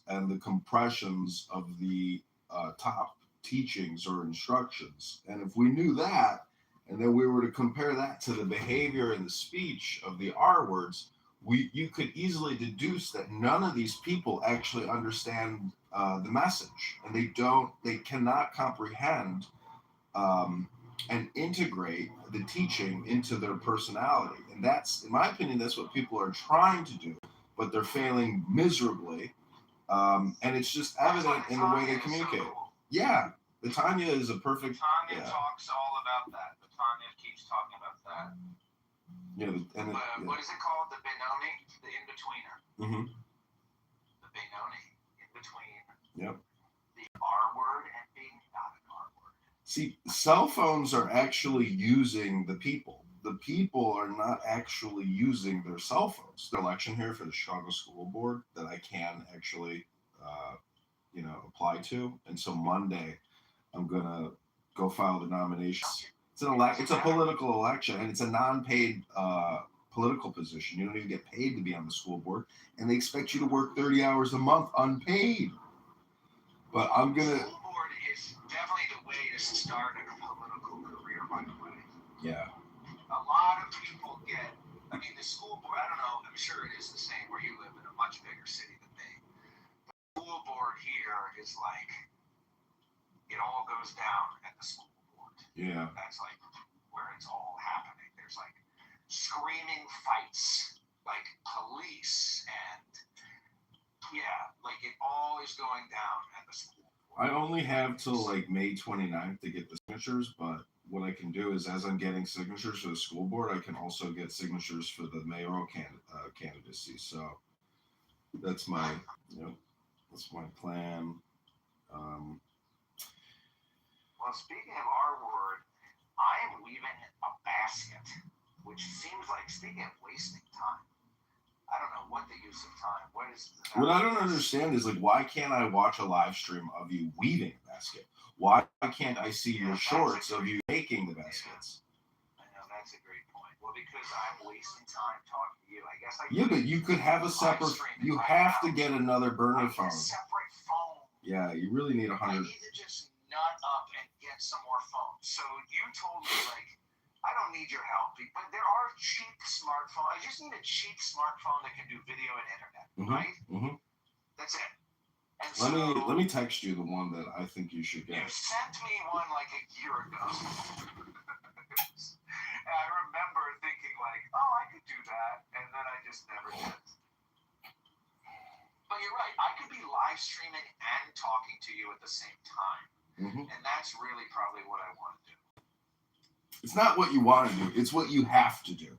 and the compressions of the top teachings or instructions. And if we knew that, and then we were to compare that to the behavior and the speech of the R words, you could easily deduce that none of these people actually understand the message, and they cannot comprehend and integrate the teaching into their personality. And that's, in my opinion, that's what people are trying to do, but they're failing miserably. And it's just evident in the way they communicate. Yeah, the Tanya is a perfect. Tanya talks all about that. The Tanya keeps talking about that. What is it called? The Benoni? The in-betweener. Mm-hmm. The Benoni. In-between. Yep. The R word and being not an R word. See, cell phones are actually using the people. The people are not actually using their cell phones. The election here for the Chicago School Board that I can actually, apply to. And so Monday, I'm going to go file the nomination. It's a political election, and it's a non-paid political position. You don't even get paid to be on the school board, and they expect you to work 30 hours a month unpaid. But I'm going to... The school board is definitely the way to start a political career, by the way. Yeah. A lot of people the school board, I don't know, I'm sure it is the same where you live in a much bigger city than me. The school board here is like, it all goes down at the school board. Yeah. That's like where it's all happening. There's like screaming fights, like police, and like it all is going down at the school board. I only have till like May 29th to get the signatures, but what I can do is, as I'm getting signatures for the school board, I can also get signatures for the mayoral candidacy. So that's my, plan. Well, speaking of our word, I am weaving a basket, which seems like, speaking of wasting time, I don't know what the use of time. What I don't understand is, like, why can't I watch a live stream of you weaving a basket? Why can't I see your shorts of you making the baskets? I know, that's a great point. Well, because I'm wasting time talking to you. I guess but you could have a separate... You have to get another burner phone. A separate phone. Yeah, you really need 100... I need to just nut up and get some more phones. So you told me, like, I don't need your help, but there are cheap smartphones. I just need a cheap smartphone that can do video and internet, right? Mm-hmm. That's it. And let me text you the one that I think you should get. You sent me one like a year ago. And I remember thinking like, oh, I could do that, and then I just never did. But you're right. I could be live streaming and talking to you at the same time. Mm-hmm. And that's really probably what I want to do. It's not what you want to do. It's what you have to do.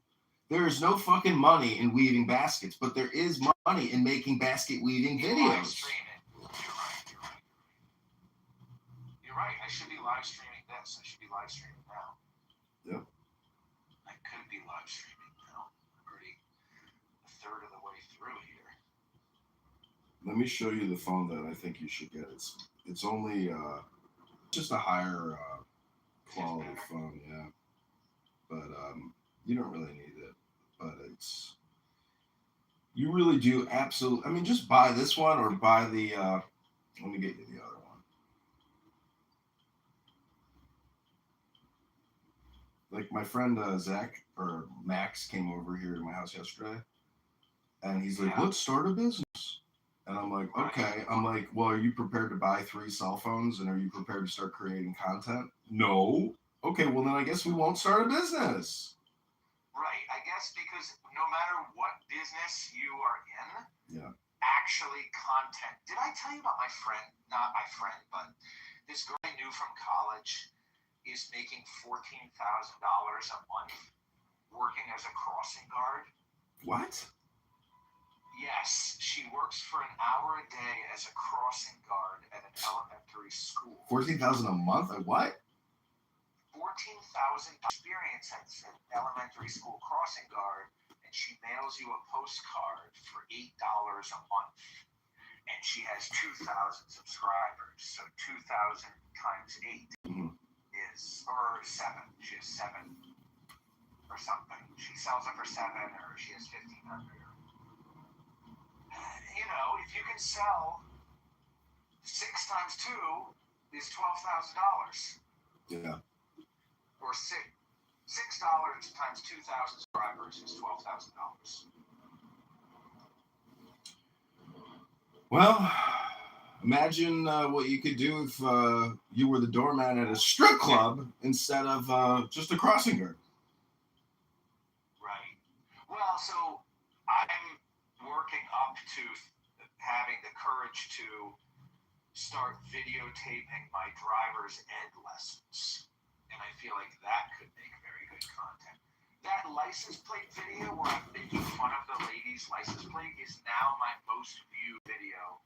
There is no fucking money in weaving baskets, but there is money in making basket weaving videos. Live streaming. You're right. I should be live streaming this. I should be live streaming now. Yep. I could be live streaming now. I'm already a third of the way through here. Let me show you the phone that I think you should get. It's only just a higher quality phone, yeah. But you don't really need it. But you really do absolutely. I mean, just buy this one or buy the. Let me get you the other one. Like my friend Zach or Max came over here to my house yesterday, and he's like, "Let's start a business." And I'm like, okay. I'm like, well, are you prepared to buy 3 cell phones, and are you prepared to start creating content? No. Okay, well then I guess we won't start a business. Right. I guess because no matter what business you are in, actually content. Did I tell you about my friend? Not my friend, but this girl I knew from college is making $14,000 a month working as a crossing guard. What? Yes, she works for an hour a day as a crossing guard at an elementary school. $14,000 a month? What? $14,000 experience as an elementary school crossing guard, and she mails you a postcard for $8 a month. And she has 2,000 subscribers, so 2,000 times 8 is, or 7. She has 7 or something. She sells it for 7, or she has 1,500. You know, if you can can sell 6 times 2 is $12,000. Yeah. Or $6 times 2,000 subscribers is $12,000. Well, imagine what you could do if you were the doorman at a strip club instead of just a crossing guard. Right. Well, so I'm working up to having the courage to start videotaping my driver's ed lessons. And I feel like that could make very good content. That license plate video where I'm making fun of the lady's license plate is now my most viewed video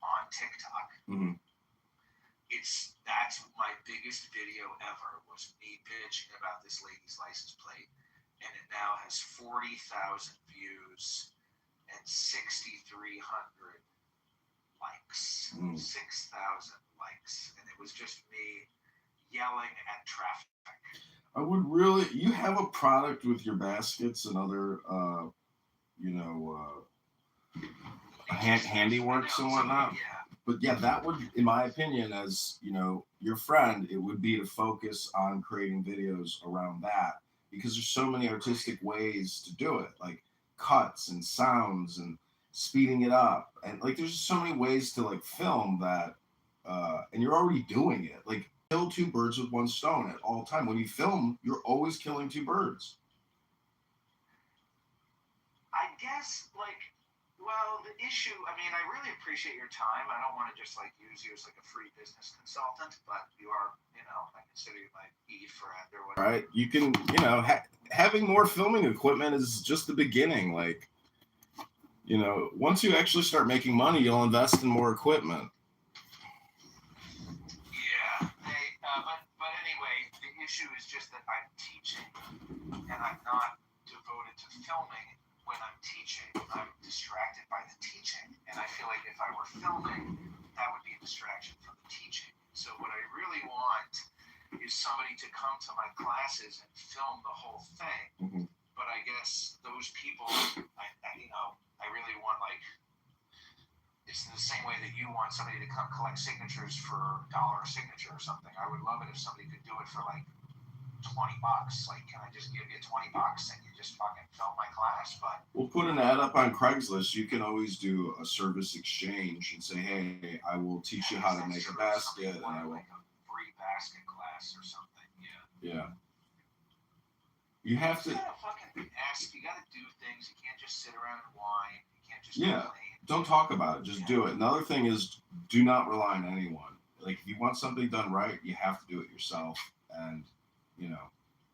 on TikTok. Mm-hmm. That's my biggest video ever, was me bitching about this lady's license plate. And it now has 40,000 views and 6,300 likes. 6,000 likes. And it was just me yelling at traffic. I would really, you have a product with your baskets and other, handiworks and whatnot. Yeah. But yeah, that would, in my opinion, as your friend, it would be to focus on creating videos around that, because there's so many artistic ways to do it, like cuts and sounds and speeding it up, and like there's just so many ways to like film that, and you're already doing it. Like, kill 2 birds with 1 stone at all time. When you film, you're always killing 2 birds. I guess, well, the issue, I mean, I really appreciate your time. I don't want to just use you as a free business consultant, but you are, I consider you my friend or whatever. Right? You can, having more filming equipment is just the beginning. Like, once you actually start making money, you'll invest in more equipment. But anyway, the issue is just that I'm teaching and I'm not devoted to filming. When I'm teaching, I'm distracted by the teaching. And I feel like if I were filming, that would be a distraction from the teaching. So what I really want is somebody to come to my classes and film the whole thing. Mm-hmm. But I guess those people, I really want, it's the same way that you want somebody to come collect signatures for $1 a signature or something. I would love it if somebody could do it for $20. Can I just give you $20 and you just fucking film my class? But we'll put an ad up on Craigslist. You can always do a service exchange and say, hey, I will teach you how to make a basket, and I will a free basket class or something. Yeah. You have to. You gotta fucking ask. You gotta do things. You can't just sit around and whine. You can't just complain. Don't talk about it. Just do it. Another thing is, do not rely on anyone. Like, if you want something done right, you have to do it yourself. And,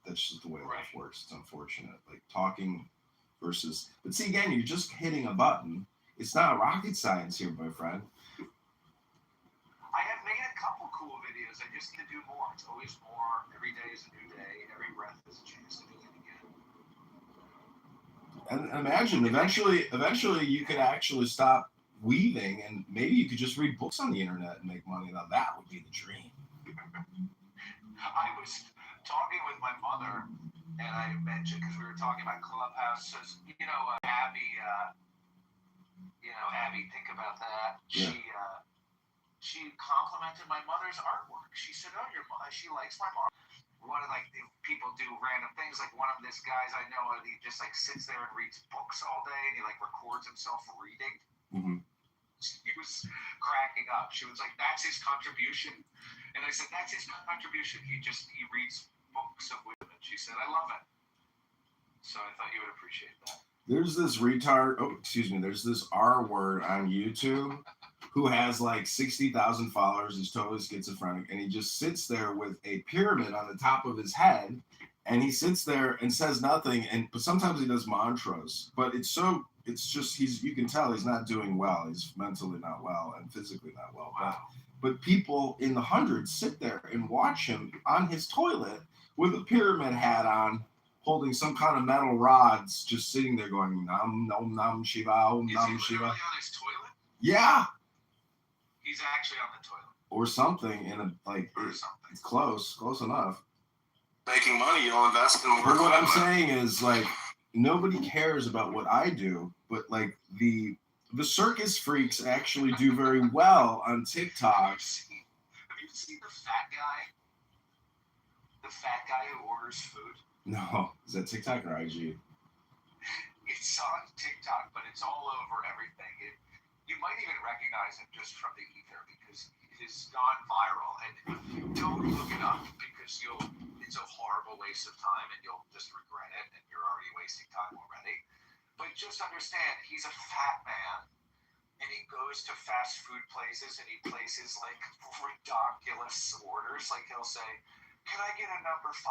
that's just the way life works. It's unfortunate. Like, talking versus... But see, again, you're just hitting a button. It's not rocket science here, my friend. I have made a couple cool videos. I just need to do more. It's always more. Every day is a new day. Every breath is a chance to begin again. And imagine, eventually you could actually stop weaving, and maybe you could just read books on the internet and make money. Now that would be the dream. I was talking with my mother, and I mentioned, because we were talking about Clubhouse, so, Abby, think about that. Yeah. She complimented my mother's artwork. She said, "Oh, she likes my mom." One of the people do random things. Like one of these guys I know, he just sits there and reads books all day, and he records himself reading. Mm-hmm. He was cracking up. She was like, "That's his contribution," and I said, "That's his contribution. He reads books of women." She said, "I love it." So I thought you would appreciate that. There's this retard. Oh, excuse me. There's this R word on YouTube who has 60,000 followers. He's totally schizophrenic, and he just sits there with a pyramid on the top of his head, and he sits there and says nothing. But sometimes he does mantras. But it's just you can tell he's not doing well. He's mentally not well and physically not well. Wow. But people in the hundreds sit there and watch him on his toilet with a pyramid hat on, holding some kind of metal rods, just sitting there going, Nam, Nom, Nam, Shiva, Om, Nam, Shiva. Is he literally on his toilet? Yeah. He's actually on the toilet. Or something, it's close enough. Making money, you'll invest in more. But what I'm saying is, nobody cares about what I do, but the the circus freaks actually do very well on TikTok. Have you seen the fat guy? The fat guy who orders food? No, is that TikTok or IG? It's on TikTok, but it's all over everything. You might even recognize him just from the ether because it has gone viral. And don't look it up because it's a horrible waste of time and you'll just regret it and you're already wasting time already. But just understand, he's a fat man. And he goes to fast food places and he places like ridiculous orders. Like he'll say, "Can I get a number 5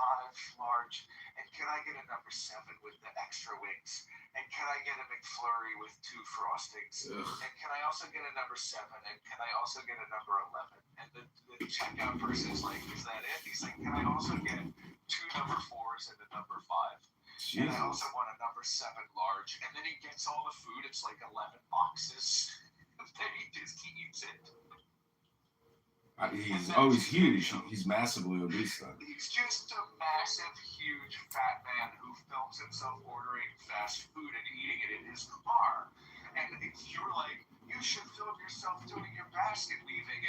large? And can I get a number 7 with the extra wings? And can I get a McFlurry with 2 frostings? Ugh. And can I also get a number 7? And can I also get a number 11?" And the checkout person is like, "Is that it?" He's like, "Can I also get 2 number 4s and a number 5? And I also want a number 7 large." And then he gets all the food. It's like 11 boxes. And then he just eats it. He's huge. He's massively obese then. He's just a massive, huge, fat man who films himself ordering fast food and eating it in his car. And you're like, you should film yourself doing your basket weaving,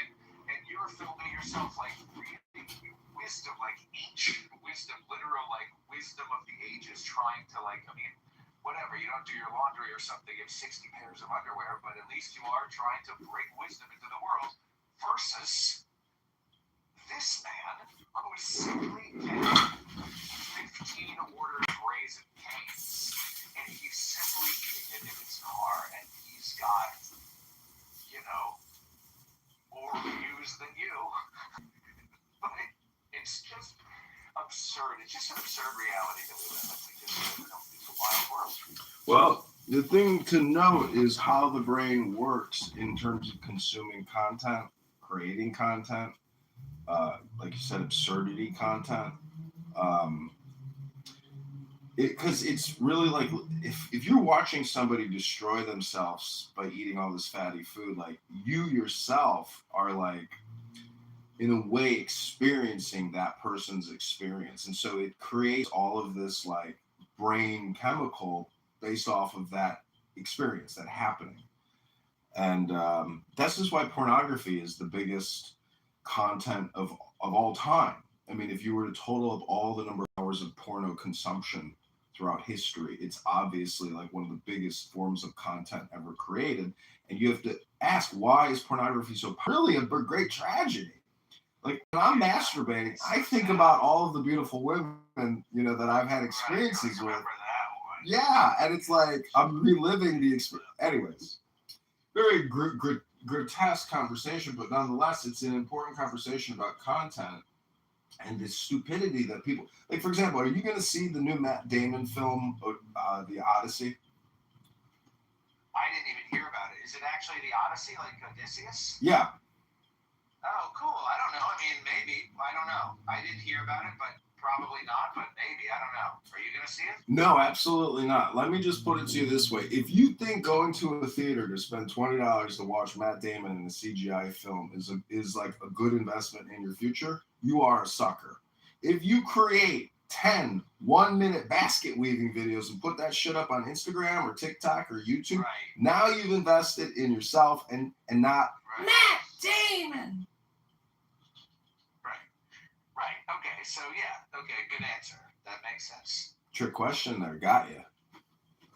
and you're filming yourself like reading wisdom, like ancient wisdom, literal like wisdom of the ages, trying to like, I mean, whatever, you don't do your laundry or something, you have 60 pairs of underwear, but at least you are trying to bring wisdom into the world. Versus this man who is simply getting 15 ordered Raisin Canes and he's simply eating it in his car and he's got, more views than you. But it's just absurd. It's just an absurd reality that we live in because it's a wild world. Well, the thing to note is how the brain works in terms of consuming content, creating content, like you said, absurdity content. Because it's really like if you're watching somebody destroy themselves by eating all this fatty food, like you yourself are like in a way experiencing that person's experience, and so it creates all of this like brain chemical based off of that experience, that happening. And this is why pornography is the biggest content of all time. I mean, if you were to total up all the number of hours of porno consumption throughout history, it's obviously like one of the biggest forms of content ever created. And you have to ask, why is pornography so really a great tragedy? Like when I'm masturbating, I think about all of the beautiful women, that I've had experiences with. Yeah, and it's like I'm reliving the experience. Anyways, very grotesque conversation, but nonetheless, it's an important conversation about content and the stupidity that people like. For example, are you going to see the new Matt Damon film, The Odyssey? I didn't even hear about it. Is it actually The Odyssey, like Odysseus? Yeah. Oh, cool. I don't know. I mean, maybe. I don't know. I didn't hear about it, but probably not. But maybe. I don't know. Are you going to see it? No, absolutely not. Let me just put it to you this way. If you think going to a theater to spend $20 to watch Matt Damon in a CGI film is like a good investment in your future, you are a sucker. If you create 10 one-minute basket weaving videos and put that shit up on Instagram or TikTok or YouTube, now you've invested in yourself and not Matt Damon. Right. Okay. So yeah. Okay. Good answer. That makes sense. Trick question there. Got you.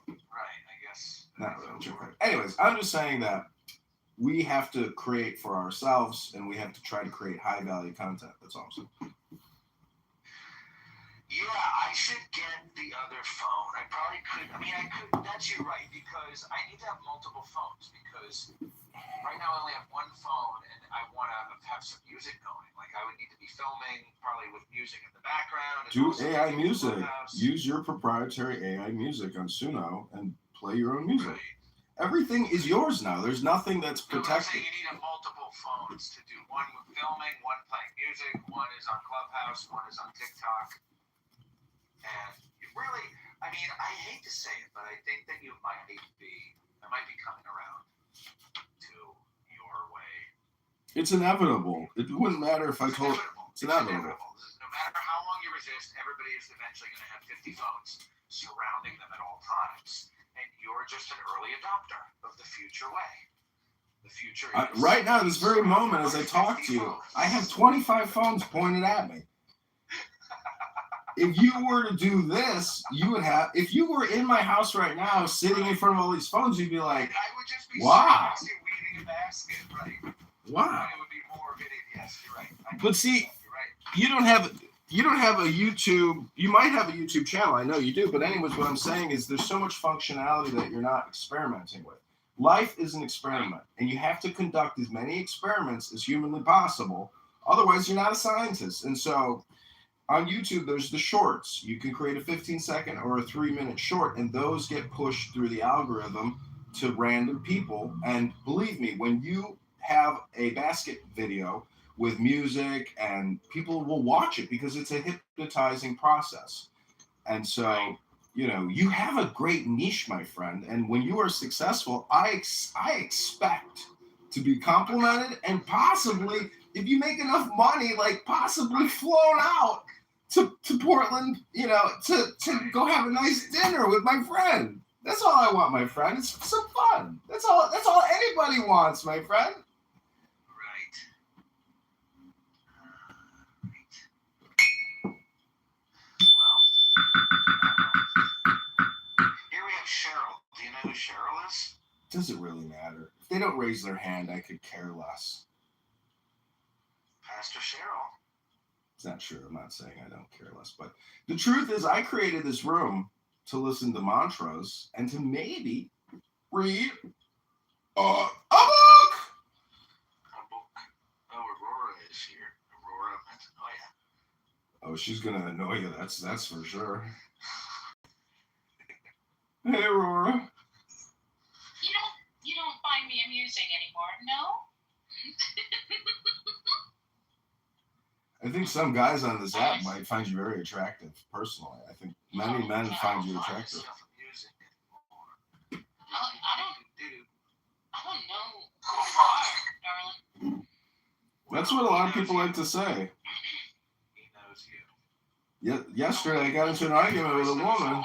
Right. I guess. Not really trick question. Anyways, I'm just saying that we have to create for ourselves and we have to try to create high-value content. That's all I'm saying. Yeah, I should get the other phone. I probably could. I mean, I could. That's you right, because I need to have multiple phones because right now I only have one phone and I want to have some music going. Like I would need to be filming probably with music in the background. Do AI music. Use your proprietary AI music on Suno and play your own music. Right. Everything is yours now. There's nothing that's protected. You need multiple phones to do. One with filming, one playing music, one is on Clubhouse, one is on TikTok. And really, I mean, I hate to say it, but I think that I might be coming around to your way. It's inevitable. It wouldn't matter if I told. It's inevitable. No matter how long you resist, everybody is eventually going to have 50 phones surrounding them at all times. and you're just an early adopter of the future way. The future is right now, this very moment, as I talk to you, I have 25 phones pointed at me. If you were to do this, you would have. If you were in my house right now, sitting in front of all these phones, you'd be like, I would just be wow. weaving a basket, right? Wow. It would be more of it. Yes, you're right. But see, you're right. you don't have a YouTube. You might have a YouTube channel. I know you do. But anyways, what I'm saying is there's so much functionality that you're not experimenting with. Life is an experiment, and you have to conduct as many experiments as humanly possible. Otherwise, you're not a scientist. And so on YouTube, there's the shorts. You can create a 15-second or a 3-minute short, and those get pushed through the algorithm to random people. And believe me, when you have a basket video with music, and people will watch it because it's a hypnotizing process. And so, you know, you have a great niche, my friend. And when you are successful, I expect to be complimented, and possibly, if you make enough money, like possibly flown out to Portland, you know, to go have a nice dinner with my friend. That's all I want, my friend. It's some fun. That's all anybody wants, my friend. Right. Here we have Cheryl. Do you know who Cheryl is? Does it really matter? If they don't raise their hand, I could care less. Pastor Cheryl. It's not true. I'm not saying I don't care less. But the truth is, I created this room to listen to mantras and to maybe read a book. A book. Oh, Aurora is here. Aurora, that's Oh, she's gonna annoy you. That's for sure. Hey, Aurora. You don't find me amusing anymore, no? I think some guys on this app might find you very attractive, personally. I think many men find you attractive. I don't know who you are, darling. That's what a lot of people like to say. He knows you. Yesterday, I got into an argument with a woman.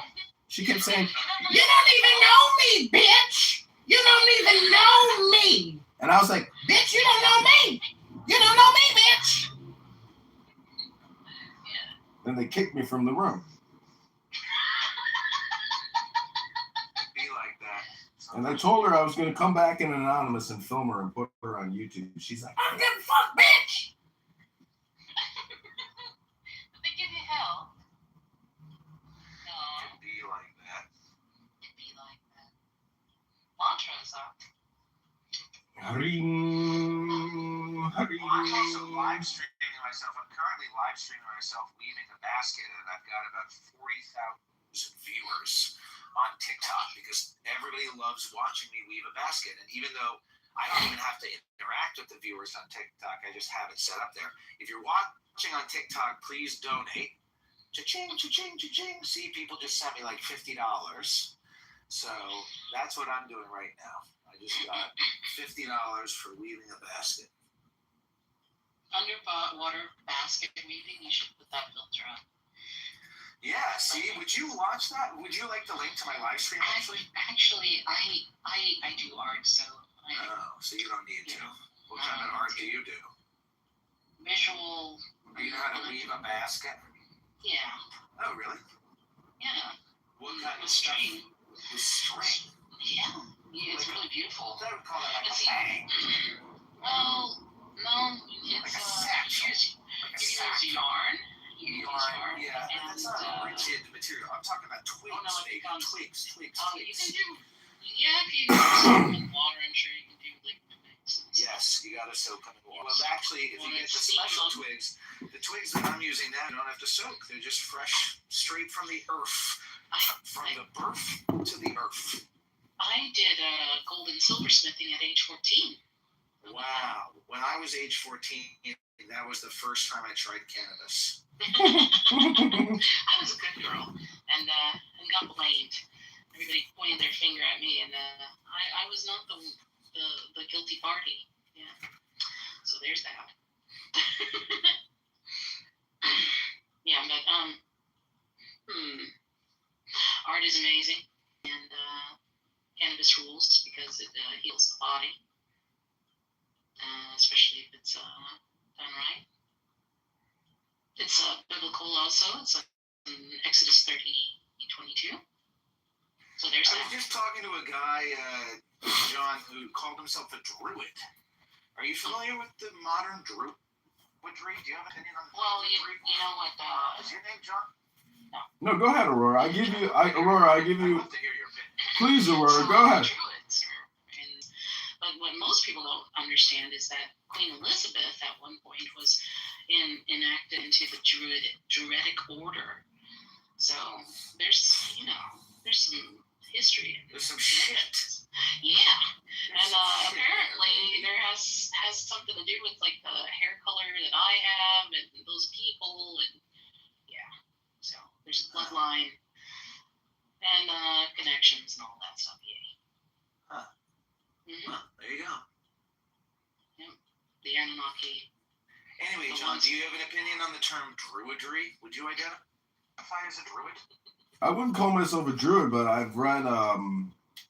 She kept saying, "You don't even know me, bitch! You don't even know me!" And I was like, "Bitch, you don't know me! You don't know me, bitch!" Then they kicked me from the room. Be like that. And I told her I was going to come back in anonymous and film her and put her on YouTube. She's like, "I don't give a fuck, bitch!" Did they give you hell? No. It'd be like that. It'd be like that. Mantras are. Harim, harim. Well, I'm also live streaming myself. I'm currently live streaming myself weaving a basket, and I've got about 40,000 viewers on TikTok because everybody loves watching me weave a basket. And even though I don't even have to interact with the viewers on TikTok, I just have it set up there. If you're watching on TikTok, please donate. Cha-ching, cha-ching, cha-ching. See, people just sent me like $50. So that's what I'm doing right now. I just got $50 for weaving a basket. Underwater basket weaving, you should put that filter on. Yeah, see, would you watch that? Would you like the link to my live stream, actually? Actually, I do art, so So you don't need to. What kind of art do you do? Visual. Do you know how to weave a basket? Yeah. Oh, really? Yeah. What kind of string? Stuff? With string? Yeah. It's really beautiful. I would call that like a bag. Well, no, it's Like a sack. you use yarn. Yarn, yeah, and, that's not rigid material. I'm talking about twigs, it becomes, twigs. you can do, if you use some water, I'm sure you can do liquid things. Yes, you gotta soak them in water. Well, actually, if you get the special twigs, the twigs that I'm using now don't have to soak. They're just fresh, straight from the earth. From the birth to the earth. I did gold and silversmithing at age 14. Wow. When I was age 14, that was the first time I tried cannabis. I was a good girl and got blamed. Everybody pointed their finger at me, and I was not the guilty party. Yeah. So there's that. Yeah, but art is amazing. and cannabis rules because it heals the body, especially if it's done right. It's biblical also. It's in Exodus 30:22. So there's I that. was just talking to a guy, John, who called himself a druid. Are you familiar with the modern druidry? Do you have an opinion on the Well, you druidry? know what? Is your name John? No, go ahead, Aurora. I give you. I'd I'd love to hear your opinion. Please, Aurora, So, go ahead. Druids but what most people don't understand is that Queen Elizabeth at one point was enacted into the Druidic order. So there's some history. There's some shit. Yeah, and apparently there has something to do with like the hair color that I have and those people, and yeah. So there's a bloodline and connections and all that stuff. Yeah. Huh. Mm-hmm. Well, there you go. Yep. The Anunnaki. Anyway, John, do you have an opinion on the term druidry? Would you identify as a druid? I wouldn't call myself a druid, but I've read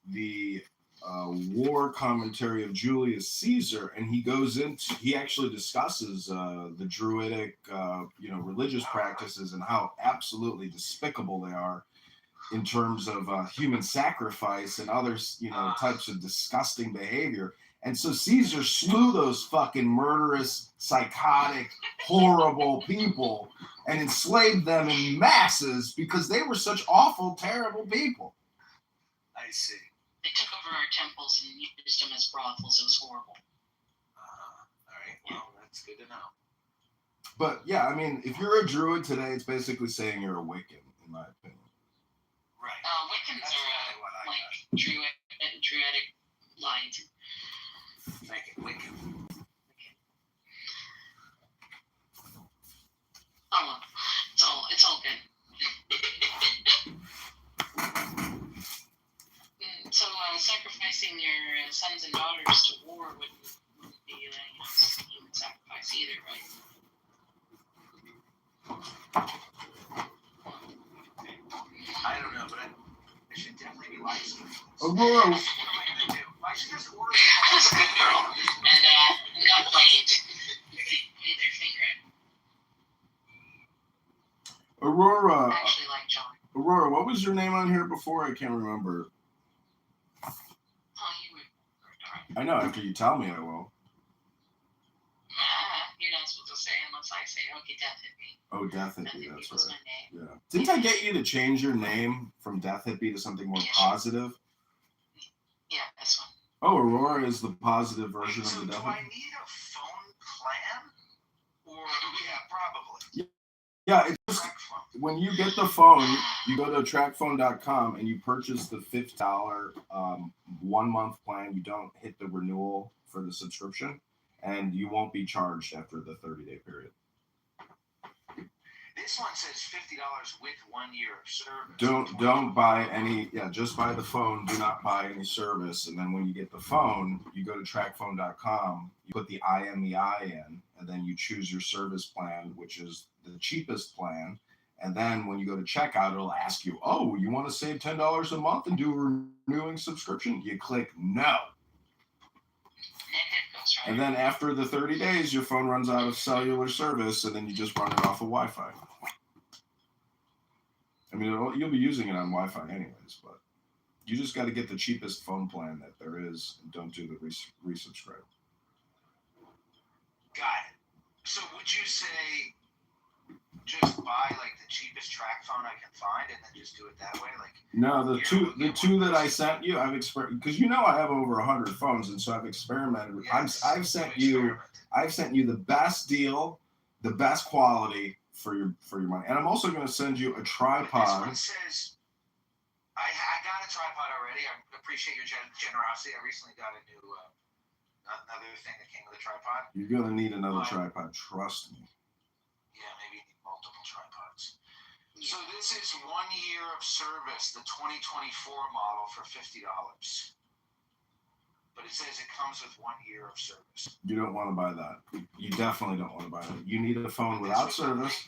the war commentary of Julius Caesar, and he actually discusses the druidic, religious practices and how absolutely despicable they are in terms of human sacrifice and other, types of disgusting behavior. And so Caesar slew those fucking murderous, psychotic, horrible people and enslaved them in masses because they were such awful, terrible people. I see. They took over our temples and used them as brothels. It was horrible. All right. Well, that's good to know. But yeah, I mean, if you're a druid today, it's basically saying you're a Wiccan, in my opinion. Right. Wiccans That's are really what I like got. druidic light. Thank you, Wiccan. Oh well, it's all good. So sacrificing your sons and daughters to war wouldn't be human sacrifice either, right? I don't know, but I should definitely be licensed. Aurora, What am I gonna do? I should just order. I was a good girl and got blamed. They their finger at me. Aurora, I actually like John. Aurora, what was your name on here before? I can't remember. Oh, you were alright. I know, after you tell me, I will. You're not supposed to say unless I say, okay, Death Hippie. Oh, Death Death Hippie, Hippie that's was right. my name. Yeah. Didn't I get you to change your name from Death Hippie to something more positive? Yeah, this one. Oh, Aurora is the positive version So of the do Death I Hippie? need a phone plan? Or yeah, probably. Yeah, it's just, Track phone. when you get the phone, you go to trackphone.com and you purchase the $50 1 month plan. You don't hit the renewal for the subscription, and you won't be charged after the 30-day period. This one says $50 with 1 year of service. Don't buy any. Yeah, just buy the phone. Do not buy any service. And then when you get the phone, you go to trackphone.com. You put the IMEI in, and then you choose your service plan, which is the cheapest plan. And then when you go to checkout, it'll ask you, "Oh, you want to save $10 a month and do a renewing subscription?" You click no. And then after the 30 days, your phone runs out of cellular service, and then you just run it off of Wi-Fi. I mean, you'll be using it on Wi-Fi anyways, but you just got to get the cheapest phone plan that there is, and don't do the resubscribe. Got it. So would you say just buy like the cheapest track phone I can find and then just do it that way? Like No, the two that I sent you, I've experimented, because I have over 100 phones, and so I've experimented with. yes, I've sent you the best deal, the best quality for your money, and I'm also going to send you a This tripod. one says I got a tripod already. I appreciate your generosity. I recently got a new another thing that came with a tripod. You're going to need another tripod, trust me. Yeah, maybe you need multiple tripods. So this is 1 year of service, the 2024 model for $50. But it says it comes with 1 year of service. You don't want to buy that. You definitely don't want to buy that. You need a phone without service.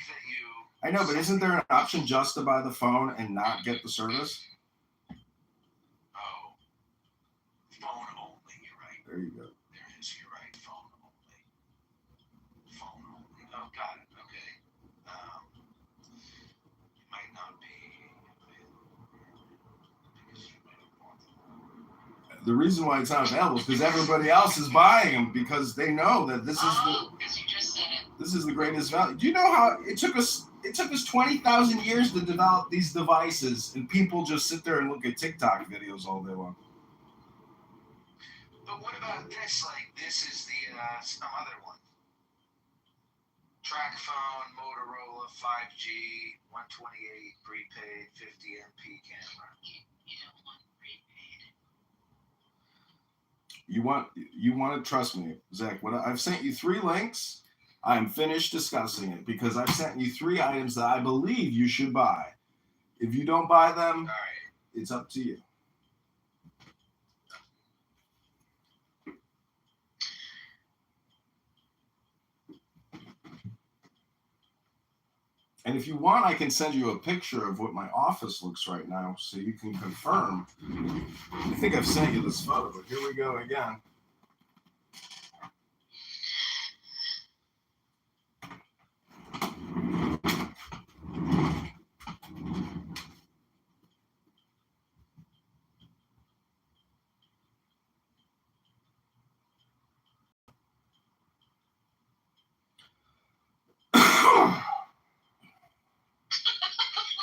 I know, but isn't there an option just to buy the phone and not get the service? the reason why it's not available is because everybody else is buying them because they know that this is because you just said it. this is the greatest value. Do you know how it took us 20,000 years to develop these devices, and people just sit there and look at TikTok videos all day long? But what about this? Like, this is the some other one. Track phone, Motorola, 5G, 128, prepaid, 50 MP camera. You don't want prepaid. You want to trust me, Zach. I've sent you 3 links. I'm finished discussing it because I've sent you 3 items that I believe you should buy. If you don't buy them, All right. it's up to you. And if you want, I can send you a picture of what my office looks right now so you can confirm. I think I've sent you this photo, but here we go again.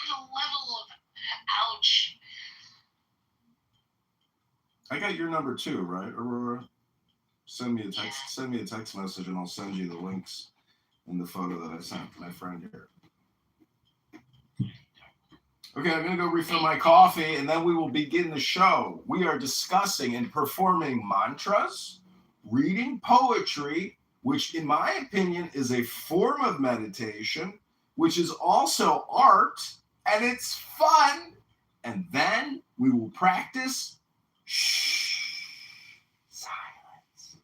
The level of ouch. I got your number too, right, Aurora? Send me a text message, and I'll send you the links in the photo that I sent my friend here. Okay, I'm gonna go refill my coffee, and then we will begin the show. We are discussing and performing mantras, reading poetry, which in my opinion is a form of meditation, which is also art, and it's fun. And then we will practice silence.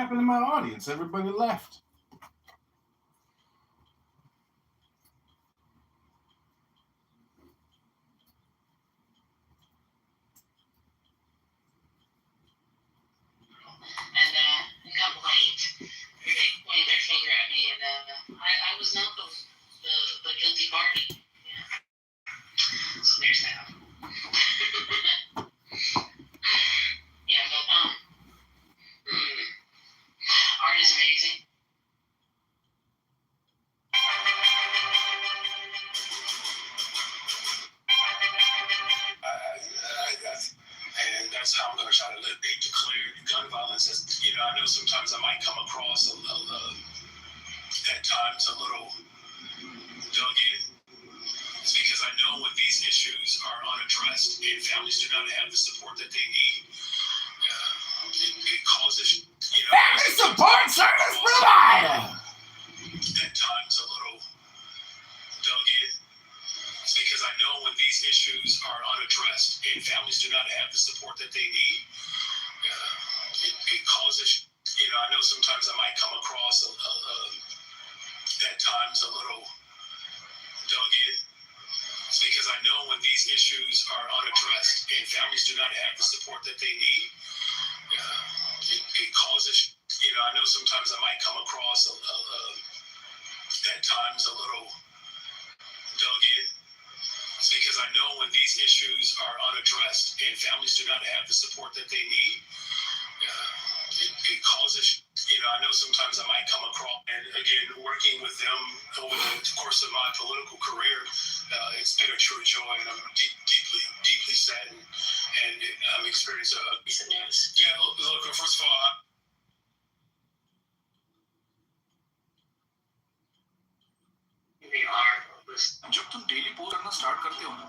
happened to my audience? Everybody left. And got blamed. Everybody pointed their finger at me, and I was not the guilty party. Yeah. So there's that. Yeah, but art is amazing. And that's how I'm going to try to live. Be declared gun violence. As, you know, I know sometimes I might come across at times a little dug in. It's because I know when these issues are unaddressed and families do not have the support that they need, it causes, you know, Family support service provider. at times a little dug in. It's because I know when these issues are unaddressed and families do not have the support that they need, it causes, you know, I know sometimes I might come across at times a little dug in. It's because I know when these issues are unaddressed and families do not have the support that they need, it causes, you know, I know sometimes I might come across at times a little dug in. It's because I know when these issues are unaddressed and families do not have the support that they need, it causes, you know, I know sometimes I might come across, and again, working with them over the course of my political career, it's been a true joy, and I'm deeply saddened, and I'm experiencing a piece of news. Yeah, look, first of all, they are. जब तुम daily post करना start करते हो ना,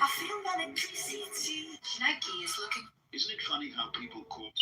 I feel that electricity. Nike is looking. Isn't it funny how people call?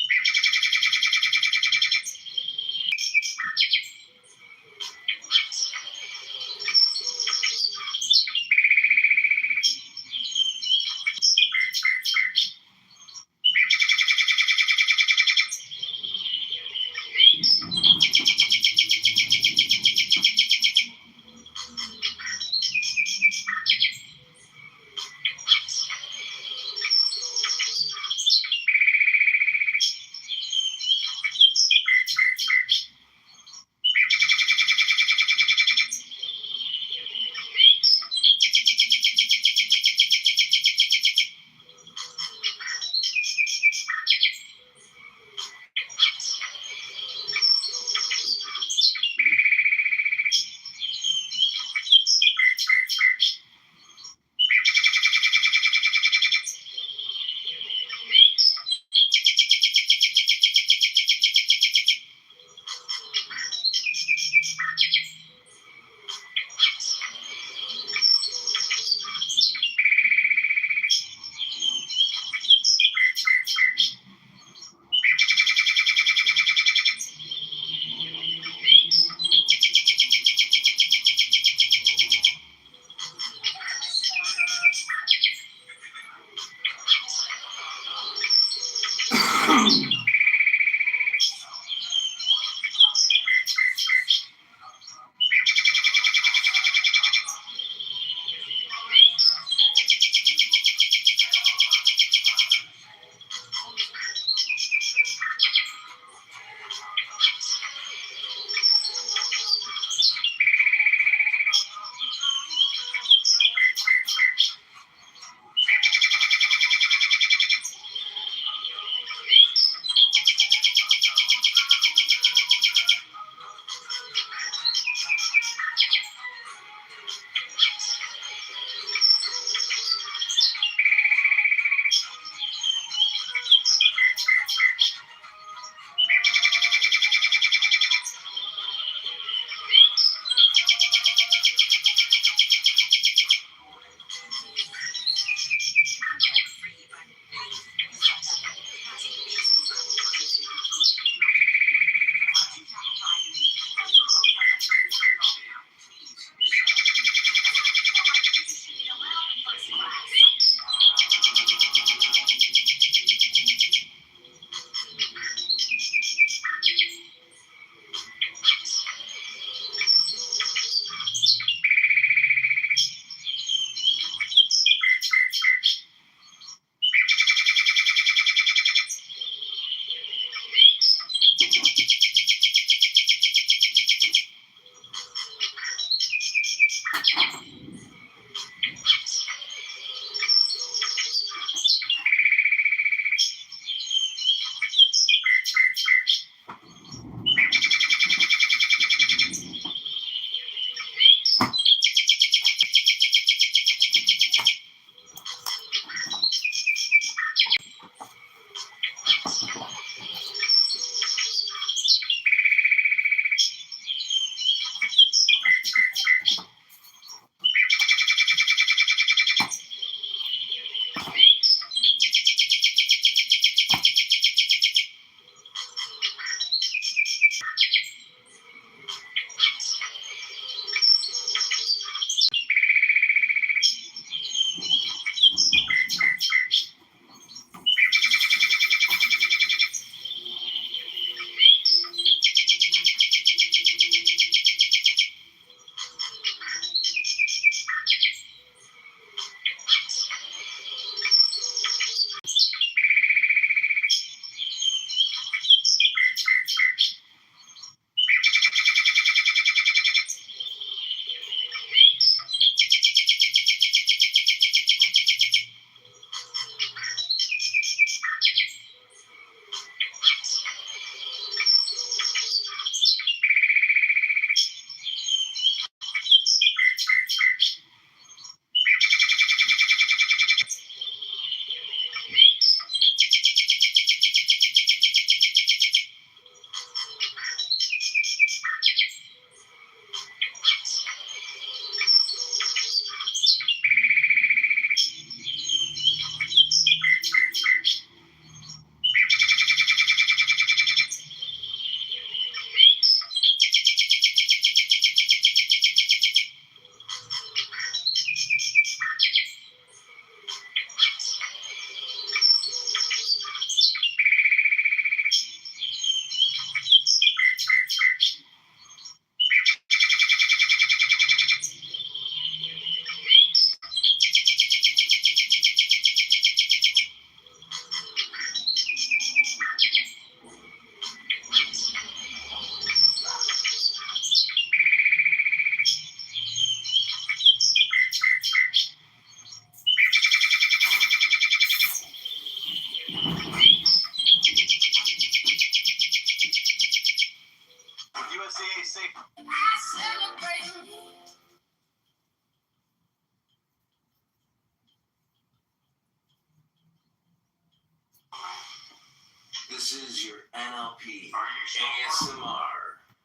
This is your NLP ASMR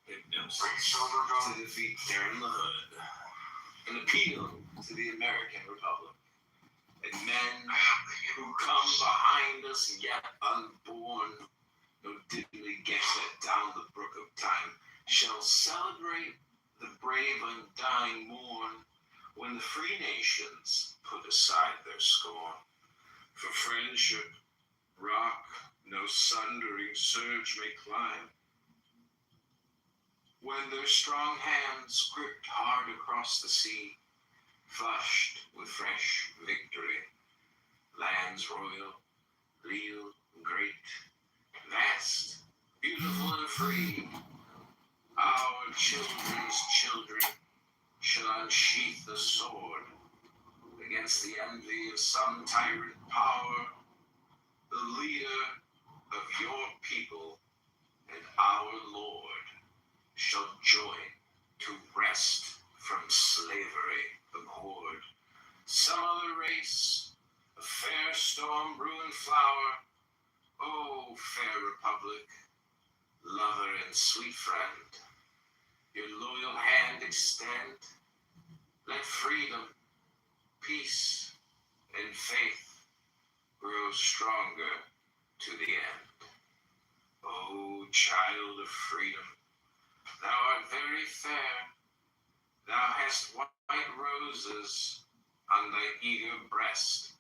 hypnosis to defeat Terror in the Hood. An appeal to the American Republic. And men who come behind us yet unborn, no dimly guessed down the brook of time, shall celebrate the brave undying morn when the free nations put aside their scorn. For friendship, rock no sundering surge may climb. When their strong hands gripped hard across the sea, flushed with fresh victory, lands royal, real, great, vast, beautiful and free, our children's children shall unsheath the sword against the envy of some tyrant power, the leader of your people and our Lord shall join to wrest from slavery abhorred. Some other race, a fair storm brewing flower, oh, fair republic, lover and sweet friend, your loyal hand extend. Let freedom, peace, and faith grow stronger to the end. O child of freedom, thou art very fair. Thou hast white roses on thy eager breast.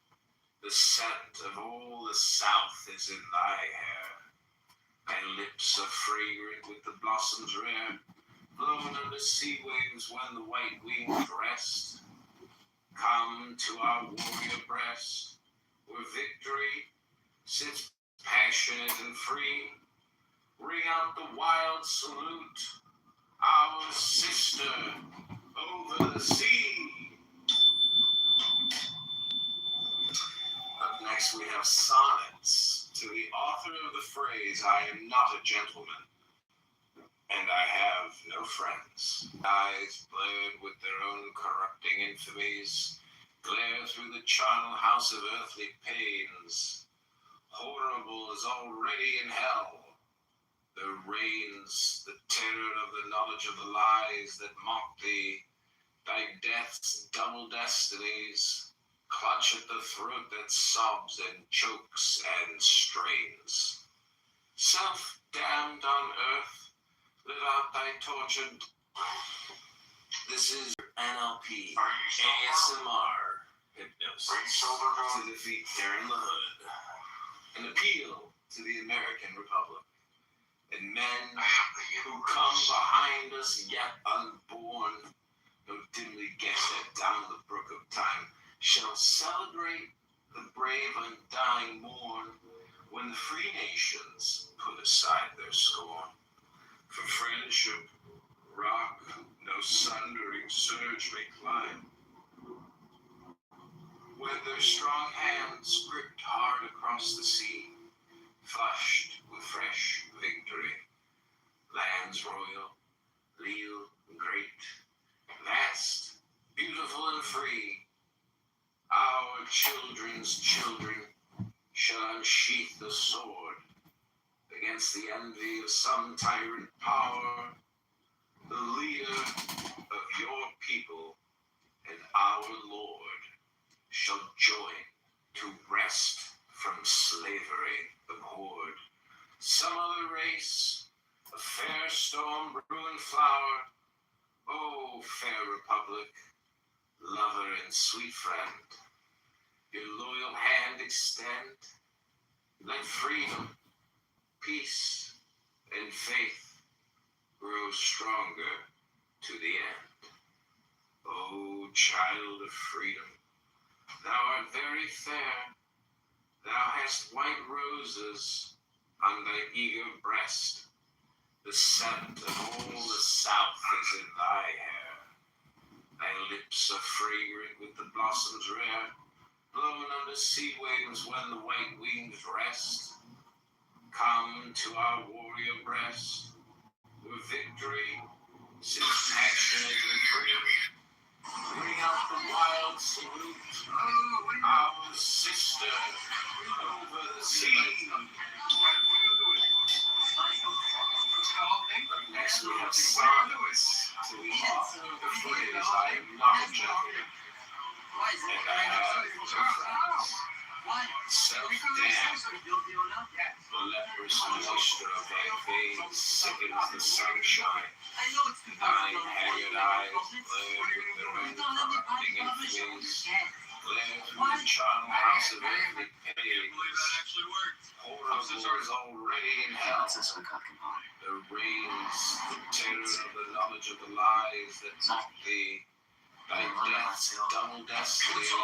The scent of all the South is in thy hair. Thy lips are fragrant with the blossoms rare, blown under sea waves when the white wings rest. Come to our warrior breast, where victory sits passionate and free. Ring out the wild salute, our sister over the sea. Up next we have sonnets to the author of the phrase, I am not a gentleman, and I have no friends. Eyes blurred with their own corrupting infamies, glare through the charnel house of earthly pains. Horrible is already in hell. There reigns the terror of the knowledge of the lies that mock thee. Thy death's double destinies clutch at the throat that sobs and chokes and strains. Self-damned on earth, live out thy tortured. This is NLP ASMR hypnosis to defeat Terror in the Hood. An appeal to the American Republic. And men who come behind us yet unborn, no dimly guessed down the brook of time, shall celebrate the brave undying morn when the free nations put aside their scorn. For friendship, rock no sundering surge may climb. When their strong hands gripped hard across the sea, flushed with fresh victory, lands royal, real, great, vast, beautiful and free, our children's children shall unsheath the sword against the envy of some tyrant power, the leader of your people and our Lord shall join to wrest from slavery abhorred. Some other race, a fair storm brewing flower, oh, fair republic, lover and sweet friend, your loyal hand extend. Let freedom, peace, and faith grow stronger to the end. O child of freedom, thou art very fair. Thou hast white roses on thy eager breast. The scent of all the South is in thy hair. Thy lips are fragrant with the blossoms rare, blown under sea waves when the white wings rest. Come to our warrior breast, where victory sits passionate and free. Bring out the wild salute, our sister over the sea. Next we have silence to the phrase, I am not a gentleman, and I have no friends. Self-damned, the leprous moisture of thy veins sickens the sunshine. Thine haggard eyes glare with their own corrupting influence. Glare through the charnel house of earthly pities. Horrible is already in hell. There reigns the terror of the knowledge of the lies that mock thee. Thy death's double destinies.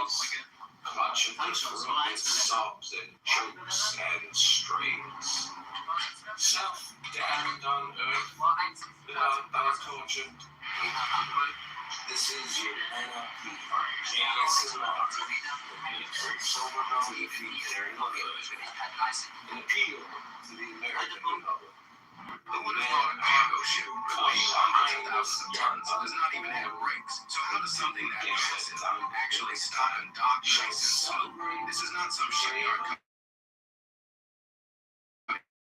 Clutch of the throat with sobs and chokes and strains. Self-damned on earth, without thy tortured. This is your anarchy. Sober to defeat their mother. An appeal to the American Republic. The man cargo ship weighing 100,000 tons does not even have brakes. So how does something that massive actually stop and dock nice and slow? This is not some shipyard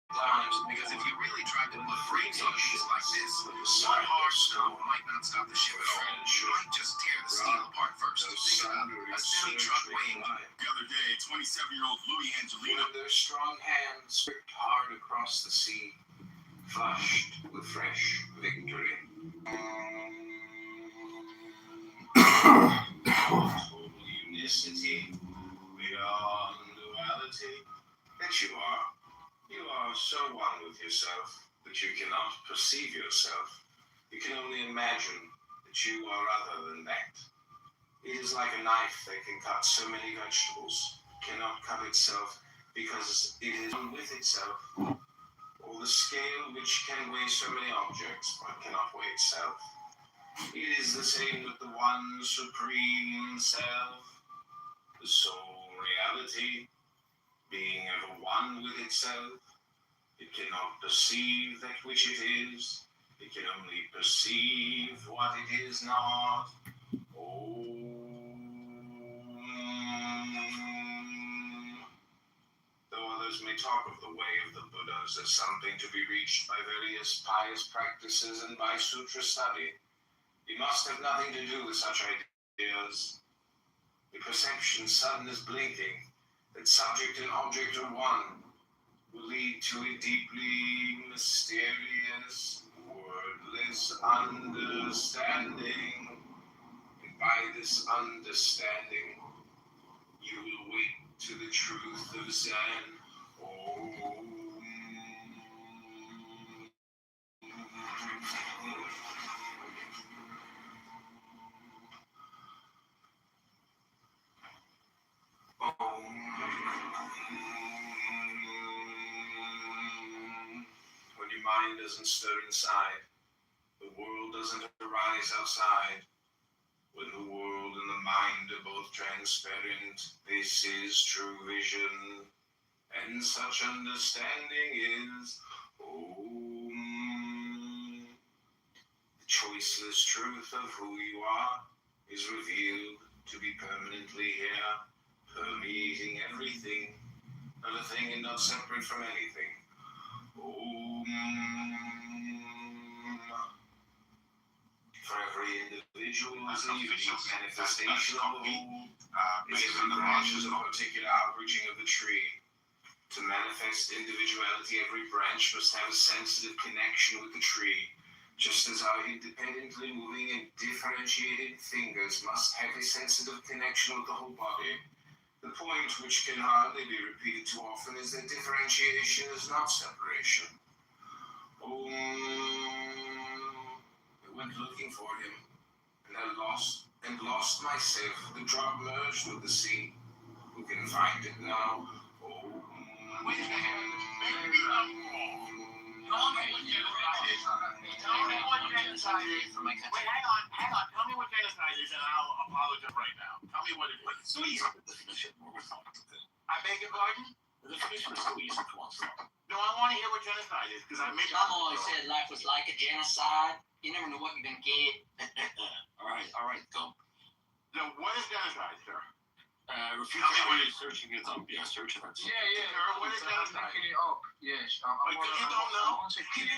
because if you really tried to put brakes on shit like this, one hard screw might not stop the ship at all. You might just tear the steel apart first. Think about it. A semi-truck weighing. The other day, 27-year-old Louis Angelino. With their strong hands gripped hard across the sea, flushed with fresh victory. Total unicity beyond duality. That you are. You are so one with yourself that you cannot perceive yourself. You can only imagine that you are other than that. It is like a knife that can cut so many vegetables, cannot cut itself because it is one with itself. Or the scale which can weigh so many objects but cannot weigh itself. It is the same with the one supreme self, the sole reality, being ever one with itself. It cannot perceive that which it is. It can only perceive what it is not. Though others may talk of the way of the Buddhas as something to be reached by various pious practices and by sutra study, it must have nothing to do with such ideas. The perception sudden as blinking, that subject and object are one, will lead to a deeply mysterious, wordless understanding. And by this understanding, you will wake to the truth of Zen. When your mind doesn't stir inside, the world doesn't arise outside. When the world and the mind are both transparent, this is true vision. And such understanding is Om. The choiceless truth of who you are is revealed to be permanently here, permeating everything, not a thing and not separate from anything. Om. For every individual is a unique manifestation of the whole, based on the branches of a particular outreaching of the tree. To manifest individuality, every branch must have a sensitive connection with the tree, just as our independently moving and differentiated fingers must have a sensitive connection with the whole body. The point, which can hardly be repeated too often, is that differentiation is not separation. I went looking for him, and I lost myself. The drop merged with the sea. Who can find it now? Wait a minute. Tell me what genocide is. Wait, hang on. Tell me what genocide is, and I'll apologize right now. Tell me what it is. So easy. I beg your pardon? The definition is so easy to answer. No, I want to hear what genocide is, because I made. Mom always said life was like a genocide. You never know what you're gonna get. All right, go. Now, what is genocide, sir? Searching it up. Yeah, search it up. What is that? Looking it up. Yes. Because you don't know.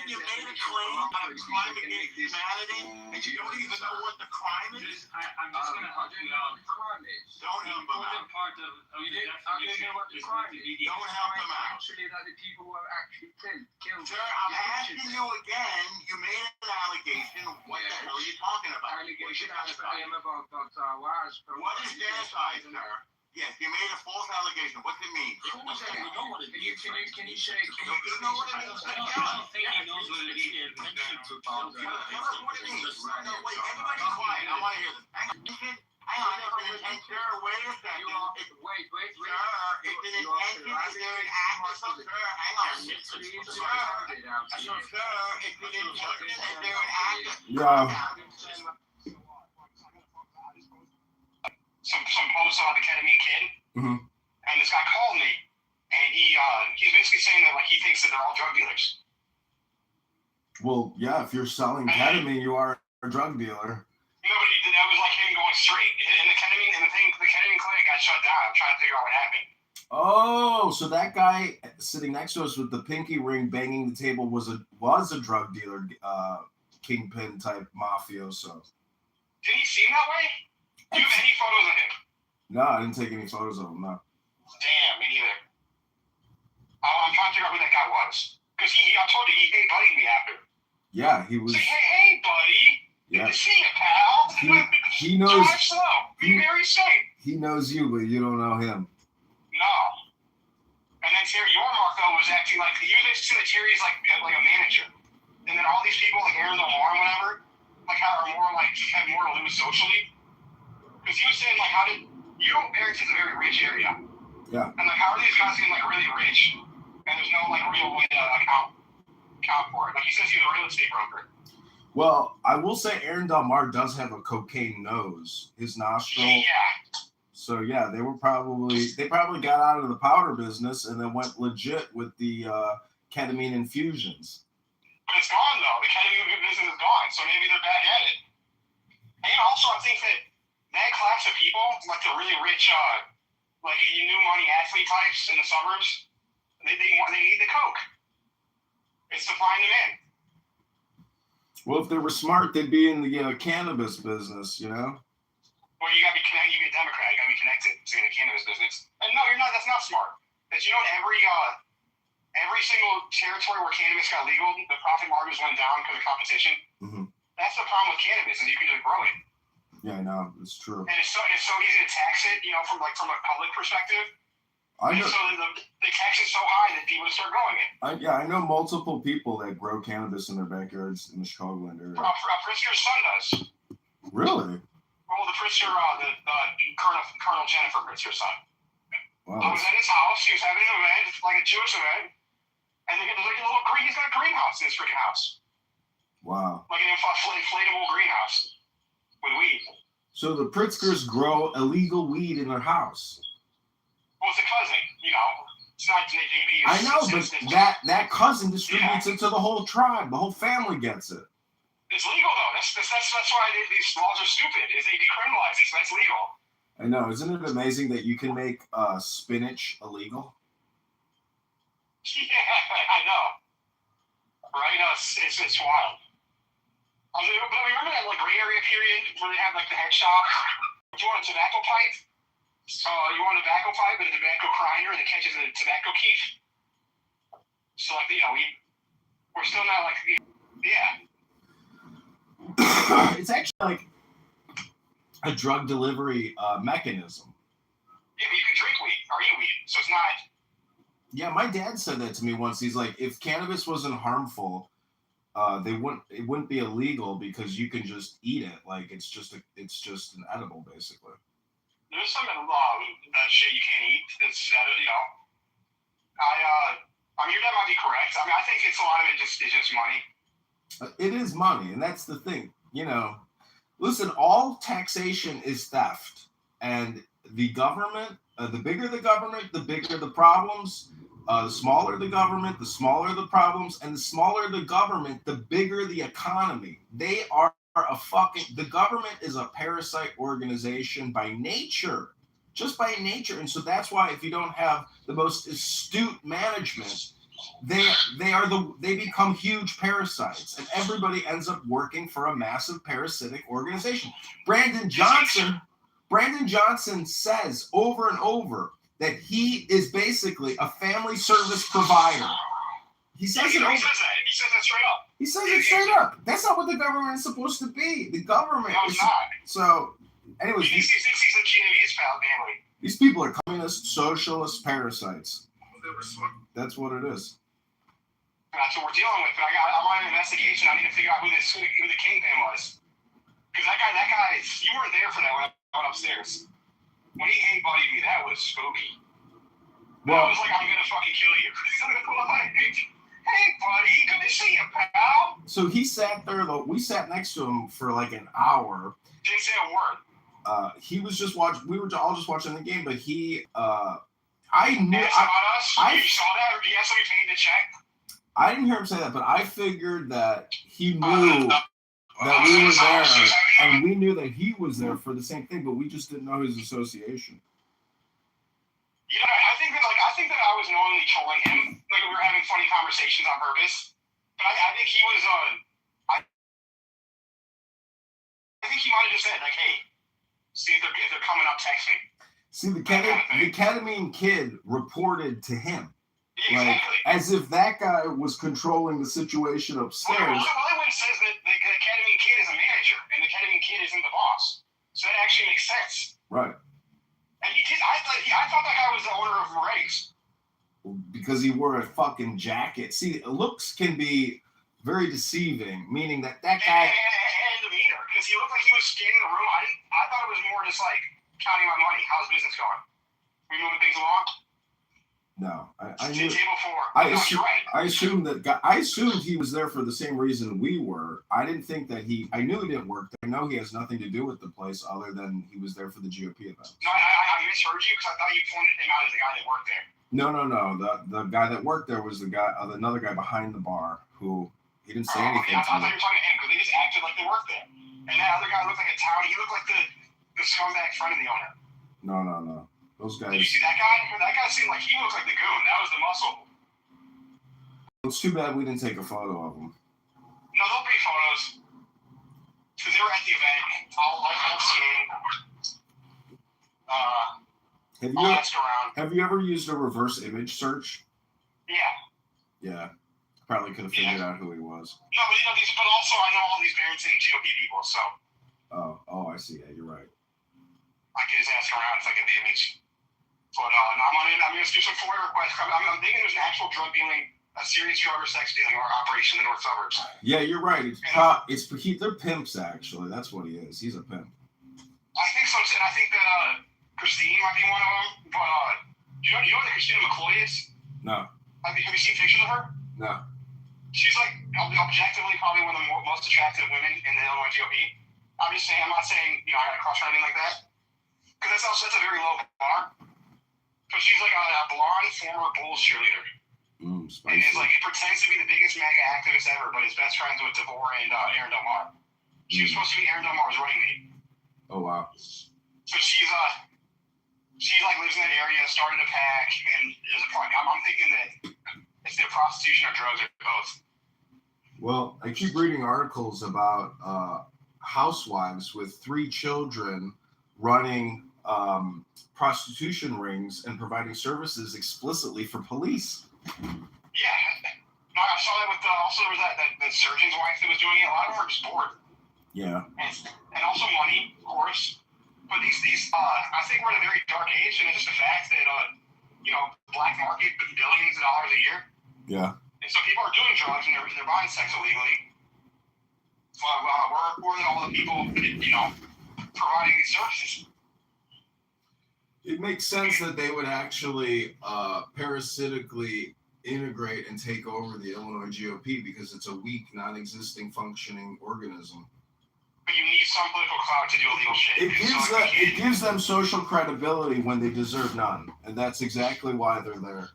You made a claim on a crime against humanity, and you don't even know what the crime is. I'm just gonna help you out. Don't help them out. Part of You didn't know what the crime is. Don't help them out. Actually, that the people were actually killed. Sir, I'm asking you again. You made an allegation. What the hell are you talking about? Allegation I am about Dr. Waz. What is genocide, sir? Yes, you made a false allegation. What's it mean? Can you say? You know what it means? Tell us. Tell us what it means. No, wait, everybody quiet. I want to hear this. Hang on, sir, wait a second. Wait. Sir, it's an intention. Is there an act or something? Sir, hang on. Sir, it's an intention. Is there an act? Yeah. Some posts about the ketamine kid, and this guy called me, and he's basically saying that like he thinks that they're all drug dealers. Well, yeah, if you're selling ketamine, you are a drug dealer. No, but that was like him going straight, and the ketamine clinic got shut down. I'm trying to figure out what happened. Oh, so that guy sitting next to us with the pinky ring banging the table was a drug dealer, kingpin type mafioso. Didn't he seem that way? Do you have any photos of him? No, I didn't take any photos of him. No. Damn, me neither. I'm trying to figure out who that guy was, because I told you he buddied me after. Yeah, he was. Say, hey, buddy. Yeah. Good to see you, pal. He knows. Drive slow. Be very safe. He knows you, but you don't know him. No. And then Terry Yormark, though, was acting like, he was basically Terry's like a manager. And then all these people, like Aaron Lamar and whatever, like have more to lose socially. Because he was saying, like, Barrington's a very rich area. Yeah. And, like, how are these guys getting, like, really rich? And there's no, like, real way to account for it. Like, he says he's a real estate broker. Well, I will say Aaron Del Mar does have a cocaine nose. His nostril. Yeah. So, yeah, they probably got out of the powder business and then went legit with the ketamine infusions. But it's gone, though. The ketamine business is gone, so maybe they're back at it. And also, I think that class of people, like the really rich, like new money athlete types in the suburbs, they need the coke. It's supply and demand. Well, if they were smart, they'd be in the cannabis business, you know? Well, you gotta be connected. You be a Democrat. You gotta be connected to the cannabis business. And no, you're not. That's not smart. Because you know, every single territory where cannabis got legal, the profit margins went down because of competition. Mm-hmm. That's the problem with cannabis, is you can just grow it. Yeah, I know. It's true. And it's so easy to tax it, from a public perspective. I know. And so the tax is so high that people start growing it. I know multiple people that grow cannabis in their backyards in the Chicagoland area. Pritzker's son does. Really? Well, the Pritzker, Colonel Jennifer Pritzker's son. Wow. I was at his house. He was having an event, like a Jewish event, and he's got a greenhouse in his freaking house. Wow. Like an inflatable greenhouse with weed. So the Pritzkers grow illegal weed in their house. Well, it's a cousin, It's not JJB. I know, but that cousin distributes it to the whole tribe. The whole family gets it. It's legal, though. That's why these laws are stupid. Is they decriminalize it, so that's legal. I know. Isn't it amazing that you can make spinach illegal? Yeah, I know. Right? No, it's wild. But remember that gray area period where they had the head shop? Do you want a tobacco pipe? You want a tobacco pipe and a tobacco grinder that catches a tobacco keef? So we're still not yeah. It's actually like a drug delivery mechanism. Yeah, but you can drink weed or eat weed, so it's not. Yeah, my dad said that to me once. He's like, if cannabis wasn't harmful, it wouldn't be illegal because you can just eat it. Like it's just an edible, basically. There's some shit you can't eat. That's your dad might be correct. I mean, I think it's a lot of it is just money. It is money, and that's the thing. Listen, all taxation is theft, and the government, the bigger the government, the bigger the problems. The smaller the government, the smaller the problems, and the smaller the government, the bigger the economy. They are the government is a parasite organization by nature. just by nature. And so that's why if you don't have the most astute management, they become huge parasites, and everybody ends up working for a massive parasitic organization. Brandon Johnson says over and over that he is basically a family service provider. He says it. He says that straight up. He says it straight up. That's not what the government is supposed to be. The government No, it's not. So, anyways, He thinks he's a Genovese family. these people are communist, socialist parasites. That's what it is. That's what we're dealing with. But I'm on an investigation. I need to figure out who the kingpin was. Because that guy, you weren't there for that when I went upstairs. When he hate buddied me, that was spooky. Well, I was like, I'm gonna fucking kill you. Like, hey, buddy, good to see you, pal. so he sat there. We sat next to him for like an hour. Didn't say a word. He was just watching. We were all just watching the game, but he. I knew. You saw that? Or yes, we paid the check. I didn't hear him say that, but I figured that he knew that we were there, and we knew that he was there for the same thing, but we just didn't know his association. Yeah, I think that I was knowingly trolling him. Like we were having funny conversations on purpose. But I think he was I think he might have just said like, hey, see if they're coming up, text me. See, the ketamine kid reported to him. Yeah, Like, exactly. as if that guy was controlling the situation upstairs. Well, Hollywood says that the ketamine kid is a manager and the ketamine kid isn't the boss. So that actually makes sense. Right. And I thought that guy was the owner of Moretti's. Because he wore a fucking jacket. See, looks can be very deceiving, meaning that guy. And demeanor, because he looked like he was scanning the room. I thought it was more just like counting my money. How's business going? We moving things along? No, I Table knew. 4. I assumed he was there for the same reason we were. I didn't think that I knew he didn't work there. I know he has nothing to do with the place other than he was there for the GOP event. No, I misheard you because I thought you pointed him out as the guy that worked there. No. The guy that worked there was another guy behind the bar who he didn't say anything. I thought to you were talking to him because they just acted like they worked there. And that other guy looked like a town. He looked like the scumbag friend of the owner. No. Those guys. Did you see that guy? That guy seemed like he looked like the goon. That was the muscle. It's too bad we didn't take a photo of him. No, there'll be photos. Because they were at the event. I'll see. I'll ask around. Have you ever used a reverse image search? Yeah. Probably could have figured out who he was. No, but also I know all these parents and GOP people, so. Oh, I see. Yeah, you're right. I can just ask around if I get the image. But I'm going to do some FOIA requests. I'm thinking there's an actual drug dealing, a serious drug or sex dealing or operation in the North Suburbs. Yeah, you're right. They're pimps, actually. That's what he is. He's a pimp. I think so, and I think that Christine might be one of them. But do you know who Christina McCoy is? No. Have you seen pictures of her? No. She's like objectively probably one of the most attractive women in the Illinois GOP. I'm not saying I got a crush or anything like that. Because that's a very low bar. But she's like a blonde former Bulls cheerleader. Spicy. And it pretends to be the biggest MAGA activist ever, but is best friends with DeVore and Aaron Delmar. She was supposed to be Aaron Delmar's running mate. Oh wow. So she lives in that area, started a PAC, and is a part. I'm thinking that it's their prostitution or drugs or both. Well, I keep reading articles about housewives with 3 children running prostitution rings and providing services explicitly for police. Yeah. No, I saw that with also there was that surgeon's wife that was doing it. A lot of them are just bored. Yeah. And also money, of course. But these I think we're in a very dark age, and it's just the fact that black market billions of dollars a year. Yeah. And so people are doing drugs and they're buying sex illegally. We're all the people providing these services. It makes sense that they would actually parasitically integrate and take over the Illinois GOP because it's a weak, non-existing, functioning organism. But you need some political clout to do illegal shit. It gives them social credibility when they deserve none, and that's exactly why they're there.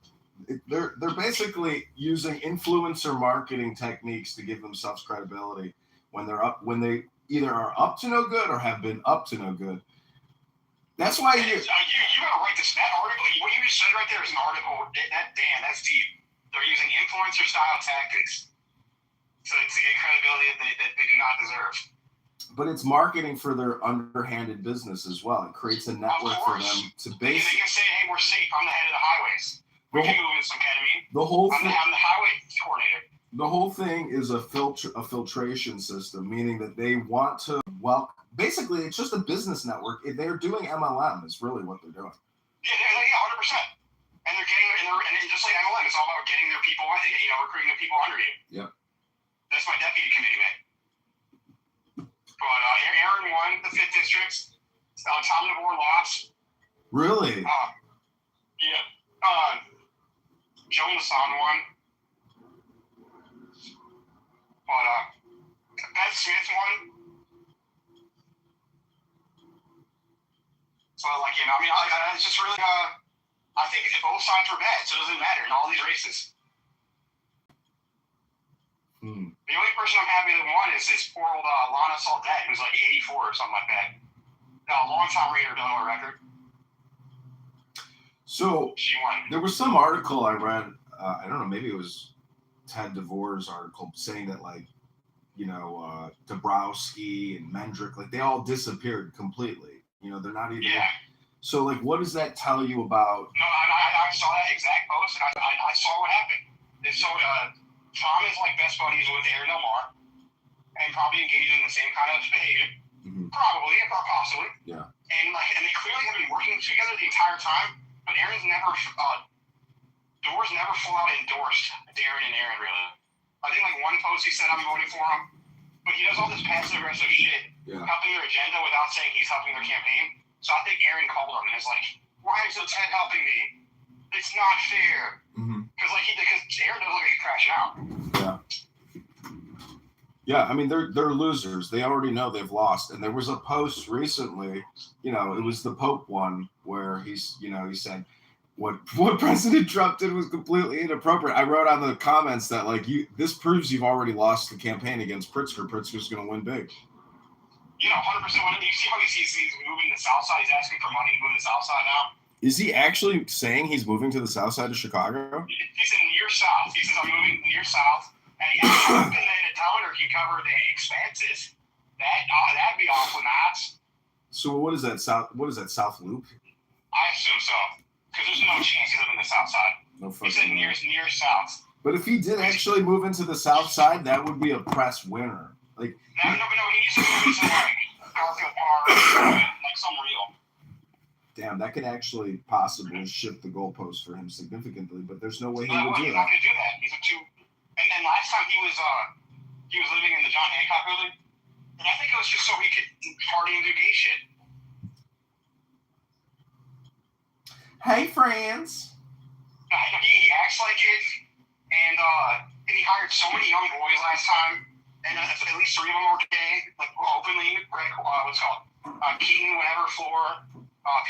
They're basically using influencer marketing techniques to give themselves credibility when they either are up to no good or have been up to no good. That's why You gotta write this. That article, what you just said right there is an article. That's deep. They're using influencer style tactics to get credibility that they do not deserve. But it's marketing for their underhanded business as well. It creates a network for them to They can say, "Hey, we're safe. I'm the head of the highways. We can move in some ketamine. I'm the highway coordinator." The whole thing is a filtration system, meaning that they want to basically it's just a business network. They're doing MLM is really what they're doing. Yeah, 100%. And they're getting, and just like MLM, it's all about getting their people, recruiting their people under you. Yep. That's my deputy committee man. But Aaron won the 5th district. Tom DeVore lost. Really? Yeah. Joe Masson won. But Beth Smith won. So, it's just really, I think both sides were bad, so it doesn't matter in all these races. The only person I'm happy that won is this poor old Lana Saldette, who's like 84 or something like that. No, long-time reader, don't know her record. So, she won. There was some article I read, I don't know, maybe it was Ted DeVore's article saying that, Dabrowski and Mendrick, they all disappeared completely. They're not even. Yeah. So, what does that tell you about? No, I saw that exact post, and I saw what happened. And so, Tom is best buddies with Aaron Elmar, and probably engaged in the same kind of behavior. Mm-hmm. Probably, or possibly. Yeah. And they clearly have been working together the entire time, but Aaron's never, DeVore's never full out endorsed Darren and Aaron, really. I think one post he said I'm voting for him, but he does all this passive aggressive shit, helping their agenda without saying he's helping their campaign. So I think Aaron called him and is like, "Why is Ted helping me? It's not fair." Because Aaron doesn't look like he's crashing out. Yeah, I mean they're losers. They already know they've lost. And there was a post recently, it was the Pope one where he said what President Trump did was completely inappropriate. I wrote on the comments that this proves you've already lost the campaign against Pritzker. Pritzker's going to win big. 100%. You see how he's moving to the South Side? He's asking for money to move to the South Side now. Is he actually saying he's moving to the South Side of Chicago? He's in near South. He says I'm moving near South, and he asked if a donor can cover the expenses. That'd be awful nice. So what is that South? What is that South Loop? I assume so, because there's no chance he's living in the South Side. No fucking. He said near South. But if he did actually move into the South Side, that would be a press winner. No, he needs to move into Garfield Park, some real. Damn, that could actually possibly shift the goalpost for him significantly, but there's no way he would do that. He's not going to do that. He's a two. And last time he was living in the John Hancock building, and I think it was just so he could party and do gay shit. Hey, friends. He acts like it, and he hired so many young boys last time, and at least 3 of them were gay, openly. What's it called? Keaton, whatever, Floor.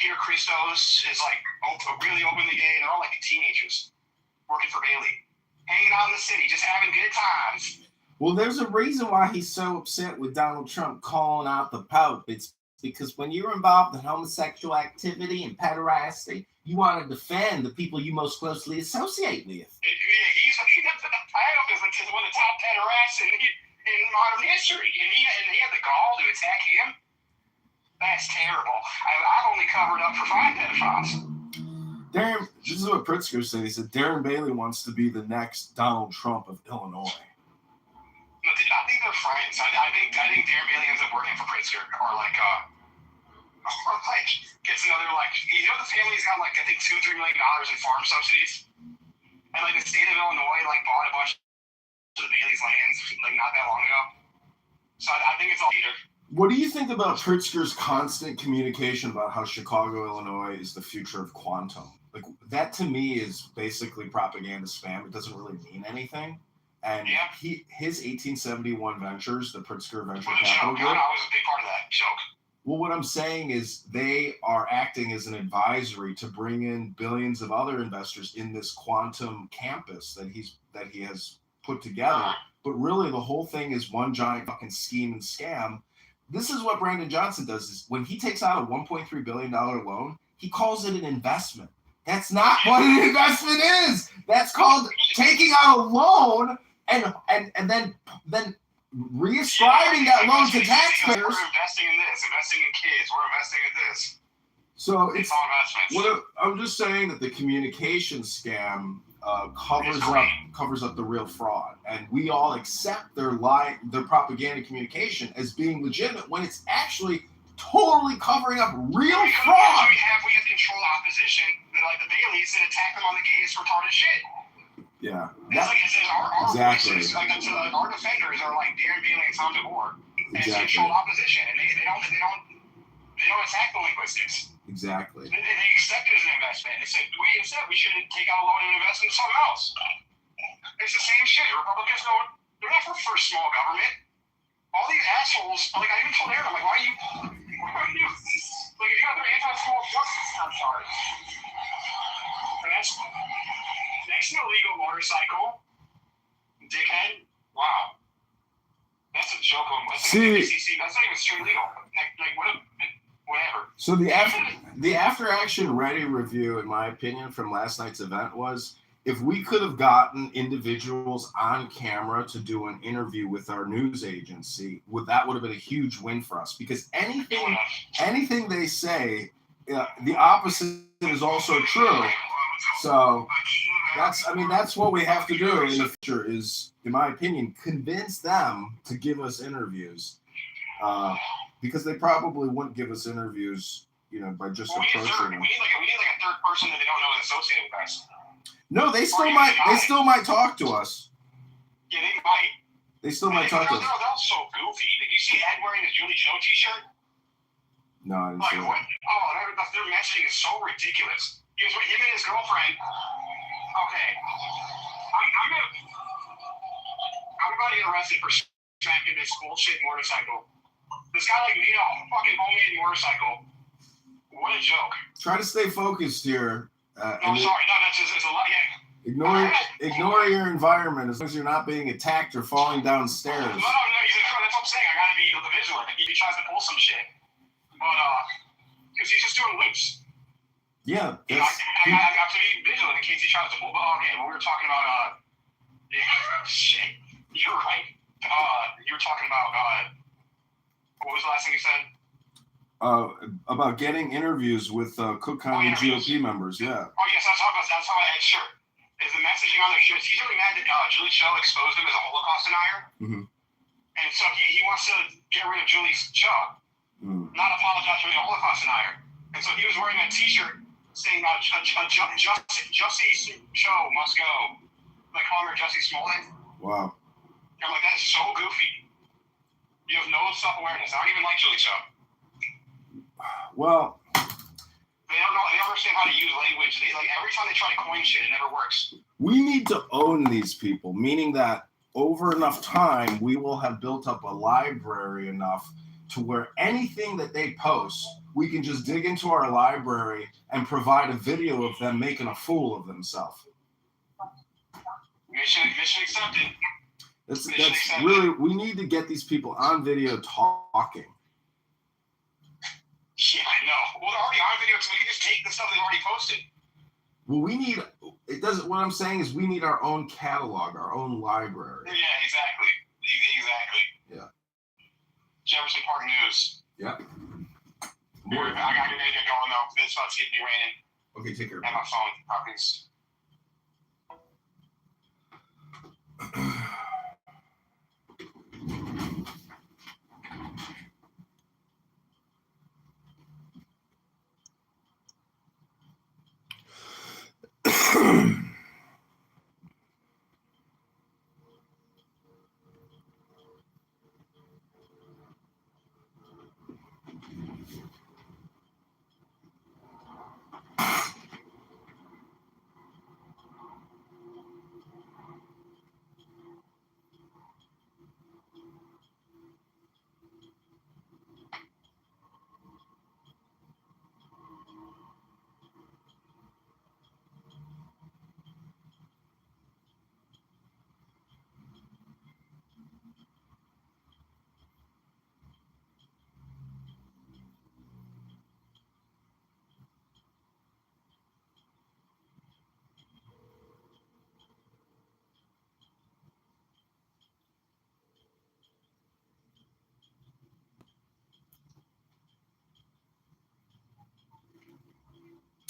Peter Christos is really openly gay, and they're all teenagers working for Bailey, hanging out in the city, just having good times. Well, there's a reason why he's so upset with Donald Trump calling out the Pope. It's because when you're involved in homosexual activity and pederasty, you want to defend the people you most closely associate with. He's one of the top pederasts in modern history, and he had the gall to attack him. That's terrible. I've only covered up for 5 pedophiles. Darren, this is what Pritzker said. He said Darren Bailey wants to be the next Donald Trump of Illinois. I think they're friends. I think Darren Bailey ends up working for Pritzker, or gets another the family's got I think $2-3 million in farm subsidies, and the state of Illinois bought a bunch of the Bailey's lands not that long ago. So I think it's all either. What do you think about Pritzker's constant communication about how Chicago, Illinois is the future of quantum? That to me is basically propaganda spam. It doesn't really mean anything. And his 1871 ventures, the Pritzker Venture Capital Group. I was a big part of that joke. Well, what I'm saying is they are acting as an advisory to bring in billions of other investors in this quantum campus that he has put together. But really, the whole thing is one giant fucking scheme and scam. this is what Brandon Johnson does: is when he takes out a $1.3 billion loan, he calls it an investment. That's not what an investment is. That's called taking out a loan and then reascribing that loan to taxpayers. We're investing in this, investing in kids, we're investing in this. So It's all investments. I'm just saying that the communication scam covers up the real fraud, and we all accept their propaganda communication as being legitimate when it's actually totally covering up real fraud. We have control opposition that like the Baileys and attack them on the gayest retarded shit. Yeah. It's like it says our Exactly. voices, like our defenders are like Darren Bailey and Tom DeVore, and it's Exactly. controlled opposition, and they don't attack the linguistics. Exactly. They accept it as an investment. They say we shouldn't take out a loan and invest in something else. It's the same shit. Republicans they're not for small government. All these assholes, like I even told Aaron, I'm like, why are you like if you got their anti-small justice, I'm sorry. That's an illegal motorcycle. Dickhead. Wow. That's a joke. That's not even straight legal. Like whatever. So the after action ready review, in my opinion, from last night's event was, if we could have gotten individuals on camera to do an interview with our news agency, that would have been a huge win for us, because anything they say, the opposite is also true. So that's what we have to do in the future is, in my opinion, convince them to give us interviews. Because they probably wouldn't give us interviews, by just approaching them. We need like a third person that they don't know is associated with us. No, they still might talk to us. Yeah, they might. They still might talk to us. They're all so goofy. Did you see Ed wearing his Julie Show t-shirt? No, I didn't see what? that. Oh, their messaging is so ridiculous. He was with him and his girlfriend. Okay. I'm about to get arrested for smacking this bullshit motorcycle. This guy made a fucking homemade motorcycle. What a joke. Try to stay focused here. I'm sorry. No, that's just a lot. Yeah. Ignore your environment as long as you're not being attacked or falling downstairs. No, that's what I'm saying. I gotta be vigilant. He tries to pull some shit. But, because he's just doing loops. Yeah. I have to be vigilant in case he tries to pull. Okay, we were talking about, shit. You're right. You were talking about, what was the last thing you said? About getting interviews with Cook County GOP members, yeah. Oh, yes, that's how I had shirt. Is the messaging on their shirts. He's really mad that Julie Cho exposed him as a Holocaust denier. Mm-hmm. And so he wants to get rid of Julie Cho, not apologize for being a Holocaust denier. And so he was wearing a t-shirt saying, Jussie Cho must go. Like calling her Jussie Smollett. Wow. I'm like, that's so goofy. You have no self-awareness. I don't even like Julie Cho. Well, they don't understand how to use language. Every time they try to coin shit, it never works. We need to own these people, meaning that over enough time, we will have built up a library enough to where anything that they post, we can just dig into our library and provide a video of them making a fool of themselves. Mission accepted. That's really, we need to get these people on video talking. Yeah, I know. Well, they're already on video, so we can just take the stuff they've already posted. Well, what I'm saying is we need our own catalog, our own library. Yeah, exactly. Yeah. Jefferson Park News. Yep. I got to get going, though. It's about to be raining. Okay, take care. And my phone. Copies.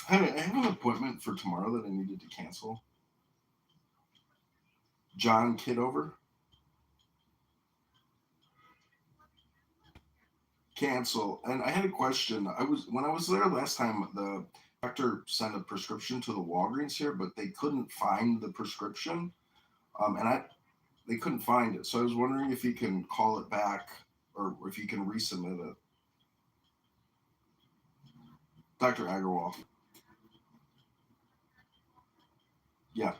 Hey, I have an appointment for tomorrow that I needed to cancel. John Kitover. Cancel. And I had a question. When I was there last time, the doctor sent a prescription to the Walgreens here, but they couldn't find the prescription. They couldn't find it. So I was wondering if he can call it back or if he can resubmit it. Dr. Agarwal. Yeah.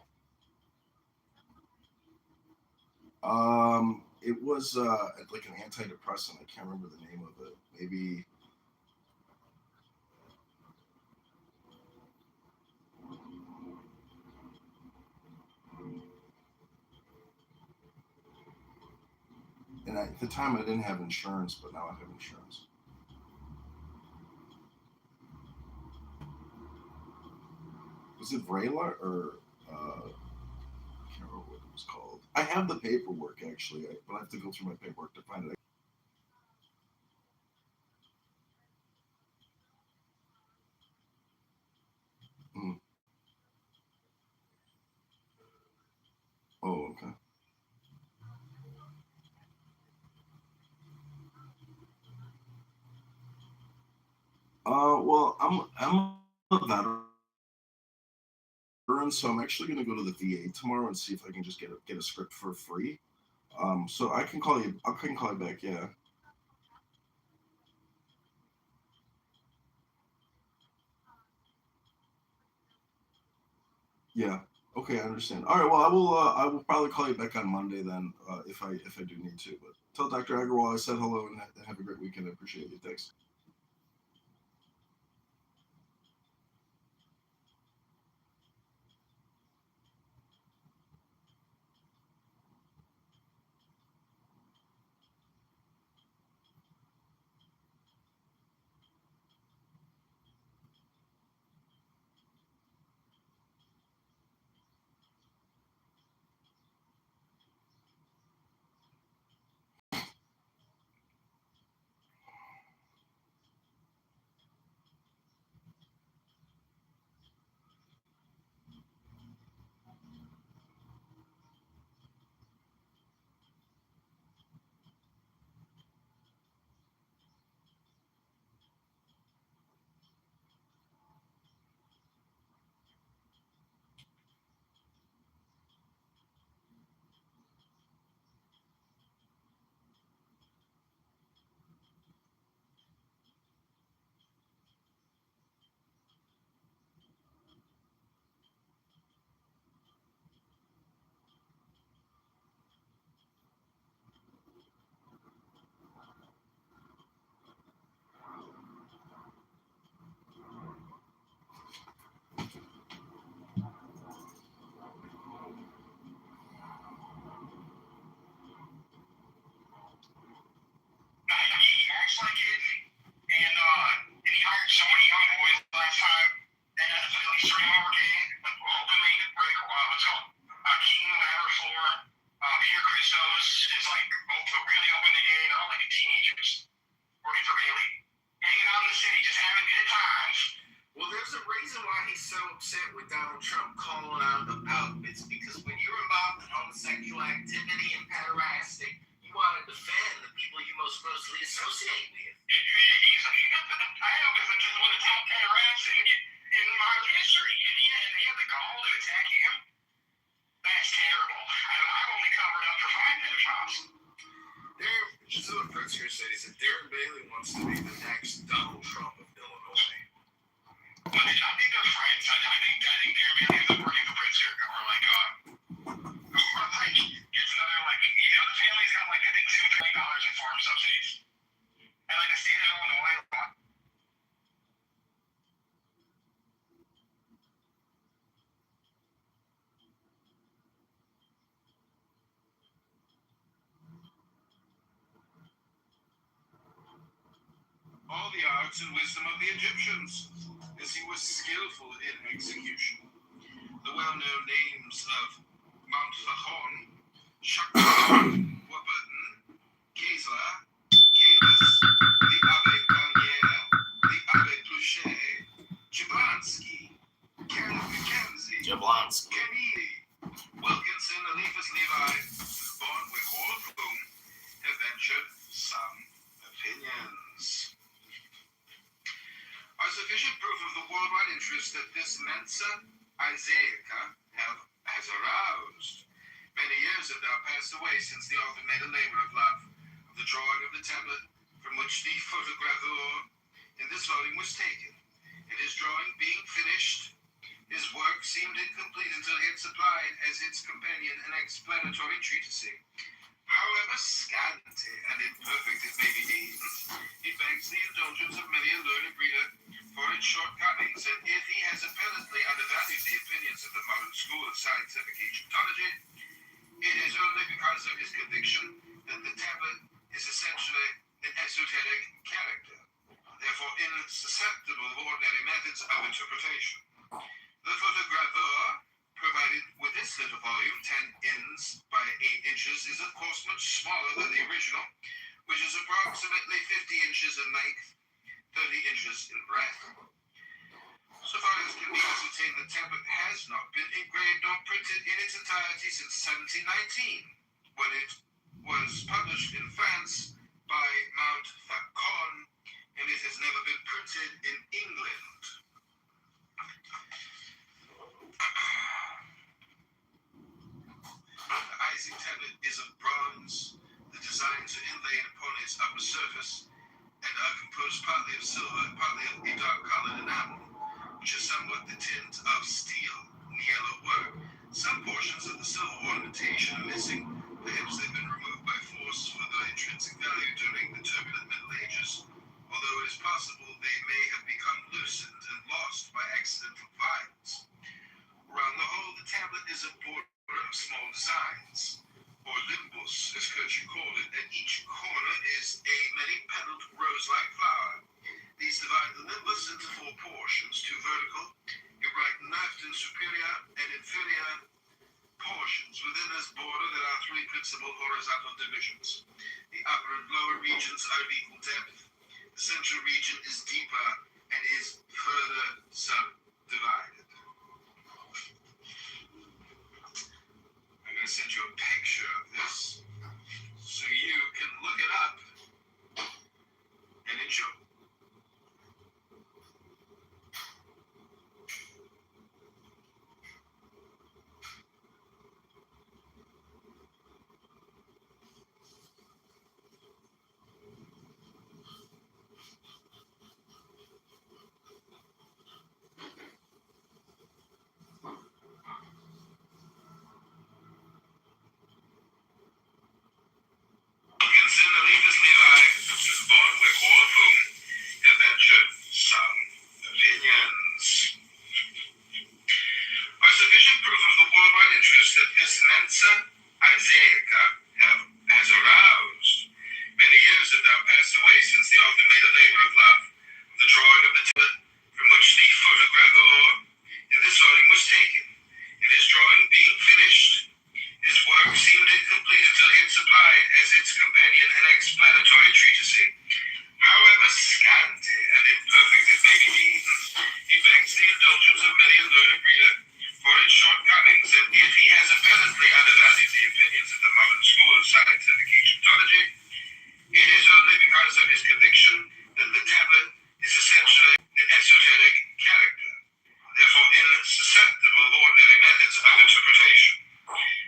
It was like an antidepressant. I can't remember the name of it. Maybe. And at the time I didn't have insurance, but now I have insurance. Was it Vraylar or I can't remember what it was called. I have the paperwork actually, but I have to go through my paperwork to find it. Mm. Oh, okay. Well, I'm a veteran, so I'm actually going to go to the VA tomorrow and see if I can just get a script for free. So I can call you. I can call you back. Yeah. Yeah. Okay, I understand. All right. Well, I will. I will probably call you back on Monday then, if I do need to. But tell Dr. Agarwal I said hello and have a great weekend. I appreciate you. Thanks. He acts like it, and he hired so many young boys last time, and at least 3 more game, openly, like, what's it called? King Laverfloor, Peter Christos is like, really open the game, they're all like teenagers, working for Bailey, hanging out in the city, just having good times. Well, there's a reason why he's so upset with Donald Trump calling out about it. It's because when you're involved in homosexual activity and pederastic, you want to defend the people you most closely associate with. I know because he's one of the top pederasts in modern history, and they had the gall to attack him. That's terrible. I've only covered up for 5 pedophiles. So the Pritzker said, he said, Darren Bailey wants to be the next Donald Trump of Illinois. But I think they're friends. I think Darren Bailey ends up working for Pritzker, or like gets another, like, the family's got like, I think $2 or $3 million in farm subsidies. And like the state of Illinois, All the arts and wisdom of the Egyptians, as he was skillful in execution. The well-known names of Mount Fahon, Shakti, Wabutin, Kesla, Kalis, the Abbe Garnier, the Abbe Pluchet, Jablonski, Jablonski. Kennedy, Wilkinson, Eliphas Levi, born with all of whom have ventured some opinions. Are sufficient proof of the worldwide interest that this Mensa Isaiaca has aroused. Many years have now passed away since the author made a labor of love of the drawing of the tablet from which the photogravure in this volume was taken. And his drawing being finished, his work seemed incomplete until he had supplied as its companion an explanatory treatise. However scanty and imperfect it may be deemed, he begs the indulgence of many a learned reader for its shortcomings, and if he has apparently undervalued the opinions of the modern school of scientific Egyptology, it is only because of his conviction that the tablet is essentially an esoteric character, therefore insusceptible of ordinary methods of interpretation. The photogravure provided with this little volume, 10 inches by 8 inches, is of course much smaller than the original, which is approximately 50 inches in length, 30 inches in breadth. So far as can be ascertained, the tablet has not been engraved or printed in its entirety since 1719, when it was published in France by Mount Facon, and it has never been printed in England. The Isaac tablet is of bronze, the design to inlaid upon its upper surface, and are composed partly of silver and partly of a dark-colored enamel, which is somewhat the tint of steel and yellow work. Some portions of the silver ornamentation are missing. Perhaps they've been removed by force for their intrinsic value during the turbulent Middle Ages, although it is possible they may have become loosened and lost by accidental violence. Around the whole, the tablet is a border of small designs, or limbus, as Kircher called it, and each corner is a many-petaled rose-like flower. These divide the limbus into 4 portions, 2 vertical, a right and left, and superior and inferior portions. Within this border, there are 3 principal horizontal divisions. The upper and lower regions are of equal depth. The central region is deeper and is further subdivided. I'm going to send you a picture of this so you can look it up and enjoy. Wilkinson, Eliphas Levi, was born with all of whom have ventured some opinions. Are sufficient proof of the worldwide interest that this Mensa Isaiaca has aroused. Many years have now passed away since the author made a labor of love of the drawing of the tablet from which the photogravure in this volume was taken. And his drawing being finished, his work seemed incomplete until he had supplied as its companion an explanatory treatise. However scanty and imperfect it may be deemed, he begs the indulgence of many a learned reader for its shortcomings, and if he has apparently undervalued the opinions of the modern school of scientific Egyptology, it is only because of his conviction that the tablet is essentially an esoteric character, therefore insusceptible of ordinary methods of interpretation.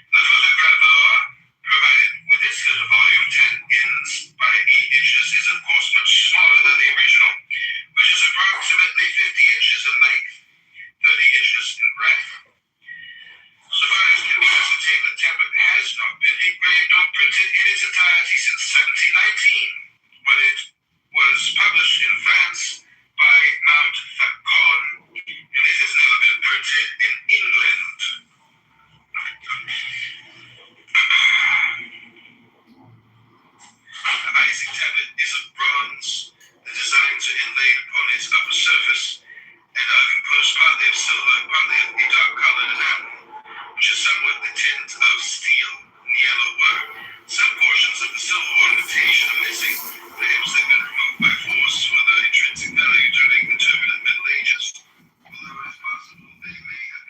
The photogravure provided with this little volume, 10 inches by 8 inches, is of course much smaller than the original, which is approximately 50 inches in length, 30 inches in breadth. So far as can be ascertained, the tablet has not been engraved or printed in its entirety since 1719, when it was published in France by Mount Facon, and it has never been printed in England. The Isaac tablet is of bronze, the design to inlaid upon its upper surface, and are composed partly of silver and partly of a dark-colored enamel, which is somewhat the tint of steel and yellow work. Some portions of the silver ornamentation are missing. Perhaps they've been removed by force for their intrinsic value during the turbulent Middle Ages, although it is possible they may have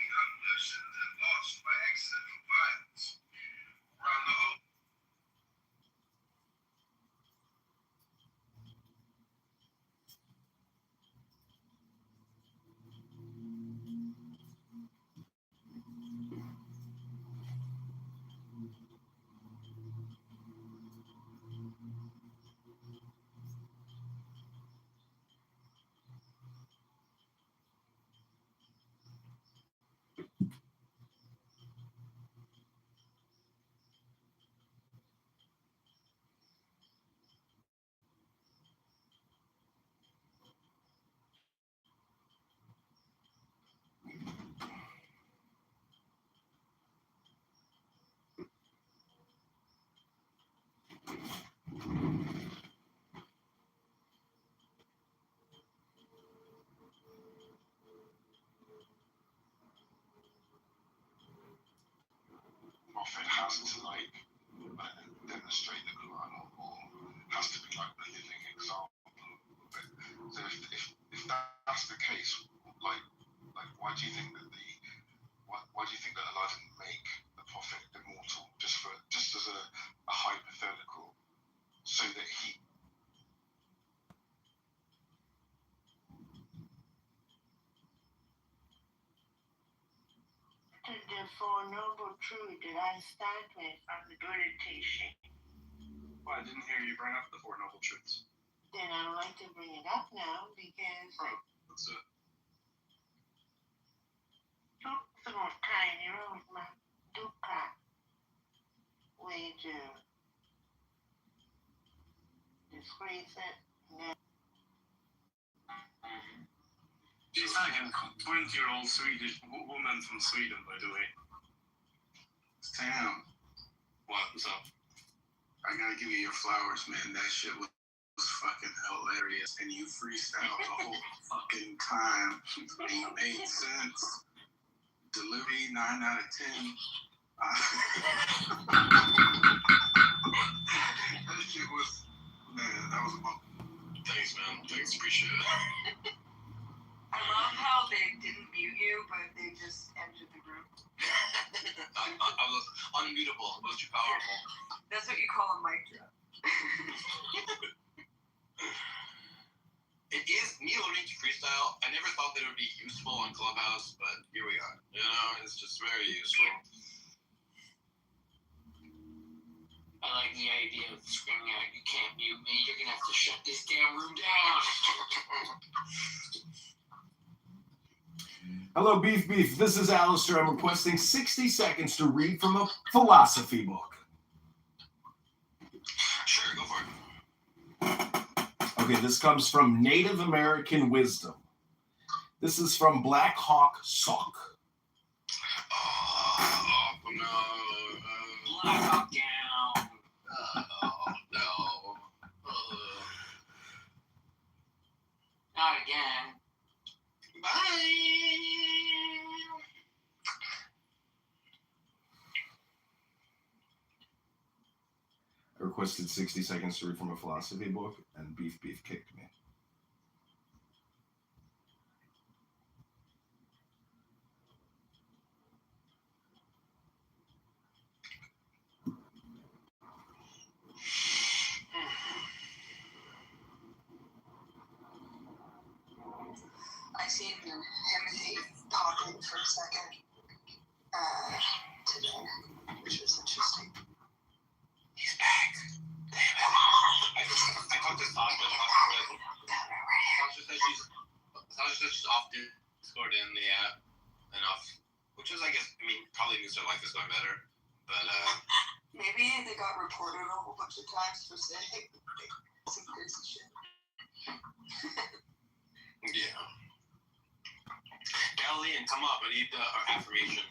has to like demonstrate the Quran or has to be like the living example of it. So if that's the case, like why do you think that why do you think that Allah didn't make the Prophet immortal just as a hypothetical, so that he the Four Noble Truths that I start with from the Buddha teaching. Well, I didn't hear you bring up the Four Noble Truths. Then I would like to bring it up now because That's it. Dukkha, which disgrace it. She's like a 20-year-old Swedish woman from Sweden, by the way. Sam, What's up? I gotta give you your flowers, man. That shit was fucking hilarious, and you freestyled the whole fucking time. It made sense. Delivery 9 out of 10. That shit was, man. That was about. Thanks, man. Thanks, appreciate it. I love how they didn't mute you, but they just entered the room. I was unmutable. Most powerful. That's what you call a mic drop. It is me learning to freestyle. I never thought that it would be useful on Clubhouse, but here we are. You know, it's just very useful. I like the idea of screaming out, "You can't mute me, you're gonna have to shut this damn room down." Hello, Beef. This is Alistair. I'm requesting 60 seconds to read from a philosophy book. Sure, go for it. Okay, this comes from Native American Wisdom. This is from Black Hawk Sock. Oh, no. Black Hawk down. Oh, no. Not again. Bye. I requested 60 seconds to read from a philosophy book, and Beef kicked me. I seen him and Dave talking for a second today, which was interesting. He's back. Damn it. I talked to Sasha. Sasha said she's off Discord in the app and off, which is, I guess, probably means her life is going better. But, Maybe they got reported a whole bunch of times for saying some crazy shit. yeah. Galilean, come up. I need our affirmation.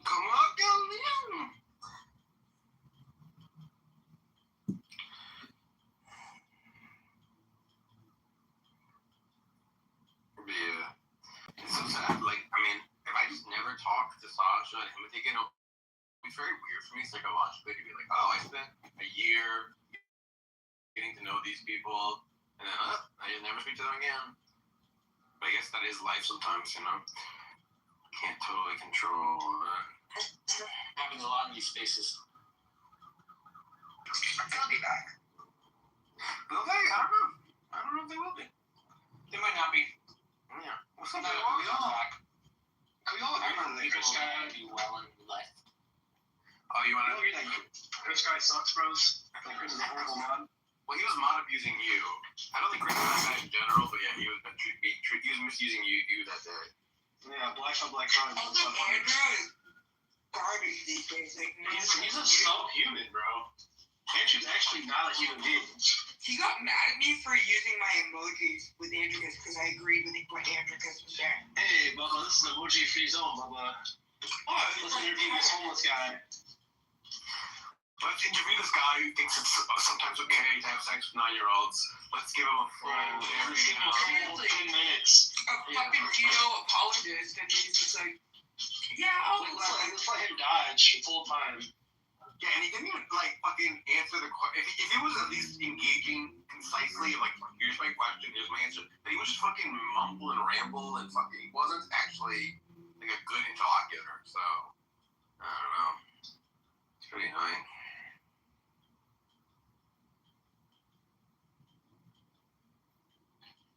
Come on, Galilean. Yeah. It's so sad. Like, if I just never talked to Sasha and him again, it'll be very weird for me psychologically to be like, oh, I spent a year getting to know these people, and then I just never speak to them again. But I guess that is life sometimes, you know? Can't totally control Happens a lot in these spaces. They'll be back. Will they? I don't know. I don't know if they will be. They might not be. Yeah. What's No, up? we all back. We all I remember remember Chris Guy be well and left. Oh, you want to hear that? Chris Guy sucks, bros. I think Chris is a horrible man. Well, he was mod abusing you. I don't think Chris was that in general, but yeah, he was misusing you that day. Yeah, black on black crime. I think Andrew is garbage these days. Like, He's a subhuman, bro. Andrew's actually not a human being. he got mad at me for using my emojis with Andricus because I agreed with what Andricus was saying. Hey, Bubba, this is an emoji-free zone, Bubba. Let's interview this homeless guy. Let's interview this guy who thinks it's sometimes okay to have sex with 9-year-olds. Let's give him a full Let's give him a Seriously. full 10 minutes. A fucking Tito apologist, and he's just like, Yeah, oh, Let's let him dodge full time. Yeah, and he didn't even like fucking answer the question. If he was at least engaging concisely, like here's my question, here's my answer, but he was just fucking mumble and ramble and fucking. He wasn't actually like a good interlocutor. So I don't know. It's pretty annoying.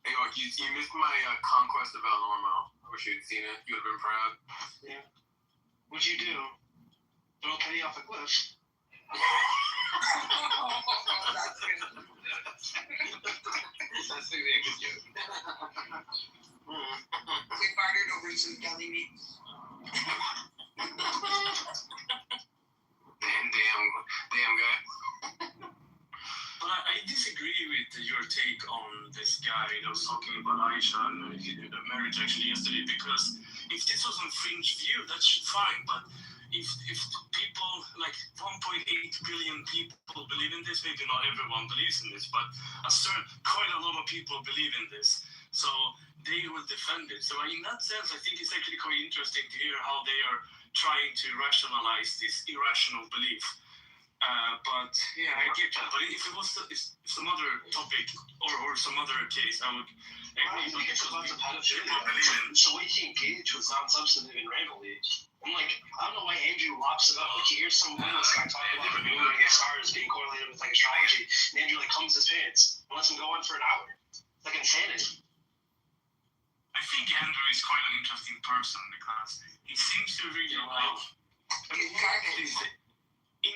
Hey, look, you missed my conquest of El Normo. I wish you'd seen it. You would have been proud. Yeah. What'd you do? Throw Kenny off a cliff. that's good. That's maybe a good joke. We bartered over some deli meat. Damn guy. But I disagree with your take on this guy that was talking about Aisha and the marriage actually yesterday, because if this was a fringe view, that's fine. But if people, like 1.8 billion people believe in this, maybe not everyone believes in this, but quite a lot of people believe in this. So they will defend it. So in that sense, I think it's actually quite interesting to hear how they are trying to rationalize this irrational belief. But yeah, I get that. But if it was some other topic or some other case, I would agree. I think it's about the pedophilia. So way he engaged was non-substantive and randomly. I'm like, I don't know why Andrew lops it up. Like, you hear some homeless guy talking about the moon and the stars being correlated with like astrology, and Andrew like combs his pants and lets him go on for an hour. It's like insanity. I think Andrew is quite an interesting person because he seems to really like. I mean, he actually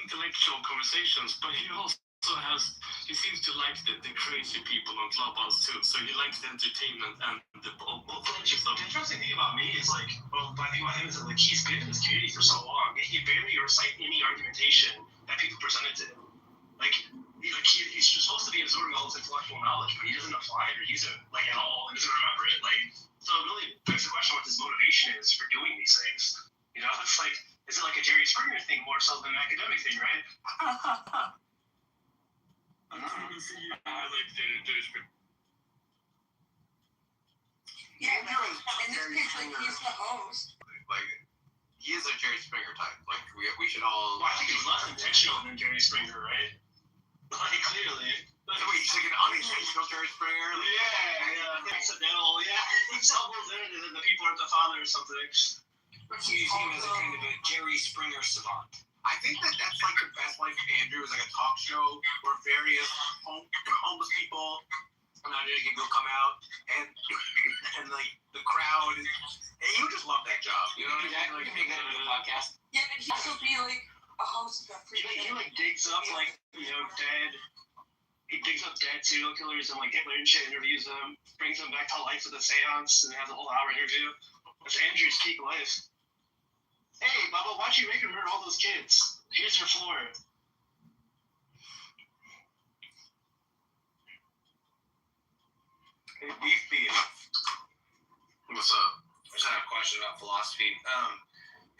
intellectual conversations, but he seems to like the crazy people on Clubhouse too. So he likes the entertainment and the both. The interesting thing about me is like, well, the thing about him is that like he's been in this community for so long, and he barely recite any argumentation that people presented to him. Like he's supposed to be absorbing all this intellectual knowledge, but he doesn't apply it or use it like at all. He doesn't remember it. Like, so it really begs the question what his motivation is for doing these things. You know, it's like. Is it like a Jerry Springer thing more so than an academic thing, right? I like Jerry Springer. Yeah, but in this case, like, he's the host. Like, he is a Jerry Springer type. Like, we should all. Well, I think he's less intentional than Jerry Springer, right? Like, clearly. So he's like an unintentional Jerry Springer? Yeah. Accidental, yeah. He stumbles in and then the people are at the father or something. So you see him as a kind of a Jerry Springer savant. I think that's like the best life of Andrew is like a talk show where various homeless people and people come out and like the crowd and you just love that job. You know what I mean? Like, you make that into a podcast. Yeah, but he also be like a host of a free He like digs up like, you know, he digs up dead serial killers and like Hitler and shit, interviews them, brings them back to life with a seance and has a whole hour interview. That's Andrew's peak life. Hey, Bubba, why'd you make him murder all those kids? Here's your floor. Hey, Beef Beef. What's up? I just had a question about philosophy.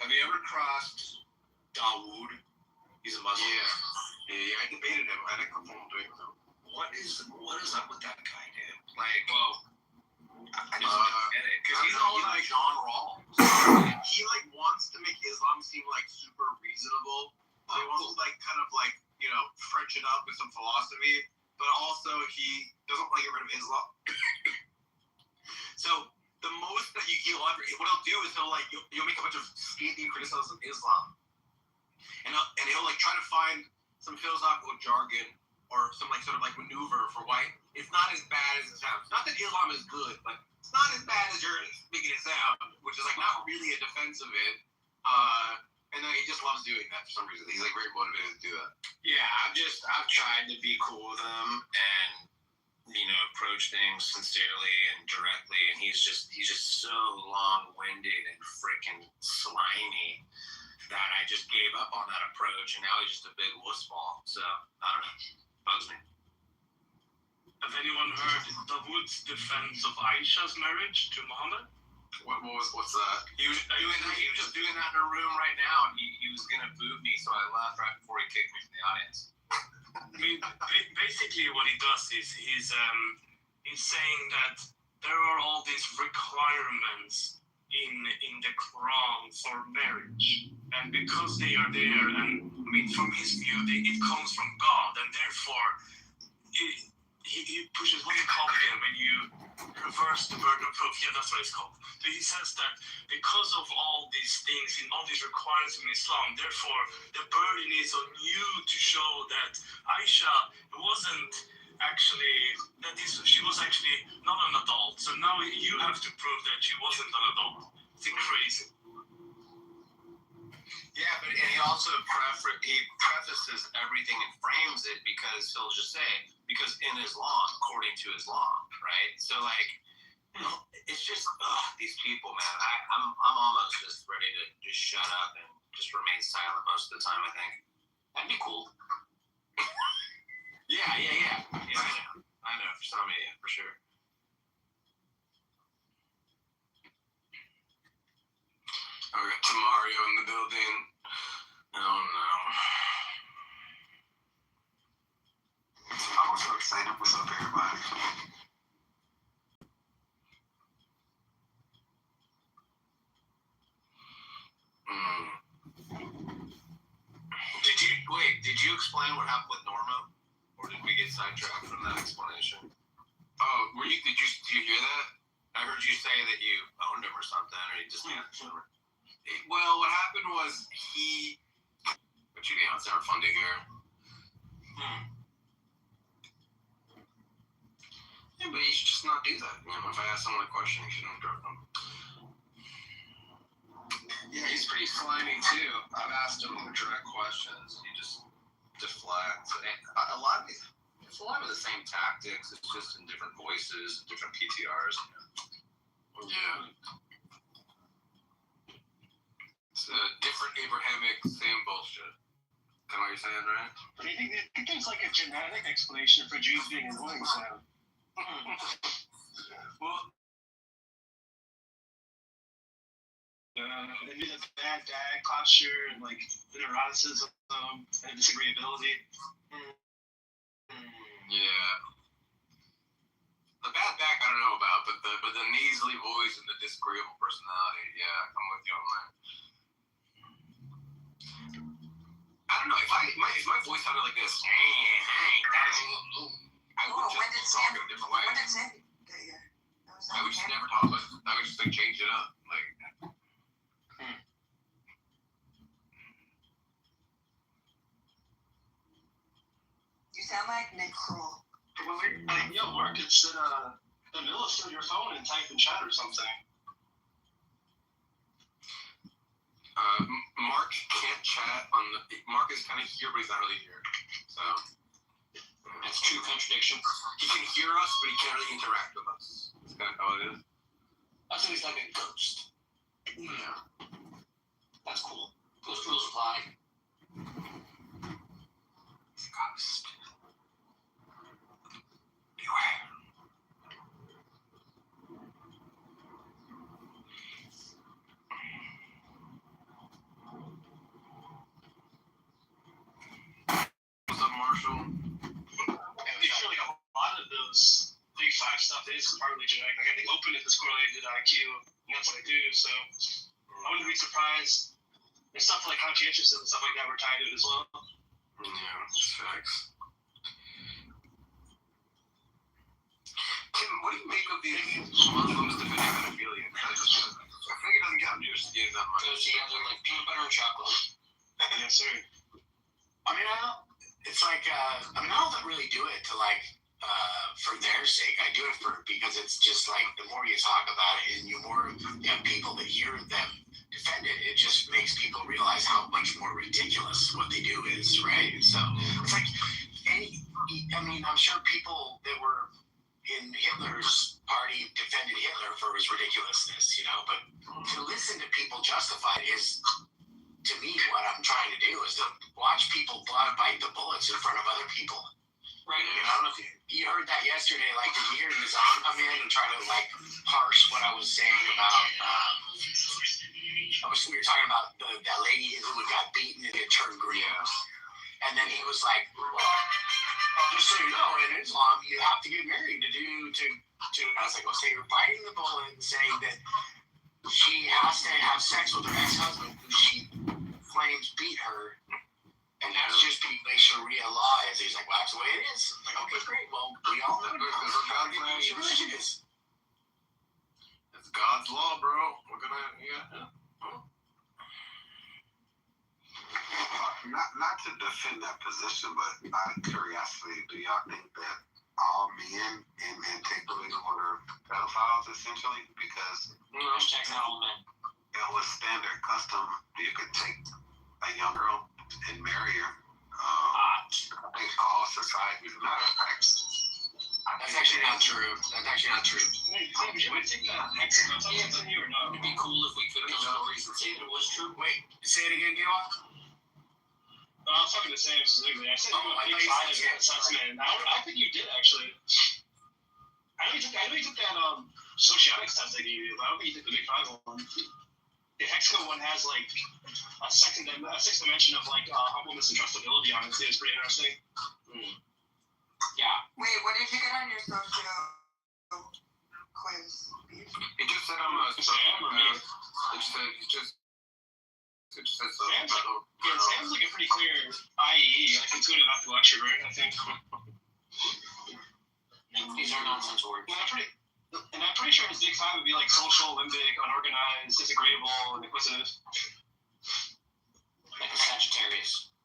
Have you ever crossed Dawood? He's a Muslim. Yeah, I debated him. I had a couple of debate with him. What is up with that guy, dude? Like, well, I just don't get it. Because he's all like John Rawls. He like wants to make Islam seem like super reasonable. So he wants to like kind of like, you know, French it up with some philosophy, but also he doesn't want to get rid of Islam. So the most that what he'll do is he'll make a bunch of scathing criticisms of Islam, and he'll like try to find some philosophical jargon or some like sort of like maneuver for why it's not as bad as it sounds. Not that Islam is good, but it's not as bad as you're making it sound, which is like not really a defense of it. And then he just loves doing that for some reason. He's like very motivated to do that. Yeah, I've tried to be cool with him and, you know, approach things sincerely and directly, and he's just so long-winded and freaking slimy that I just gave up on that approach, and now he's just a big wuss ball. So I don't know, bugs me. Have anyone heard Dawood's defense of Aisha's marriage to Muhammad? What's that? He was just doing that in a room right now, and he was gonna boot me, so I left right before he kicked me from the audience. I mean, basically what he does is he's saying that there are all these requirements in the Quran for marriage, and because they are there, and I mean, from his view, it comes from God, and therefore he pushes, what do you call it again when you reverse the burden of proof? Yeah, that's what it's called. So he says that because of all these things and all these requirements in Islam, therefore the burden is on you to show that Aisha wasn't actually, she was actually not an adult. So now you have to prove that she wasn't an adult. It's crazy. Yeah, but and he also prefaces everything and frames it because he'll just say, because in Islam, according to Islam, right? So like, it's just these people, man. I'm almost just ready to just shut up and just remain silent most of the time. I think that'd be cool. Yeah. I know. For some of you, for sure. I got Tamario in the building. Oh no. I was so excited. What's up, everybody? Did you explain what happened with Norma? Or did we get sidetracked from that explanation? Oh, did you hear that? I heard you say that you owned him or something, or you just Well, what happened was but you it's never fun to hear. Yeah, but you should just not do that. You know, if I ask someone a question, you shouldn't interrupt them. Yeah, he's pretty slimy too. I've asked him direct questions. He just deflects. A lot of the same tactics. It's just in different voices, different PTRs. Yeah. It's a different Abrahamic, same bullshit. Kind of what you're saying, right? I think there's like a genetic explanation for Jews being annoying, so. Well, maybe the bad dad posture and like the neuroticism and disagreeability. Yeah. The bad back I don't know about, but the nasally voice and the disagreeable personality, yeah, I'm with you on that. I don't know if my voice sounded like this. I would just talk in a different way. When did Sandy get here? I would just never talk like this. I would just like change it up. Like You sound like Nick Kroll. Like, yo, Mark, it's in the middle of your phone and type in chat or something. Mark can't chat on the. Mark is kind of here, but he's not really here. So That's true contradiction. he can hear us, but he can't really interact with us. That's kind of how it is. That's he's like a ghost. Yeah. That's cool. Ghost rules apply. Ghost. Beware. What's up, Marshall? I feel like a lot of those big five stuff is partly genetic. Like I think openness is correlated to IQ, and that's what I do. So I wouldn't be surprised. There's stuff like conscientiousness and stuff like that we're tied to it as well. Yeah, that's facts. Tim, what do you make of these Muslims defending pedophilia? I think it doesn't get under your skin that much. Goes together like peanut butter and chocolate. Yes, sir. I mean, I don't really do it to like for their sake. I do it because it's just like the more you talk about it and the more you have people that hear them defend it, it just makes people realize how much more ridiculous what they do is, right? So it's like I'm sure people that were in Hitler's party defended Hitler for his ridiculousness, but to listen to people justify it is, to me, what I'm trying to do is to watch people bite the bullets in front of other people. Right. I don't know if you heard that yesterday. Like, did you hear Nizam come in and try to parse what I was saying about? We were talking about that lady who got beaten and it turned green, and then he was like, "Well, just so you know, in Islam, you have to get married to." I was like, "Well, so you're biting the bullet and saying that she has to have sex with her ex-husband who she claims beat her. And that's just make Sharia law is. He's like, well, that's the way it is. I'm like, okay, great. Well, we all know God's religion is. It's God's law, bro. We're gonna, Not to defend that position, but out of curiosity, do y'all think that all men in antiquity were pedophiles essentially? Because Hashtag not all men. it was standard custom. You could take a young girl and marry her. I think all societies, matter of fact. That's actually not true. That's actually not true. Wait, Sam, should we take that next concept on you or no? It'd be cool if we could tell stories and say that it was true. Wait, say it again, Gail. I was talking to Sam specifically. I said Oh, you I were thought you excited said about assessment. I think you did actually. I know you took that sociotics test they gave you, but I don't think you took the Big Five one. The Hexco one has like a sixth dimension of like humbleness and trustability on it. It's pretty interesting. Yeah. Wait, what did you get on your social quiz? It just said I'm a. Sam or me? It just says so. Sam's like a pretty clear IE, like intuitive optical extrovert, I think. These are nonsense words. And I'm pretty sure his Big Five would be like social, limbic, unorganized, disagreeable, and inquisitive. Like a Sagittarius.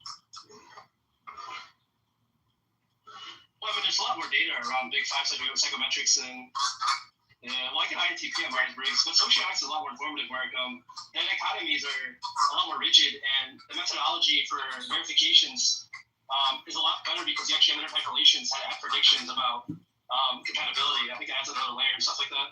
Well, I mean, there's a lot more data around Big Five psychometrics and like an INTP on Myers-Briggs, but sociotics is a lot more informative, where the dichotomies are a lot more rigid, and the methodology for verifications is a lot better because you actually have interpolations that have predictions about compatibility. I think it adds another layer and stuff like that.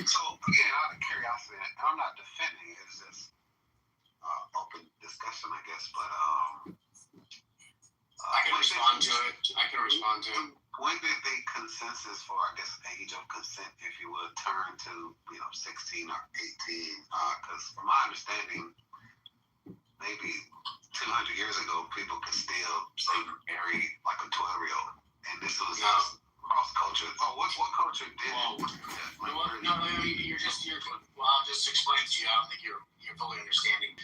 So again, out of curiosity, and I'm not defending it, it's just open discussion, I guess. But I can respond to it. When did the consensus for, I guess, age of consent, if you would, turn to 16 or 18? Because from my understanding, maybe 200 years ago, people could still say marry like a 12-year-old, and this was cross culture. Oh, what culture did? Well, I'll just explain to you. I don't think you're fully understanding.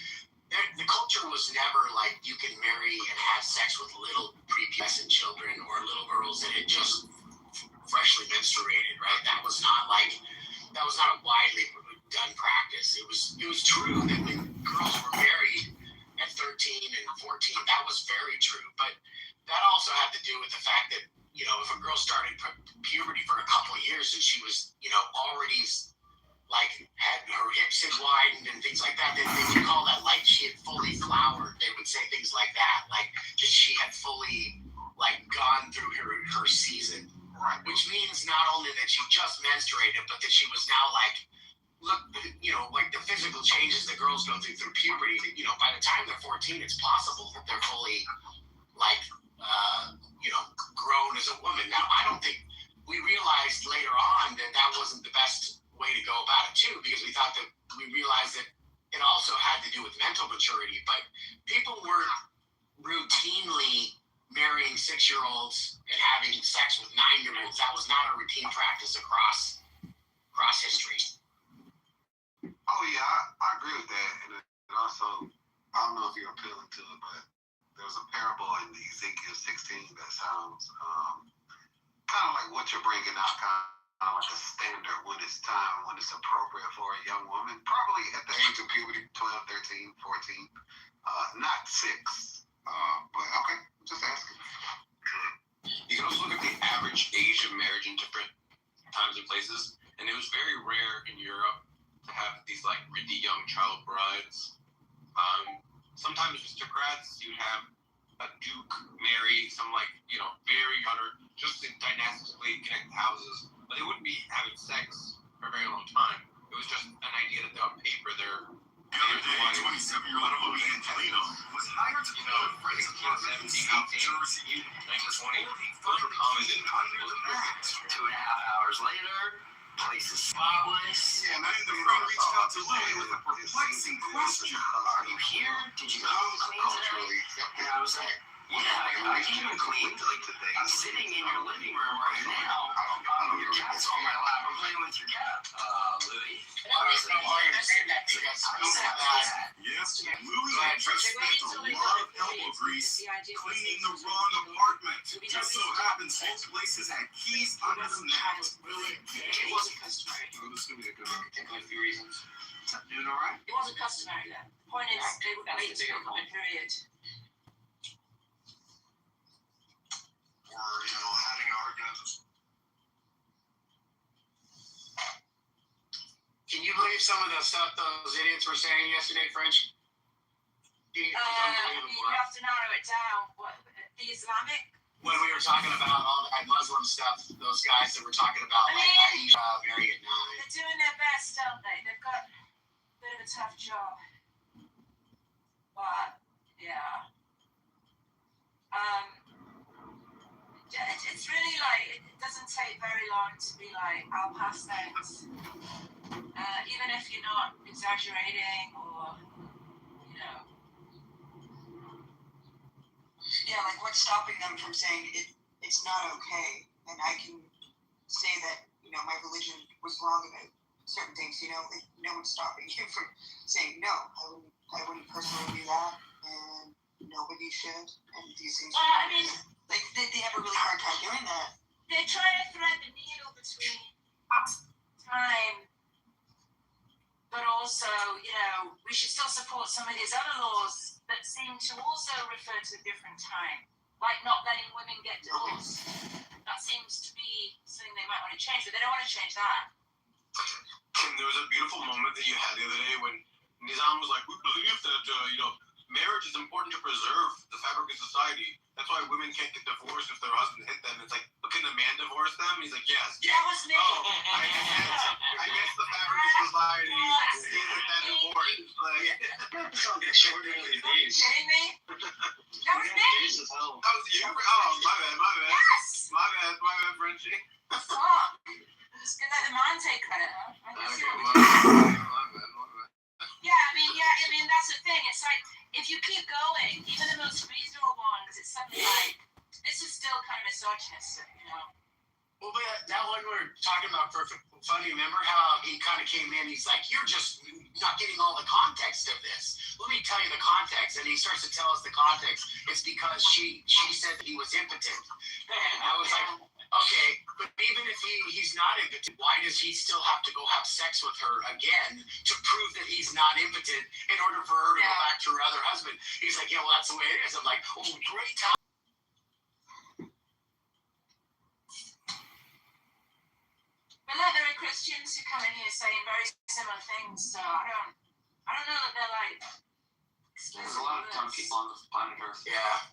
The culture was never like you can marry and have sex with little prepubescent children or little girls that had just freshly menstruated, right? That was not a widely done practice. It was true that when girls were married at 13 and 14, that was very true. But that also had to do with the fact that, if a girl started puberty for a couple of years and she was, already like had her hips had widened and things like that, they would call that like she had fully flowered. They would say things like that, like just she had fully like gone through her season, right? Which means not only that she just menstruated, but that she was now like, look, like the physical changes that girls go through puberty. By the time they're 14, it's possible that they're fully like, grown as a woman. Now, I don't think we realized later on that wasn't the best way to go about it too, because we realized that it also had to do with mental maturity. But people were routinely marrying 6-year-olds and having sex with 9-year-olds. That was not a routine practice across history. Oh yeah, I agree with that. And it also, I don't know if you're appealing to it, but there's a parable in Ezekiel 16 that sounds kind of like what you're bringing out, kind of like a standard when it's time, when it's appropriate for a young woman, probably at the age of puberty, 12, 13, 14, not 6. But okay, just asking. You can also look at the average age of marriage in different times and places, and it was very rare in Europe to have these like really young child brides. Sometimes aristocrats, you'd have a duke marry some very just dynastically connected houses, but they wouldn't be having sex for a very long time. It was just an idea that on paper they're. The other day, 27-year-old Jose Toledo was hired to play a friend's apartment in South Jersey. 1920, those were common in 2.5 hours later, place is spotless. Yeah, And the friend reached out to Louie with a perplexing question. Are you here? Did you come clean today? And I was like, yeah, I came and cleaned. I'm sitting in your living room right now. I'm your It's on my lap. I'm playing with your cat, Louie. There's no why you're saying that because we have that. Yes, Louie had just spent a lot of elbow grease cleaning the wrong apartment. Just so happens both places had keys under the mat. Really? It wasn't customary. Oh, this is gonna be a good For one. particular few reasons. Doing all right? It wasn't customary then. Point is, they would wait until a period. Or, having an argument. Can you believe some of the stuff those idiots were saying yesterday, French? It was unbelievable. You have to narrow it down. What, the Islamic? When we were talking about all that Muslim stuff, those guys that were talking about Aisha married at 9. They're doing their best, don't they? They've got a bit of a tough job. But, yeah. It's really like, it doesn't take very long to be like, I'll pass things. Even if you're not exaggerating or, Yeah, like what's stopping them from saying it's not okay, and I can say that my religion was wrong about certain things. Like, no one's stopping you from saying no. I wouldn't personally do that, and nobody should. And these things. Well, I mean, like they have a really hard time doing that. they're trying to thread the needle between time, but also, we should still support some of these other laws that seem to also refer to a different time, like not letting women get divorced. That seems to be something they might want to change, but they don't want to change that. Kim, there was a beautiful moment that you had the other day when Nizam was like, we believe that, marriage is important to preserve the fabric of society. That's why women can't get divorced if their husband hit them. It's like, but can a man divorce them? He's like, yes. That was me. I guess the fabric of society isn't that important. Kidding me? That was me. That was you? Oh, my bad. Yes. My bad, Frenchie. Fuck. Just gonna let the man take credit, huh? I see what we're doing. My bad. Yeah, I mean, that's the thing. It's like, if you keep going, even the most reasonable ones, it's something like, this is still kind of misogynistic, Well, but that one we were talking about Perfect Funny, remember how he kind of came in, he's like, you're just not getting all the context of this. Let me tell you the context. And he starts to tell us the context. It's because she said that he was impotent. And I was like, okay, but even if he's not impotent, why does he still have to go have sex with her again to prove that he's not impotent in order for her to go back to her other husband? He's like, yeah, well, that's the way it is. I'm like, oh, great time. But there are Christians who come in here saying very similar things, so I don't know that they're like. There's a lot of dumb people on this planet Earth. Yeah.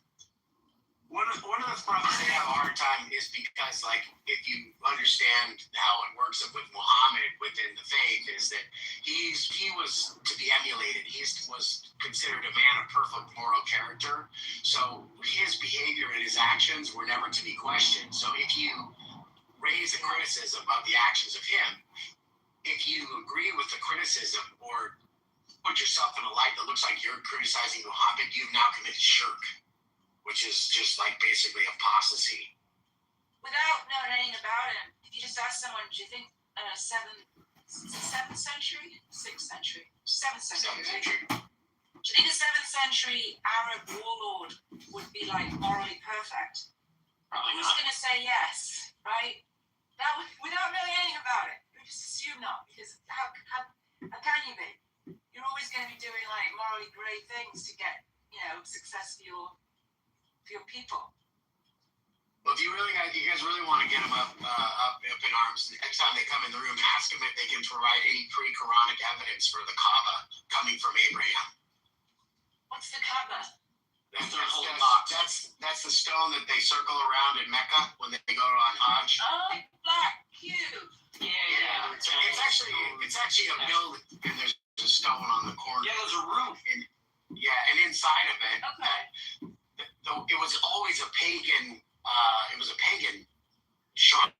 One of the problems they have a hard time is because, like, if you understand how it works with Muhammad within the faith, is that he was to be emulated. He was considered a man of perfect moral character. So his behavior and his actions were never to be questioned. So if you raise a criticism of the actions of him, if you agree with the criticism or put yourself in a light that looks like you're criticizing Muhammad, you've now committed shirk, which is just like basically apostasy. Without knowing anything about him, if you just ask someone, do you think 7th century? 6th century? 7th century. Do you think a 7th century Arab warlord would be like morally perfect? Probably Who's not. going to say yes, right? Without knowing anything about it, you just assume not, because how can you be? You're always going to be doing like morally great things to get, success for your people. Well, if you guys really want to get them up in arms, next time they come in the room, ask them if they can provide any pre-Quranic evidence for the Kaaba coming from Abraham. What's the Kaaba? That's the stone that they circle around in Mecca when they go on Hajj. Oh, black cube. Yeah. It's actually a building, and there's a stone on the corner. Yeah, there's a roof. And inside of it, Okay. It was always a pagan. It was a pagan shrine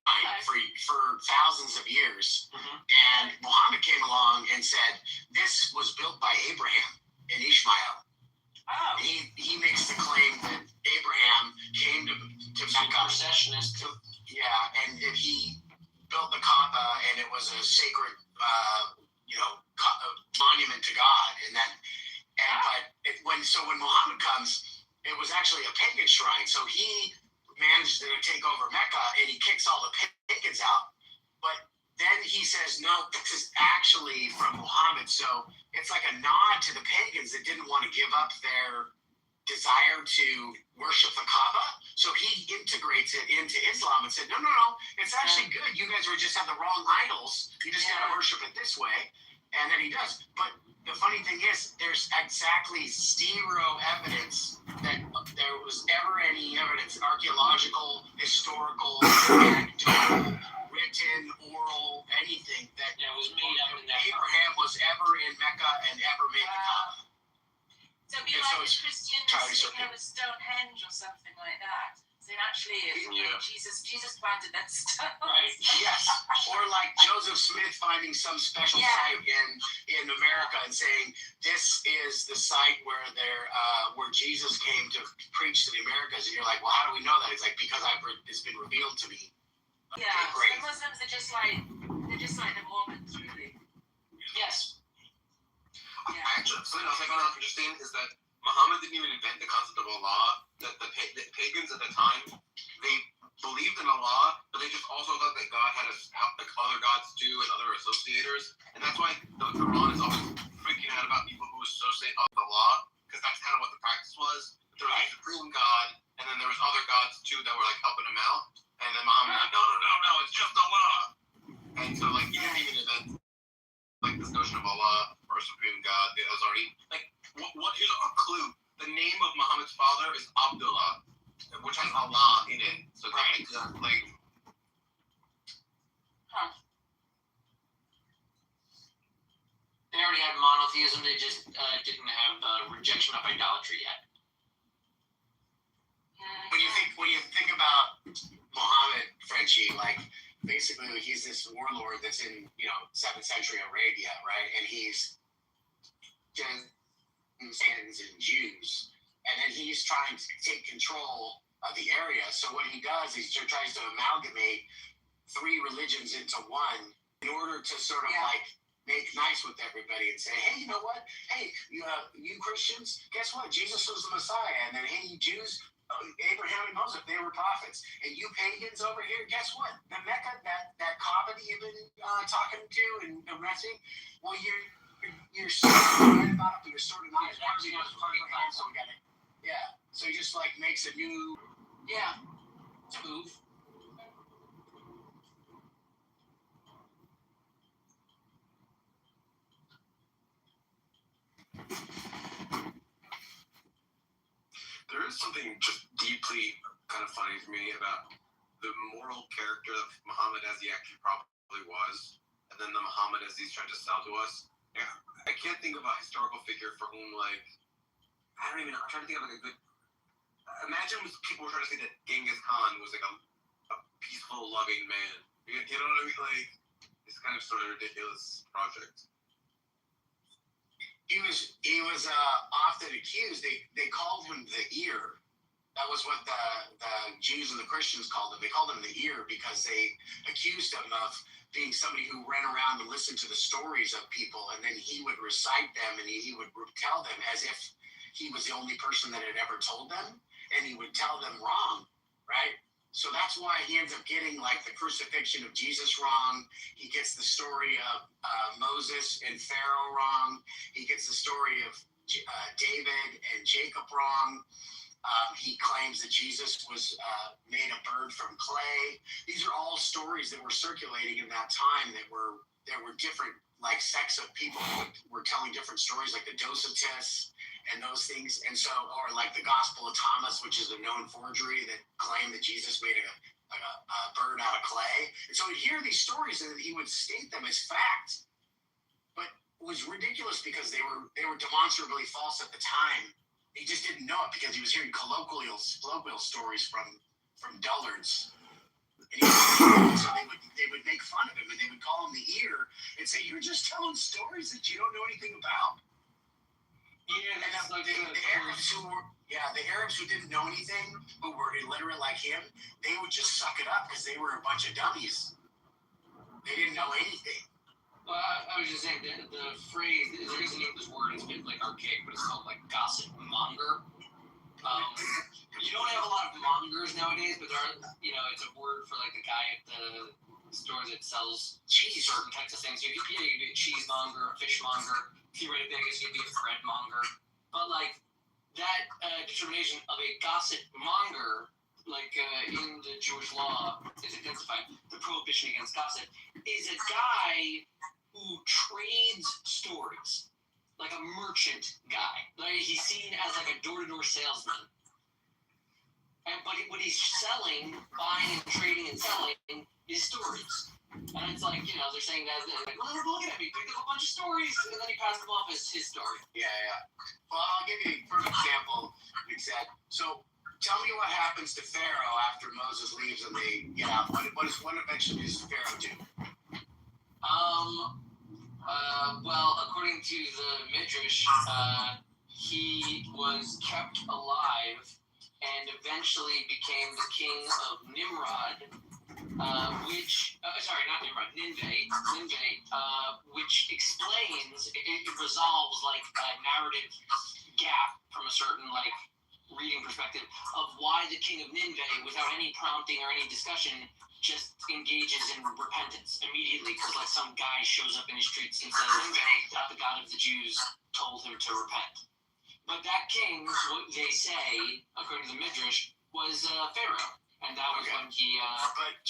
for thousands of years. Mm-hmm. And Muhammad came along and said, "This was built by Abraham and Ishmael." Oh. He makes the claim that Abraham came to Mecca. Processionist. And that he built the Kaaba, and it was a sacred, monument to God, when Muhammad comes, it was actually a pagan shrine. So he managed to take over Mecca, and he kicks all the pagans out. But then he says, no, this is actually from Muhammad. So it's like a nod to the pagans that didn't want to give up their desire to worship the Kaaba. So he integrates it into Islam and said, no, it's actually good. You guys just have the wrong idols. You just got to worship it this way. And then he does. But the funny thing is, there's exactly zero evidence that there was ever any evidence, archaeological, historical, anecdotal, written, oral, anything that was made up in that Abraham was ever in Mecca and ever made the Kaaba. So it'd be like the Christians sticking up a Stonehenge or something like that. So actually, Jesus planted that stone. Right. Yes. Or like Joseph Smith finding some special site in America and saying this is the site where Jesus came to preach to the Americas, and you're like, well, how do we know that? It's like, because it's been revealed to me. Yeah. Great. So Muslims are just like the Mormons, really. Yes. Actually, something else I found out interesting is that Muhammad didn't even invent the concept of Allah. The pagans at the time, they believed in Allah, but they just also thought that God had like other gods too and other associators. And that's why the Quran is always freaking out about people who associate Allah, because that's kind of what the practice was. There was a supreme God, and then there was other gods too that were like helping him out. And then Muhammad was like, no, it's just Allah. And so like he didn't even invent like this notion of Allah or a supreme God that was already like what is a clue? The name of Muhammad's father is Abdullah, which has Allah in it. So that makes like they already had monotheism, they just didn't have rejection of idolatry yet. When you think about Muhammad, Frenchie, like basically he's this warlord that's in 7th century Arabia, right? And he's Muslims and Jews, and then he's trying to take control of the area. So what he does is he tries to amalgamate 3 religions into one in order to sort of like make nice with everybody and say, hey, you know what? Hey, you Christians, guess what? Jesus was the Messiah. And then, hey, you Jews, Abraham and Moses, they were prophets. And you pagans over here, guess what? The Mecca, that Kaaba that you've been talking to and arresting, well, you're sort of right about it, but you're sort of not. So we got it. Yeah. So he just like makes a new move. there is something just deeply kind of funny to me about the moral character of Muhammad as he actually probably was, and then the Muhammad as he's trying to sell to us. Yeah, I can't think of a historical figure for whom, like, I don't even know. I'm trying to think of like a good. Imagine people were trying to say that Genghis Khan was like a peaceful, loving man. You know what I mean? Like, it's kind of sort of ridiculous project. He was often accused. They called him the ear. That was what the Jews and the Christians called him. They called him the ear because they accused him of being somebody who ran around and listened to the stories of people, and then he would recite them and he would tell them as if he was the only person that had ever told them, and he would tell them wrong, right? So that's why he ends up getting like the crucifixion of Jesus wrong. He gets the story of Moses and Pharaoh wrong. He gets the story of David and Jacob wrong. He claims that Jesus was made a bird from clay. These are all stories that were circulating in that time that were different, like sects of people who were telling different stories, like the Docetists and those things. And so, or like the Gospel of Thomas, which is a known forgery that claimed that Jesus made a bird out of clay. And so he'd hear these stories and he would state them as fact, but it was ridiculous because they were demonstrably false at the time. He just didn't know it because he was hearing colloquial stories from dullards. And so they would make fun of him and they would call him the ear and say, "You're just telling stories that you don't know anything about." Yeah, and the Arabs who didn't know anything, who were illiterate like him, they would just suck it up because they were a bunch of dummies. They didn't know anything. Well, I was just saying that the phrase, there is a name for this word, it's been like archaic, but it's called like gossip monger. You don't have a lot of mongers nowadays, but there are, it's a word for like the guy at the store that sells cheese, certain types of things. You could be a cheesemonger, a fishmonger. If you were in Vegas, you'd be a bread monger. But like that determination of a gossip monger, like in the Jewish law is identified, the prohibition against gossip, is a guy who trades stories, like a merchant guy. Like he's seen as like a door-to-door salesman. But what he's selling, buying and trading and selling is stories. And it's like, they're saying that, they're like, well, look at him, he picked up a bunch of stories, and then he passed them off as his story. Yeah. Well, I'll give you for an example. So tell me what happens to Pharaoh after Moses leaves and they get out. What eventually does Pharaoh do? Well, according to the Midrash, he was kept alive and eventually became the king of Nimrod, Nineveh, which explains, it resolves like a narrative gap from a certain like reading perspective of why the king of Nineveh, without any prompting or any discussion, just engages in repentance immediately because like some guy shows up in his streets and says that the God of the Jews told him to repent. But that king, what they say, according to the Midrash, was Pharaoh. And that was when he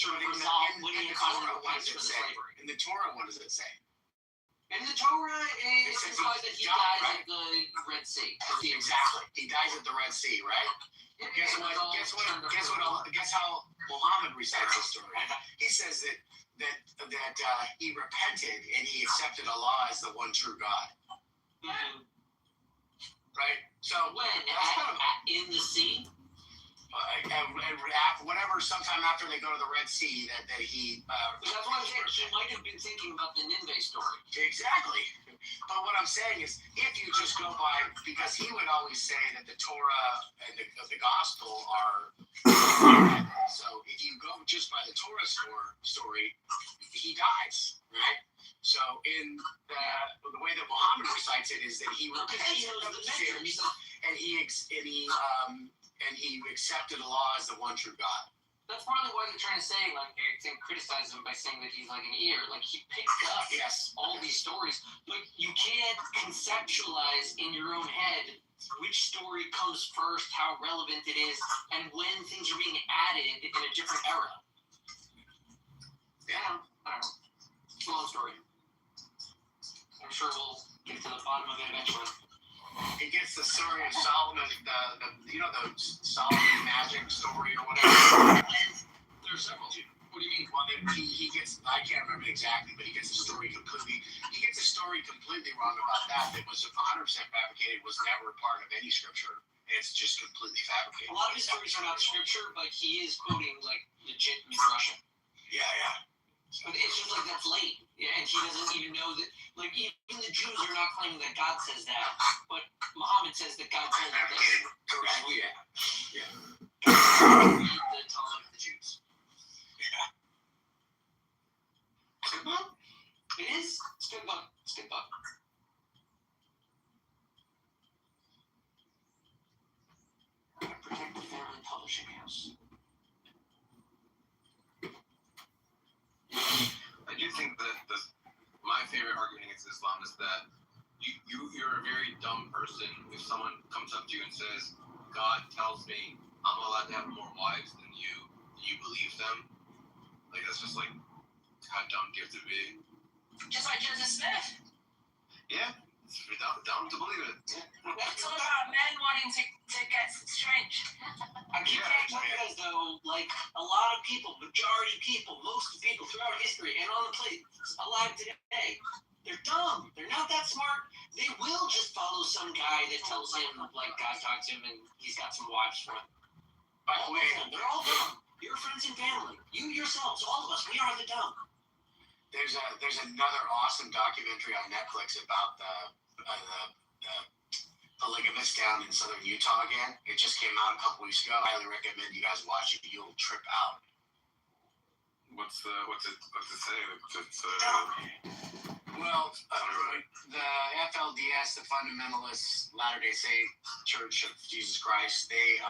resolved when he finally repented for the slavery. In the Torah, what does it say? In the Torah, it implies that he dies at the Red Sea. Exactly. He dies at the Red Sea, right? Guess how Muhammad recites the story. He says that he repented and he accepted Allah as the one true God. Mm-hmm. Right? So when in the sea? Sometime after they go to the Red Sea, that he. That's why he might have been thinking about the Nineveh story. Exactly. But what I'm saying is, if you just go by, because he would always say that the Torah and the Gospel are. So if you go just by the Torah story, he dies, right? So in the way that Muhammad recites it is that he repented of his sins and he accepted Allah as the one true God. That's partly what they're trying to say. Like they criticize him by saying that he's like an ear. Like he picked up all these stories, but you can't conceptualize in your own head which story comes first, how relevant it is, and when things are being added in a different era. Yeah, I don't know. It's a long story. I'm sure we'll get to the bottom of it eventually. He gets the story of Solomon, the Solomon magic story or whatever. There are several. What do you mean? Well, he gets, I can't remember exactly, but he gets the story completely wrong about that. It was 100% fabricated, was never part of any scripture. It's just completely fabricated. A lot of his stories are not scripture, but he is quoting like legit Midrashim. Yeah. But it's just like that's late. Yeah, and he doesn't even know that. Like even the Jews are not claiming that God says that, but Muhammad says that God told him this. Correct. Yeah. The Talmud of the Jews. Yeah. It's a good book. It is. It's a good book. It's a good book. Protect the Family Publishing House. I do think that my favorite argument against Islam is that you're a very dumb person if someone comes up to you and says, God tells me I'm allowed to have more wives than you. Do you believe them? Like that's just like how dumb do you have to be? Just like Joseph Smith. Yeah, it's dumb to believe it. It's all about men wanting to get strange. I keep telling you guys though, like a lot of people, majority of people, most of the people throughout history and on the place alive today, they're dumb. They're not that smart. They will just follow some guy that tells him like God talked to him and he's got some wives for him. By the way, they're all dumb. Your friends and family, you yourselves, all of us, we are the dumb. There's another awesome documentary on Netflix about the polygamist down in southern Utah again. It just came out a couple weeks ago. I highly recommend you guys watch it. You'll trip out. What's it say? Well, the FLDS, the Fundamentalist Latter-day Saint Church of Jesus Christ, they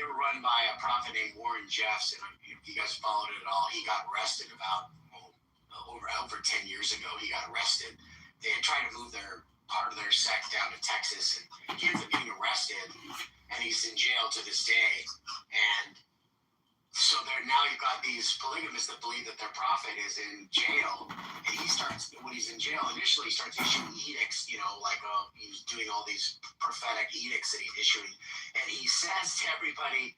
were run by a prophet named Warren Jeffs, and if you guys followed it at all, he got arrested about over 10 years ago. He got arrested. They had tried to move part of their sect down to Texas, and he ends up getting arrested, and he's in jail to this day. And so now you've got these polygamists that believe that their prophet is in jail, and when he's in jail, initially he starts issuing edicts, he's doing all these prophetic edicts that he's issuing, and he says to everybody,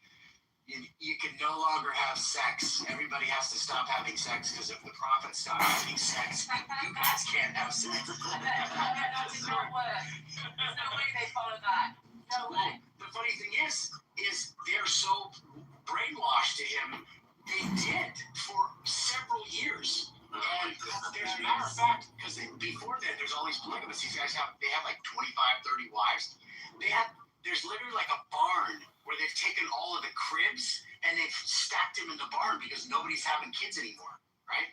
you can no longer have sex. Everybody has to stop having sex, because if the prophet stops having sex, you guys can't have sex. That does not work. There's no way they follow that. No way. The funny thing is they're so brainwashed to him. They did for several years. And there's a matter of fact, because before then, there's all these polygamists. These guys have like 25, 30 wives. There's literally like a barn where they've taken all of the cribs and they've stacked them in the barn because nobody's having kids anymore, right?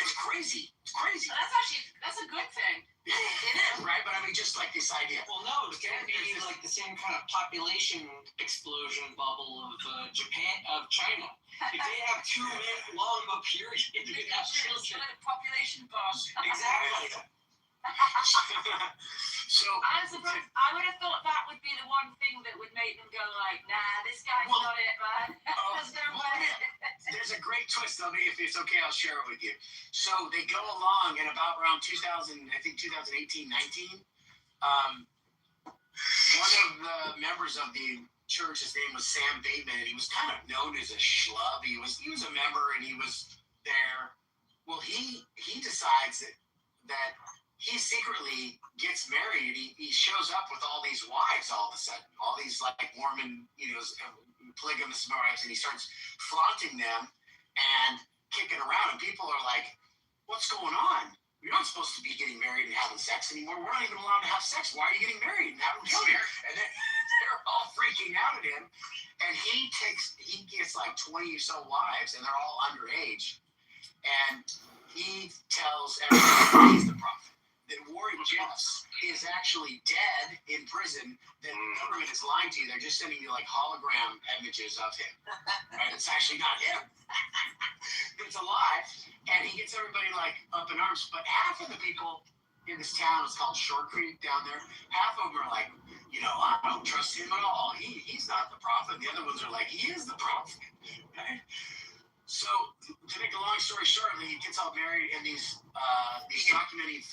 It's crazy. It's crazy. That's a good thing. It is, right? But I mean, just like this idea. Well, no, it's going to be like the same kind of population explosion bubble of China. If they have 2 men long of a period, they have children. Population bomb. Exactly. So I'm surprised. I would have thought that would be the one thing that would make them go like, nah, this guy's not it, man. There's no way. There's a great twist. If it's okay, I'll share it with you. So they go along, and about around 2018, 19, one of the members of the church, his name was Sam Bateman, and he was kind of known as a schlub. He was a member, and he was there. Well, he decides that he secretly gets married. He shows up with all these wives all of a sudden, all these like Mormon, polygamous wives, and he starts flaunting them and kicking around. And people are like, "What's going on? You're not supposed to be getting married and having sex anymore. We're not even allowed to have sex. Why are you getting married and having sex?" And then they're all freaking out at him. And he gets like 20 or so wives, and they're all underage. And he tells everybody he's the prophet. That Warren Jeffs is actually dead in prison, that the government is lying to you. They're just sending you like hologram images of him. Right? It's actually not him. It's alive. And he gets everybody like up in arms. But half of the people in this town, it's called Short Creek down there, half of them are like, I don't trust him at all. He's not the prophet. The other ones are like, he is the prophet. Right? So, to make a long story short, he gets all married, and these documentary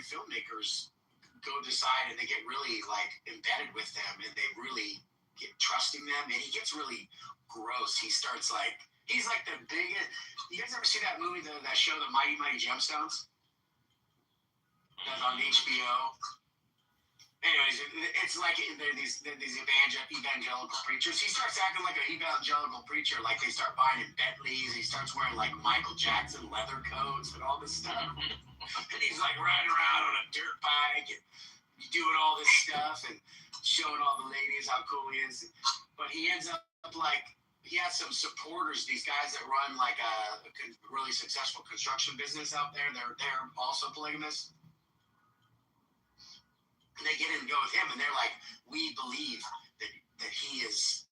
filmmakers go decide, and they get really like embedded with them, and they really get trusting them, and he gets really gross. He starts like, he's like the biggest. You guys ever see that movie, that show, The Mighty Mighty Gemstones? That's on HBO. Anyways, it's like these evangelical preachers. He starts acting like an evangelical preacher. Like they start buying him Bentleys. He starts wearing like Michael Jackson leather coats and all this stuff. And he's like riding around on a dirt bike and doing all this stuff and showing all the ladies how cool he is. But he ends up like, he has some supporters, these guys that run like a really successful construction business out there. They're also polygamists. And they get in and go with him, and they're like, we believe that he is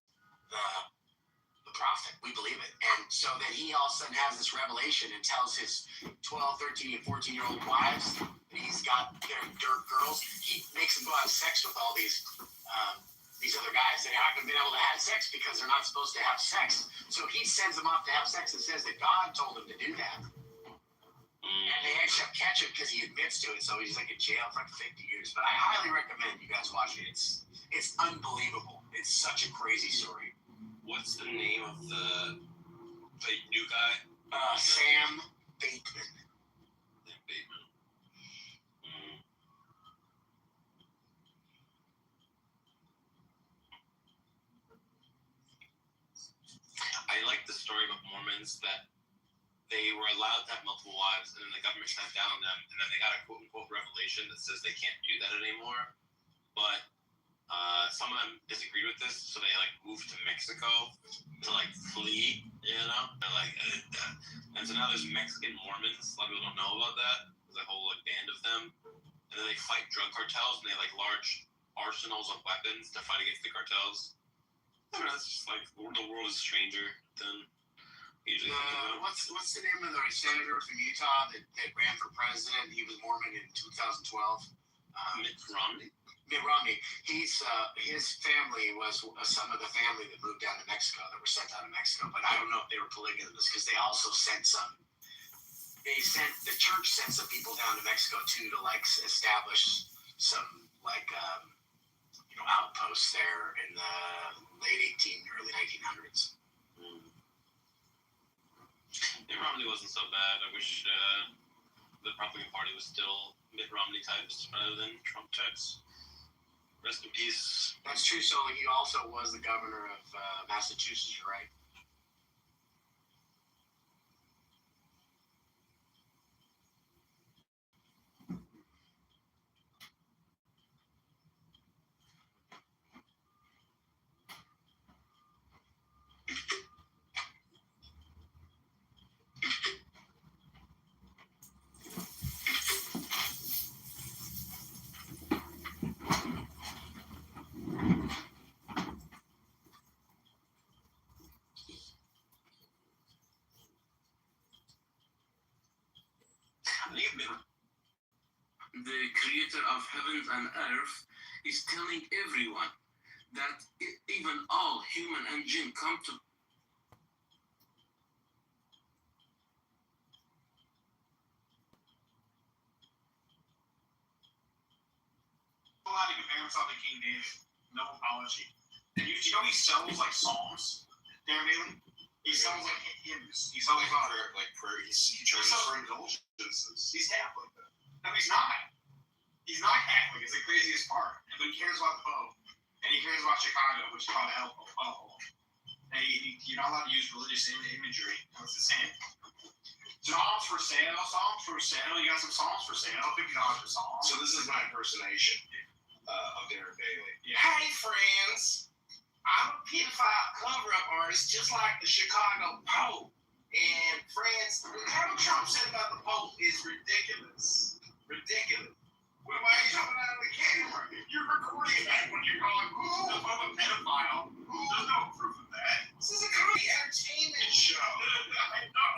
the prophet. We believe it. And so then he all of a sudden has this revelation and tells his 12, 13, and 14-year-old wives that he's got their dirt girls. He makes them go have sex with all these other guys that haven't been able to have sex because they're not supposed to have sex. So he sends them off to have sex and says that God told him to do that. And they actually catch him because he admits to it, so he's like in jail for like 50 years. But I highly recommend you guys watch it. It's unbelievable. It's such a crazy story. What's the name of the new guy? Sam Bateman. Sam Bateman. I like the story of Mormons that they were allowed to have multiple wives, and then the government shut down on them, and then they got a quote-unquote revelation that says they can't do that anymore. But some of them disagreed with this, so they like moved to Mexico to like flee, and so now there's Mexican Mormons. A lot of people don't know about that. There's a whole like band of them, and then they fight drug cartels, and they like large arsenals of weapons to fight against the cartels. I mean, that's just like the world is stranger than usually. What's the name of the senator from Utah that ran for president? He was Mormon in 2012. Mitt Romney. Mitt Romney. His family was some of the family that moved down to Mexico, that were sent out of Mexico. But I don't know if they were polygamous, because they also sent some. The church sent some people down to Mexico too to like establish some like outposts there in the late early 1900s. Mitt Romney wasn't so bad. I wish the Republican Party was still Mitt Romney types rather than Trump types. Rest in peace. That's true. So he also was the governor of Massachusetts. You're right. The creator of heavens and earth is telling everyone that even all human and jinn come to allowed to compare himself to King David. No apology. And you know he sells like songs? Darren Bailey? He sells like hymns. He sells like prayer. He charges for indulgences. He's Catholic though. No, he's not. He's not Catholic. It's the craziest part. But he cares about the Pope. And he cares about Chicago, which is called a hellhole. And you're not allowed to use religious imagery. It's the same. Psalms for sale. You got some songs for sale. $50 for songs. So this is my impersonation of Darren Bailey. Yeah. Hey, friends. I'm a pedophile cover-up artist, just like the Chicago Pope. And friends, what Donald Trump said about the Pope is ridiculous. Ridiculous. Well, why are you jumping out of the camera? You're recording that when you're going, ooh, I'm a pedophile. There's no proof of that. This is a comedy entertainment show. I know.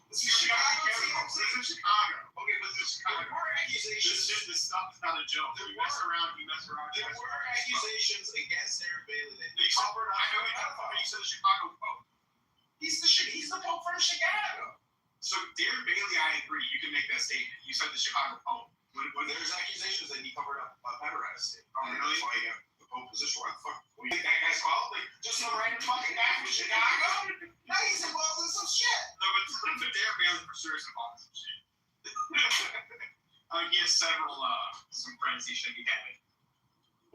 This is Chicago. This is Chicago. Okay, but this is Chicago. There were accusations. This stuff is not a joke. You mess around. There were accusations against Darren Bailey that he covered up. I know he said the Chicago Pope. He's the Pope from Chicago. So Darren Bailey, I agree. You can make that statement. You said the Chicago Pope. When there's accusations that he covered up a pederasty. Oh, really? That's why he got the Pope position. Why the fuck? What do you think that guy's called? Like, just some random fucking guy from Chicago? Now he's involved in some shit. No, but Darren Bailey for sure is involved in some shit. He has some friends he should be having.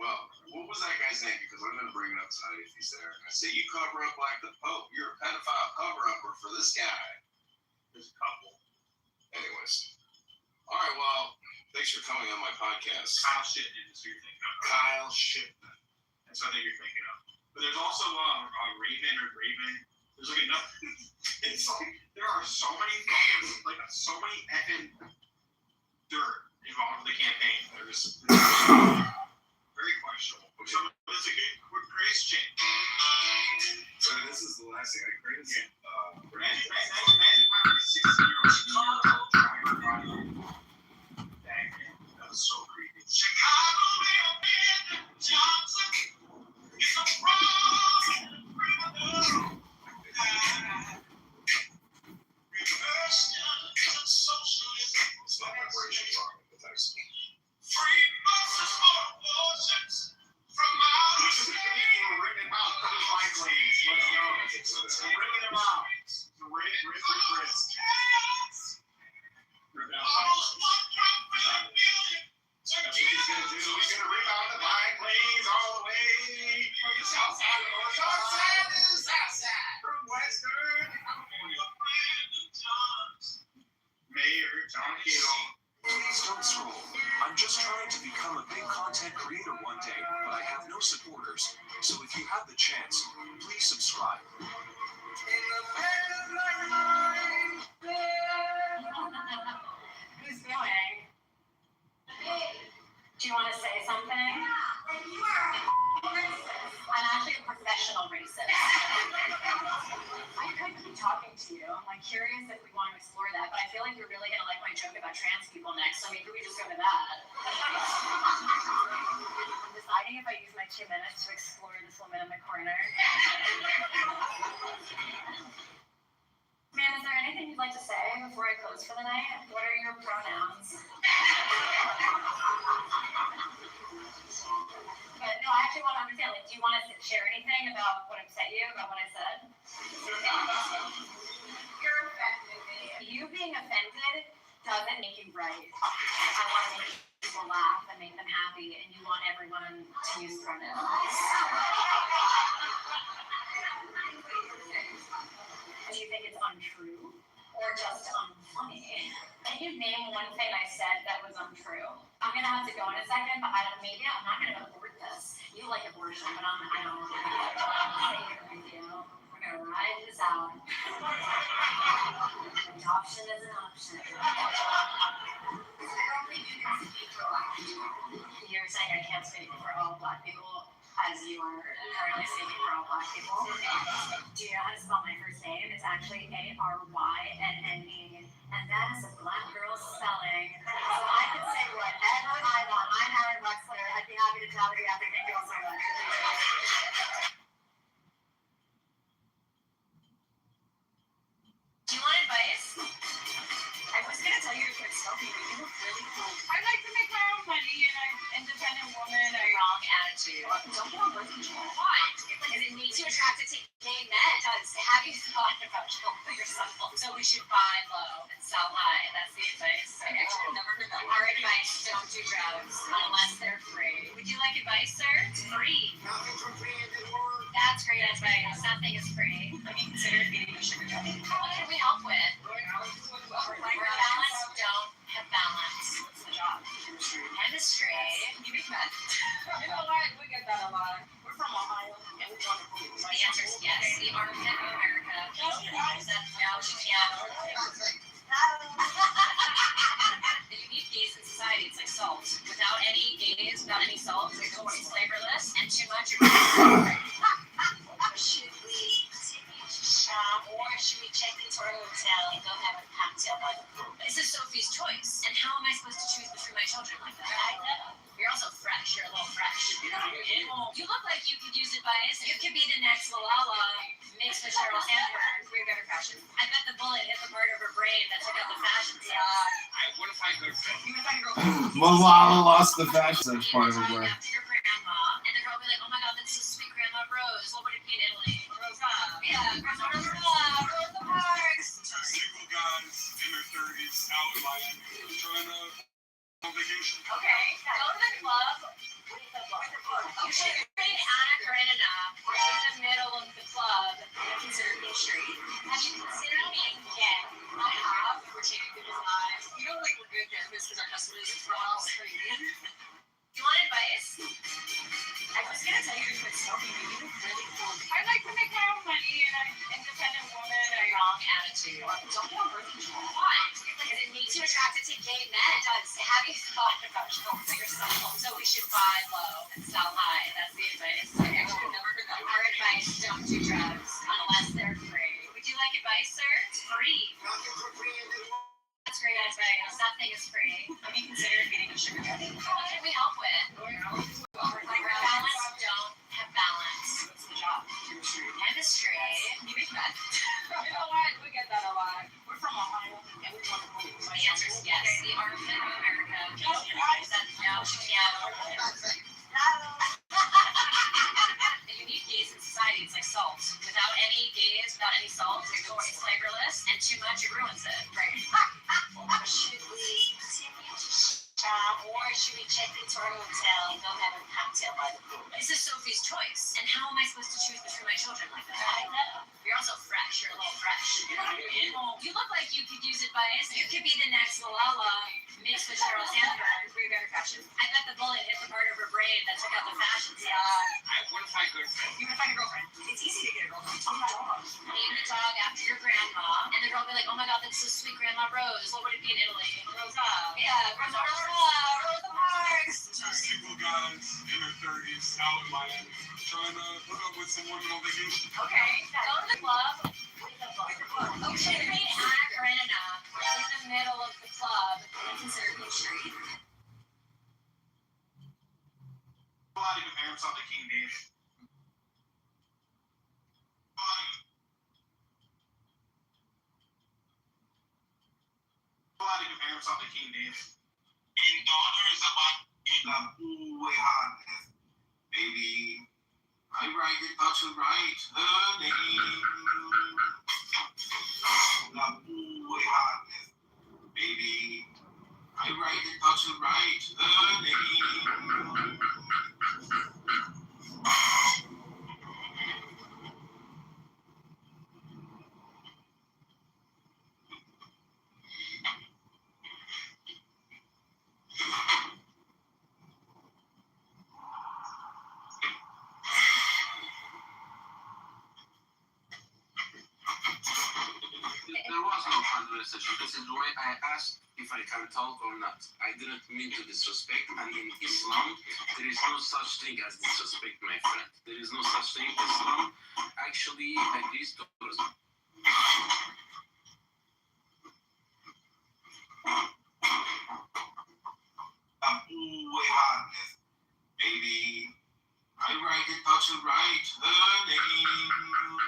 Well, what was that guy's name? Because I'm going to bring it up tonight if he's there. I say, you cover up like the Pope. You're a pedophile cover-upper for this guy. There's a couple. Anyways. All right, well, thanks for coming on my podcast. Kyle Shipman is who you're thinking of. Kyle Shipman. That's what you're thinking of. But there's also Raven or Graven. There's like enough. It's like there are so many effing dirt involved in the campaign. There's very questionable. So it's a good Christian. So this is the last thing I created. Yeah. Imagine 16-year-old driver driving. Dang, man. That was so creepy. Chicago, Johnson. It's a problem. Free buses for abortions from outer space. We're ripping out those bike lanes. Let's go. We're ripping them out. Rip. Almost 1.5 million. That's what he's going to do. He's going to rip out the bike lanes all the way from the south side of the north side. From Western California. Mayor John Kitover. Please don't scroll. I'm just trying to become a big content creator one day, but I have have no supporters. So if you have the chance, please subscribe. Who's going? Do you want to say something? I'm actually a professional racist. I could keep talking to you. I'm like curious if we want to explore that, but I feel like you're really gonna like my joke about trans people next, so maybe we just go to that. I'm deciding if I use my 2 minutes to explore this woman in the corner. Ma'am, is there anything you'd like to say before I close for the night? What are your pronouns? But no, I actually want to understand, like, do you want to share anything about what upset you, about what I said? You're offended me. You being offended doesn't make you right. I want to make people laugh and make them happy, and you want everyone to use pronouns. Do you think it's untrue or just unfunny? Can you name one thing I said that was untrue? I'm gonna have to go in a second, but maybe I'm not gonna abort this. You like abortion, but I don't. Stay here with you. We're gonna ride this out. Adoption is an option. You're saying I can't speak for all Black people, as you are currently speaking for all Black people. Do you know how to spell my first name? It's actually Arynne, and that is a Black girl spelling. So I can say whatever I want. I'm Aaron Wexler. I'd be happy to tell you everything. Thank you all so much. Do you want advice? I was gonna tell you to quit smoking, but you look really cool. I like to make my own money, and I'm an independent woman. Wrong attitude. Don't get on birth control. Why? Because it makes you attracted to gay men. It does. Have you thought about killing yourself? So we should buy low and sell high. That's the advice. I actually never heard that. Our advice: don't do drugs unless they're free. Would you like advice, sir? It's free. Nothing for free in this world. That's great advice. Nothing is free. Have you considered getting a sugar daddy? What can we help with? Balance, don't have balance. What's the job? Chemistry. You make that. You know what? We get that a lot. We're from Ohio. And we want to move. The answer is yes. The Armpit of America. No, she can't. You need gays in society. It's like salt. Without any gays, without any salt, it's flavorless, and too much. Should we continue to shop, or should we check into our hotel and go have a cocktail by the pool? This is Sophie's choice. And how am I supposed to choose between my children like that? I know. You're also fresh. You're a little fresh. You know what I mean? You look like you could use advice. You could be the next Malala mixed with Sheryl Sandberg. For better fashion. I bet the bullet hit the part of her brain that took out the fashion sense. What if I go fit? You would find a girl. Malala lost the fashion sense part of her brain. To your grandma, and the girl will be like, "Oh my God, that's so sweet, Grandma Rose. What would it be in Italy? Rosa. Yeah, Grandma Rosa Parks." Single guys in their 30s out in Miami trying to on vacation. Okay, go to the club. You should trade Anna Karenina in the middle of the club and consider being straight. Have you considered being gay? I have. We're changing people's lives. You know, like we're good therapists because our customers are all crazy. You want advice? I was gonna tell you to quit smoking, but you look really cool. I like to make my own money, and I'm an independent woman. Wrong attitude. Don't get on birth control. Why? Because it makes you attracted to gay men. It does. Have you thought about killing yourself? So we should buy low and sell high. That's the advice. I actually never heard that. Our advice: don't do drugs unless they're free. Would you like advice, sir? It's free. Nothing for free in this world. That's great advice. Nothing is free. Have you considered getting a sugar daddy? What can we help with? Balance, don't have balance. What's the job? Chemistry. You make that. You know what? We get that a lot. We're from Ohio, and we want to move. The answer is yes. The Armpit of America. No, she can't. You need gays in society. It's like salt. Without any gays, without any salt, it's flavorless, and too much, it ruins it. Right. Should we continue to shop, or should we check into our hotel and go have a cocktail by the pool? This is Sophie's choice. And how am I supposed to choose between my children like that? I know. You're also fresh. You're a little fresh. You know what I mean? You look like you could use advice. You could be the next Malala mixed mixed with Sheryl Sandberg, very, very fashion. I bet the bullet hit the part of her brain that took out the fashion side. I want to find a girlfriend. You would find a girlfriend. It's easy to get a girlfriend. Tell me how long. Name the dog after your grandma, and they're probably like, oh my god, that's so sweet, Grandma Rose. What would it be in Italy? Rosa. Yeah, Rosa Parks. Two single guys in their 30s out in Miami trying to hook up with some women on vacation. Okay, go to the club. Oh shit, you're being accurate enough. In the middle of the club, consider Beach Street. A lot of compare himself to King David. A lot of compare himself to King David. In daughters about Baby, I write it out to write her name. Baby, I write it out to write her name. There was no hard message. This is why I asked if I can talk or not. I didn't mean to disrespect. And in Islam, there is no such thing as disrespect, my friend. There is no such thing. Islam actually agrees to Baby, I write it out to write her name.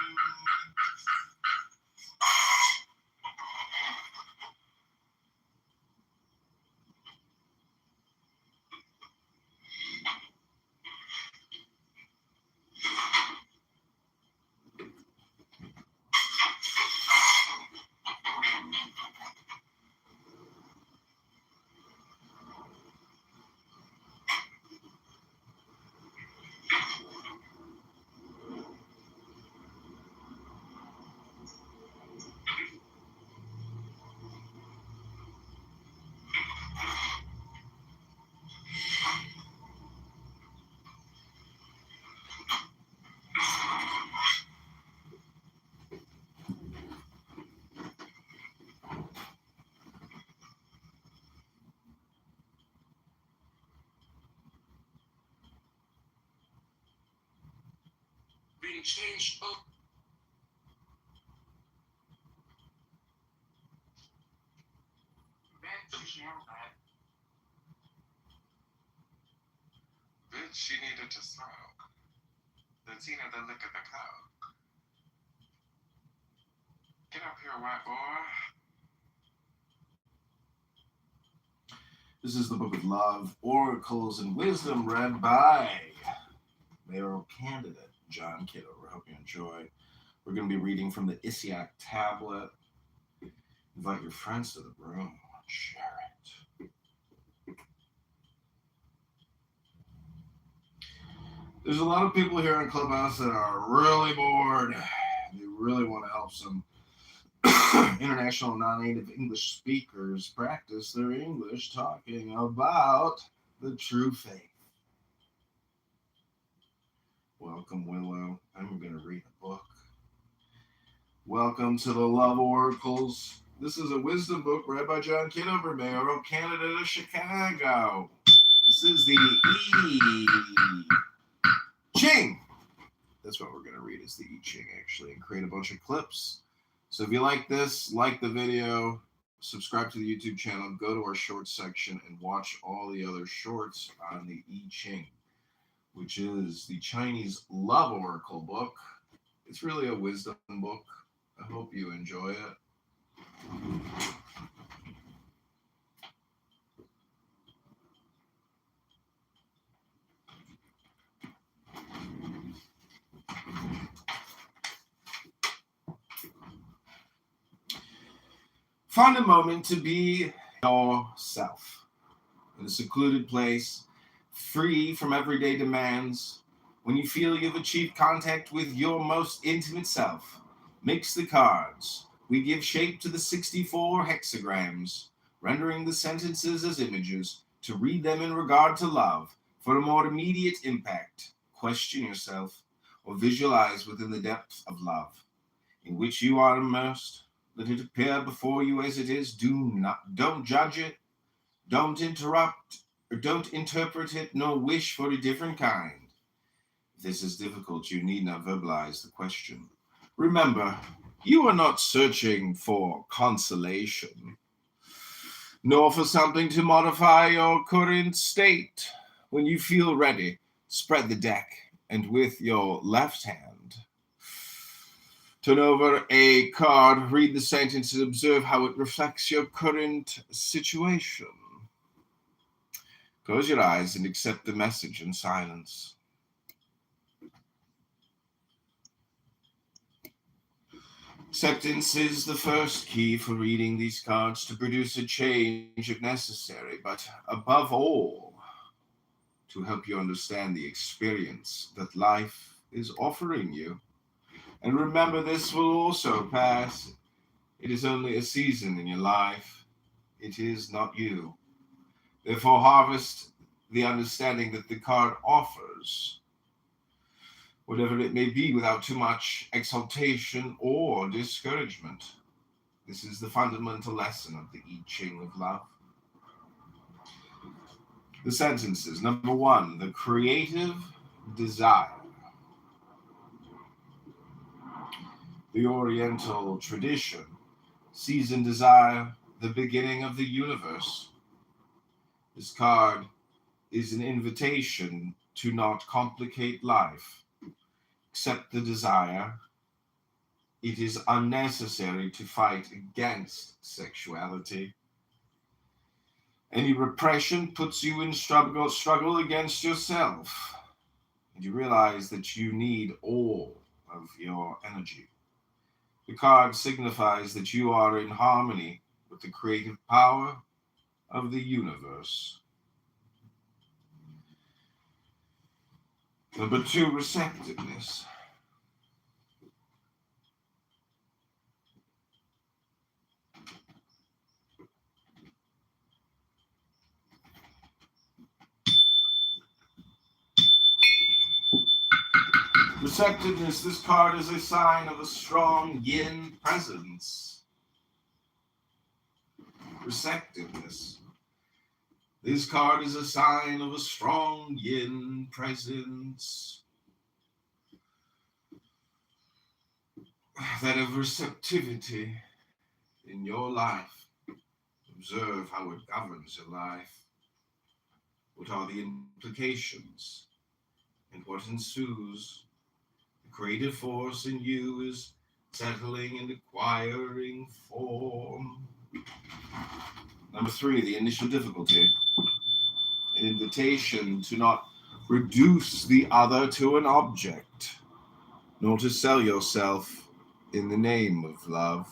being changed up. bitch, she needed to smoke. The Tina the lick of the coke. Get up here, white boy. This is the Book of Love, Oracles, and Wisdom, read by mayoral candidate John Kitover. Hope you enjoy. We're going to be reading from the Isiac tablet. Invite your friends to the room. Share it. There's a lot of people here in Clubhouse that are really bored. They really want to help some international non-native English speakers practice their English talking about the true faith. Welcome, Willow. I'm going to read a book. Welcome to the Love Oracles. This is a wisdom book read by John Kitover, mayoral candidate of Chicago. This is the I Ching. That's what we're going to read, is the I Ching, actually, and create a bunch of clips. So if you like this, like the video, subscribe to the YouTube channel, go to our shorts section, and watch all the other shorts on the I Ching, which is the Chinese love oracle book. It's really a wisdom book. I hope you enjoy it. Find a moment to be yourself in a secluded place, free from everyday demands. When you feel you've achieved contact with your most intimate self, mix the cards. We give shape to the 64 hexagrams. rendering the sentences as images, to read them in regard to love. For a more immediate impact, question yourself or visualize within the depth of love in which you are immersed. Let it appear before you as it is. Don't judge it, don't interrupt, or don't interpret it, nor wish for a different kind. If this is difficult, you need not verbalize the question. Remember, you are not searching for consolation, nor for something to modify your current state. When you feel ready, spread the deck, and with your left hand, turn over a card, read the sentence, and observe how it reflects your current situation. Close your eyes and accept the message in silence. Acceptance is the first key for reading these cards to produce a change if necessary, but above all, to help you understand the experience that life is offering you. And remember, this will also pass. It is only a season in your life. It is not you. Therefore, harvest the understanding that the card offers, whatever it may be, without too much exaltation or discouragement. This is the fundamental lesson of the I Ching of love. The sentences. Number 1, the creative desire. The Oriental tradition sees in desire the beginning of the universe. This card is an invitation to not complicate life. Accept the desire. It is unnecessary to fight against sexuality. Any repression puts you in struggle against yourself. And you realize that you need all of your energy. The card signifies that you are in harmony with the creative power of the universe. Number 2, receptiveness. Receptiveness, this card is a sign of a strong yin presence. Receptiveness. This card is a sign of a strong yin presence. That of receptivity in your life. Observe how it governs your life. What are the implications and what ensues? The creative force in you is settling and acquiring form. Number 3, the initial difficulty. An invitation to not reduce the other to an object, nor to sell yourself in the name of love,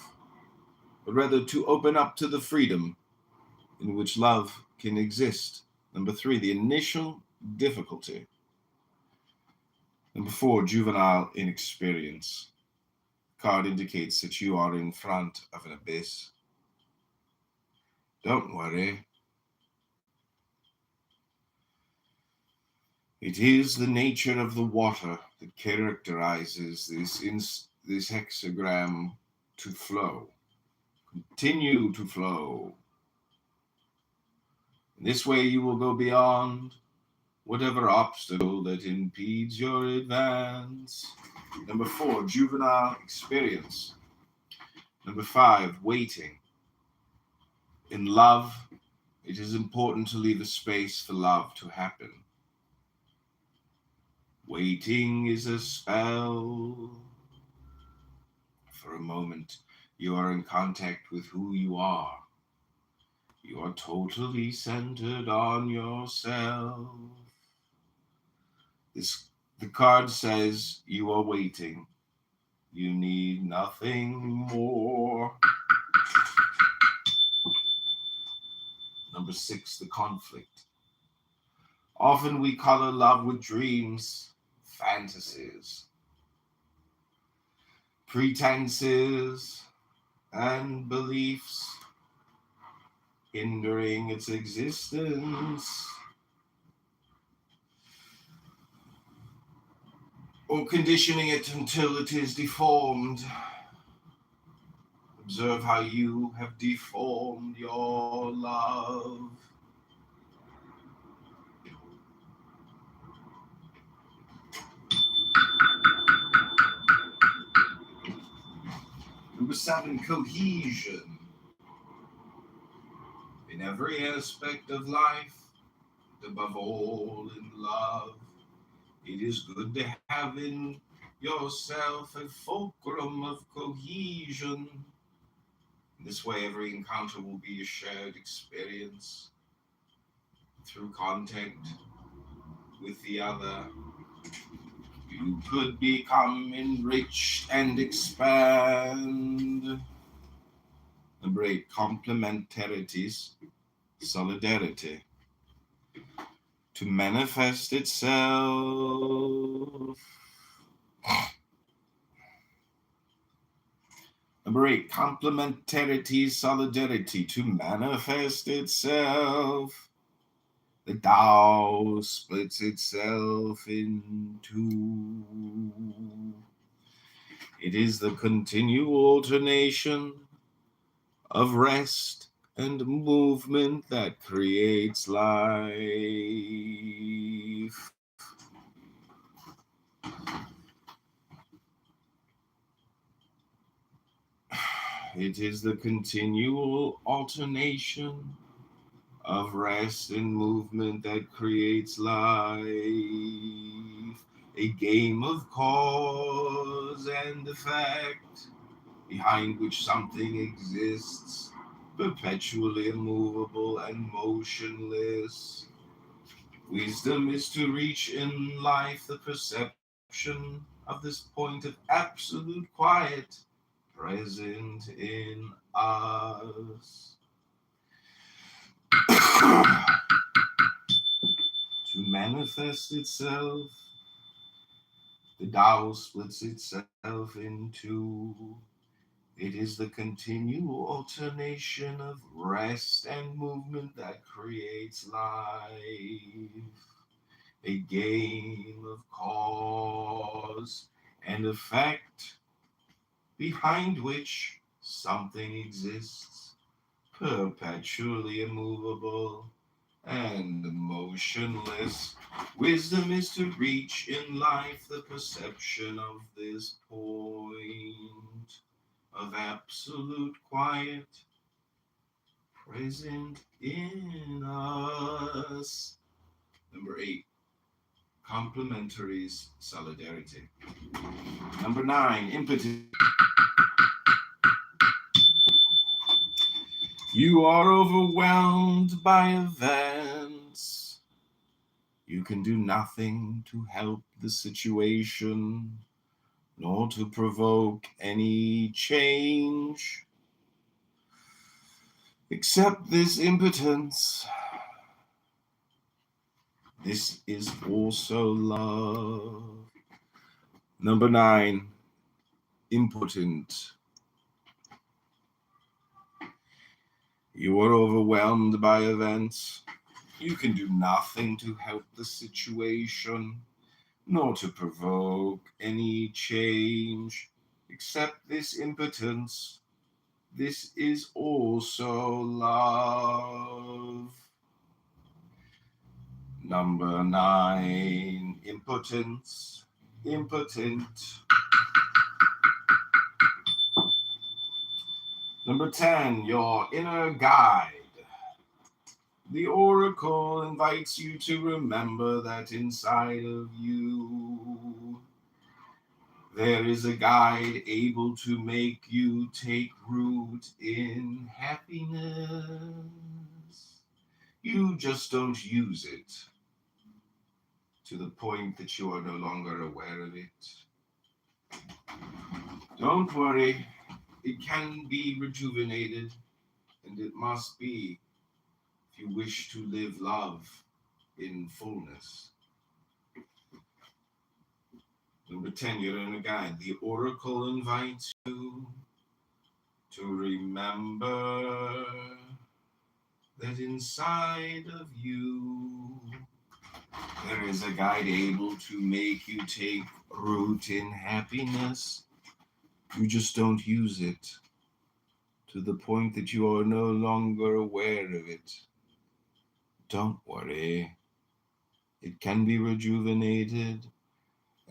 but rather to open up to the freedom in which love can exist. Number 3, the initial difficulty. Number 4, juvenile inexperience. Card indicates that you are in front of an abyss. Don't worry. It is the nature of the water that characterizes this hexagram to flow. Continue to flow. In this way you will go beyond whatever obstacle that impedes your advance. Number 4, juvenile experience. Number 5, waiting. In love, it is important to leave a space for love to happen. Waiting is a spell. For a moment, you are in contact with who you are. You are totally centered on yourself. The card says you are waiting. You need nothing more. Number 6, the conflict. Often we color love with dreams, fantasies, pretenses, and beliefs. hindering its existence, or conditioning it until it is deformed. Observe how you have deformed your love. Number 7, cohesion. In every aspect of life, above all in love, it is good to have in yourself a fulcrum of cohesion. In this way, every encounter will be a shared experience. Through contact with the other, you could become enriched and expand. Number 8, complementarities, solidarity. To manifest itself. Number 8, complementarity, solidarity. To manifest itself, the Tao splits itself in two. It is the continual alternation of rest and movement that creates life. It is the continual alternation of rest and movement that creates life. A game of cause and effect, behind which something exists, perpetually immovable and motionless. Wisdom is to reach in life the perception of this point of absolute quiet present in us. To manifest itself, the Tao splits itself in two. It is the continual alternation of rest and movement that creates life. A game of cause and effect, behind which something exists, perpetually immovable and motionless. Wisdom is to reach in life the perception of this point of absolute quiet present in us. Number 8, complementaries, solidarity. Number 9, impetus. You are overwhelmed by events. You can do nothing to help the situation, nor to provoke any change, except this impotence. This is also love. Number 9, impotent. You are overwhelmed by events. You can do nothing to help the situation, nor to provoke any change, except this impotence. This is also love. Number 9, impotence, impotent. Number 10, your inner guide. The oracle invites you to remember that inside of you there is a guide able to make you take root in happiness. You just don't use it to the point that you are no longer aware of it. Don't worry, it can be rejuvenated, and it must be if you wish to live love in fullness. Number 10, your inner guide. The oracle invites you to remember that inside of you there is a guide able to make you take root in happiness. You just don't use it to the point that you are no longer aware of it. Don't worry. It can be rejuvenated,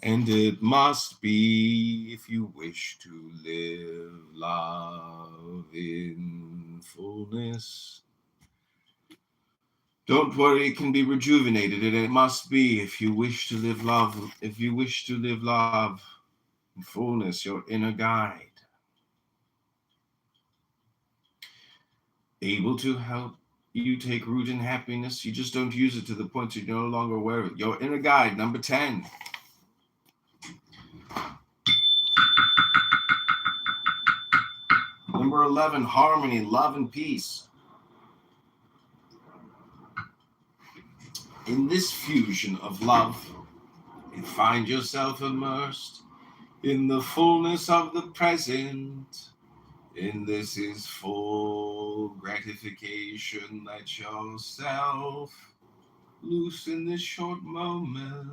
and it must be if you wish to live love in fullness. Don't worry, it can be rejuvenated, and it must be if you wish to live love. If you wish to live love in fullness, your inner guide, able to help you take root in happiness. You just don't use it to the point that you're no longer aware of it. Your inner guide, number 10. Number 11, harmony, love, and peace. In this fusion of love, you find yourself immersed in the fullness of the present. In this is full gratification. Let yourself loose in this short moment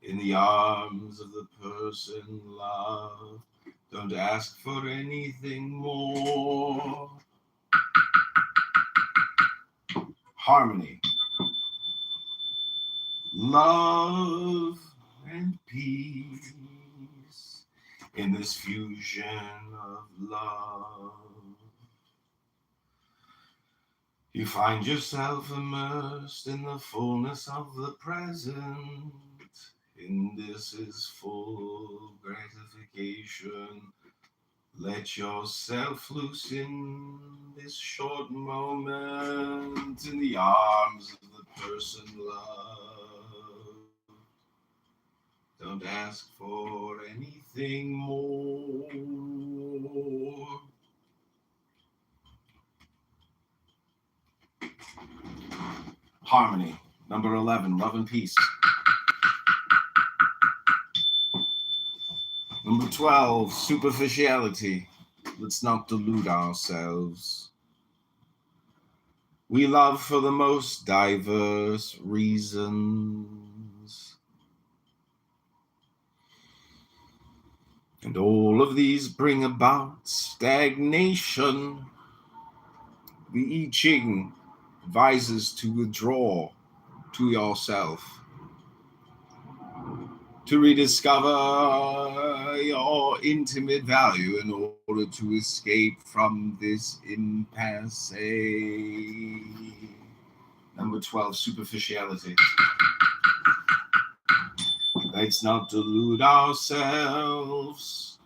in the arms of the person loved. Don't ask for anything more. Harmony, love, and peace. In this fusion of love, you find yourself immersed in the fullness of the present. In this is full gratification. Let yourself loose in this short moment in the arms of the person loved. Don't ask for anything more. Harmony, number 11, love and peace. Number 12, superficiality. Let's not delude ourselves. We love for the most diverse reasons. And all of these bring about stagnation. The I Ching advises to withdraw to yourself, to rediscover your intimate value in order to escape from this impasse. Number 12, superficiality. Let's not delude ourselves.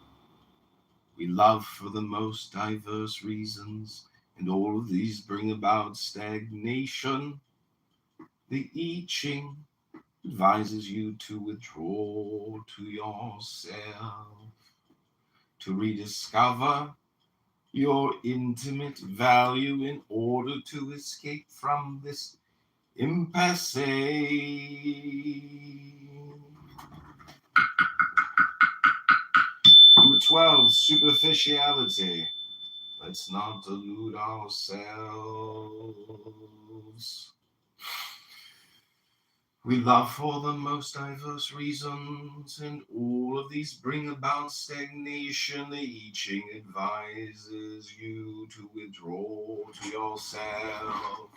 We love for the most diverse reasons, and all of these bring about stagnation. The I Ching advises you to withdraw to yourself, to rediscover your intimate value in order to escape from this impasse. Number 12, superficiality. Let's not delude ourselves. We love for the most diverse reasons, and all of these bring about stagnation. The I Ching advises you to withdraw to yourself,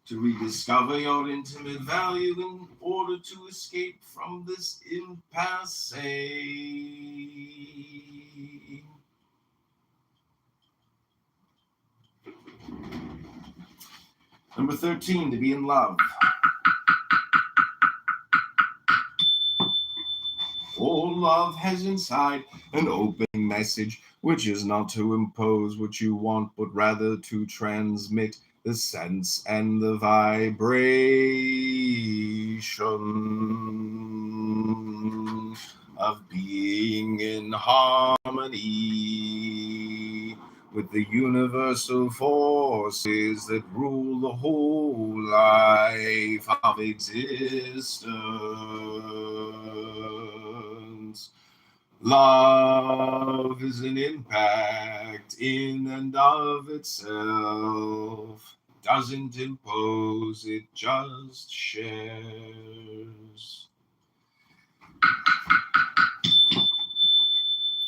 to rediscover your intimate value in order to escape from this impasse. Number 13, to be in love. All love has inside an open message, which is not to impose what you want, but rather to transmit the sense and the vibration of being in harmony with the universal forces that rule the whole life of existence. Love is an impact in and of itself. Doesn't impose, it just shares.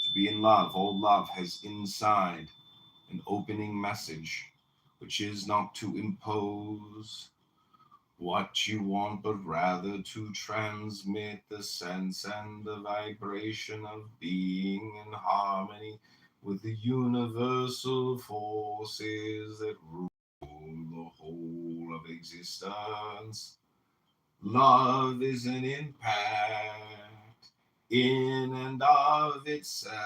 To be in love, all love has inside an opening message, which is not to impose what you want, but rather to transmit the sense and the vibration of being in harmony with the universal forces that rule the whole of existence. Love is an impact in and of itself.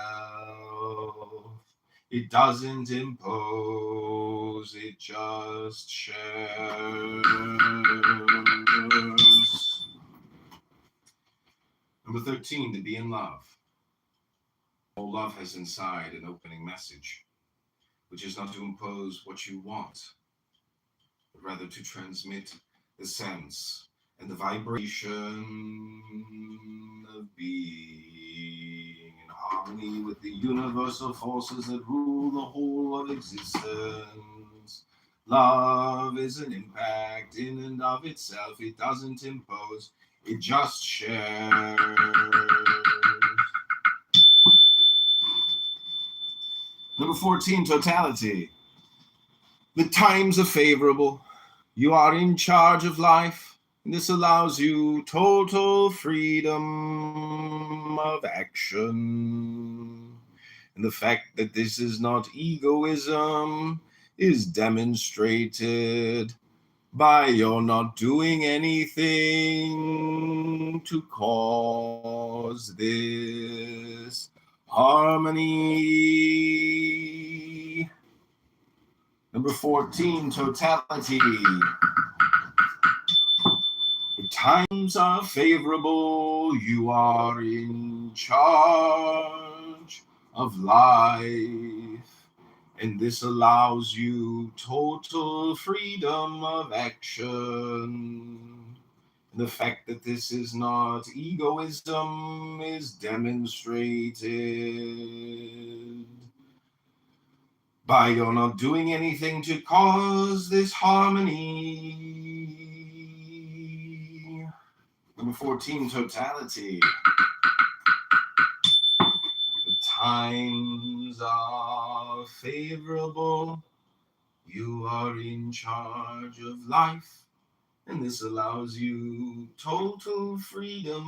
It doesn't impose, it just shares. Number 13, to be in love. All love has inside an opening message, which is not to impose what you want, but rather to transmit the sense and the vibration of being in harmony with the universal forces that rule the whole of existence. Love is an impact in and of itself. It doesn't impose, it just shares. Number 14, totality. The times are favorable. You are in charge of life, and this allows you total freedom of action. And the fact that this is not egoism is demonstrated by your not doing anything to cause this harmony. Number 14, totality. The times are favorable. You are in charge of life, and this allows you total freedom of action. And the fact that this is not egoism is demonstrated by your not doing anything to cause this harmony. Number 14, totality. The times are favorable. You are in charge of life, and this allows you total freedom.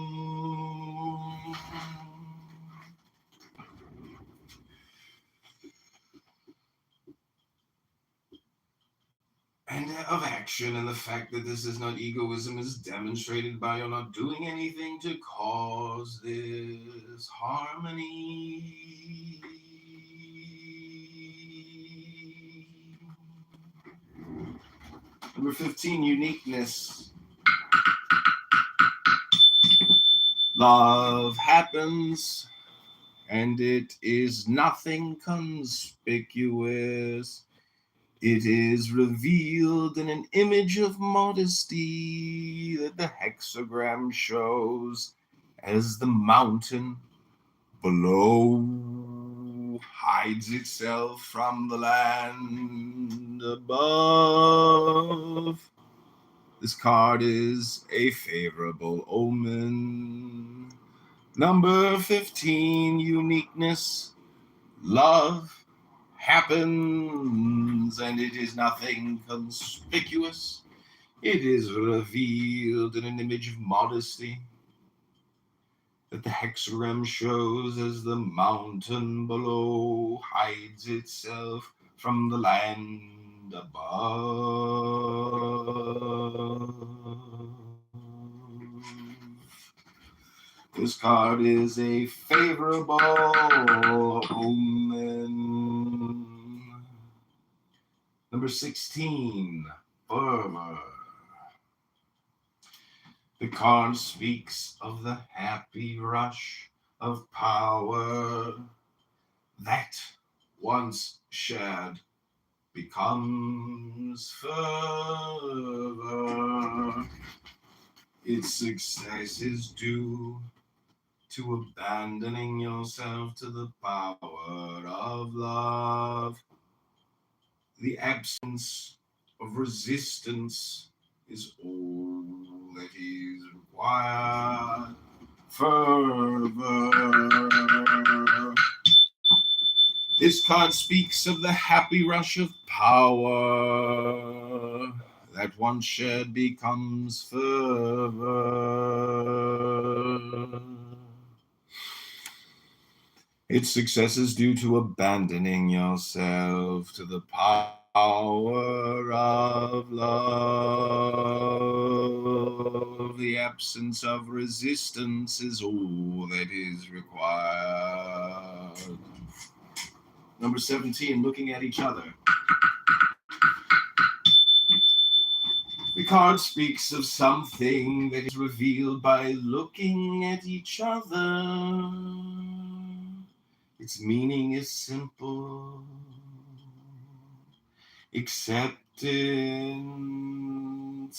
And of action, and the fact that this is not egoism is demonstrated by your not doing anything to cause this harmony. Number 15, uniqueness. Love happens, and it is nothing conspicuous. It is revealed in an image of modesty that the hexagram shows as the mountain below hides itself from the land above. This card is a favorable omen. Number 15, uniqueness. Love happens, and it is nothing conspicuous. It is revealed in an image of modesty that the hexagram shows as the mountain below hides itself from the land above. This card is a favorable omen. Number 16, fervor. The card speaks of the happy rush of power that, once shared, becomes fervor. Its success is due to abandoning yourself to the power of love. The absence of resistance is all that is required. Fervor. This card speaks of the happy rush of power that once shared becomes fervor. Its success is due to abandoning yourself to the power of love. The absence of resistance is all that is required. Number 17, looking at each other. The card speaks of something that is revealed by looking at each other. Its meaning is simple. Acceptance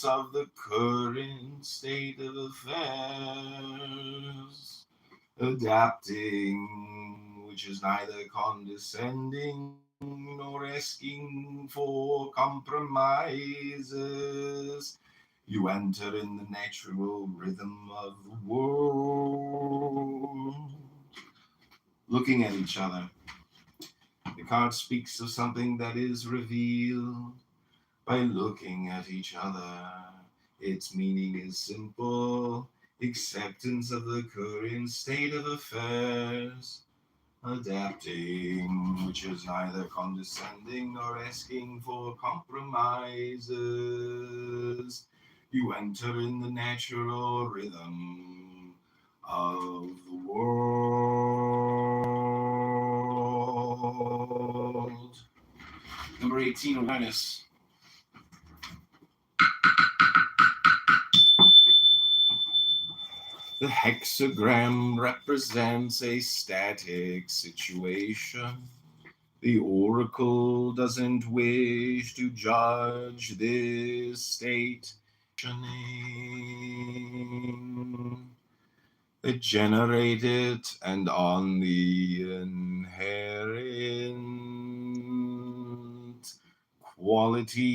of the current state of affairs. Adapting, which is neither condescending nor asking for compromises. You enter in the natural rhythm of the world. Looking at each other. The card speaks of something that is revealed by looking at each other. Its meaning is simple. Acceptance of the current state of affairs. Adapting, which is neither condescending nor asking for compromises. You enter in the natural rhythm of the world. Number 18, awareness. The hexagram represents a static situation. The oracle doesn't wish to judge this state. It generated and on the inherent qualities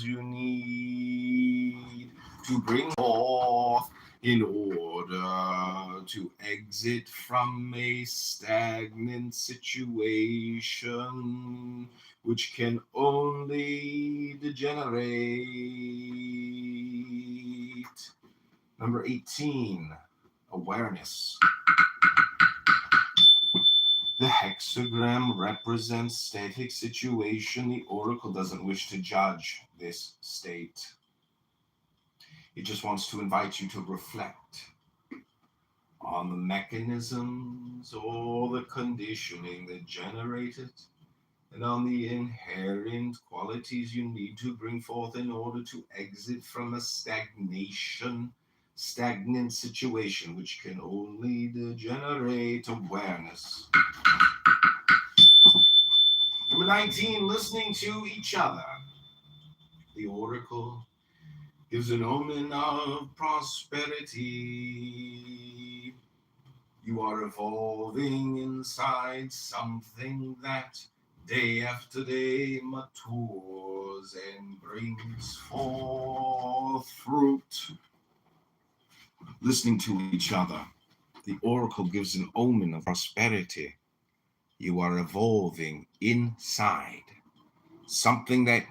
you need to bring forth in order to exit from a stagnant situation which can only degenerate. Number 18, awareness. The hexagram represents static situation. The oracle doesn't wish to judge this state. It just wants to invite you to reflect on the mechanisms or the conditioning that generate it, and on the inherent qualities you need to bring forth in order to exit from a stagnant situation, which can only degenerate. Awareness. Number 19, listening to each other. The oracle gives an omen of prosperity. You are evolving inside something that day after day matures and brings forth fruit. Listening to each other. The oracle gives an omen of prosperity. You are evolving inside something that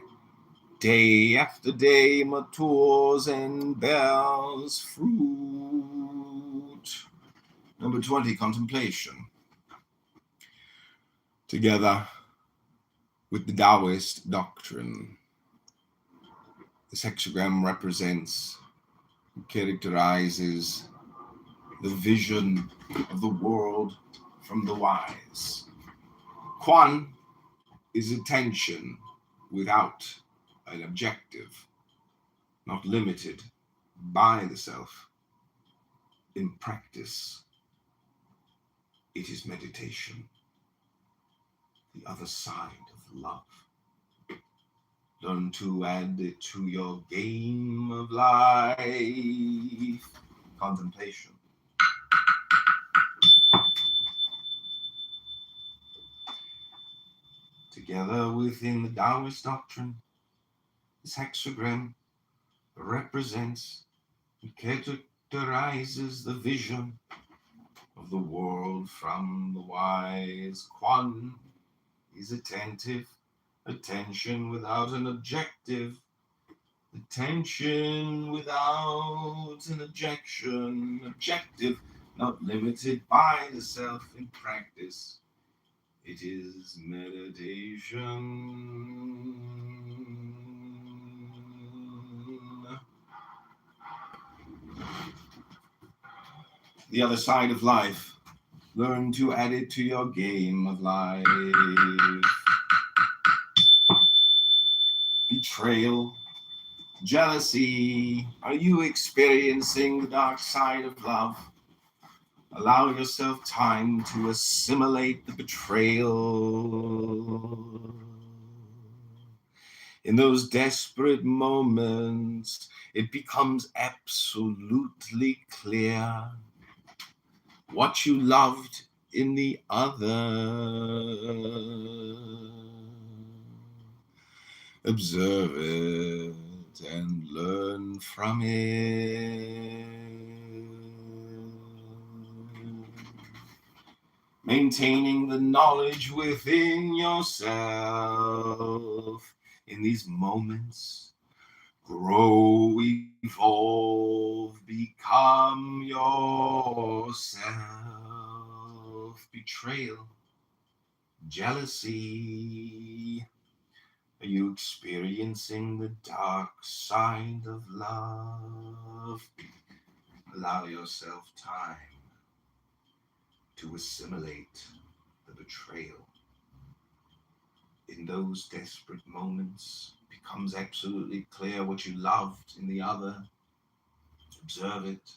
day after day matures and bears fruit. Number 20, contemplation. Together with the Taoist doctrine, this hexagram represents and characterizes the vision of the world from the wise. Quan is attention without an objective, not limited by the self. In practice, it is meditation, the other side of love. Learn to add it to your game of life. Contemplation. Together within the Taoist doctrine, this hexagram represents and characterizes the vision of the world from the wise. Quan is attentive, attention without an objective, attention without an objection, objective not limited by the self in practice. It is meditation. The other side of life. Learn to add it to your game of life. Betrayal, jealousy. Are you experiencing the dark side of love? Allow yourself time to assimilate the betrayal. In those desperate moments, it becomes absolutely clear what you loved in the other. Observe it and learn from it. Maintaining the knowledge within yourself in these moments. Grow, evolve, become yourself. Betrayal, jealousy. Are you experiencing the dark side of love? Allow yourself time to assimilate the betrayal. In those desperate moments, it becomes absolutely clear what you loved in the other. Observe it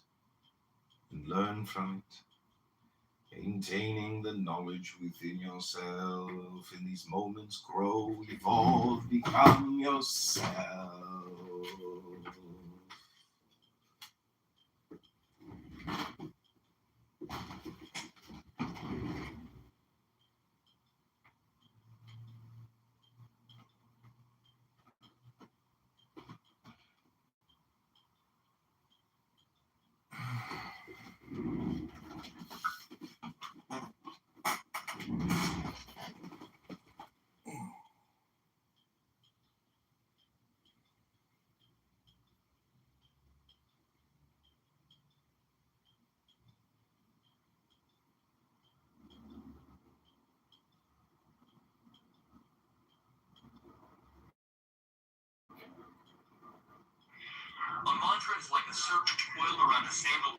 and learn from it. Maintaining the knowledge within yourself. In these moments, grow, evolve, become yourself. A mantra is like a serpent coiled around a sandal.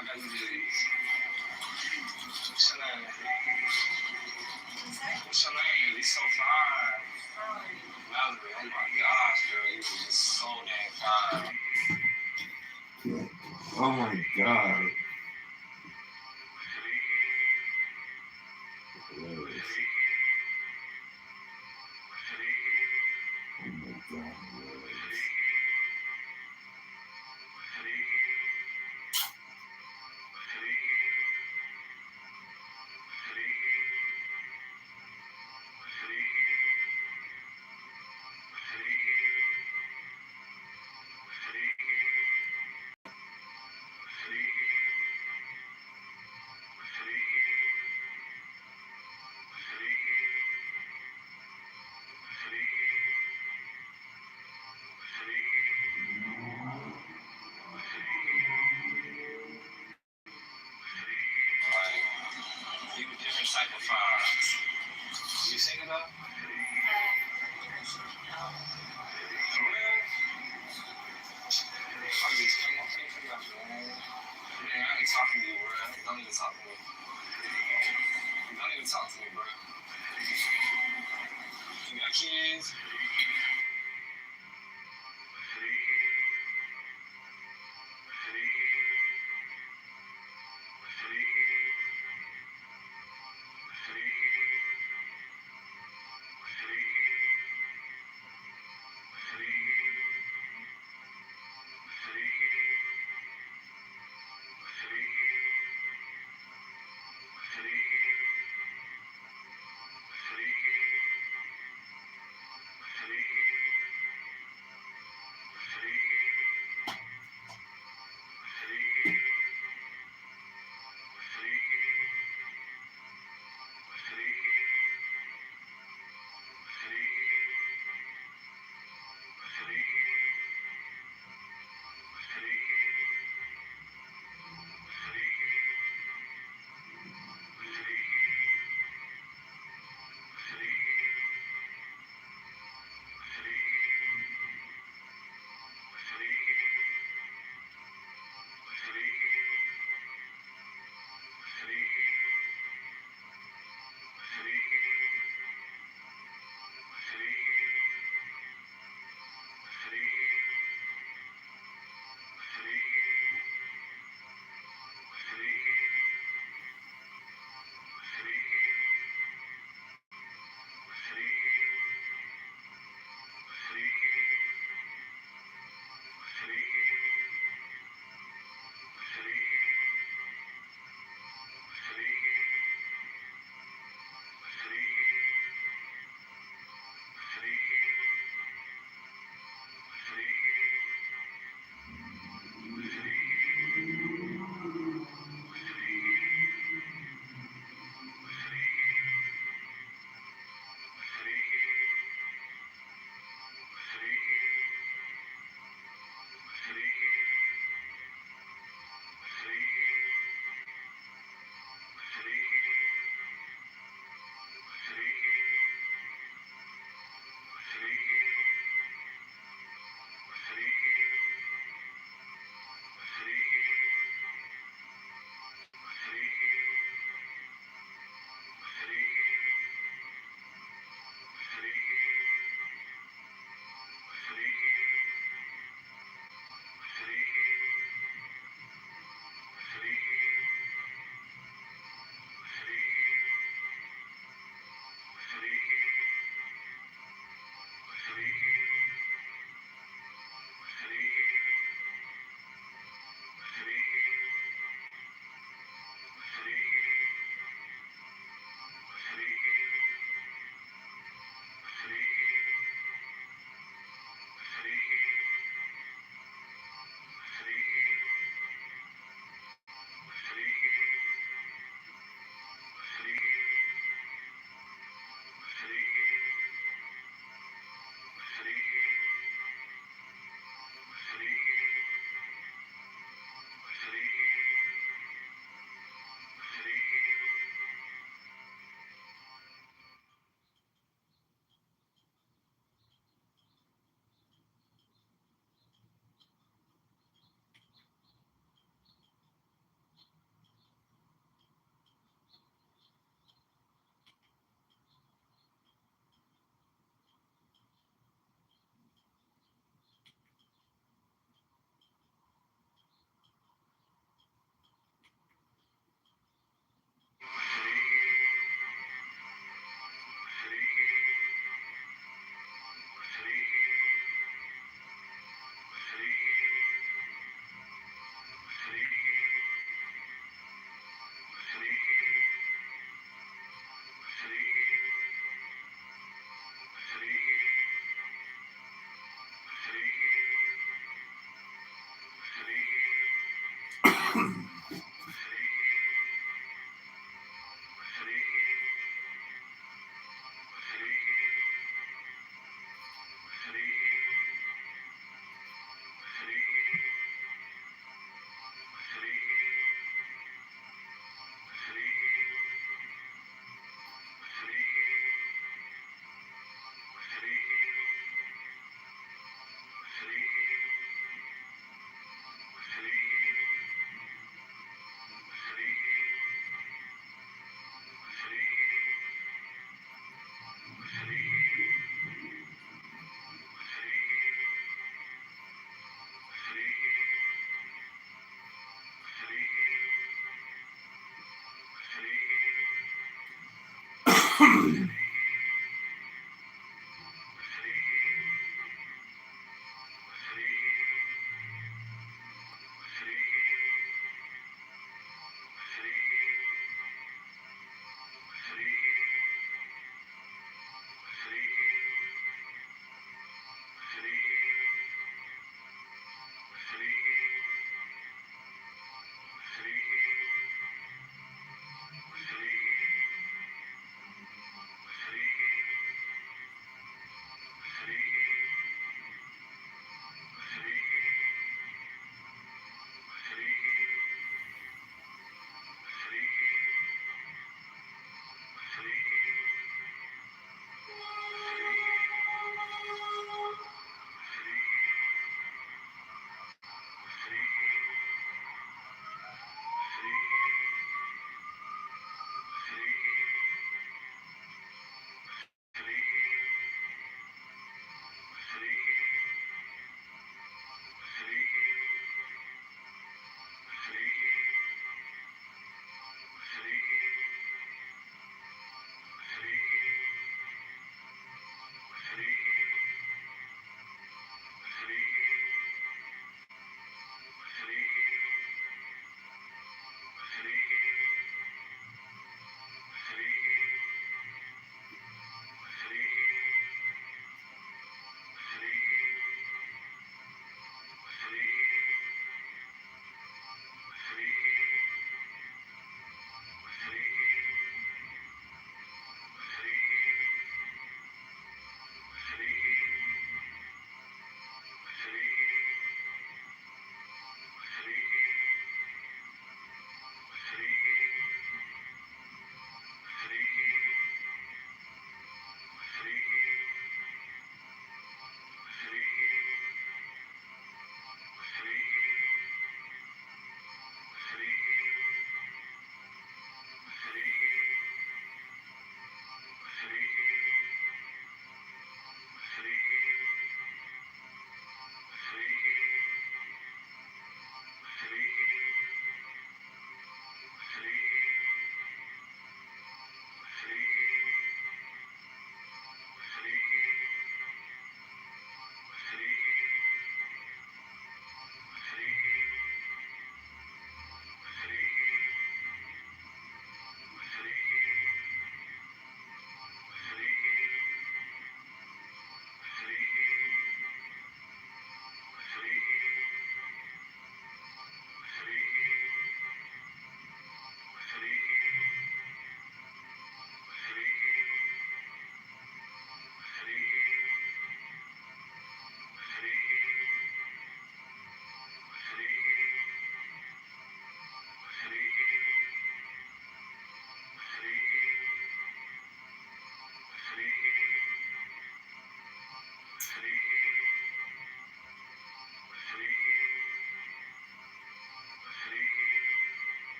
I got you this. What's your name? What's your name? It's so fine. Valerie, oh my gosh, girl, you was just so damn fine. Oh my God. Hilarious. Oh my God. Hilarious. Like, you a different type of fire. You sing it up? For real? I just come up here for nothing, man. Man, I ain't talking to you, bro. Don't even talk to me. Don't even talk to me, bro. You got kids?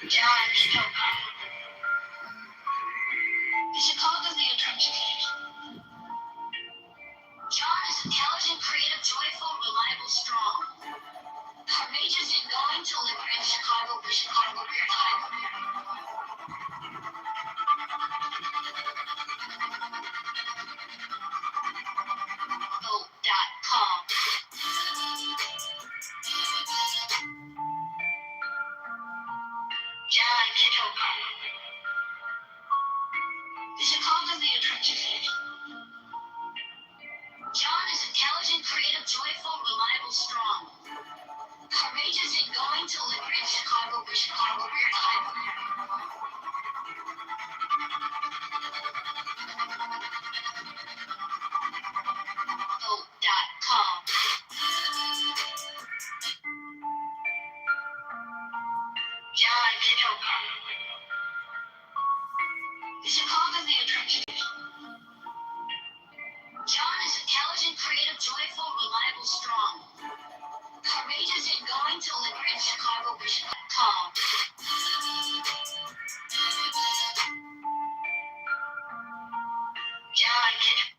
John Kitover. The Chicago Leader Transportation. John is intelligent, creative, joyful, reliable, strong. Courageous in going to liberate Chicago for Chicago Rear Time. Vote.com. John Kitover. The Chicago Leader Transportation. John is intelligent, creative, joyful, reliable, strong. Courageous in going to liberate Chicago for Chicago Rear Time. Vote.com. John Kitover. The Chicago Leader Transportation. John is intelligent, creative, joyful, reliable, strong. Courageous in going to liberate Chicago for Chicago. John Kitover.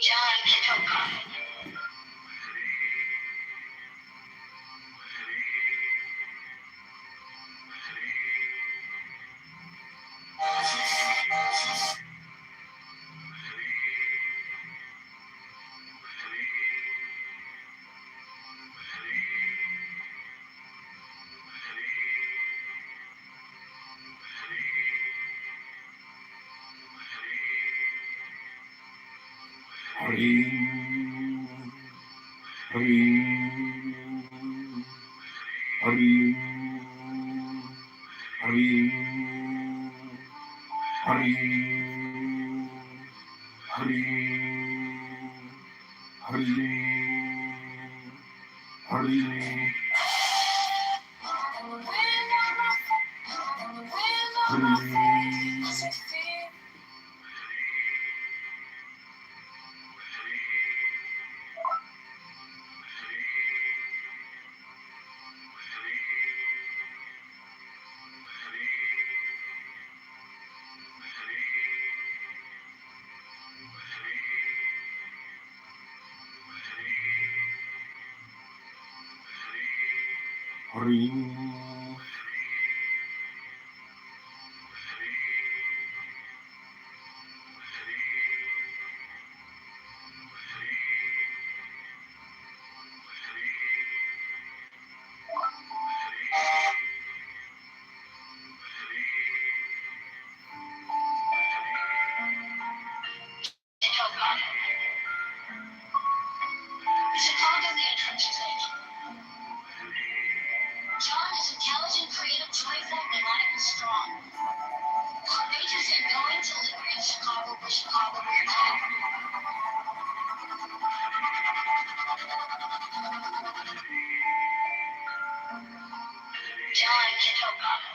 John Kitover. Chicago Leader Transportation. John is intelligent, creative, joyful, reliable, strong. Courageous in going to liberate Chicago for Chicago Rear Time. John Kitover.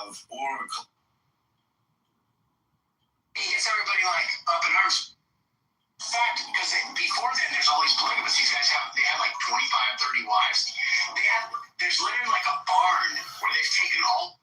have or He gets everybody like up in arms. Fact, because before then there's all these polygamous. These guys have like 25, 30 wives. There's literally like a barn where they've taken all.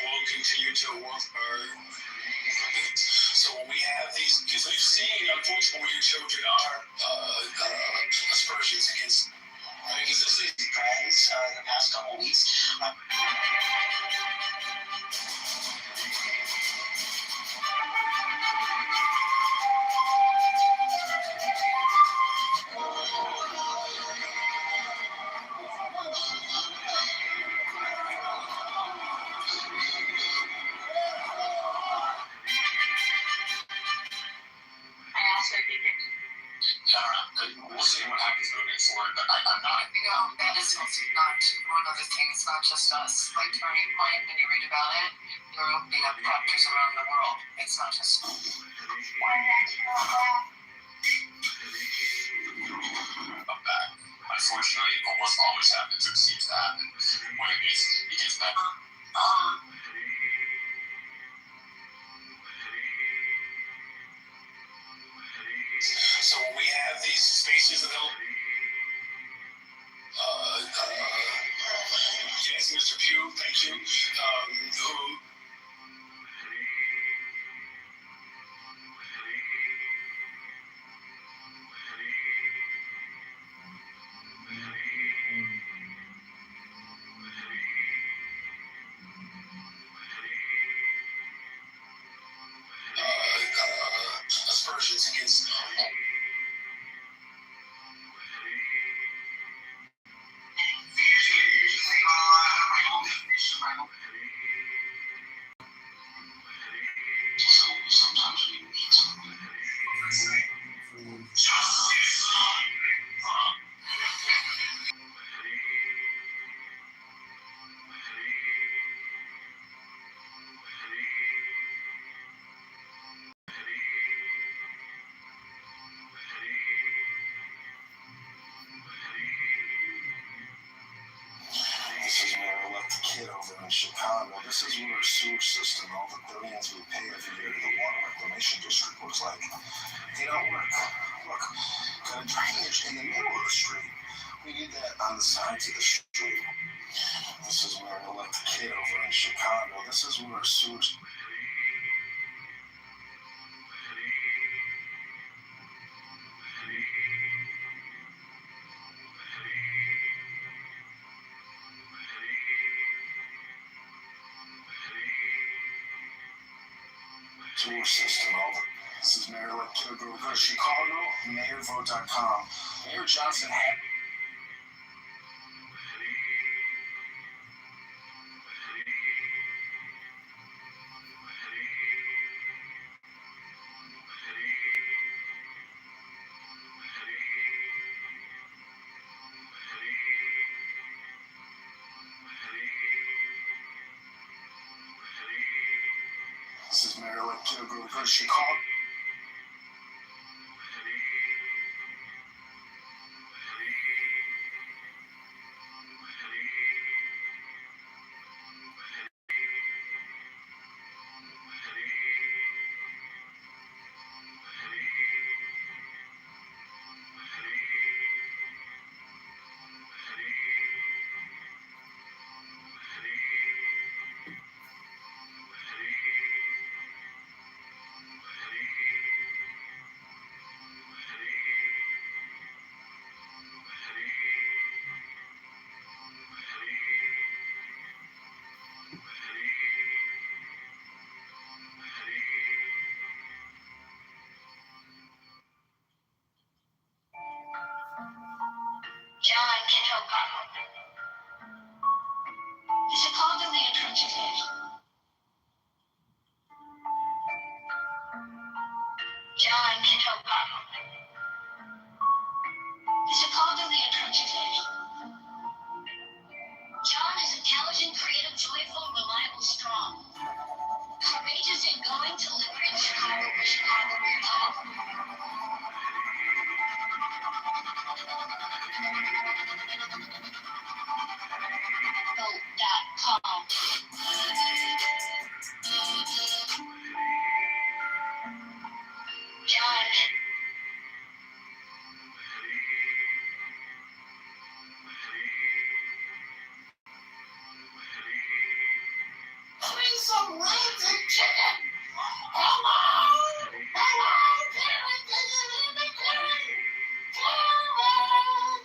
We'll continue to work hard. So when we have these, because we've seen, unfortunately, your children are aspersions against. Because this is guys the past couple weeks. We'll see what happens moving forward, but I'm not. That is also not one of the things. It's not just us. Like during when you read about it, you're opening up chapters around the world. It's not just. Back. Unfortunately, almost always happens. It seems to happen when it gets better. So when we have these spaces available. Yes, Mr. Pugh, thank you. Aspersions against. Sometimes we need something. This is where we left the Kitover in Chicago. This is where our sewer system, all the billions we pay every year to the water reclamation district looks like. They don't work. Look, got a drainage in the middle of the street. We need that on the sides of the street. This is where we left the Kitover in Chicago. This is where our sewers. Sewer system. This is Mayor Kitover, Chicago, mayorvote.com. Mayor Johnson had. This is Mayor Kitover, Chicago. John Kitover. The Chicago Mayor Project. Kitover. The Chicago country family. John is intelligent, creative, joyful, reliable, strong. Courageous and going to liberate Chicago for Chicago Republic. Vote.com. John. Bring some rancid chicken. Hello, hello, Karen, can you hear me, Karen? Karen,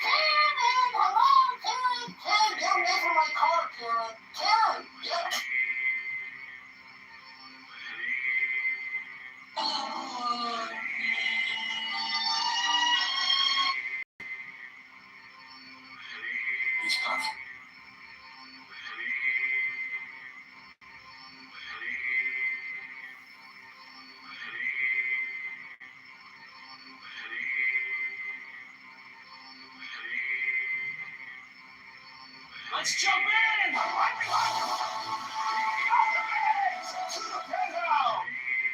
Karen, hello, Karen, Karen, get away from my car, Karen, Karen, get. He's powerful. Let's jump in!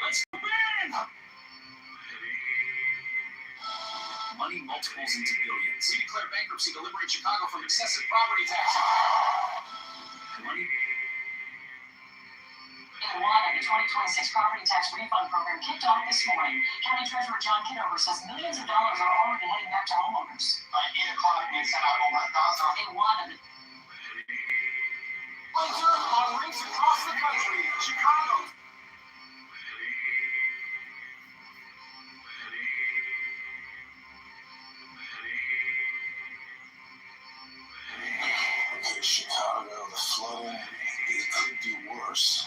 Let's jump in! Money multiples into billions. We declare bankruptcy to liberate Chicago from excessive property taxes. Money. In one of the 2026 property tax refund program kicked off this morning. County Treasurer John Kitover says millions of dollars are already heading back to homeowners. By 8 o'clock, we sent out over 1,000. In one of the On links across the country, Chicago. Okay, Chicago, the flooding, it could be worse.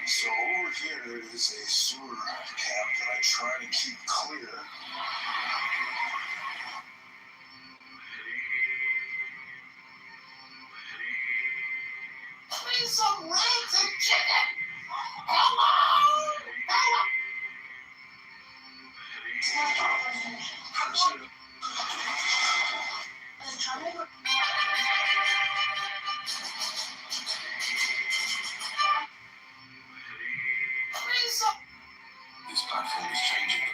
So over here is a sewer cap that I try to keep clear. Bring some rancid chicken. Hello, hello. This platform is changing.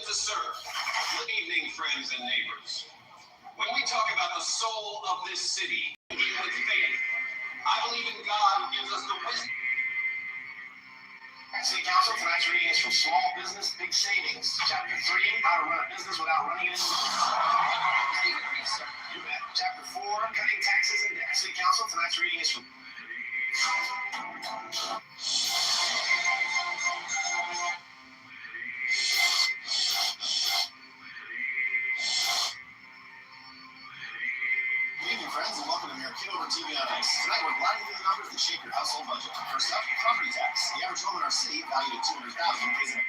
to serve. Good evening, friends and neighbors. When we talk about the soul of this city, begin with faith. I believe in God who gives us the wisdom. City Council, tonight's reading is from Small Business, Big Savings. Chapter 3, How to Run a Business Without Running it into You bet. Chapter 4, Cutting Taxes and Debt. City Council, tonight's reading is from Good evening, friends, and welcome to Kitover TV on Ice. Tonight we're gliding through the numbers that shape your household budget. First up, property tax. The average home in our city, valued at $200,000, pays an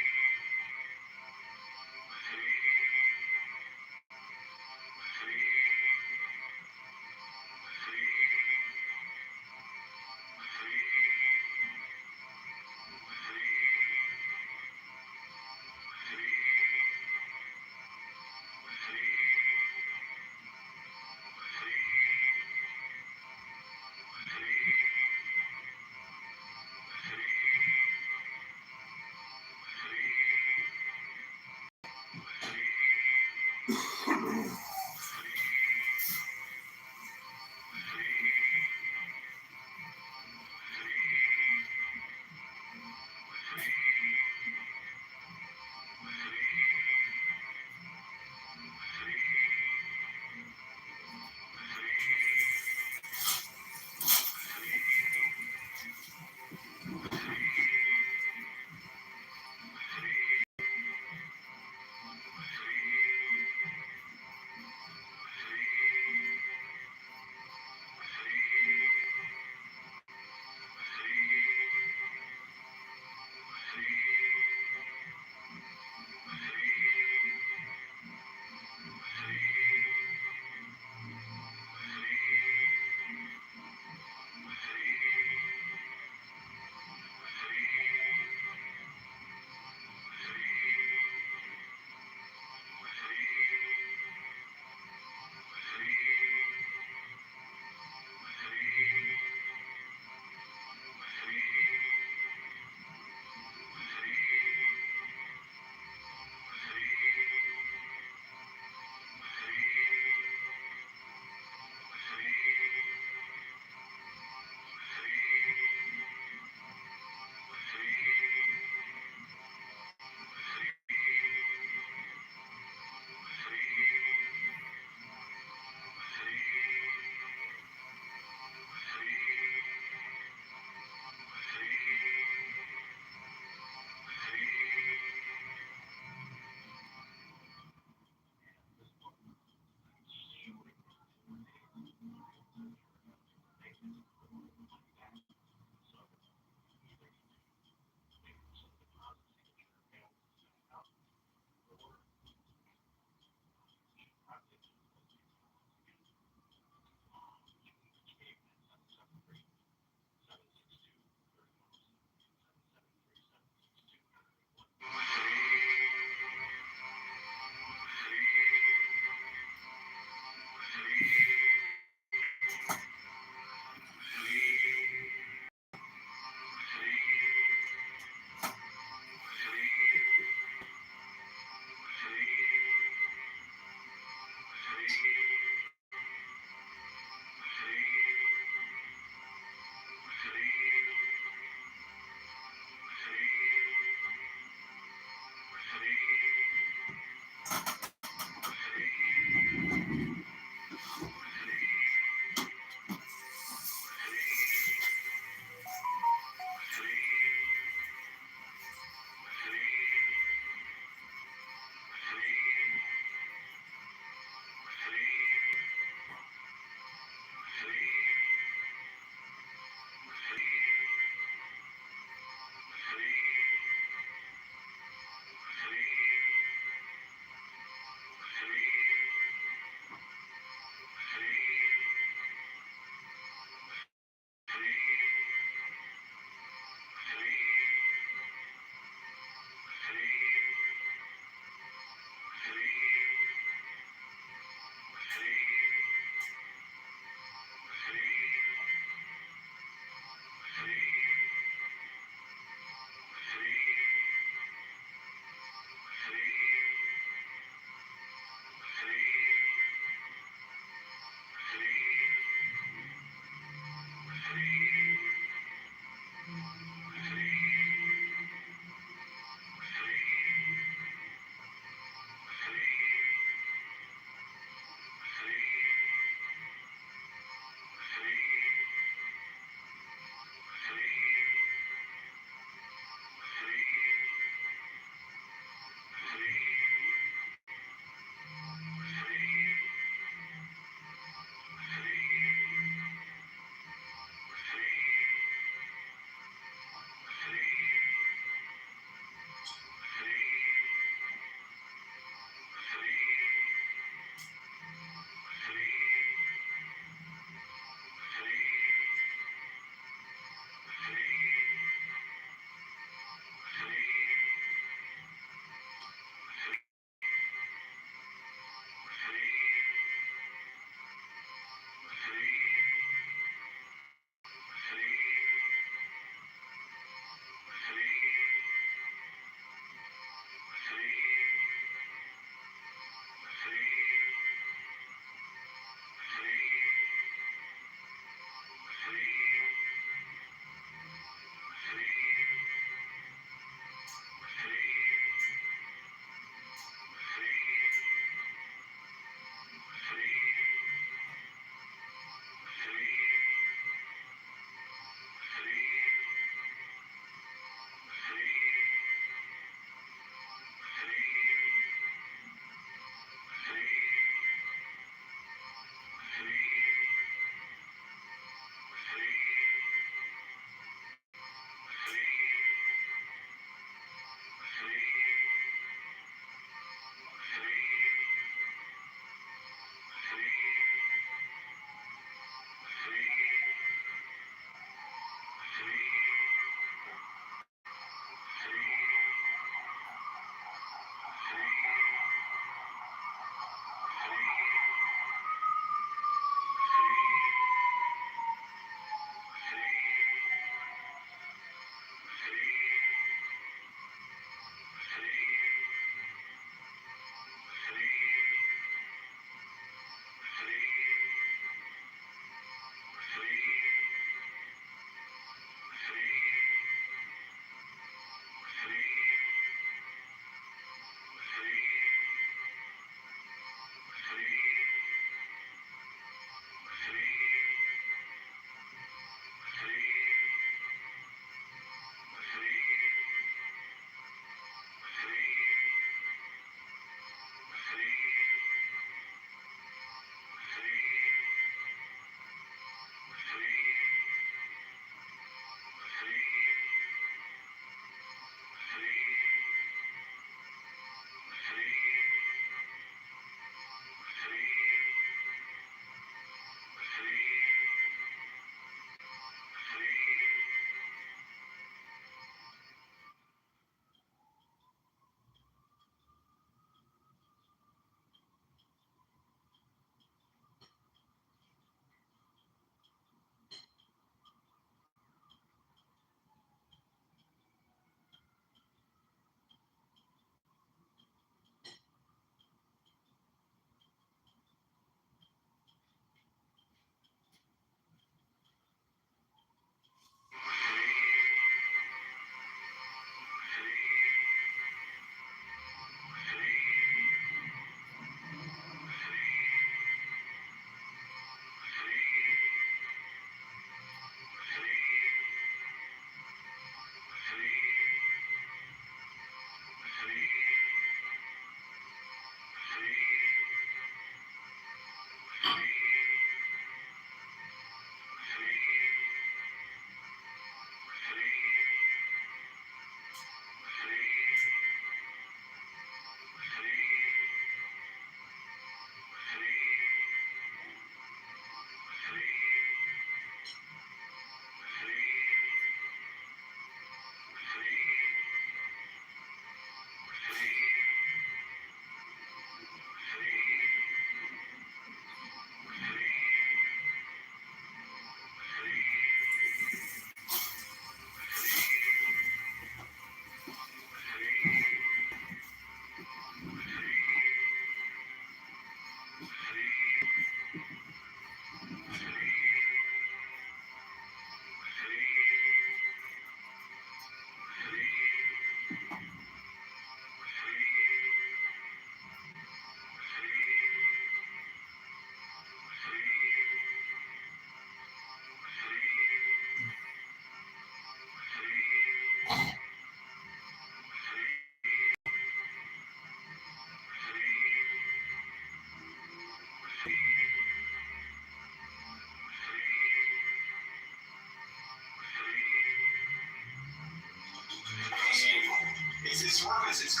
store visits.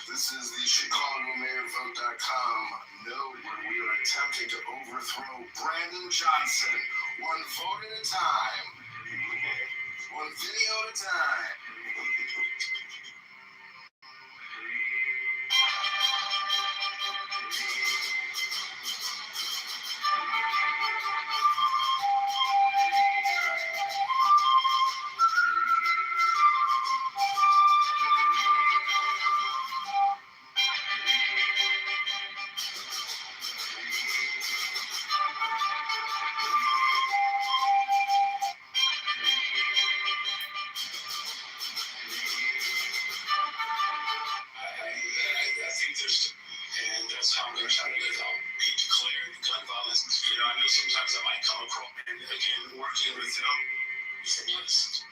This is the ChicagoMayorVote.com node where we are attempting to overthrow Brandon Johnson, one vote at a time, one video at a time. I think there's, and that's how I'm going to try to live out. Be declared gun violence. You know, I know sometimes I might come across, and again, working with them, you said yes.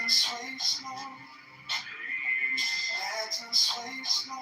and sway slow. Dance and sway slow.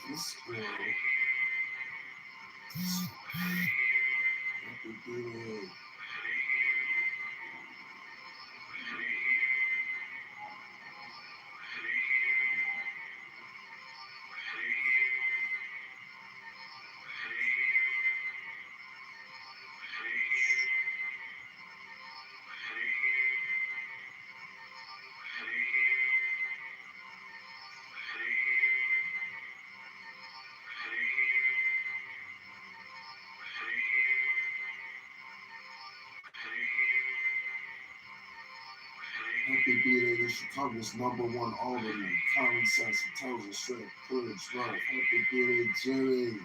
This girl. Happy birthday. Happy birthday to Chicago's #1 alderman. Common sense, intelligence, strength, courage, love. Happy birthday, Jerry.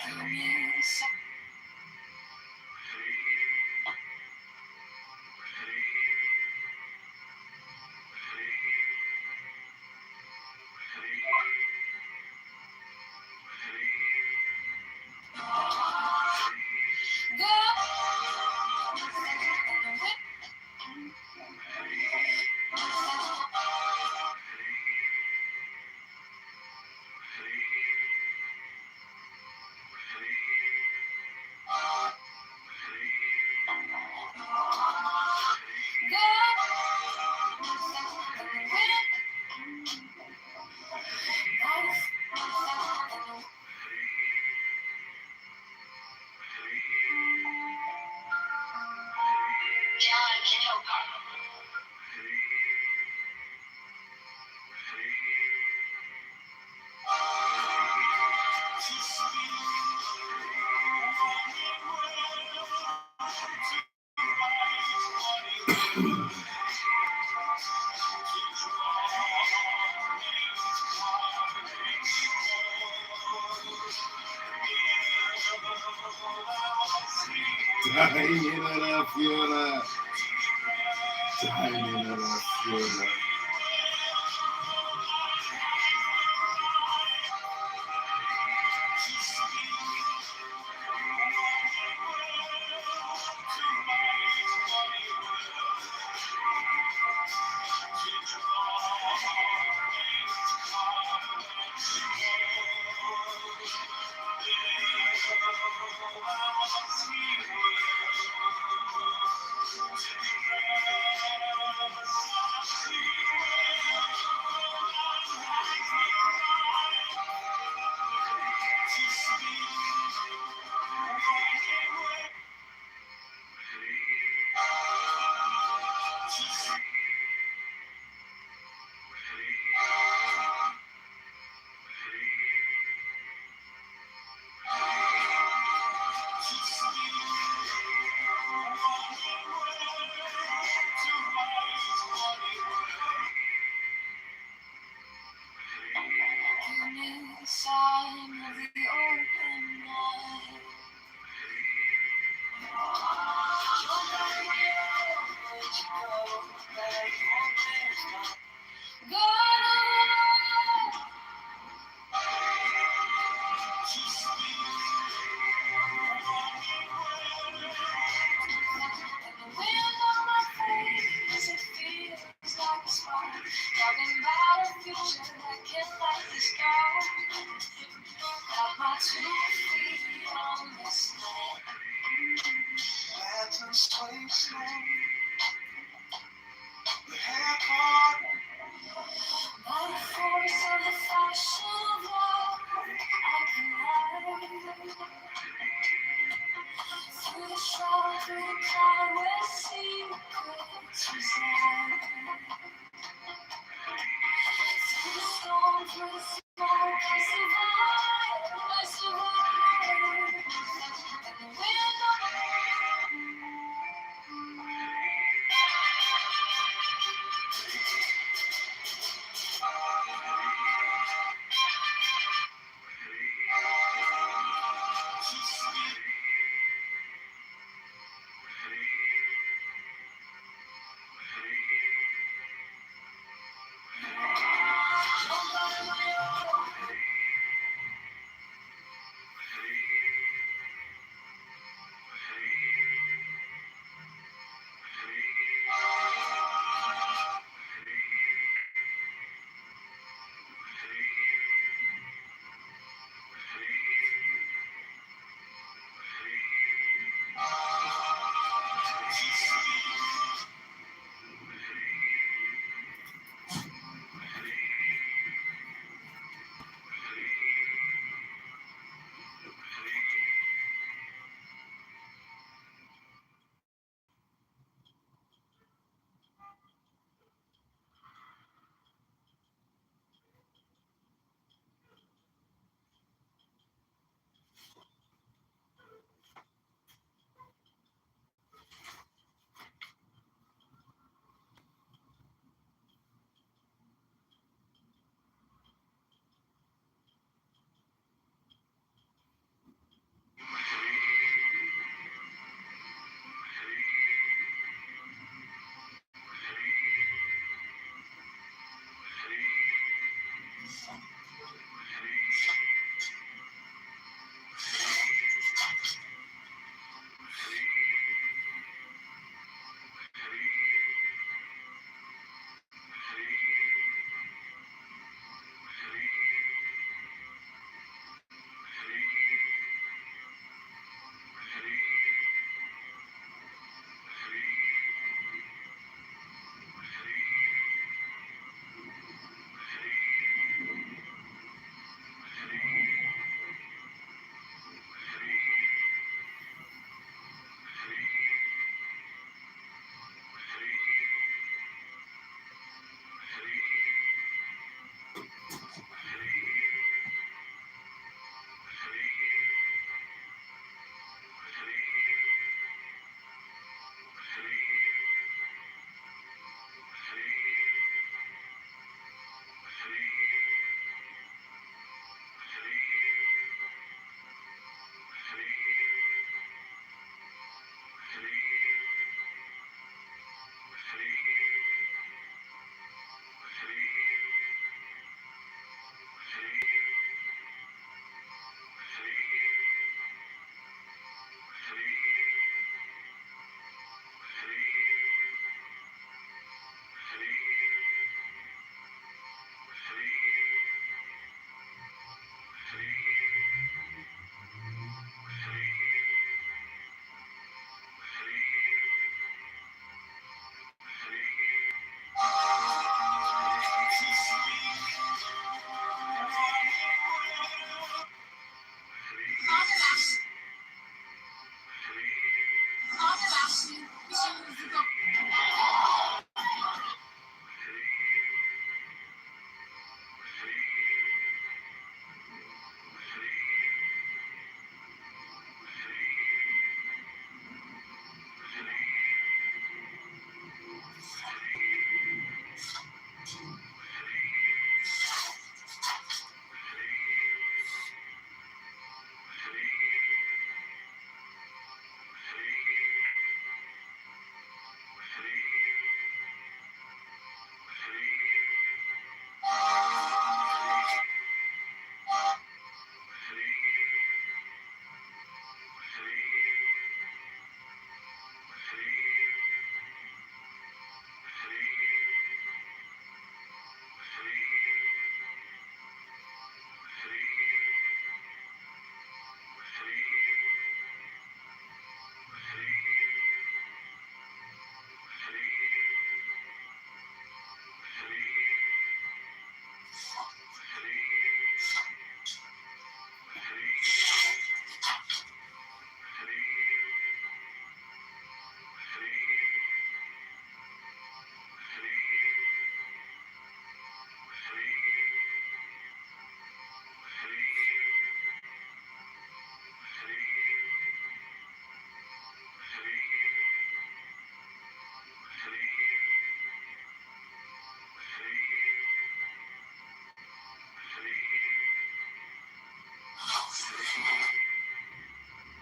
John Kitover. Diana Fiona. Diana Fiona.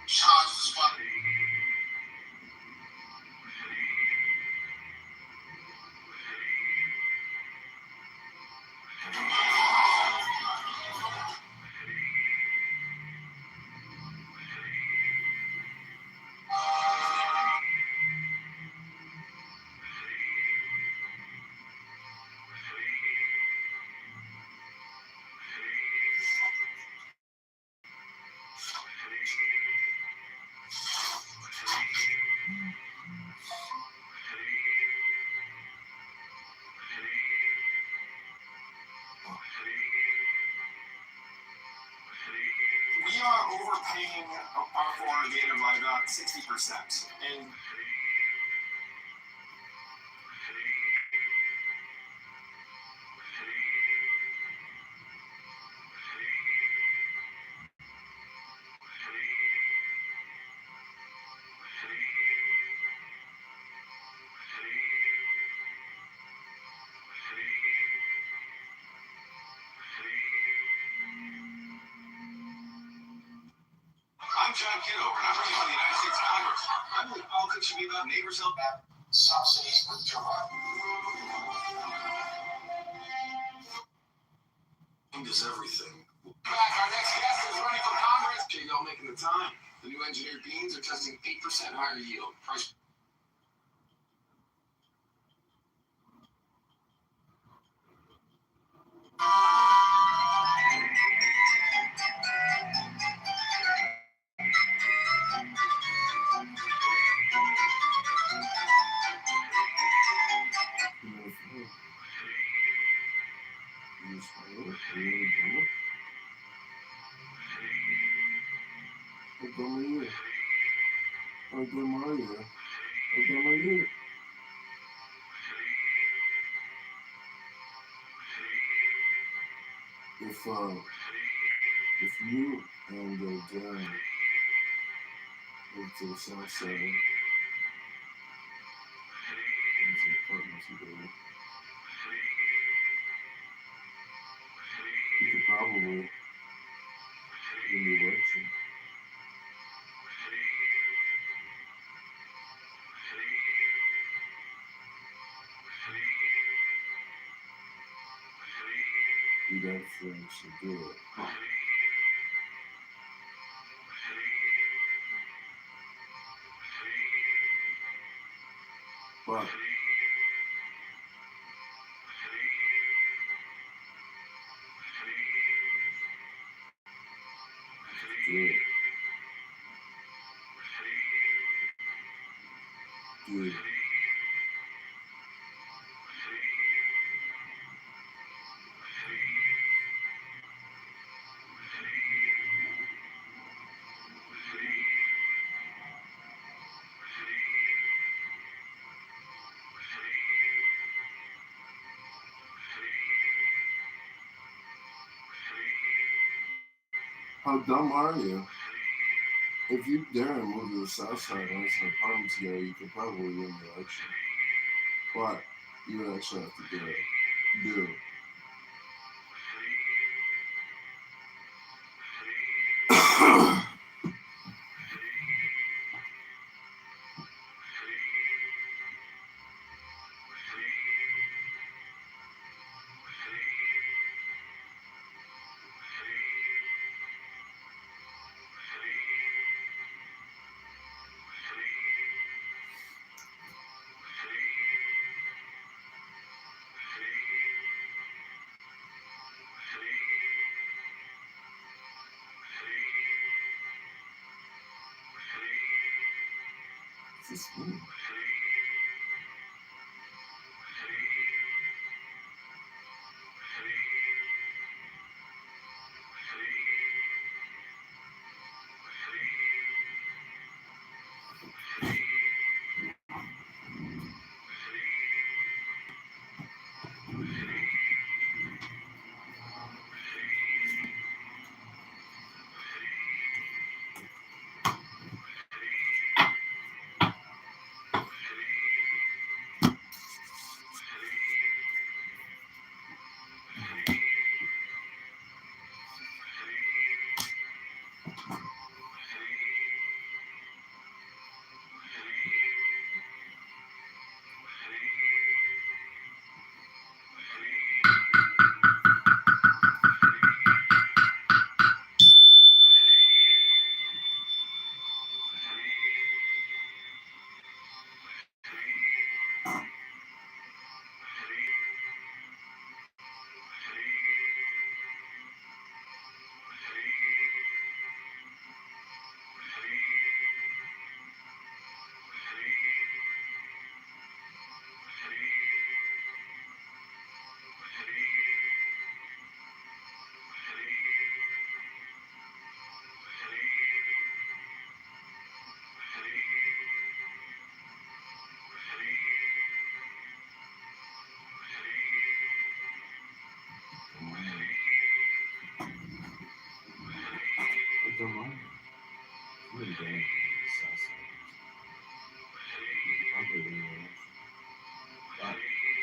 Charge the spot. We are overpaying our foreign data by about 60%. And I'm John Kitover, and I'm running for the United States Congress. I believe politics should be about neighbors help out. Subsidies withdrawn. is everything. Back, our next guest is running for Congress. Okay, y'all making the time. The new engineered beans are testing 8% higher yield. Price. If you and Dan move to the south side, there's an apartment together. You could probably win the election. You'd have friends to do it. But do it. Do it. How dumb are you? If you dare move to the south side and rent an apartment together, you could probably win the election. But you would actually have to do it. Do. What's this mean? What dumb are you? You would dare move to the south side. You could probably win the election. But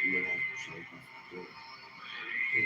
you would actually have to do it. Do.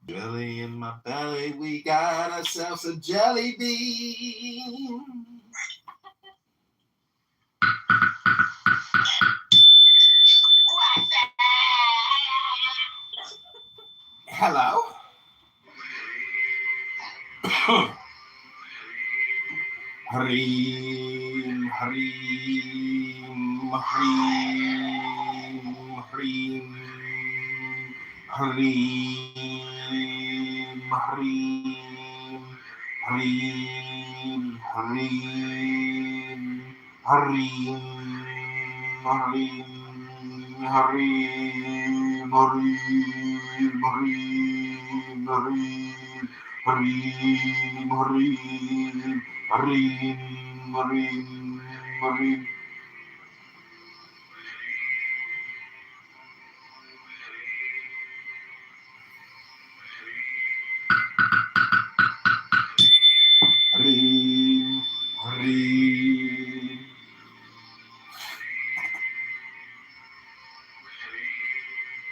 Jelly in my belly, we got ourselves a jelly bean. Hello? Hareem, Hareem, Hareem, Hareem, Hareem, Hareem, Hareem, Hareem, Hareem, Hareem, Hareem, Hareem, Hareem, Hareem. Hareem, Hareem, Hareem, Hareem, Hareem. Hareem, Hareem.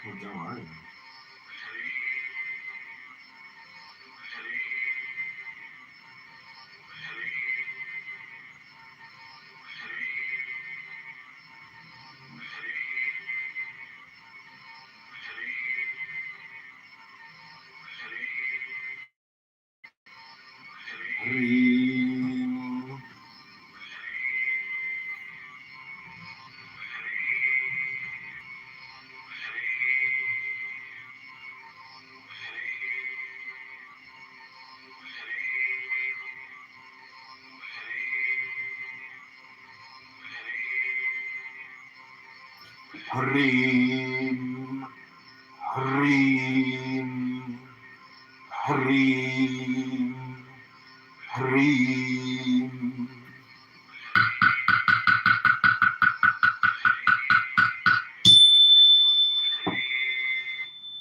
What dumb are you? Hareem. Harim, Harim, Harim, Harim.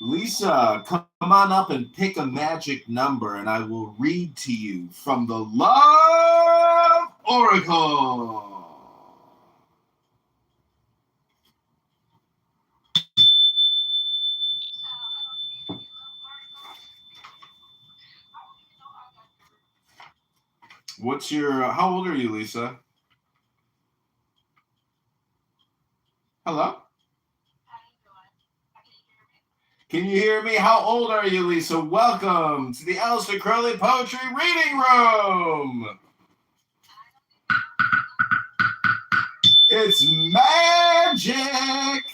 Lisa, come on up and pick a magic number, and I will read to you from the Love Oracle. How old are you, Lisa? Hello? Can you hear me? How old are you, Lisa? Welcome to the Aleister Crowley Poetry Reading Room. It's magic.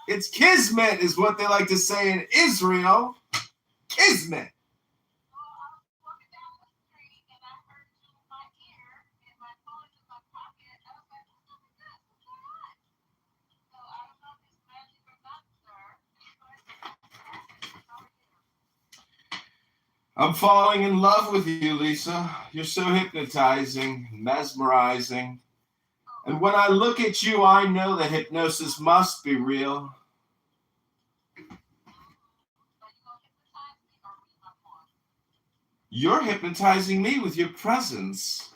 It's kismet is what they like to say in Israel. Kismet. I'm falling in love with you, Lisa. You're so hypnotizing, mesmerizing. And when I look at you, I know that hypnosis must be real. You're hypnotizing me with your presence.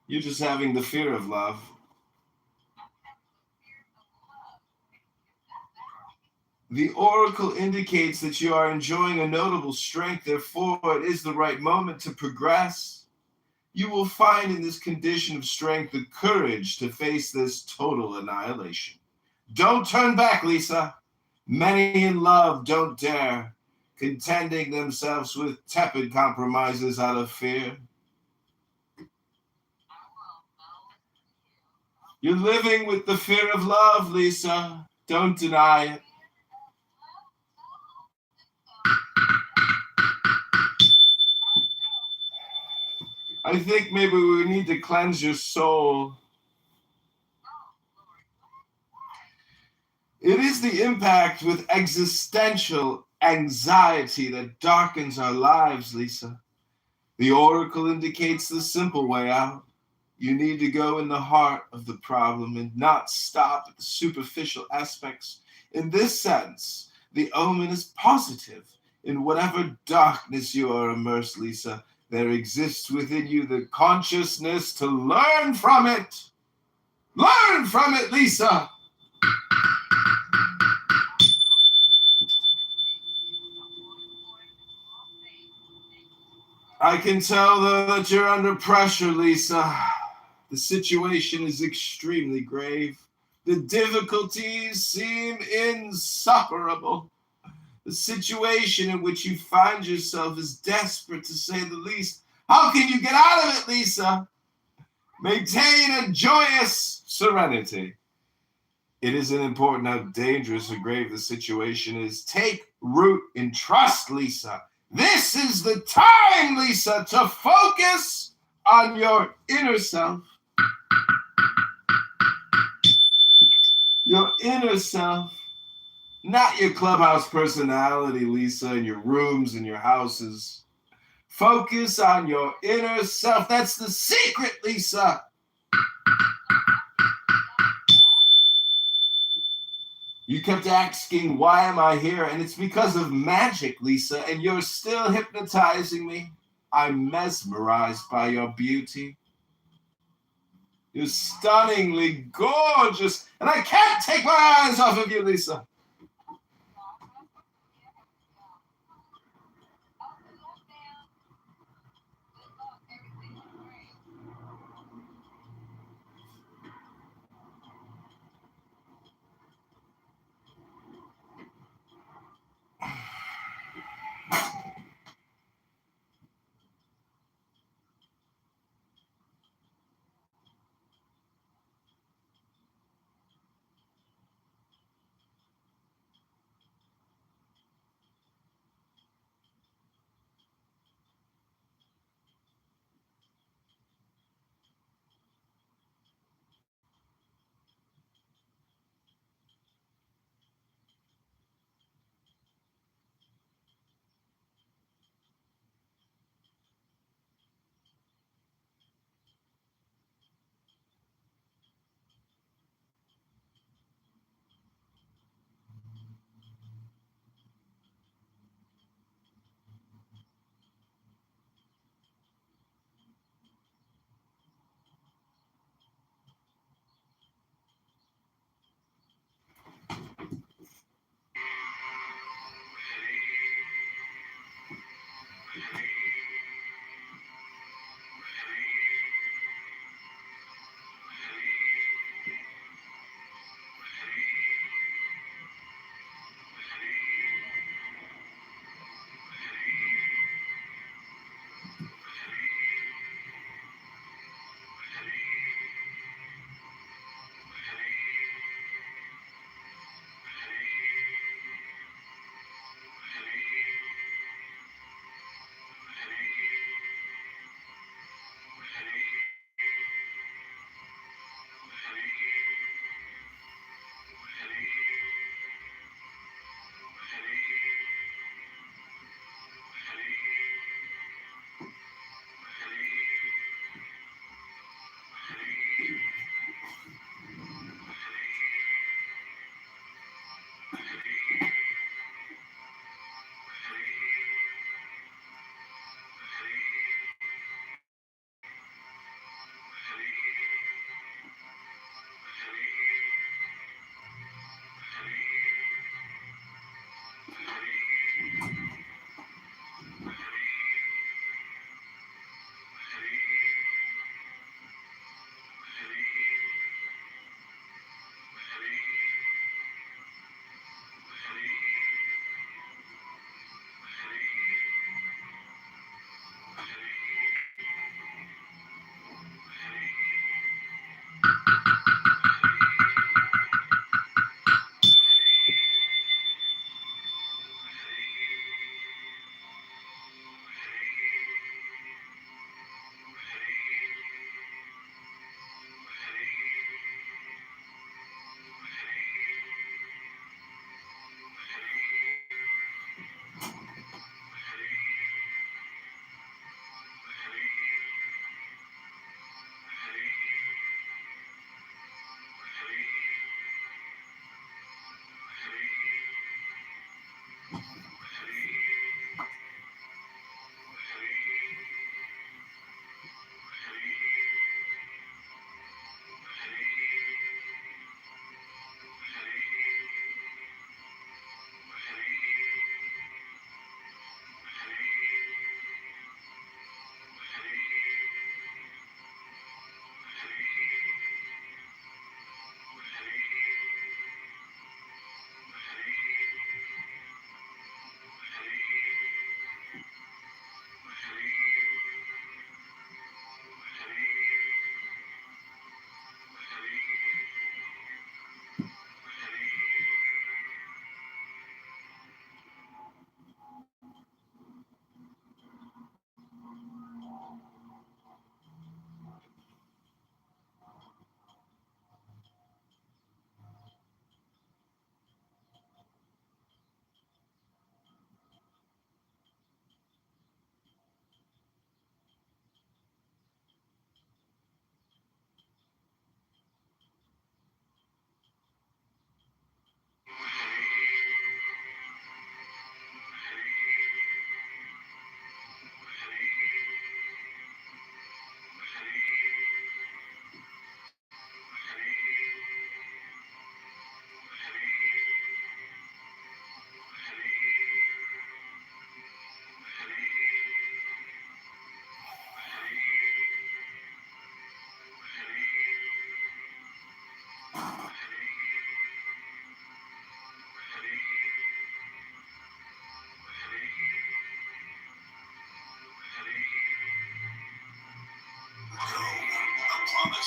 You're just having the fear of love. The oracle indicates that you are enjoying a notable strength, therefore it is the right moment to progress. You will find in this condition of strength the courage to face this total annihilation. Don't turn back, Lisa. Many in love don't dare, contending themselves with tepid compromises out of fear. You're living with the fear of love, Lisa. Don't deny it. I think maybe we need to cleanse your soul. It is the impact with existential anxiety that darkens our lives, Lisa. The oracle indicates the simple way out. You need to go in the heart of the problem and not stop at the superficial aspects. In this sense, the omen is positive. In whatever darkness you are immersed, Lisa, there exists within you the consciousness to learn from it. Learn from it, Lisa. I can tell, though, that you're under pressure, Lisa. The situation is extremely grave. The difficulties seem insufferable. The situation in which you find yourself is desperate, to say the least. How can you get out of it, Lisa? Maintain a joyous serenity. It isn't important how dangerous or grave the situation is. Take root in trust, Lisa. This is the time, Lisa, to focus on your inner self. Your inner self. Not your clubhouse personality, Lisa, and your rooms and your houses. Focus on your inner self. That's the secret, Lisa. You kept asking, why am I here? And it's because of magic, Lisa, and you're still hypnotizing me. I'm mesmerized by your beauty. You're stunningly gorgeous, and I can't take my eyes off of you, Lisa.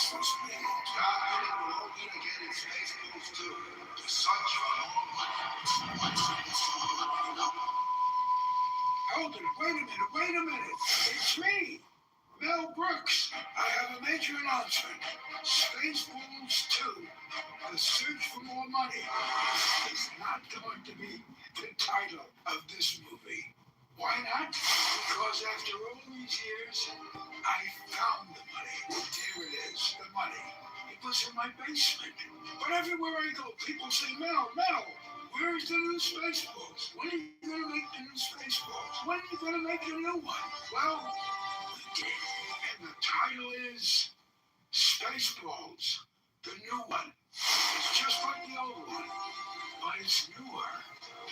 supposed to be. God willing, we're all gonna get in Spaceballs too. The sun's running. Hold it, wait a minute. It's me, Mel Brooks. I have a major announcement. Spaceballs 2, The Search for More Money, is not going to be the title of this movie. Why not? Because after all these years, I found the money. There it is, the money. It was in my basement. But everywhere I go, people say, Mel, where's the new Spaceballs? When are you going to make the new Spaceballs? When are you going to make a new one? Well, we did. And the title is Spaceballs, the new one. It's just like the old one, but it's newer.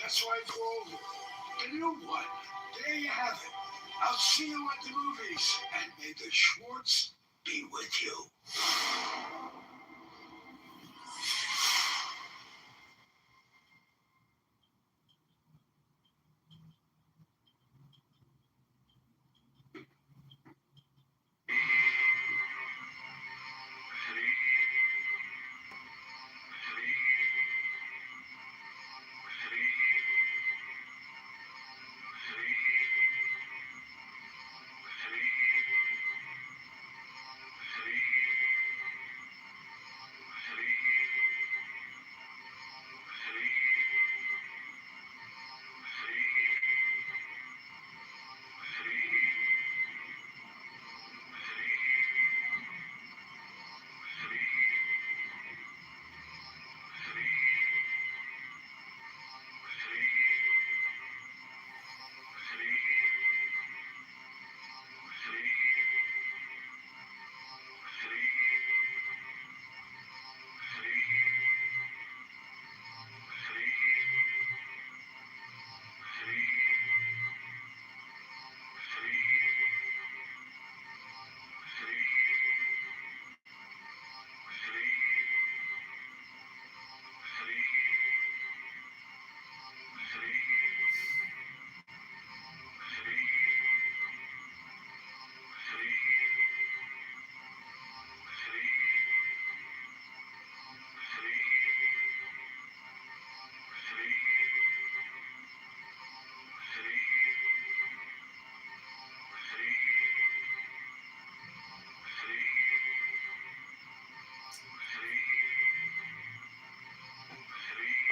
That's why it's called the new one. There you have it. I'll see you at the movies, and may the Schwartz be with you.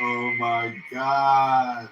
Oh my God.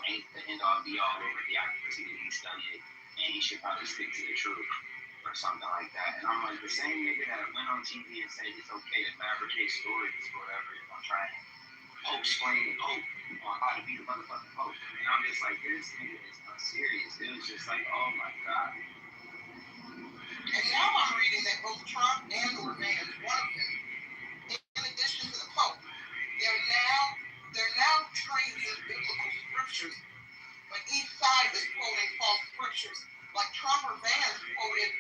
Ain't the end all be all over the accuracy that he studied, and he should probably stick to the truth or something like that. And I'm like, the same nigga that went on TV and said it's okay to fabricate stories or whatever, if I'm trying to explain the Pope on how to be the motherfucking Pope. And I'm just like, this nigga is unserious. It was just like, oh my God. And now I'm reading that both Trump and Vance, one of them, in addition to the Pope, they're now trading biblical scriptures, but each side is quoting false scriptures. Like Trump or Vance quoted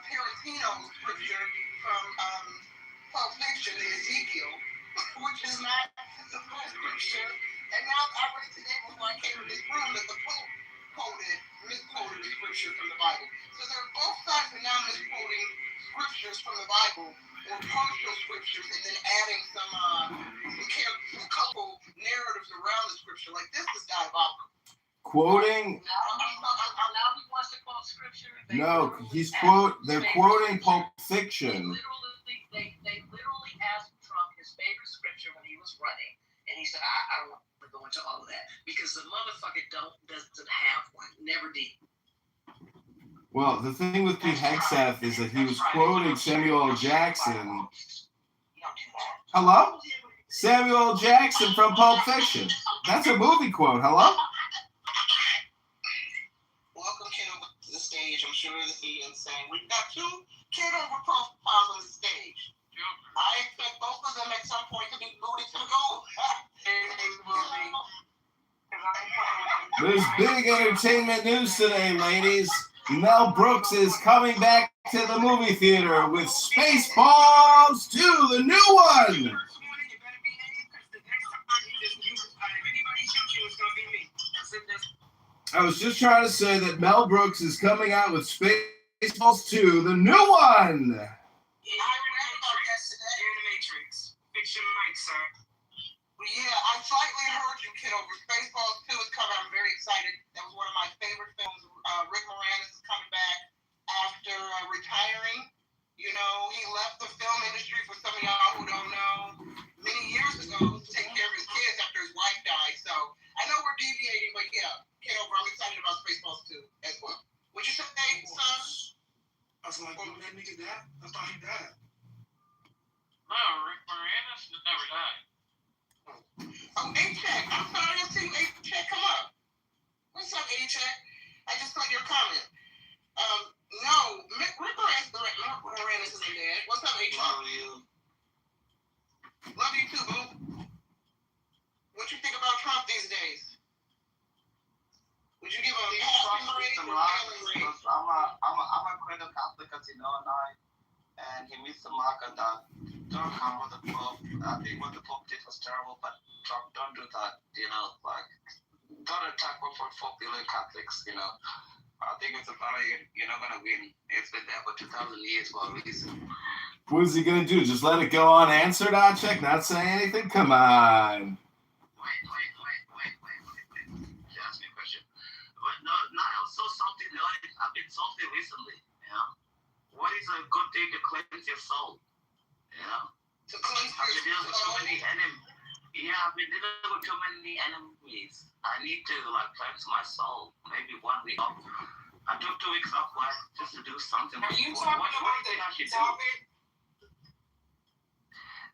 Tarantino's scripture from Pulp Fiction in Ezekiel, which is not the full scripture. And now I read today before I came to this room that the Pope misquoted the scripture from the Bible. So both sides are now misquoting scriptures from the Bible or partial scriptures and then adding some couple narratives around the scripture. Like, this is diabolical. Quoting. Now he wants to quote scripture. No, they're quoting Pulp Fiction. They literally asked Trump his favorite scripture when he was running, and he said, I don't want to go into all of that because the motherfucker doesn't have one, never did. Well, the thing with Pete Hegseth is that he was quoting Samuel L. Jackson. Hello? Samuel L. Jackson from Pulp Fiction. That's a movie quote. Hello? Welcome, Kitover, to the stage. I'm sure that he is saying we've got two Kitover profiles on the stage. I expect both of them at some point to be booted to the goal. There's big entertainment news today, ladies. Mel Brooks is coming back to the movie theater with Spaceballs 2, the new one. I was just trying to say that Mel Brooks is coming out with Spaceballs 2, the new one. Yeah, I slightly heard you, Kitover. Spaceballs 2 is coming. I'm very excited. That was one of my favorite films. Rick Moranis is coming back after retiring. You know, he left the film industry, for some of y'all who don't know, many years ago to take care of his kids after his wife died. So I know we're deviating, but yeah, Kitover, I'm excited about Spaceballs 2 as well. Would you say, son? I was like, oh, that nigga died? I thought he died. No, Rick Moranis never died. Oh, A-Check. I'm sorry, I see A-Check come up. What's up, A-Check? I just saw your comment. he missed the mark on that. Don't hammer the Pope. I think what the Pope did was terrible, but don't do that. Like, don't attack 1.4 billion Catholics. I think it's a battle you're not gonna win. It's been there for 2,000 years for a reason. What is he gonna do? Just let it go unanswered, Acek? Not say anything? Come on. Wait. You asked me a question. But no, I was so salty. I've been salty recently. What is a good thing to cleanse your soul? To cleanse I've been dealing with your too soul? many enemies. Yeah, I've been dealing with too many enemies. I need to cleanse my soul. Maybe 1 week off. I took 2 weeks off work just to do something. Are you talking about the topic?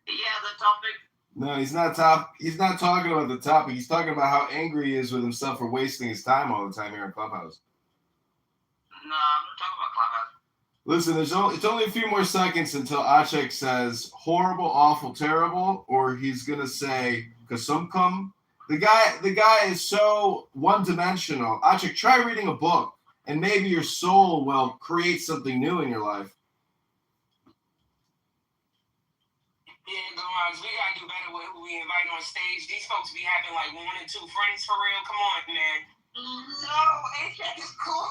Yeah, the topic. No, he's not talking about the topic. He's talking about how angry he is with himself for wasting his time all the time here in Clubhouse. No, I'm not talking about Clubhouse. Listen, it's only a few more seconds until Acek says horrible, awful, terrible, or he's gonna say kasumkum. The guy is so one-dimensional. Acek, try reading a book, and maybe your soul will create something new in your life. Yeah, guys, we gotta do better with who we invite on stage. These folks be having like 1 or 2 friends for real. Come on, man. No, AJ is cool.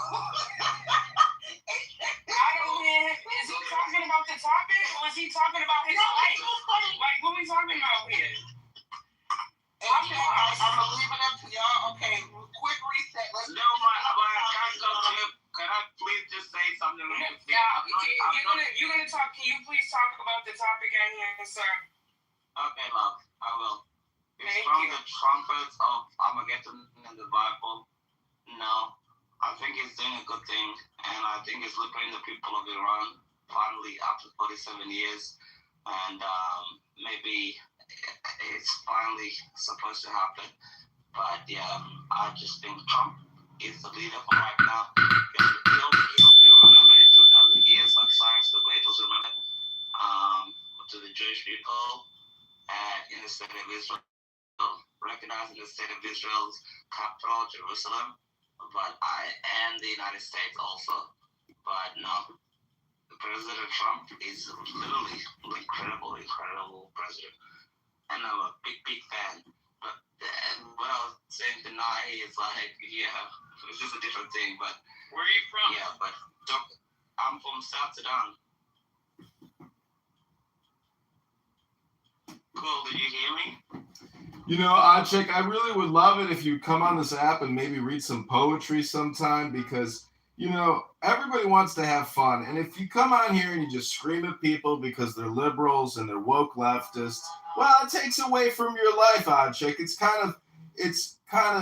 I don't hear. Is he talking about the topic, or is he talking about his life? Like, what we talking about here? I'm gonna leave it up to y'all. Okay, quick reset. Let's No, can I please just say something? You're gonna talk. Can you please talk about the topic at hand, sir? Okay, love, I will. It's Thank from you. the trumpets of Armageddon in the Bible. No, I think he's doing a good thing, and I think he's liberating the people of Iran finally after 47 years, and maybe it's finally supposed to happen. But yeah, I just think Trump is the leader for right now. He'll be remembered in 2,000 years, like Cyrus the Great was remembered to the Jewish people in the state of Israel, recognizing the state of Israel's capital, Jerusalem, and the United States also. But no, President Trump is literally incredible president, and I'm a big fan. But what I was saying tonight is it's just a different thing. But where are you from? Yeah, but I'm from South Sudan. Cool. Did you hear me? Acek, I really would love it if you come on this app and maybe read some poetry sometime because, everybody wants to have fun. And if you come on here and you just scream at people because they're liberals and they're woke leftists, well, it takes away from your life, Acek. It's kind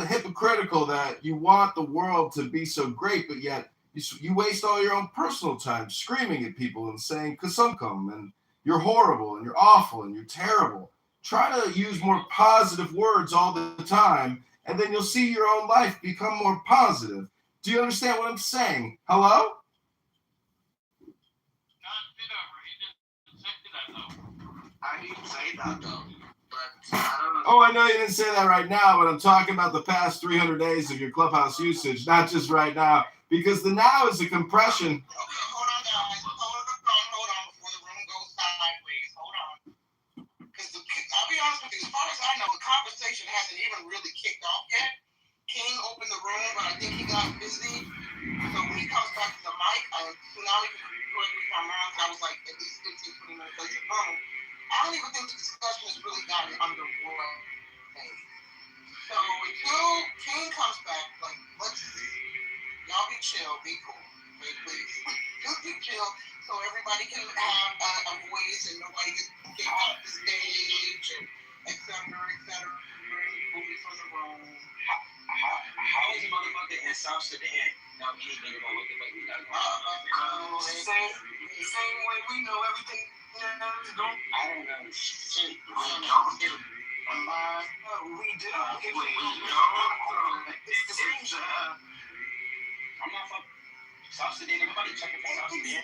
of hypocritical that you want the world to be so great, but yet you waste all your own personal time screaming at people and saying kasumkum and you're horrible and you're awful and you're terrible. Try to use more positive words all the time, and then you'll see your own life become more positive. Do you understand what I'm saying? Hello? I didn't say that though. But I don't know. Oh, I know you didn't say that right now, but I'm talking about the past 300 days of your Clubhouse usage, not just right now, because the now is a compression. Hold on, guys. Hold on before the room goes sideways. Hold on. Because I'll be honest with you, as far as I know, the conversation hasn't even really kicked off yet. King opened the room, but I think he got busy. So when he comes back to the mic, Tsunami can correct me if I'm wrong, because I was like at least 15, 20 minutes late to the room. I don't even think the discussion has really gotten underway. So until King comes back, y'all be chill, be cool, okay, please. Just be chill so everybody can have a voice and nobody gets kicked off the stage and et cetera, moving from the room. How is motherfucker in South Sudan? Now he's thinking about what the fuck we got going on. Same way we know everything. I don't know shit. We do. It's the same. I'm not from South Sudan. Everybody checking for South Sudan.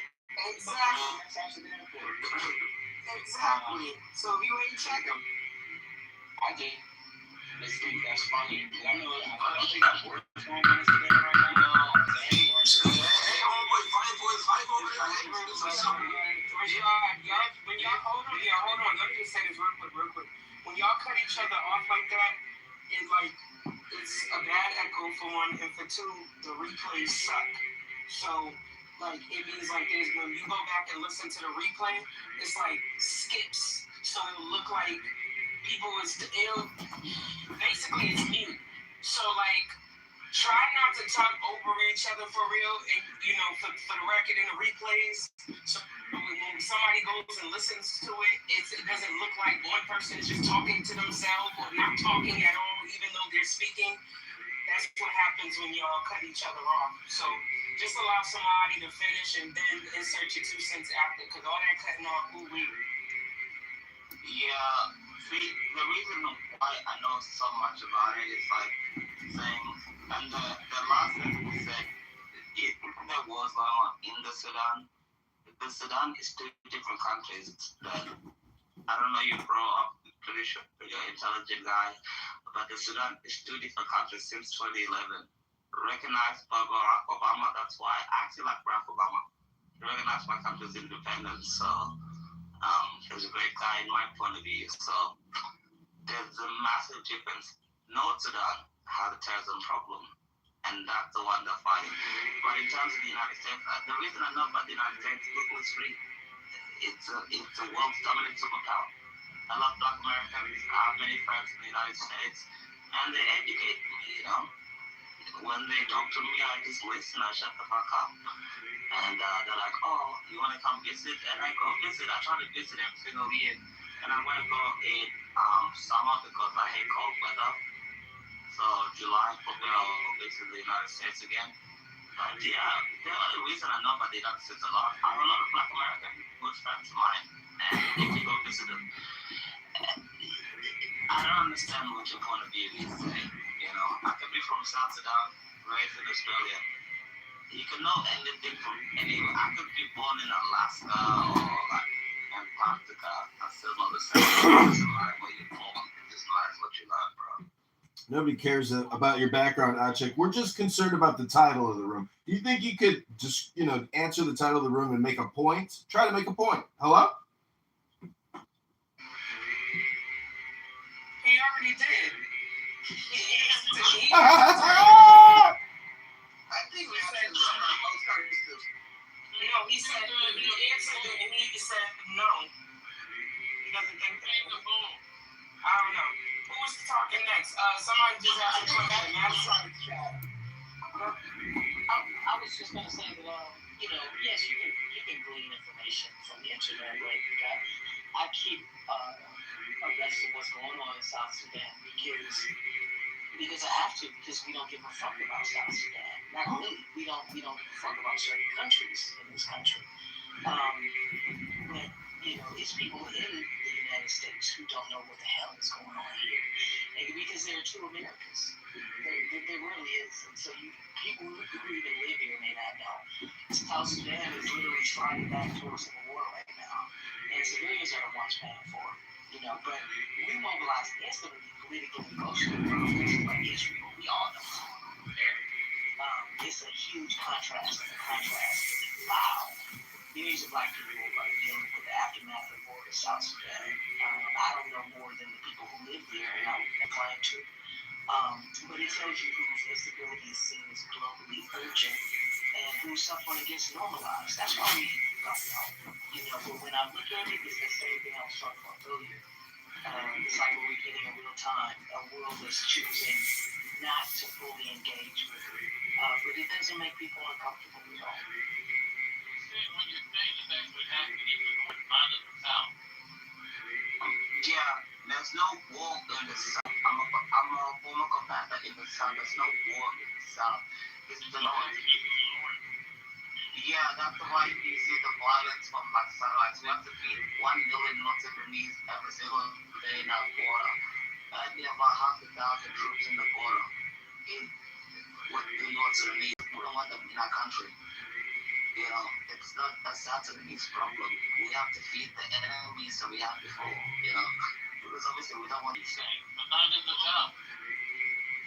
Exactly. So if you ain't checking, I did. Let's think that's funny. I don't think that's worth going on Instagram right now. Hey, homeboy, fight over there. Hey, man, this is something. other off like that, it's a bad echo for one, and for two, the replays suck. So like it means like there's when you go back and listen to the replay, it's like skips. So it'll look like basically it's mute. So like try not to talk over each other for real, and for the record in the replays. So when somebody goes and listens to it, it doesn't look like one person is just talking to themselves or not talking at all, even though they're speaking. That's what happens when y'all cut each other off. So just allow somebody to finish and then insert your 2 cents after, because all that cutting off, ooh-wee. Yeah, see, the reason why I know so much about it is like saying, and the last thing we said, there was in the Sudan. The Sudan is 2 different countries. I don't know, you grow up, pretty sure you're an intelligent guy, but the Sudan is 2 different countries since 2011. Recognized by Barack Obama. That's why I actually like Barack Obama. He recognized my country's independence. So he's a great guy in my point of view. So there's a massive difference. North Sudan has a terrorism problem, and that's the one they're fighting. But in terms of the United States, the reason I know about the United States is free. It's a world's dominant superpower. I love Black Americans. I have many friends in the United States, and they educate me, When they talk to me, I just listen, I shut the fuck up. And they're like, oh, you want to come visit? And I go visit. I try to visit every single year. And I'm going to go in summer because I hate cold weather. So July, probably I'll visit the United States again. But yeah, the only reason I know about the United States a lot, I have a lot of Black American good friends of mine. And if you go visit them, I don't understand what your point of view is. I could be from South Sudan, raised in Australia. You can know anything from anywhere. I could be born in Alaska or Antarctica. I still know the same. It doesn't matter where you're born. It just matters what you learn, bro. Nobody cares about your background, Achek. We're just concerned about the title of the room. Do you think you could just, answer the title of the room and make a point? Try to make a point. Hello? He already did. I think we said no. He said he answered it, and he said no. He doesn't think that. I don't know. Who was talking next? Somebody just asked a question. I was just gonna say that yes, you can glean information from the internet, right? I keep abreast of what's going on in South Sudan because I have to, because we don't give a fuck about South Sudan. Not really. We don't give a fuck about certain countries in this country. But it's people in the United States who don't know what the hell is going on here, and because there are 2 Americas. There really is, and so people who even live here may not know. South Sudan is literally trying back towards the war right now, and civilians are the ones paying for it. But we mobilize instantly, politically, emotionally, places like Israel. We all know what's going on there. It's a huge contrast. It's loud. Millions of Black people are dealing with the aftermath of war in South Sudan. I don't know more than the people who live there, and I would claim to. But it tells you whose instability is seen as globally urgent and whose suffering gets normalized. That's why we don't know. But when I look at it, it's the same thing I was talking about earlier. It's like what we're getting in real time. A world that's choosing not to fully engage with it. But it doesn't make people uncomfortable at all. When you're saying it's actually happening, it's more violent in the South. Yeah, there's no war in the South. I'm a former commander in the South. There's no war in the South. It's the North. Yeah, that's why you see the violence from satellites. We have to feed 1 million North Sudanese every single day in our border. And we have about 100,000 troops in the border. With the North Sudanese, we don't want them in our country. It's not a South Sudanese problem. We have to feed the enemy, so we have to fall, because obviously we don't want to say, but not in the South.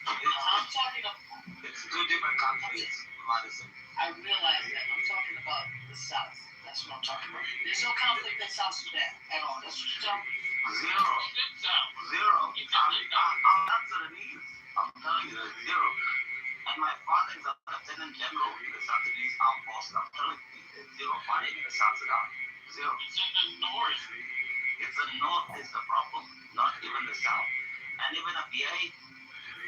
I'm talking about. It's 2 different countries, Madison. I realize that. I'm talking about the South. That's what I'm talking about. There's no conflict in South Sudan at all. That's what you're talking about. Zero. It's South. Zero. It's a fighting in the South Sudan. Zero. It's in the north. It's the north is the problem, not even the south. And even a VA,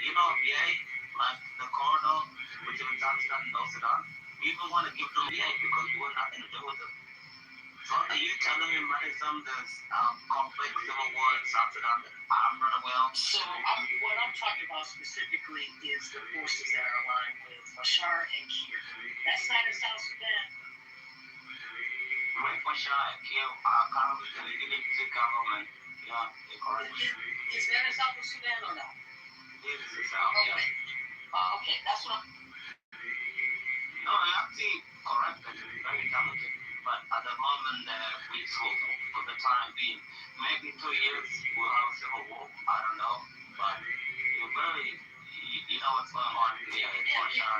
you know, a VA, like the corridor between South Sudan and North Sudan, we even want to give them VA because we want nothing to do with them. So are you telling me, Madison, there's conflict, civil war in South Sudan that I'm not aware of? So what I'm talking about specifically is the forces that are aligned with Bashar and Kiir. That's not in South Sudan. Right, Bashar and Kiir are currently the legitimate government. Yeah, they're correct. Is that in South Sudan or not? This is South, yeah. Okay, that's what I'm... No, I actually correct and very talented. But at the moment, we for the time being, maybe 2 years we'll have a civil war. I don't know, but you're very, you know what's going on here.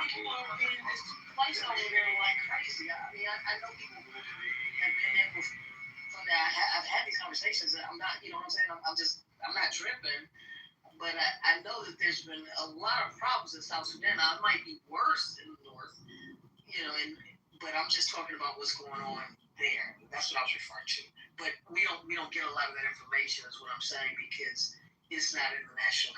People are in this place over there like crazy. I mean, I know people who have been there before. I've had these conversations. And I'm not, you know what I'm saying? I'm not tripping. But I know that there's been a lot of problems in South Sudan. Now, it might be worse in the north, you know, but I'm just talking about what's going on there. That's what I was referring to. But we don't get a lot of that information, is what I'm saying, because it's not international.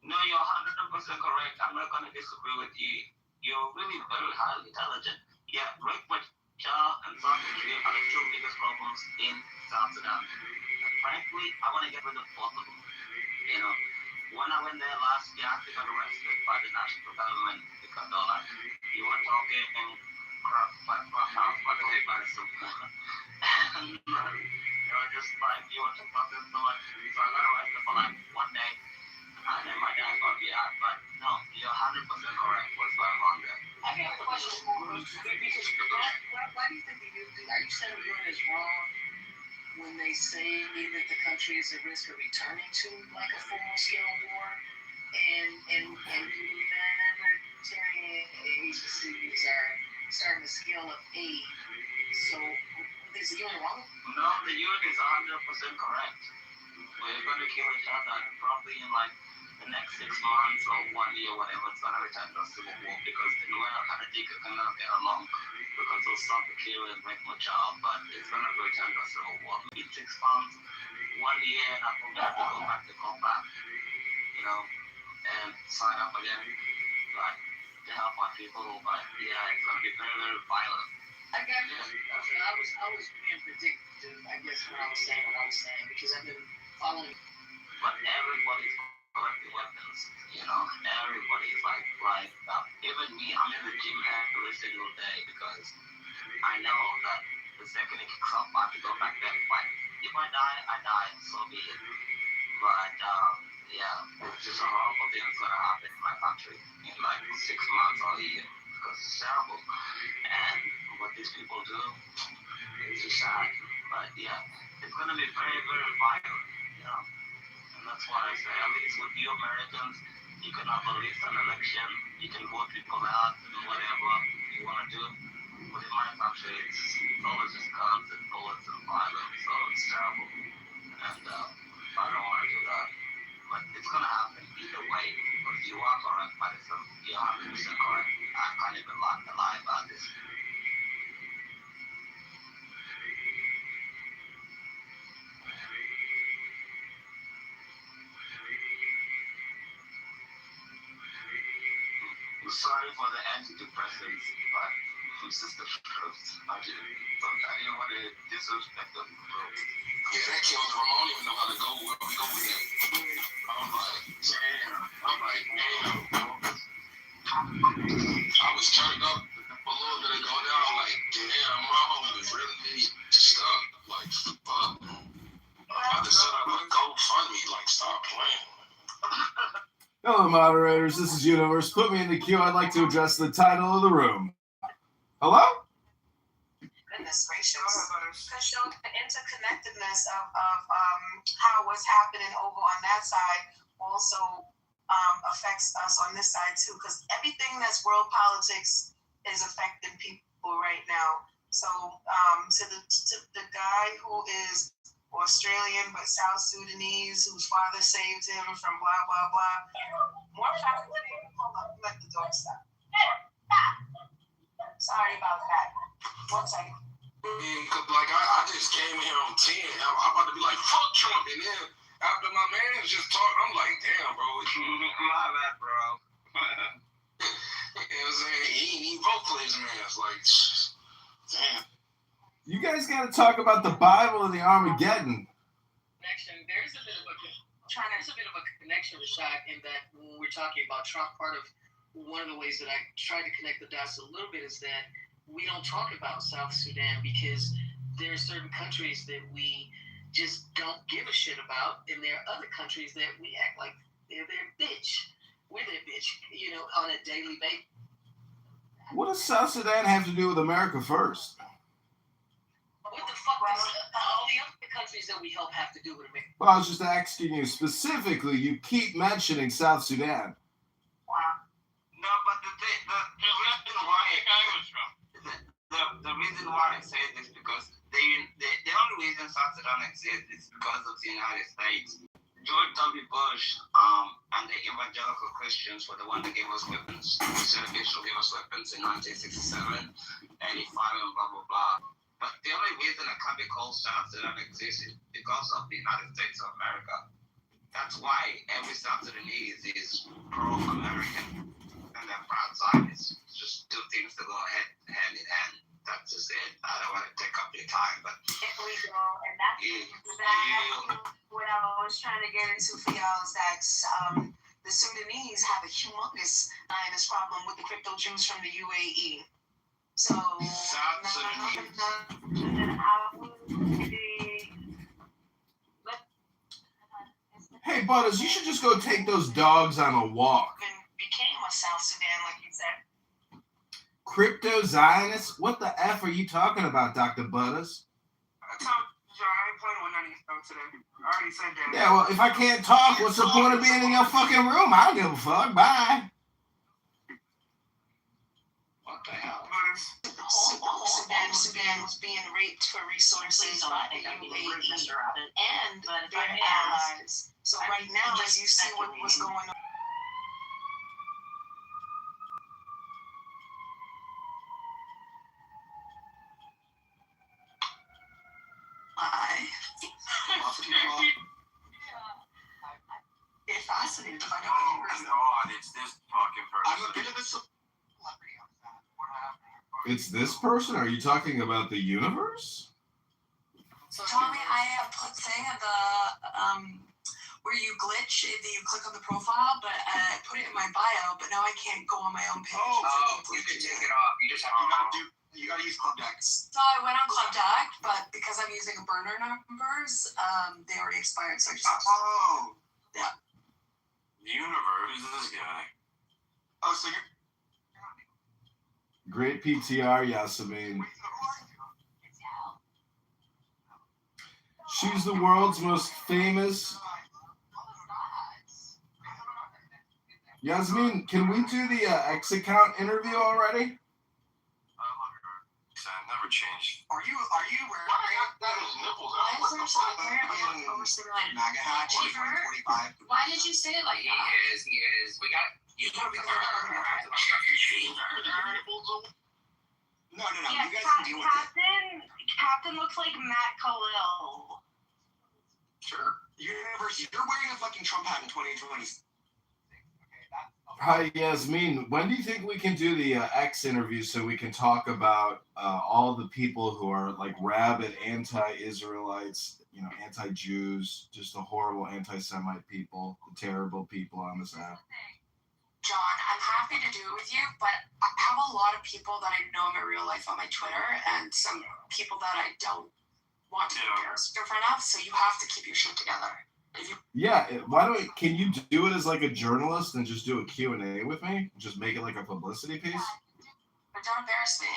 No, you're 100% correct. I'm not going to disagree with you. You're really very highly intelligent. Yeah, Rick Bashar and Salva Kiir are the two biggest problems in South Sudan. And frankly, I want to get rid of both of them. You know, when I went there last year, I got arrested by the national government because they're like, you were talking crap by the way, by some and they were just like, you were talking so much. So I got arrested for like 1 day, and then my dad got me out. But no, you're 100% correct. What's going on there? I got a question for you, because why do you think are you saying the UN is wrong when they say that the country is at risk of returning to like a full-scale war, and humanitarian agencies are starting to scale up aid? So is the UN wrong? No, the UN is 100% correct. We're going to kill each other, and probably in like the next 6 months or 1 year, whatever, it's going to return to a civil war because the Nuer and the Dinka cannot get along because they'll start to kill and make my job, but it's going to return to a civil war. In 6 months, 1 year, and I'll probably have to go back to combat, you know, and sign up again, like, to help my people, but yeah, it's going to be very, very violent. I got you. I was being predictive, I guess, when I was saying what I was saying, because I've been following. But everybody's collecting weapons, you know, everybody's like even me, I'm in the gym every single day because I know that the second it kicks off, I have to go back there and fight. If I die, so be it. But yeah, it's just a horrible thing that's gonna happen in my country in like 6 months or a year because it's terrible. And what these people do is just sad. But yeah, it's gonna be very, very violent, you know. And that's why I say, at least with you Americans, you can have at least an election, you can vote people out and whatever you want to do. But in my country, it's always just guns and bullets and violence, so it's terrible. And I don't want to do that. But it's going to happen either way. But you are correct, Madison. You're 100% correct. I can't even lie about this. I'm sorry for the antidepressants, but it's just the truth. I didn't want to disrespect them. Yeah, that killed them. I don't even know how to go where we go with that. I'm like, damn. I was turned up a little bit ago now. I'm like, damn, my home is really stuck. Like, fuck. I just set up a GoFundMe. Like, stop playing. Hello, moderators. This is Universe. Put me in the queue. I'd like to address the title of the room. Hello? Goodness gracious. Because the interconnectedness of how what's happening over on that side also affects us on this side too. Because everything that's world politics is affecting people right now. So to the guy who is Australian but South Sudanese, whose father saved him from blah blah blah. Hold on, let the dog stop. Sorry about that. 1 second. Cause like I just came here on 10. I'm about to be like, fuck Trump, and then after my man just talked, I'm like, damn, bro. My bad, bro. You know what I'm saying? He ain't even vote for his man. It's like, damn. You guys got to talk about the Bible and the Armageddon. There's a bit of a connection with Shaq in that when we're talking about Trump, one of the ways that I tried to connect the dots a little bit is that we don't talk about South Sudan because there are certain countries that we just don't give a shit about, and there are other countries that we act like they're their bitch. We're their bitch, on a daily basis. What does South Sudan have to do with America First? What the fuck does all the other countries that we help have to do with America? Well, I was just asking you specifically. You keep mentioning South Sudan. Wow. No, but the reason why I say this because the only reason South Sudan exists is because of the United States. George W. Bush and the evangelical Christians were the one that gave us weapons. The Senate Bishop gave us weapons in 1967, 85, and blah, blah, blah. But the only reason a country called South Sudan exists is because of the United States of America. That's why every South Sudanese is pro-American and they're proud Zionists. Just two things that go hand in hand. That's just it. I don't want to take up your time, but There we go, and that's what I was trying to get into for y'all is that the Sudanese have a humongous Zionist problem with the crypto Jews from the UAE. So South Sudanese. Hey, Butters, you should just go take those dogs on a walk. Became a South Sudan, like you said. Crypto Zionists? What the F are you talking about, Dr. Butters? I told you I ain't playing with none of you stuff today. I already said that. Yeah, well, if I can't talk, what's the point of being in your fucking room? I don't give a fuck. Bye. What the hell? Sudan was being raped for resources by the UAE and their allies. So right now, as you see what's going on. It's fascinating to find out what you were. God, it's this fucking person. I'm a bit of a celebrity on that. What happened? It's this person? Are you talking about the universe? So Tommy, I have put thing of the where you glitch if you click on the profile, but I put it in my bio, but now I can't go on my own page. You can take it off. You just have to You gotta use Club Deck. So I went on Club Deck, but because I'm using burner numbers, they already expired, so I just yeah. The universe is this guy. Oh, so you're Great PTR, Yasemin. She's the world's most famous. Yasmin, can we do the X account interview already? I've never changed. Are you wearing those nipples out? What the fuck? MAGA hat, 45. Why did you say it like that? He is. We got. You know, No. You guys can deal with it. Captain looks like Matt Khalil. Sure. Universe, you're wearing a fucking Trump hat in 2020. Hi, Yasmin. When do you think we can do the X interview so we can talk about all the people who are like rabid anti-Israelites, anti-Jews, just the horrible anti-Semite people, the terrible people on this app? John, I'm happy to do it with you, but I have a lot of people that I know in my real life on my Twitter and some people that I don't want to be embarrassed in front of, so you have to keep your shit together. Yeah, can you do it as like a journalist and just do a Q&A with me? Just make it like a publicity piece? But don't embarrass me.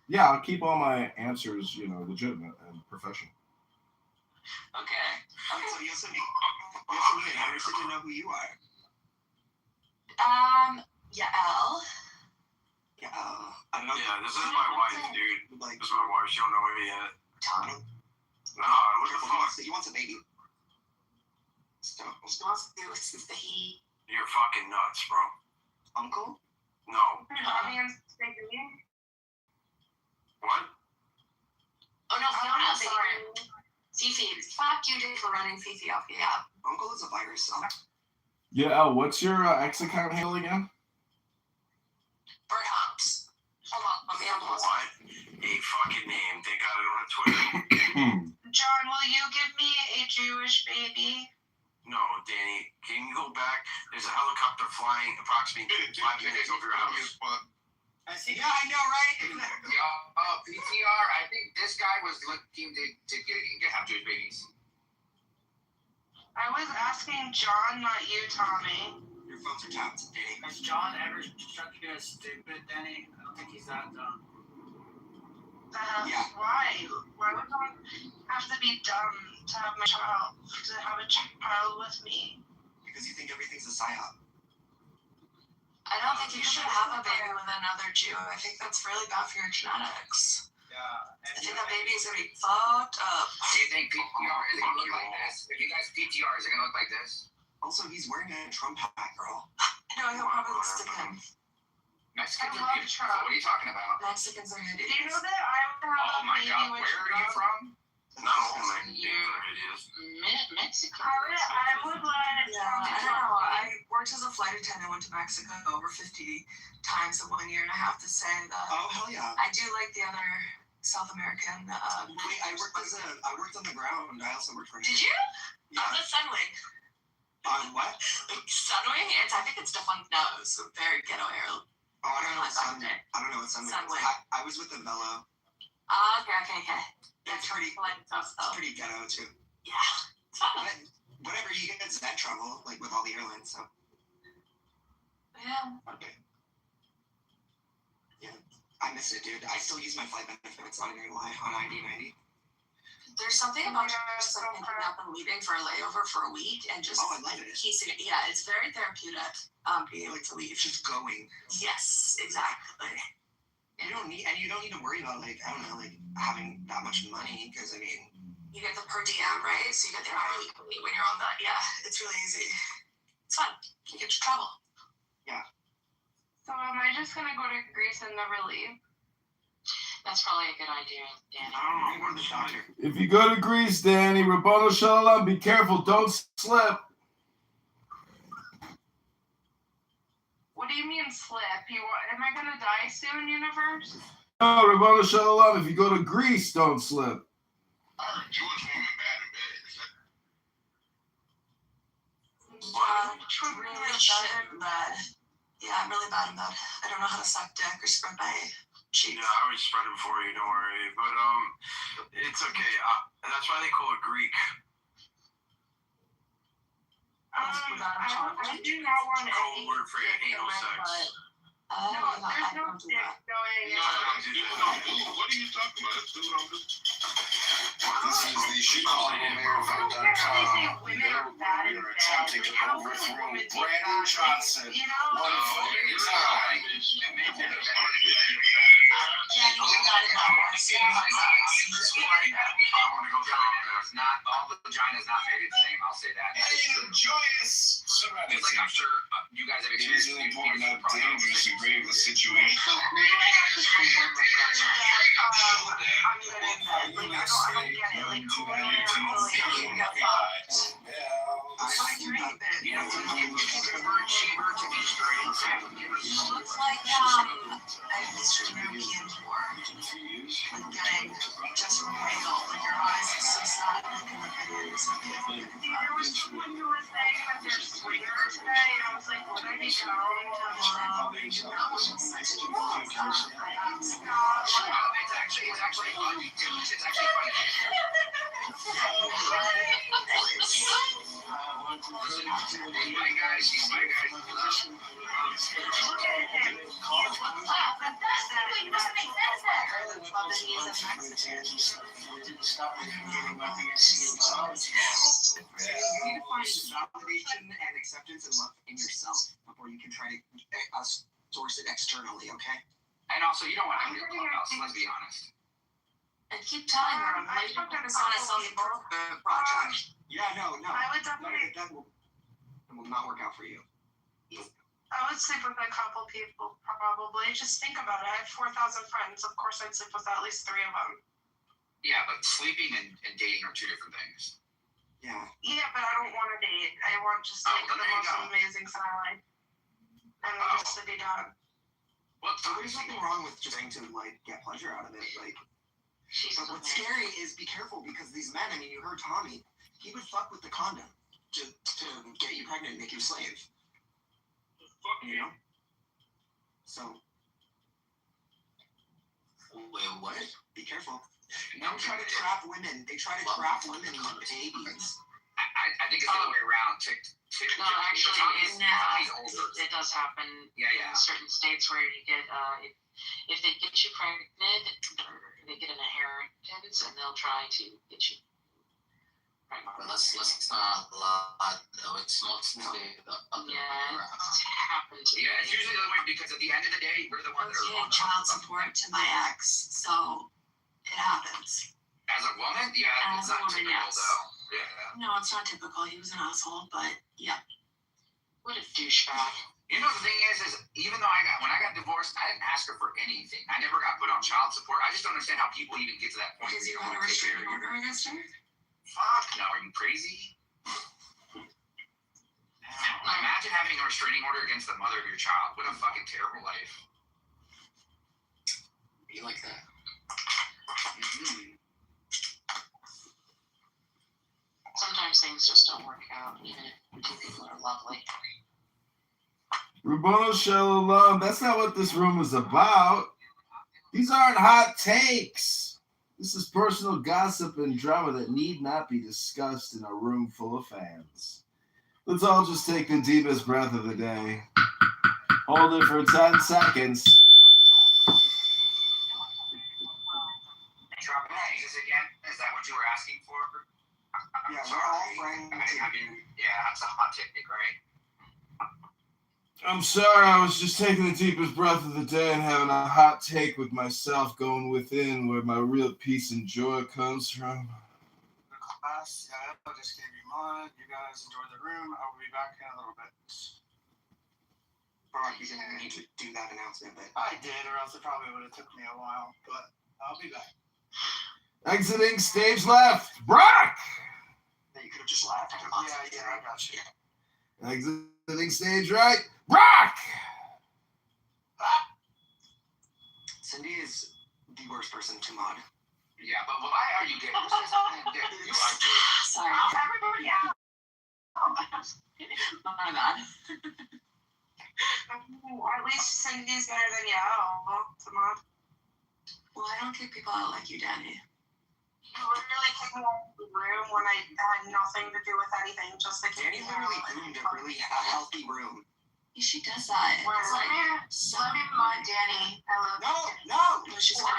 Yeah, I'll keep all my answers, legitimate and professional. Okay. So Yosemite, I'm interested to know who you are. Yael. I know. Yeah, this is my wife, dude. This is my wife. She don't know me yet. Tommy. No, what the fuck? He wants a baby. She wants to do it since the heat. You're fucking nuts, bro. Uncle? No. Tommy and Stay What? Fifi, fuck you, Dave, for running Fifi off the app. Uncle is a virus, so. Yeah, what's your X account handle again? Bird Hops. Hold on, let me unpause. What? A fucking name. Thank God I don't have Twitter. John, will you give me a Jewish baby? No, Danny, can you go back? There's a helicopter flying approximately 5 minutes over your house. Yeah, I know, right? PTR, I think this guy was looking to have Jewish babies. I was asking John, not you, Tommy. Your phones are tapped, Danny. Has John ever struck you as stupid, Danny? I don't think he's that dumb. Yeah. Why? Why would someone have to be dumb to have a child with me? Because you think everything's a psyop. I don't think you should have a baby with another Jew. I think that's really bad for your genetics. Yeah. I think that baby is gonna be fucked up. Do you think PTR is gonna look like this? If you guys PTR, is it gonna look like this? Also, he's wearing a Trump hat, girl. No, he'll probably looks like him. Mexicans I are love beautiful. Trump. What are you talking about? Mexicans are Do you idiots. know that I would have Oh a my baby God, with where are you from? Not all Mexicans are idiots. Mexico. I would let Yeah, I don't know. I worked as a flight attendant, went to Mexico over 50 times in 1 year, and I have to say that Oh, hell yeah. I do like the other South American. Wait, I worked on the ground. I also worked for Did you? Yeah. Oh, that's Sunwing. What? Sunwing? I think it's defunct now. It's a very ghetto air. Oh, I don't know what Sunwing. I don't know what Sunwing is. Sunwing. I was with the Velo. Okay. It's pretty ghetto too. Yeah, it's fun. But whatever, you get that trouble, like with all the airlines, so. Yeah. Okay. Yeah, I miss it, dude. I still use my flight benefits on ID90. There's something about just like picking up and leaving for a layover for a week and just Oh, I love it. piecing it. Yeah, it's very therapeutic. Being able to leave. Just going. Yes, exactly. You don't need to worry about like having that much money because I mean. You get the per diem, right? So you get the hourly pay when you're on that. Yeah, it's really easy. It's fun. You get to travel. Yeah. So am I just gonna go to Greece and never leave? That's probably a good idea, Danny. I don't know. Go to the doctor. If you go to Greece, Danny, Rabbano Shalom, be careful, don't slip. What do you mean slip? Am I gonna die soon, universe? No, Rabbano Shalom, if you go to Greece, don't slip. Jewish woman bad in bed. I'm really shit in bed. Yeah, I'm really bad in bed. I don't know how to suck dick or spread my cheeks. Yeah, I already spread it for you, don't worry. But it's okay. That's why they call it Greek. I do not want Code word for anal sex. No, there's no dick going on. What are you talking about? That's what I'm just. This is the ChicagoMarathon.com. We are attempting to overthrow Brandon Johnson one vote at a time. Not all the vaginas not made the same. I'll say that. And joyous serenity. It's like I'm sure you guys have It is experienced. really important how dangerous and grave the situation. Looks like an Eastern European tour. Like getting just real. Like your eyes are so sad looking like videos. There was someone who was saying that they're swingers today, and I was like, what are they going It's actually funny. It's actually funny. My guys. You need to find validation and acceptance and love in yourself before you can try to source it externally, okay? And also, you don't want to be a clubhouse, let's be honest. And keep telling her, I took her to sign a self-improvement project. Yeah, no. I would definitely. That will not work out for you. I would sleep with a couple people, probably. Just think about it. I have 4,000 friends. Of course, I'd sleep with at least 3 of them. Yeah, but sleeping and dating are two different things. Yeah. Yeah, but I don't want to date. I want just like well, the then there you most go. amazing salad. And then just a dog. What? There's nothing wrong with just trying to like get pleasure out of it. Like, but what's scary is be careful because these men. I mean, you heard Tommy. He would fuck with the condom to get you pregnant and make you a slave. You know. So. Wait, what? Be careful. Men try to trap women. They try to trap women with babies. I think it's the other way around. No, actually, it does happen in certain states where you get, if they get you pregnant, they get an inheritance and they'll try to get you pregnant. But let's not lie, though. It's mostly the other way around. It's happened to me. Yeah, it's usually the other way because at the end of the day, we're the ones that are I paid child support to my ex, so it happens. As a woman? Yeah, As it's a not woman, typical, yes. though. Yeah. No, it's not typical. He was an asshole, but yeah. What a douchebag. You know, the thing is even though when I got divorced, I didn't ask her for anything. I never got put on child support. I just don't understand how people even get to that point. Because you had a restraining order against her? Fuck no, are you crazy? Imagine having a restraining order against the mother of your child. What a fucking terrible life. Be like that. Mm-hmm. Sometimes things just don't work out, even if two people are lovely. Rabboni Shalom, that's not what this room is about. These aren't hot takes. This is personal gossip and drama that need not be discussed in a room full of fans. Let's all just take the deepest breath of the day. Hold it for 10 seconds. Trump Jesus again? Is that what you were asking for? Yeah, we're all friends. Yeah, that's a hot take, right? I'm sorry, I was just taking the deepest breath of the day and having a hot take with myself, going within where my real peace and joy comes from. The class, I just gave you mine. You guys enjoy the room. I will be back in a little bit. Brock, you didn't need to do that announcement, but I did, or else it probably would have took me a while, but I'll be back. Exiting stage left, Brock! you could have just laughed. Yeah, I got you. Exiting stage right, Brock! Cindy is the worst person to mod. Yeah, but why are you gay? You are gay. Sorry. Everybody out. My bad. At least Cindy's better than you. Come on. Well, I don't kick people out like you, Danny. You literally kicked me out of the room when I had nothing to do with anything, just to kick Danny me literally out. boomed a really healthy room. Yeah, she does that. Well, It's like, let me mod Danny. I love No. No, she's gonna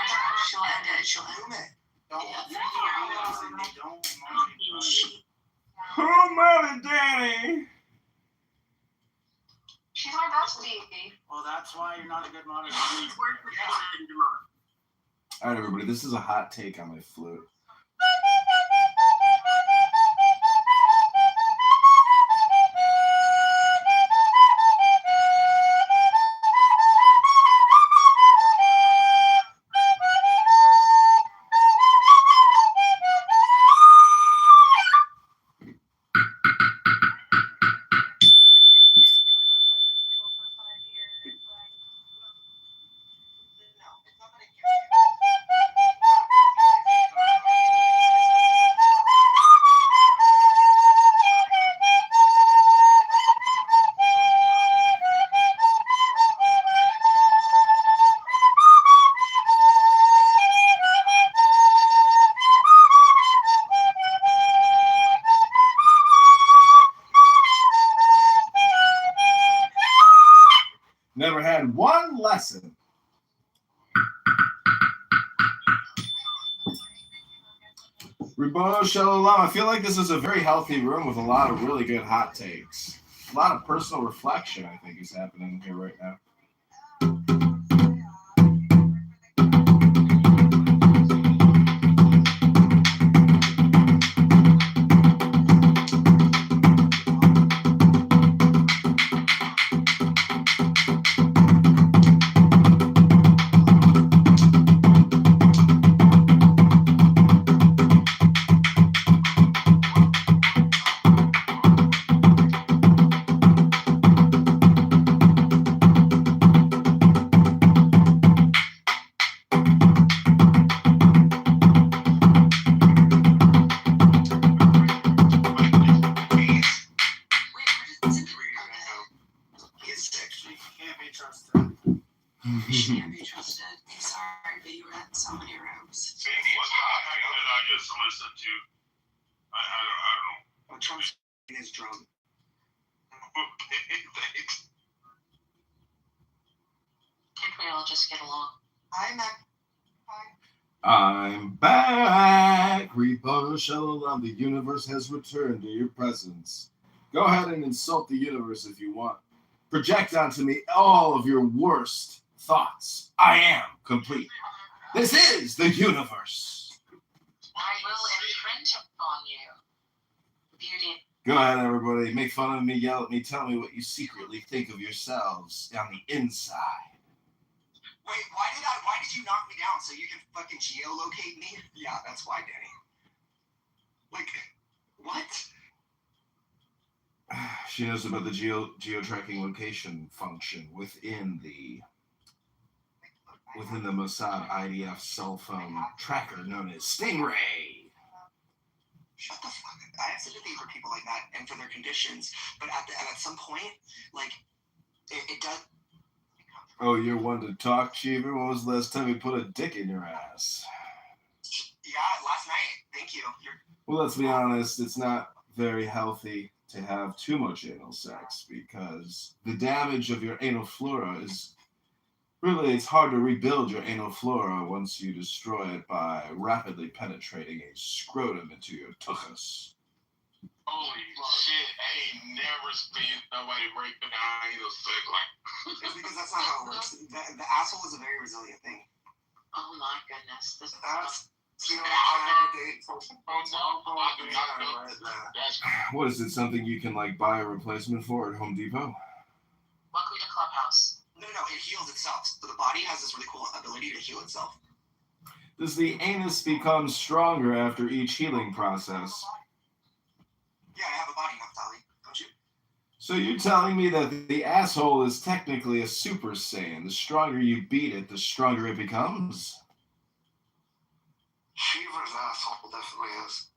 she'll end it. She'll end Boom it. Who modded Danny? She's my bestie. Well, that's why you're not a good moderator. All right, everybody, this is a hot take on my flute. Never had one lesson. Rabboni Shalom. I feel like this is a very healthy room with a lot of really good hot takes. A lot of personal reflection, I think, is happening here right now. listen to. I don't know. Oh, Trump's in his drum. Okay, thanks. Can't we all just get along? I'm not. I'm back. Reporter Shalom, the universe has returned to your presence. Go ahead and insult the universe if you want. Project onto me all of your worst thoughts. I am complete. This is the universe. I will imprint upon you. Beauty. Go ahead, everybody. Make fun of me, yell at me, tell me what you secretly think of yourselves on the inside. Wait, why did you knock me down so you can fucking geolocate me? Yeah, that's why, Danny. Like, what? She knows about the geo-tracking location function within the Mossad IDF cell phone tracker known as Stingray. Shut the fuck up. I have sympathy for people like that and for their conditions, but at some point, like, it does. Oh, you're one to talk, Cheever? When was the last time you put a dick in your ass? Yeah, last night. Thank you. Well, let's be honest, it's not very healthy to have too much anal sex because the damage of your anal flora is really, it's hard to rebuild your anal flora once you destroy it by rapidly penetrating a scrotum into your tuchus. Holy shit, I ain't never seen nobody break the anal sex like. It's because that's not how it works. The asshole is a very resilient thing. Oh my goodness. What is it, something you can like buy a replacement for at Home Depot? Welcome to Clubhouse. No, it heals itself. So the body has this really cool ability to heal itself. Does the anus become stronger after each healing process? Yeah, I have a body, Naftali, don't you? So you're telling me that the asshole is technically a Super Saiyan. The stronger you beat it, the stronger it becomes? Shiva's asshole definitely is.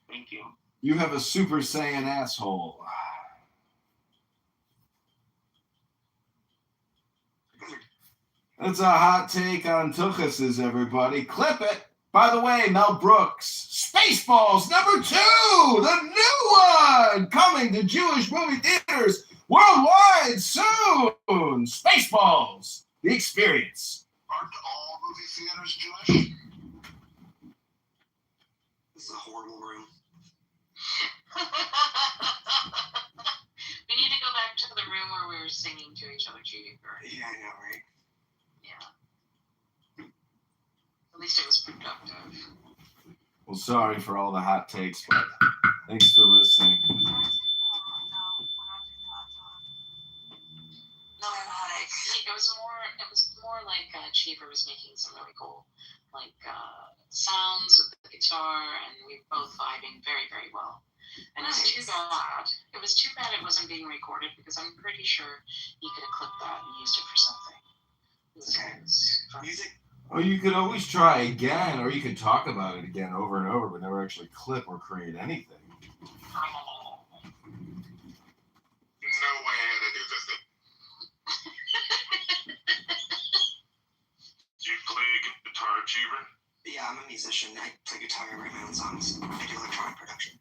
Thank you. You have a Super Saiyan asshole. That's a hot take on tuchuses, everybody. Clip it. By the way, Mel Brooks, Spaceballs #2, the new one, coming to Jewish movie theaters worldwide soon. Spaceballs, the experience. Aren't all movie theaters Jewish? This is a horrible room. We need to go back to the room where we were singing to each other, Judy. Yeah, I know, right? Yeah. At least it was productive. Well, sorry for all the hot takes, but thanks for listening. No, it was more like Cheever was making some really cool sounds with the guitar, and we were both vibing very, very well. And it's too bad. It was too bad it wasn't being recorded because I'm pretty sure you could have clipped that and used it for something. Music. Oh, you could always try again, or you could talk about it again over and over, but never actually clip or create anything. No way I had to do this. Do you play guitar, Cheever? Yeah, I'm a musician. I play guitar and write my own songs. I do electronic production.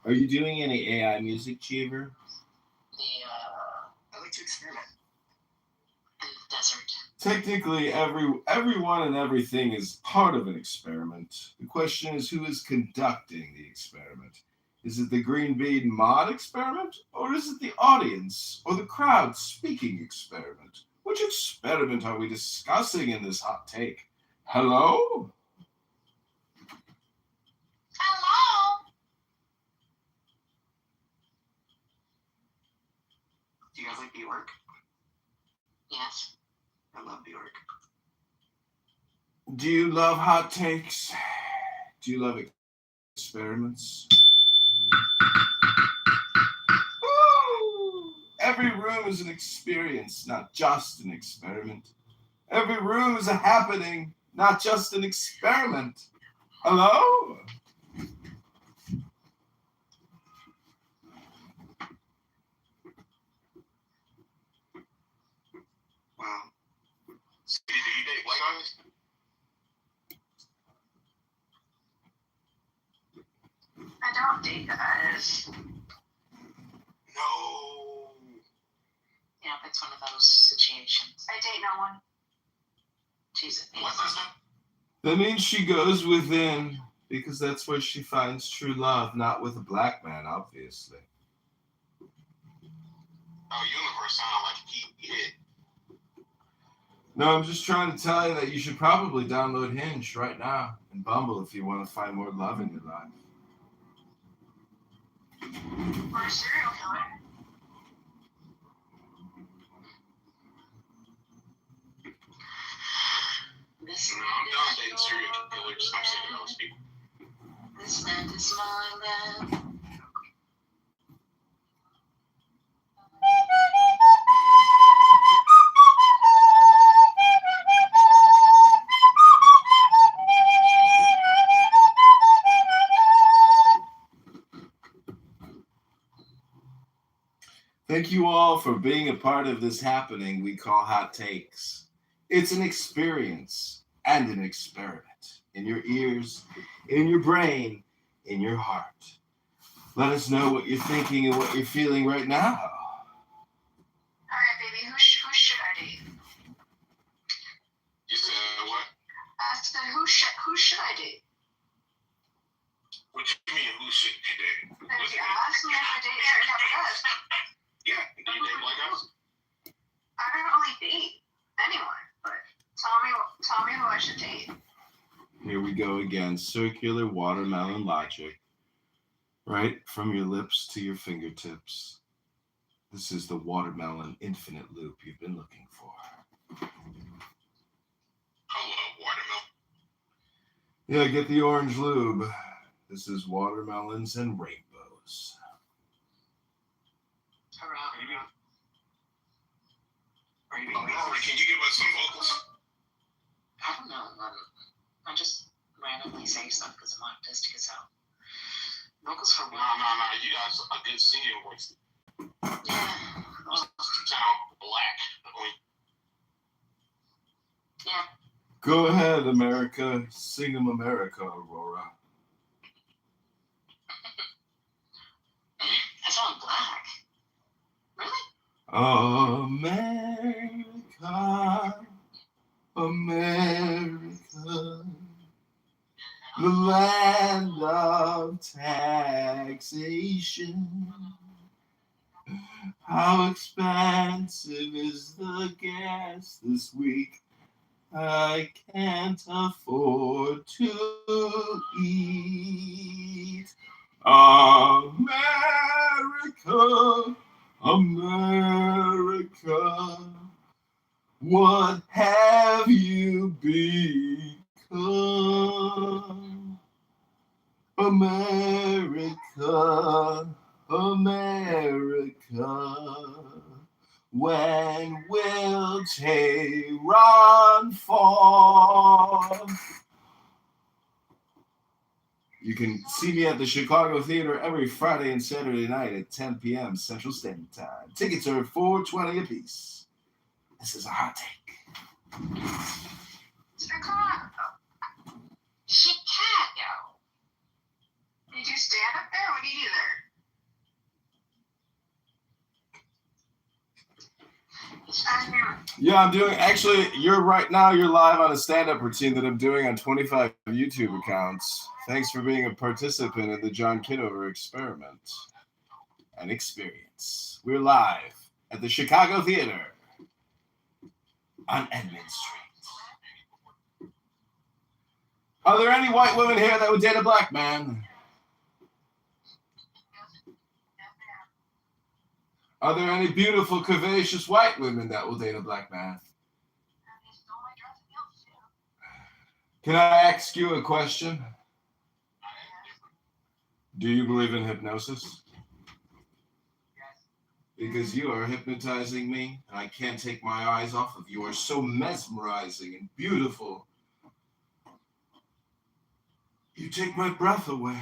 Are you doing any AI music, Cheever? I like to experiment. In the desert. Technically, everyone and everything is part of an experiment. The question is, who is conducting the experiment? Is it the Green Bean mod experiment? Or is it the audience or the crowd speaking experiment? Which experiment are we discussing in this hot take? Hello? Hello? Do you guys like Bjork? Yes. I love Bjork. Do you love hot takes? Do you love experiments? Woo! Every room is an experience, not just an experiment. Every room is a happening, not just an experiment. Hello? Wow. Speedy, do you date white guys? I don't date guys. No. Yeah, it's one of those situations. I date no one. Jesus. What's that stuff? That means she goes within because that's where she finds true love, not with a black man, obviously. Oh, universe sound like he hit. No, I'm just trying to tell you that you should probably download Hinge right now and Bumble if you want to find more love in your life. Or a serial killer. I'm done dating serial killers. I'm sick of those people. This land is my land. Thank you all for being a part of this happening we call Hot Takes. It's an experience and an experiment in your ears, in your brain, in your heart. Let us know what you're thinking and what you're feeling right now. Alright, baby, who should I date? You said what? I said, who should I date? What you mean, who should you date? If you ask me if I date certain type of guys, Yeah, do you date white guys? I don't really date anyone, but tell me who I should date. Here we go again. Circular watermelon logic. Right from your lips to your fingertips. This is the watermelon infinite loop you've been looking for. Hello, watermelon. Yeah, get the orange lube. This is watermelons and rainbows. Rory, can you give us some vocals? I don't know. I just randomly say stuff because I'm autistic as hell. Vocals for what? Nah. You got a good singing voice. Yeah. You sound black. Yeah. Go ahead, America. Sing 'em America, Aurora. I sound black. Really? America, America, the land of taxation. How expensive is the gas this week? I can't afford to eat. America, America, what have you become? America, America, when will Tehran fall? You can see me at the Chicago Theater every Friday and Saturday night at 10 p.m. Central Standard Time. Tickets are $4.20 a piece. This is a hot take. Chicago. You do stand up there? What do you do there? Yeah, I'm doing, actually, you're live on a stand-up routine that I'm doing on 25 YouTube accounts. Thanks for being a participant in the John Kitover experiment and experience. We're live at the Chicago Theater on Edmond Street. Are there any white women here that would date a black man? Are there any beautiful, curvaceous white women that will date a black man? Can I ask you a question? Do you believe in hypnosis? Because you are hypnotizing me, and I can't take my eyes off of you. You are so mesmerizing and beautiful You take my breath away.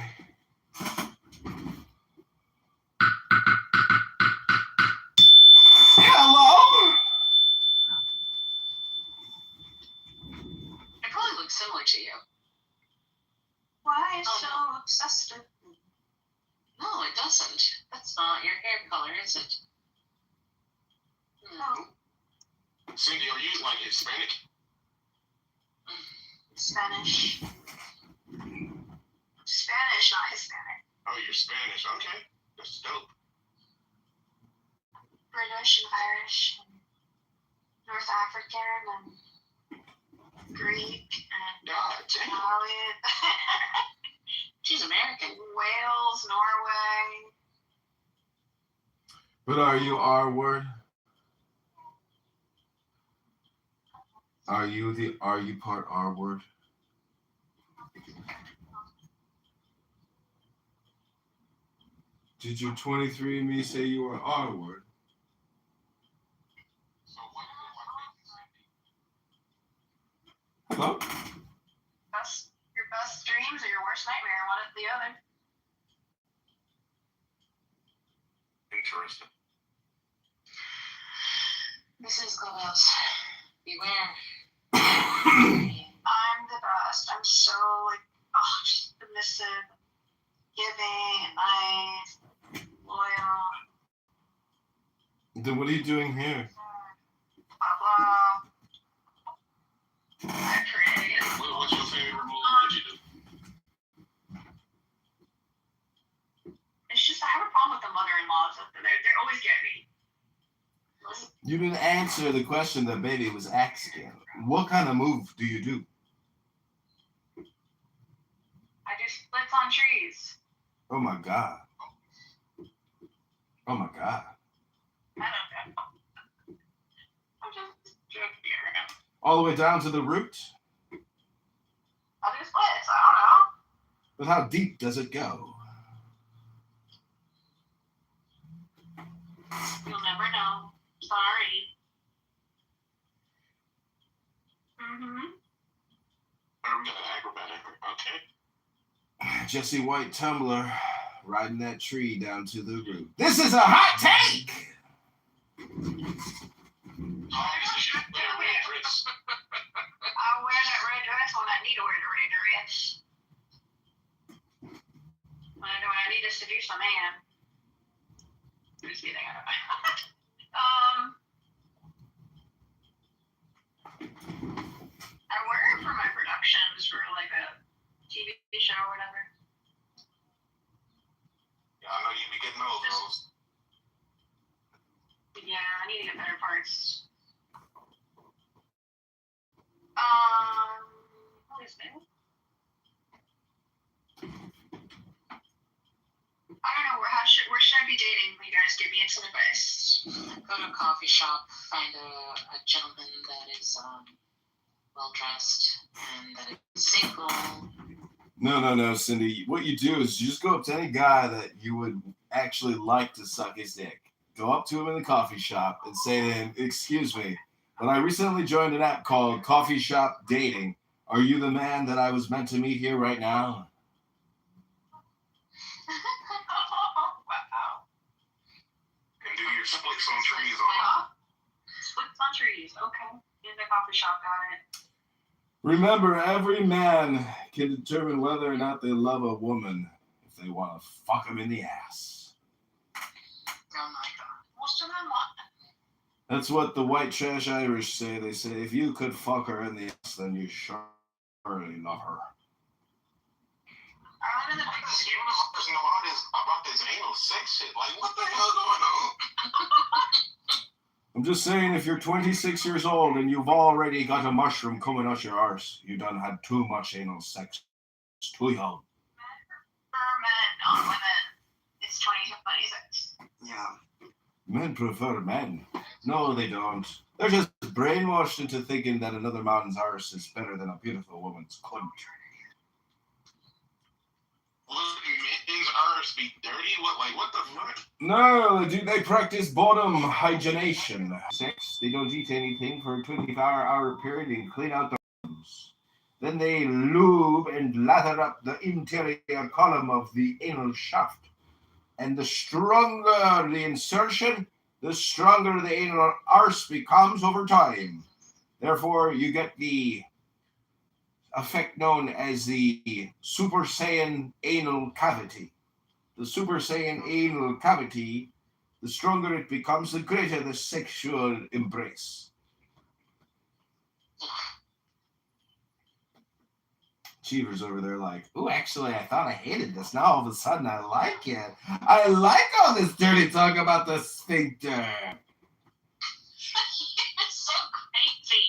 Hello? I probably look similar to you. Why so obsessed with me? No, it doesn't. That's not your hair color, is it? No. Cindy, are you like Hispanic? Spanish. Spanish, not Hispanic. Oh, you're Spanish. Okay. That's dope. British and Irish and North African and Greek and Italian. She's American. Wales, Norway. But are you R word? Are you part R word? Did your 23andMe say you were R word? Hello? Your best dreams or your worst nightmare, one or the other. Interesting. This is Clubhouse. Beware. I'm the best. I'm so just submissive, giving, nice, loyal. Then what are you doing here? Blah blah. I create. What's your favorite move that you do? It's just I have a problem with the mother-in-laws. They always get me. You didn't answer the question that baby was asking. What kind of move do you do? I do splits on trees. Oh my God. Oh my God. I don't know. I'm just joking around. All the way down to the root? I'll do splits. I don't know. But how deep does it go? You'll never know. Sorry. Okay. Jesse White Tumbler riding that tree down to the root. This is a hot take! I'll wear that red dress when I need to wear the red dress. When I need to seduce a man. I'm just kidding. I wear it for my productions for like a TV show or whatever. Yeah, I know you be getting those. Yeah, I need to get better parts. What is it? I don't know. Where should I be dating? You guys give me some advice. Go to a coffee shop, find a gentleman that is well dressed and that is single. No, Cindy. What you do is you just go up to any guy that you would actually like to suck his dick. Go up to him in the coffee shop and say to him, "Excuse me, but I recently joined an app called Coffee Shop Dating. Are you the man that I was meant to meet here right now?" Wow. And do your splits on trees on Splits on trees. Okay. In the coffee shop, got it. Remember, every man can determine whether or not they love a woman if they want to fuck him in the ass. Oh my God. Most of them want that. That's what the white trash Irish say. They say, if you could fuck her in the ass, then you surely love her. I live in the big city. know about this anal sex shit. Like, what the hell going on? I'm just saying, if you're 26 years old and you've already got a mushroom coming out your arse, you done had too much anal sex. It's too young. For men, not women. It's 2026. Yeah. Men prefer men. No, they don't. They're just brainwashed into thinking that another man's arse is better than a beautiful woman's cunt. Men's arse be dirty? What the fuck? No, they practice bottom hygienation. Sex, they don't eat anything for a 24-hour period and clean out the rooms. Then they lube and lather up the interior column of the anal shaft. And the stronger the insertion, the stronger the anal arse becomes over time. Therefore, you get the effect known as the Super Saiyan anal cavity. The Super Saiyan anal cavity, the stronger it becomes, the greater the sexual embrace. Cheever's over there like, ooh, actually, I thought I hated this. Now all of a sudden I like it. I like all this dirty talk about the sphincter. It's so crazy.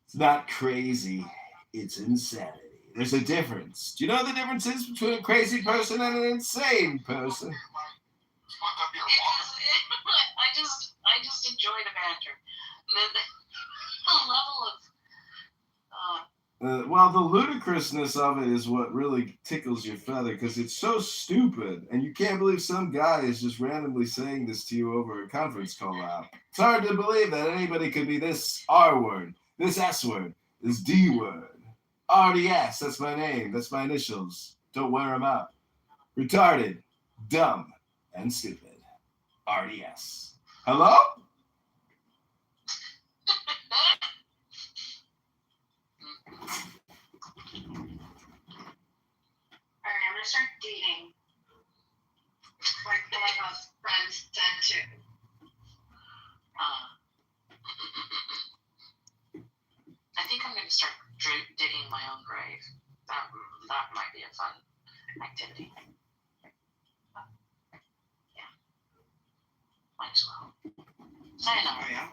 It's not crazy. It's insanity. There's a difference. Do you know what the difference is between a crazy person and an insane person? I just enjoy the banter. And then the level of Well, the ludicrousness of it is what really tickles your feather because it's so stupid, and you can't believe some guy is just randomly saying this to you over a conference call out. It's hard to believe that anybody could be this R word, this S word, this D word. RDS, that's my name, that's my initials. Don't wear them out. Retarded, dumb, and stupid. RDS. Hello? Alright, I'm gonna start dating. Like one of my friends said to. I think I'm going to start digging my own grave. That might be a fun activity. Yeah. Might as well. Sayonara. Oh, yeah?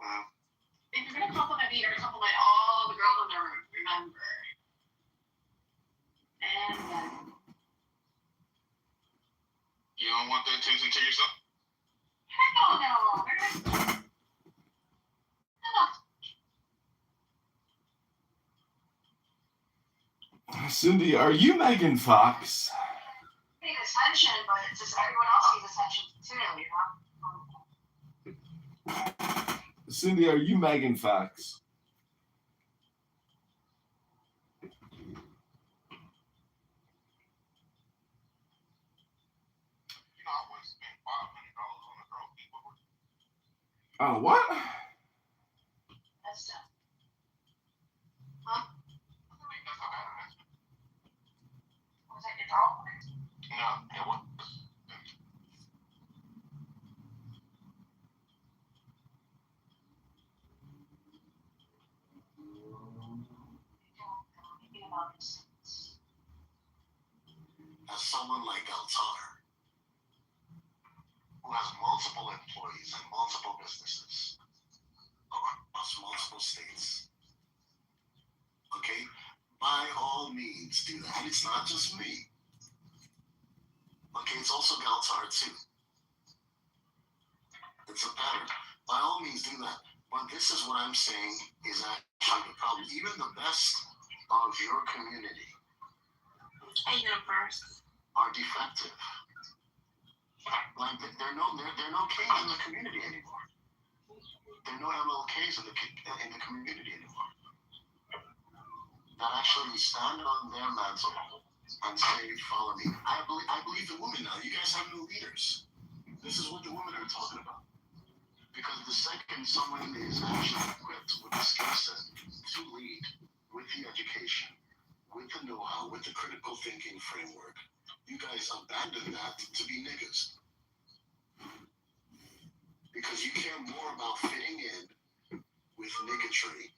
Wow. If you're gonna compliment me, you're gonna compliment all the girls in the room. Remember. And You don't want the attention to yourself? hell no. Cindy, are you Megan Fox? Need attention, but it's just everyone else needs attention too, you know? Cindy, are you Megan Fox? Oh, what? That's tough. Huh? Was that your dog? No, it was. As someone like Altar, who has multiple employees and multiple businesses across multiple states, okay, by all means do that. And it's not just me. Okay, it's also Galtar too. It's a pattern. By all means do that. But this is what I'm saying is actually the problem. Even the best of your community are defective. Like there are no K's in the community anymore. There are no MLKs in the community anymore. That actually stand on their mantle and say, "Follow me." I believe the women now. You guys have new leaders. This is what the women are talking about. Because the second someone is actually equipped with the skill set to lead, with the education, with the know-how, with the critical thinking framework, you guys abandon that to be niggas. Because you care more about fitting in with niggatry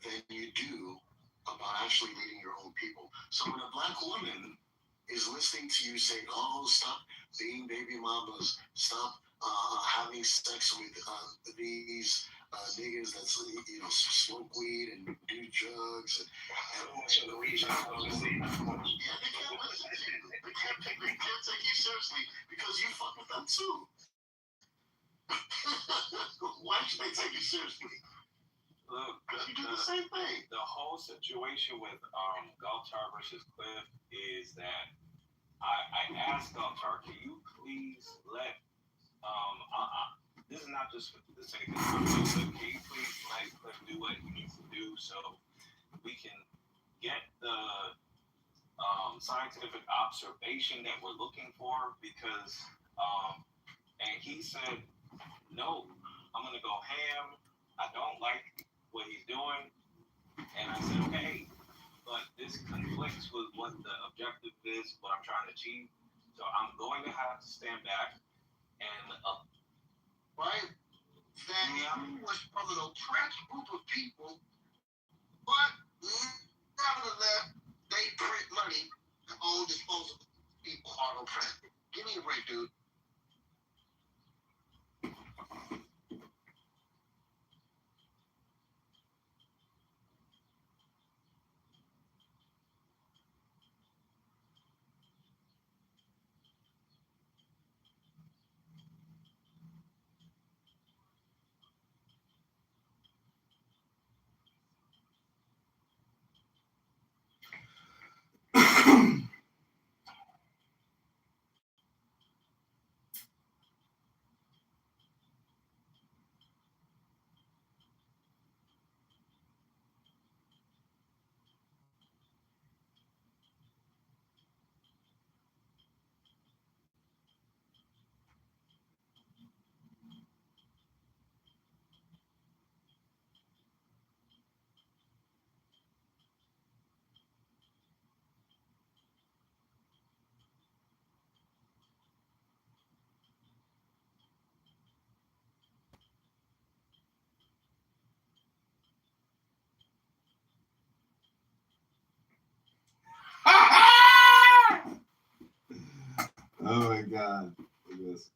than you do about actually leading your own people. So when a black woman is listening to you say, "Oh, stop being baby mamas, stop having sex with these niggas that smoke weed and do drugs and also the reason honestly, yeah, they can't listen to you. They can't take you seriously because you fuck with them too. Why should they take you seriously? Look, You do the same thing. The whole situation with Galtar versus Cliff is that I asked Galtar, can you please let this is not just for the sake of time, but can you please let Cliff do what he needs to do so we can get the scientific observation that we're looking for? Because and he said, no, I'm gonna go ham. I don't like what he's doing. And I said, okay, but this conflicts with what the objective is, what I'm trying to achieve. So I'm going to have to stand back and right? That he was from an oppressed group of people, but nevertheless, they print money to own disposable people are oppressed. Give me a break, dude. Oh my God. Look at this.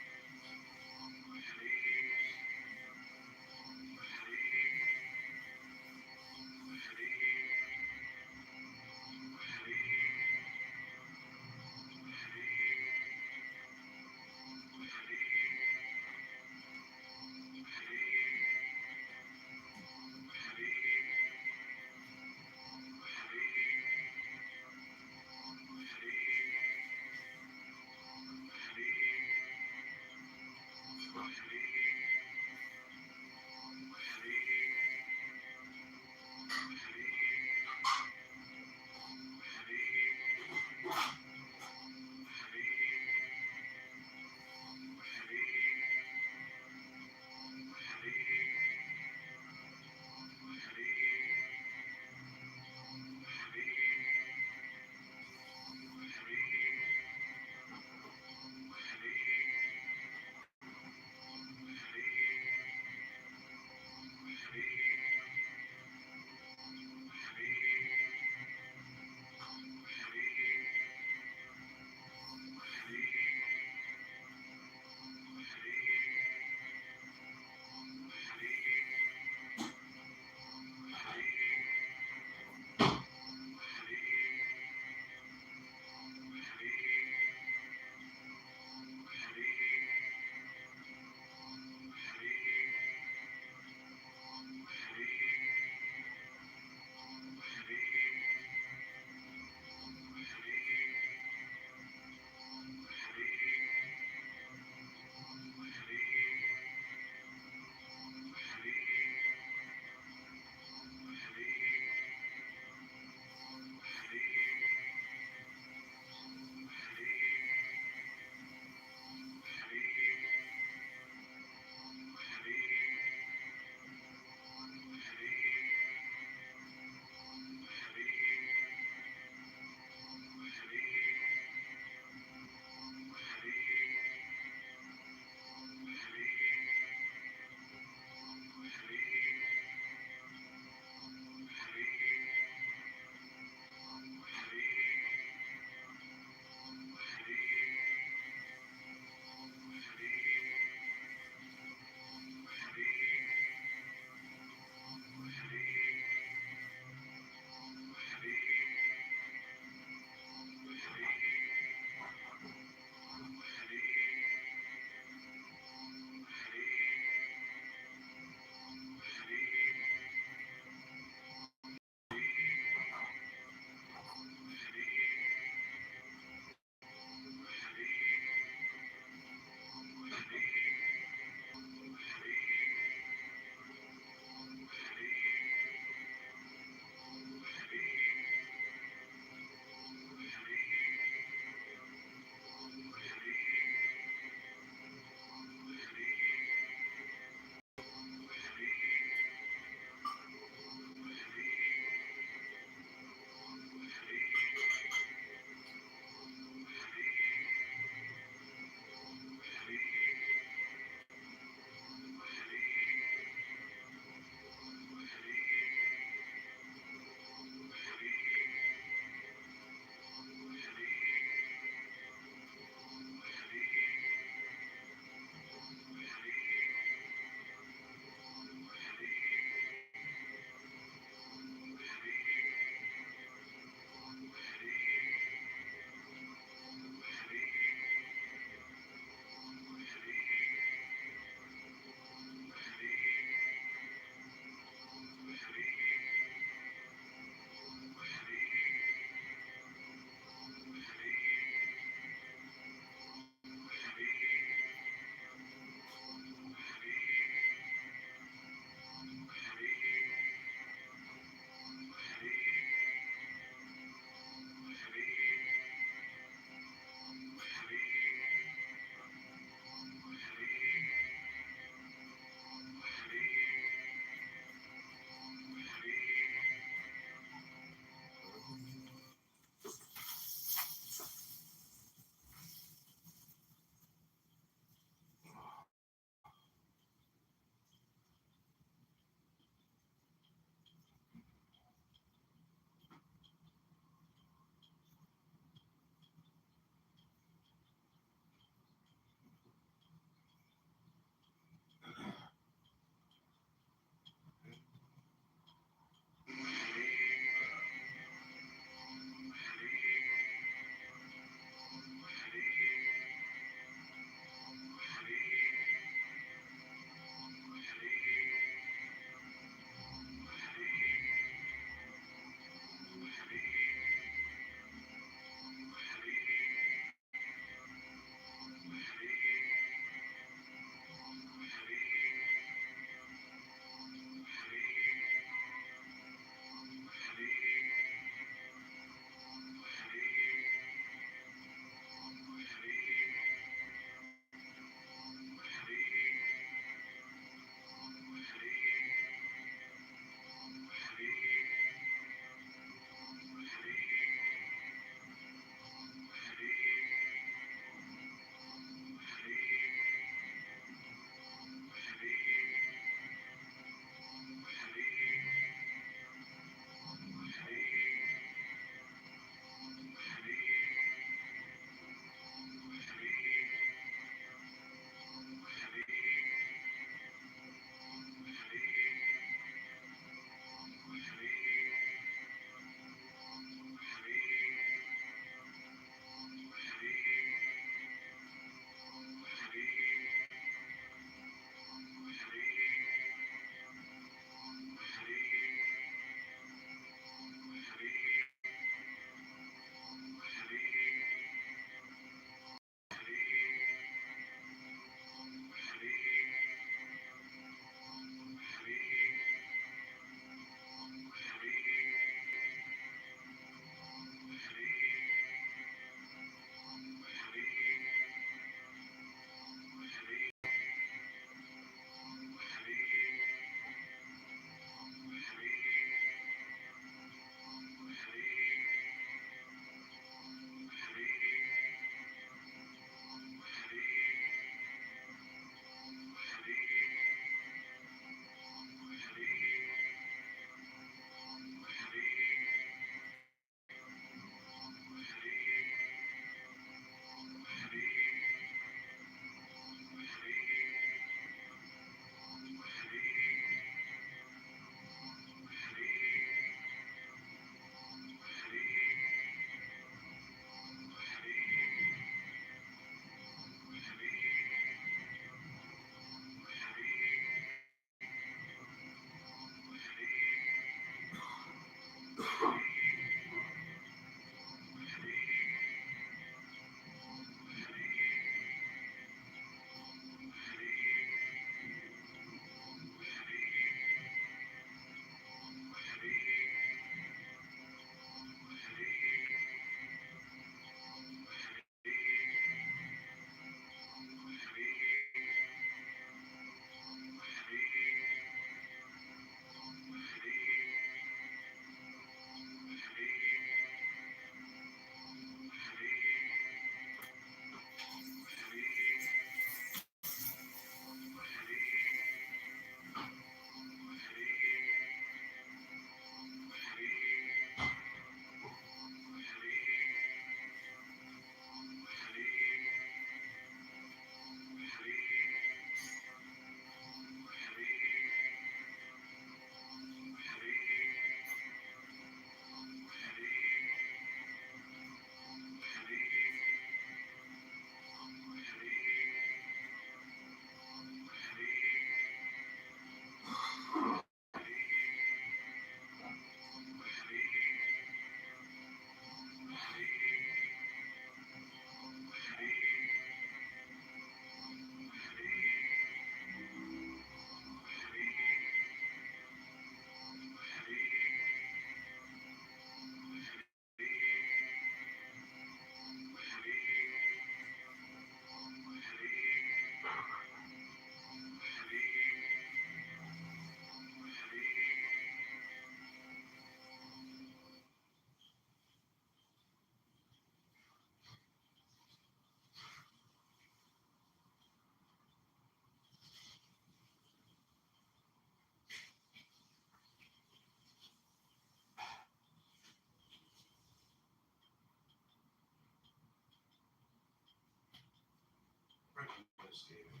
devastating.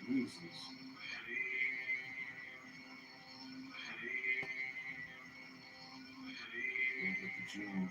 Jesus. Look at the June.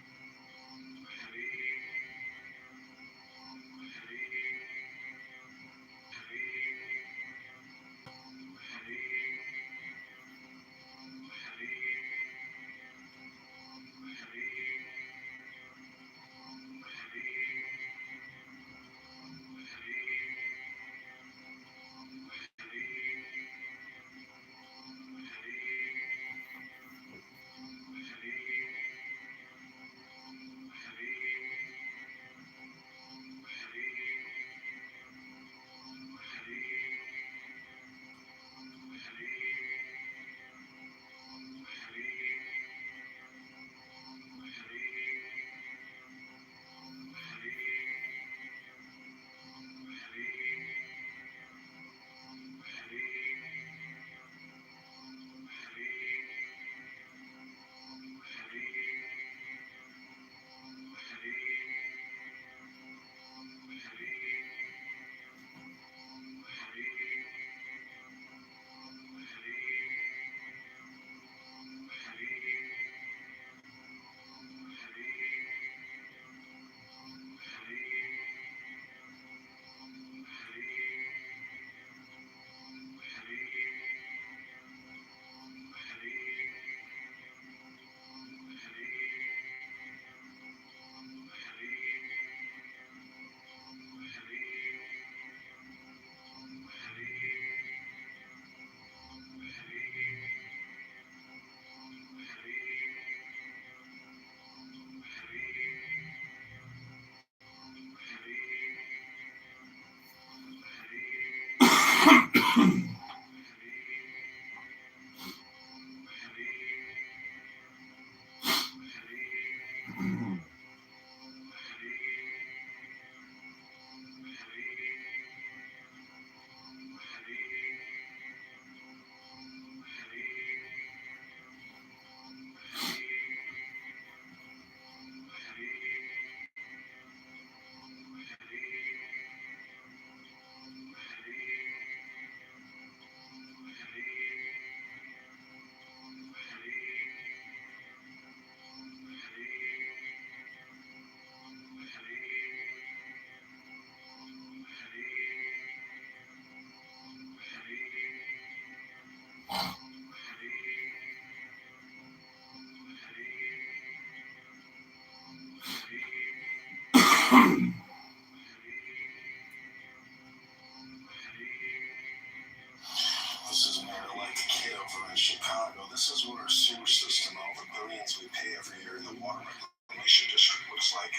This is more like Kitover in Chicago. This is what our sewer system, all the billions we pay every year in the water reclamation district looks like.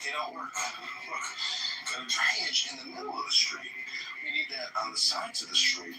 They don't work. Look, got a drainage in the middle of the street. We need that on the sides of the street.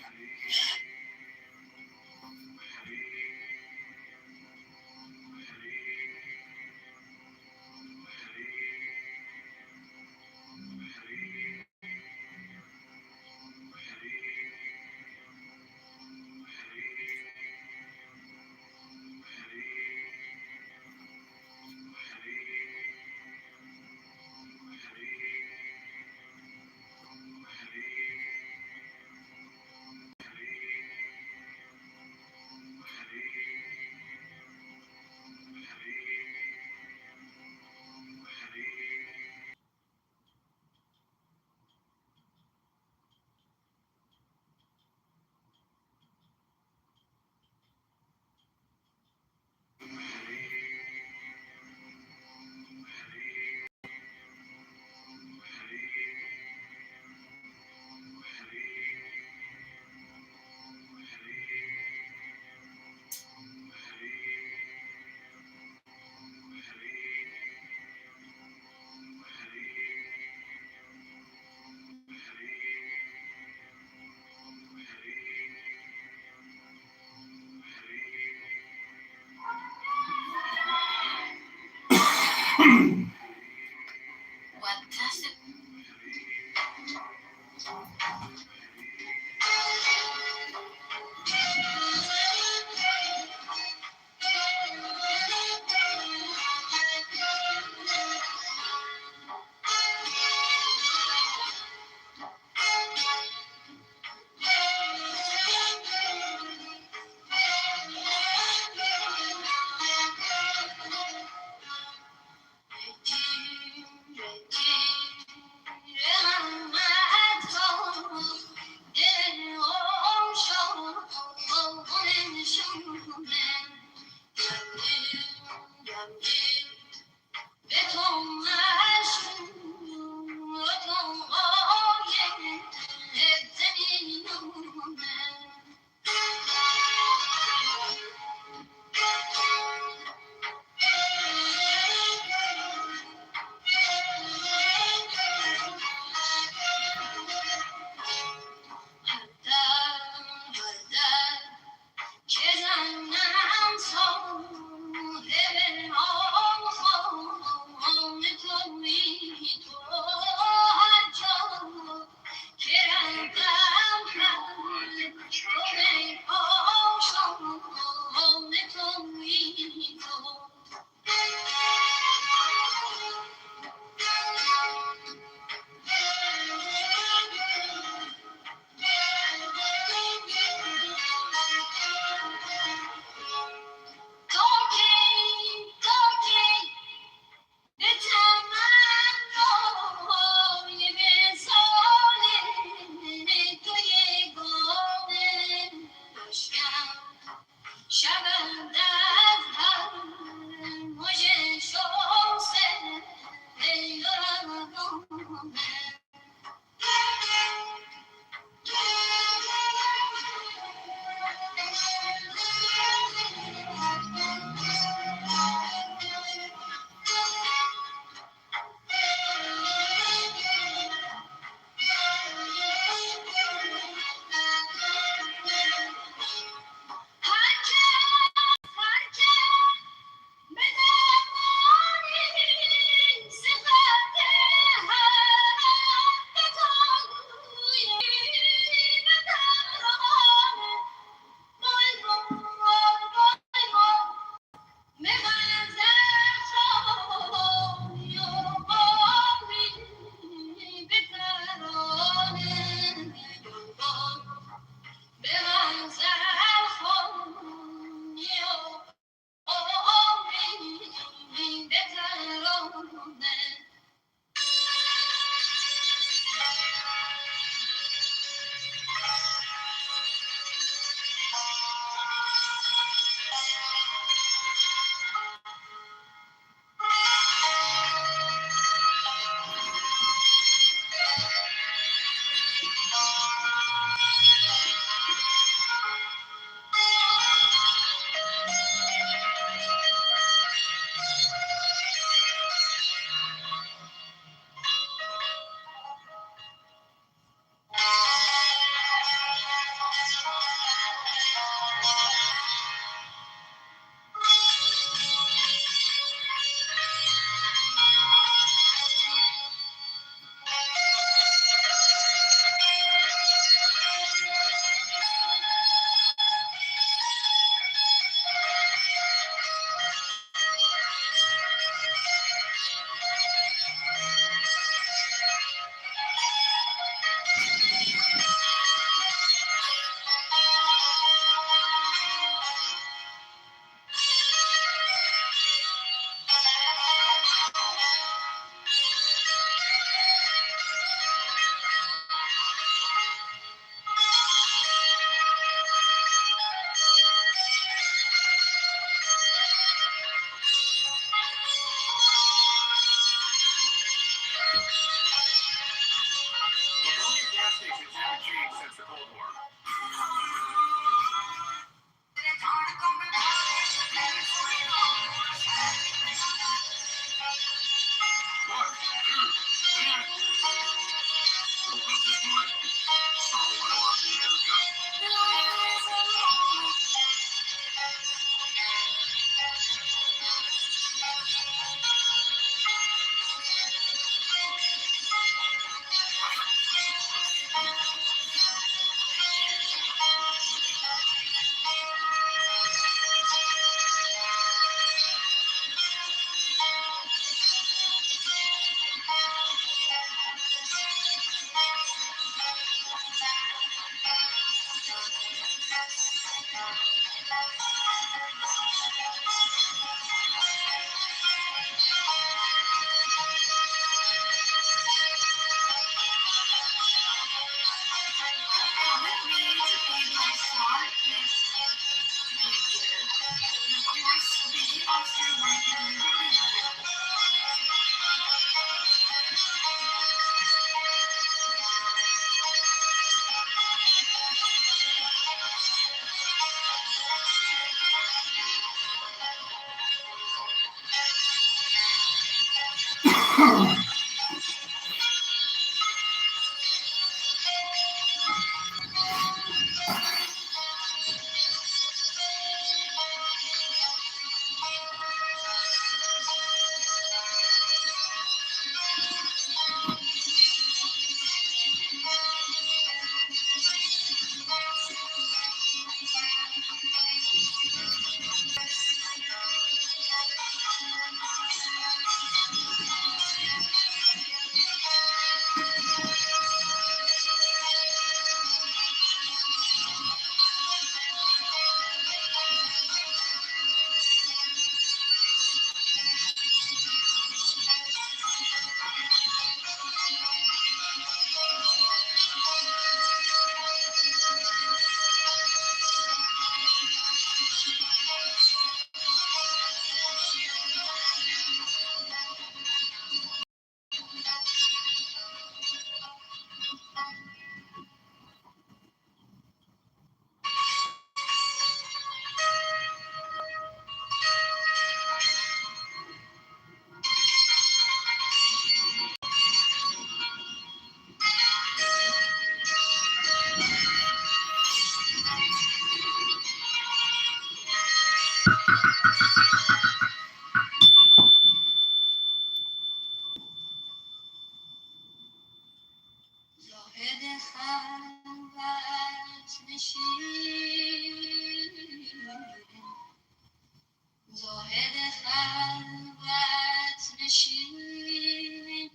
زاهد خلوت نشین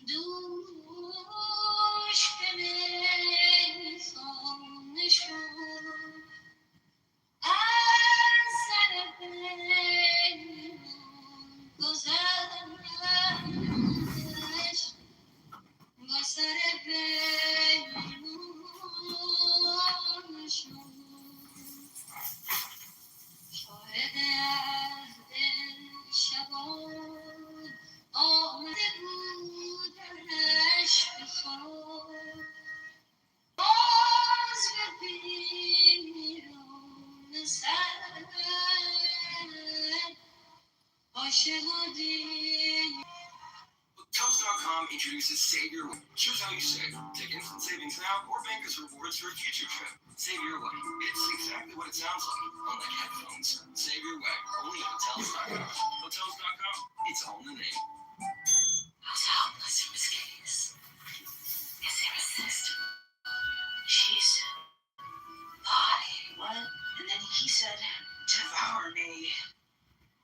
دوش به میخانه شد از سر پیمان گذشت با سر پیمان شد شاهد عهد شبان آمده بودنش به خواب باز به پیران سر عاشقی. Toast.com introduces Save Your Way. Choose how you save. Take instant savings now or bank as rewards for a future trip. Save Your Way. It's exactly what it sounds like. Unlike headphones. Save Your Way. Only at Hotels.com. Hotels.com. It's all in the name. I was helpless in this case. It's irresistible. She's body. What? And then he said, devour me.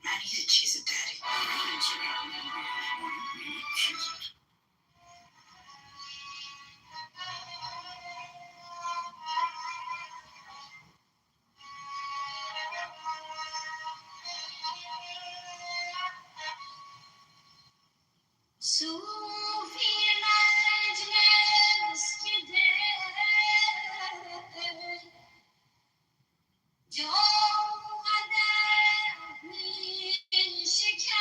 Man, he did cheese it, Daddy. Choose it. صوفی مجلس که دل جام قدح می شکست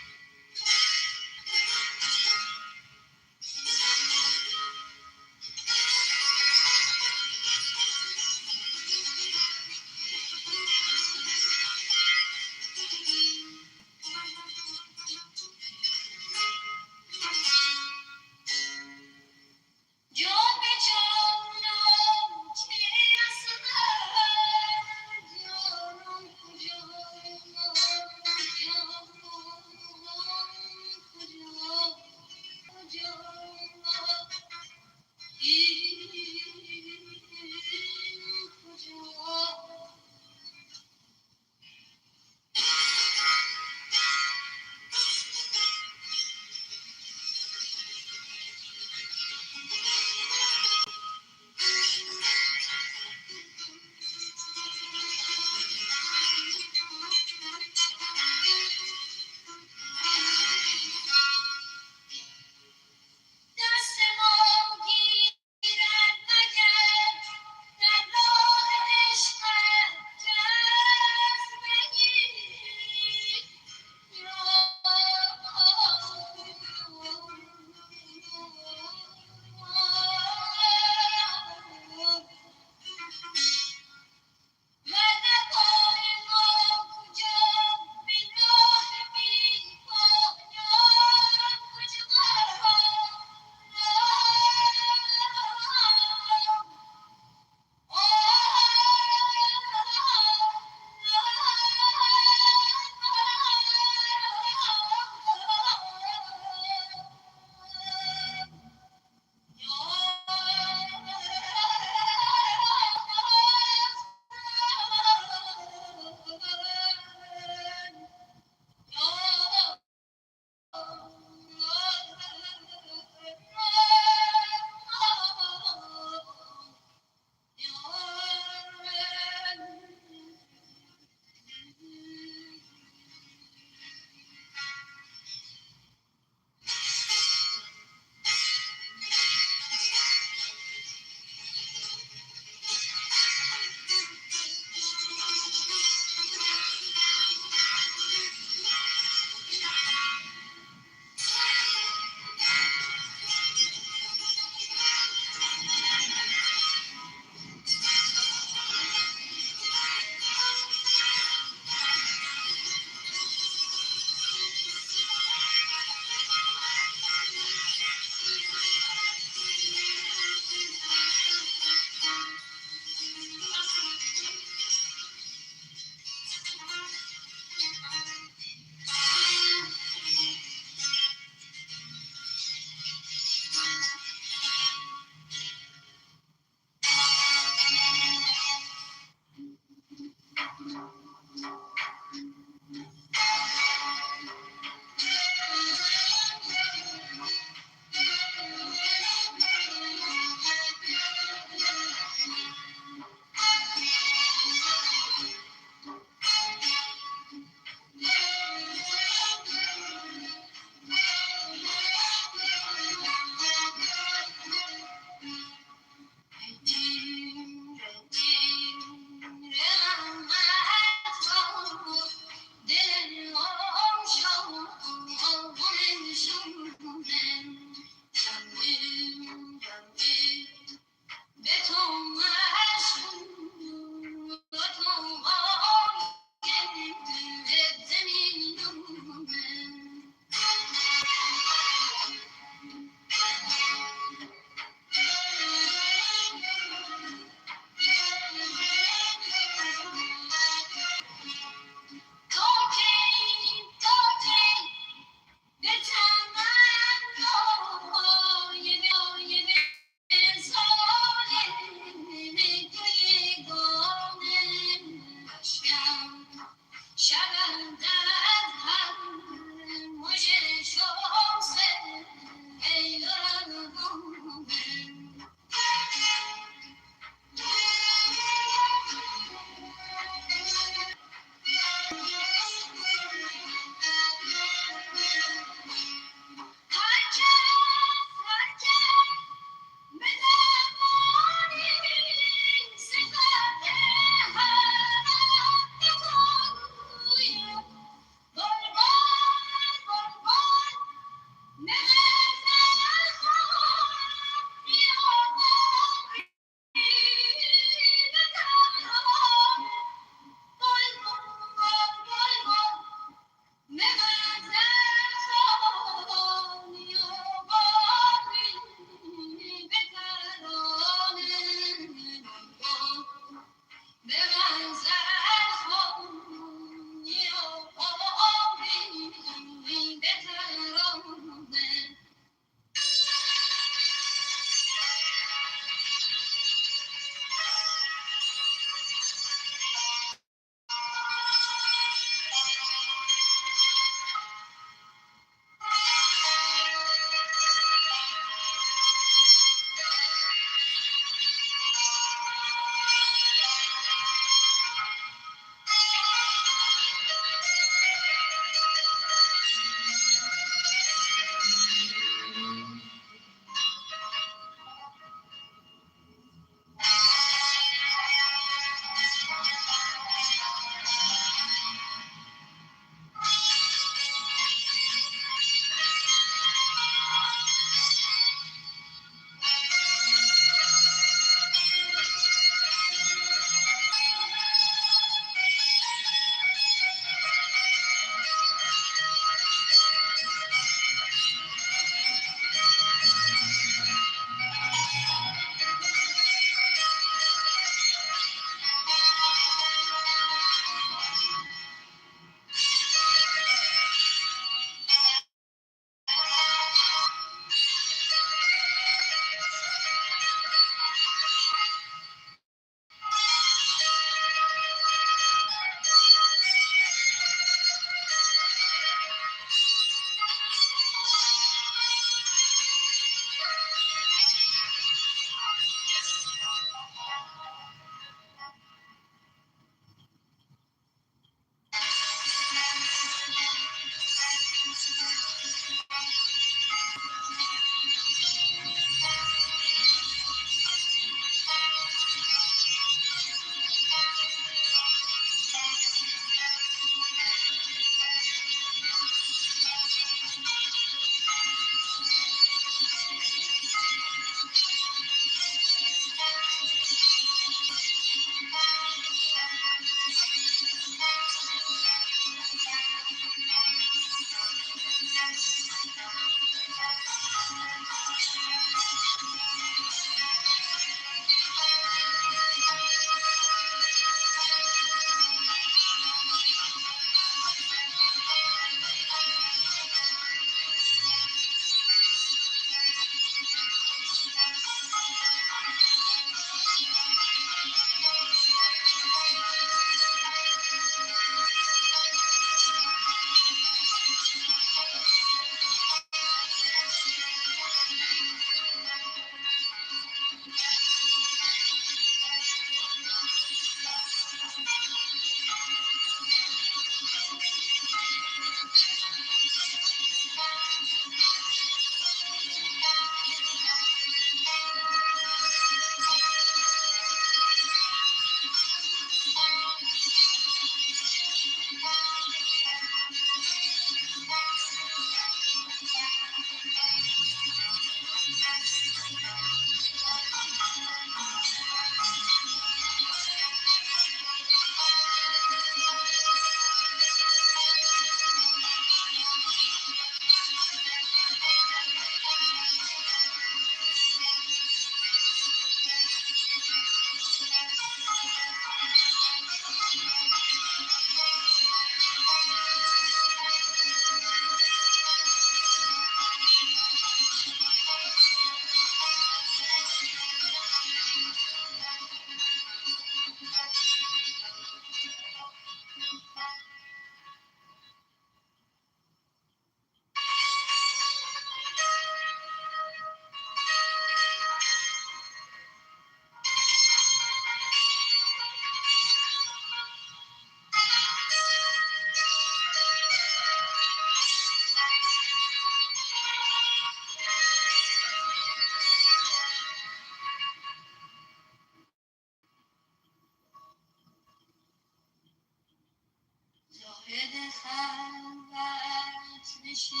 خلوت نشین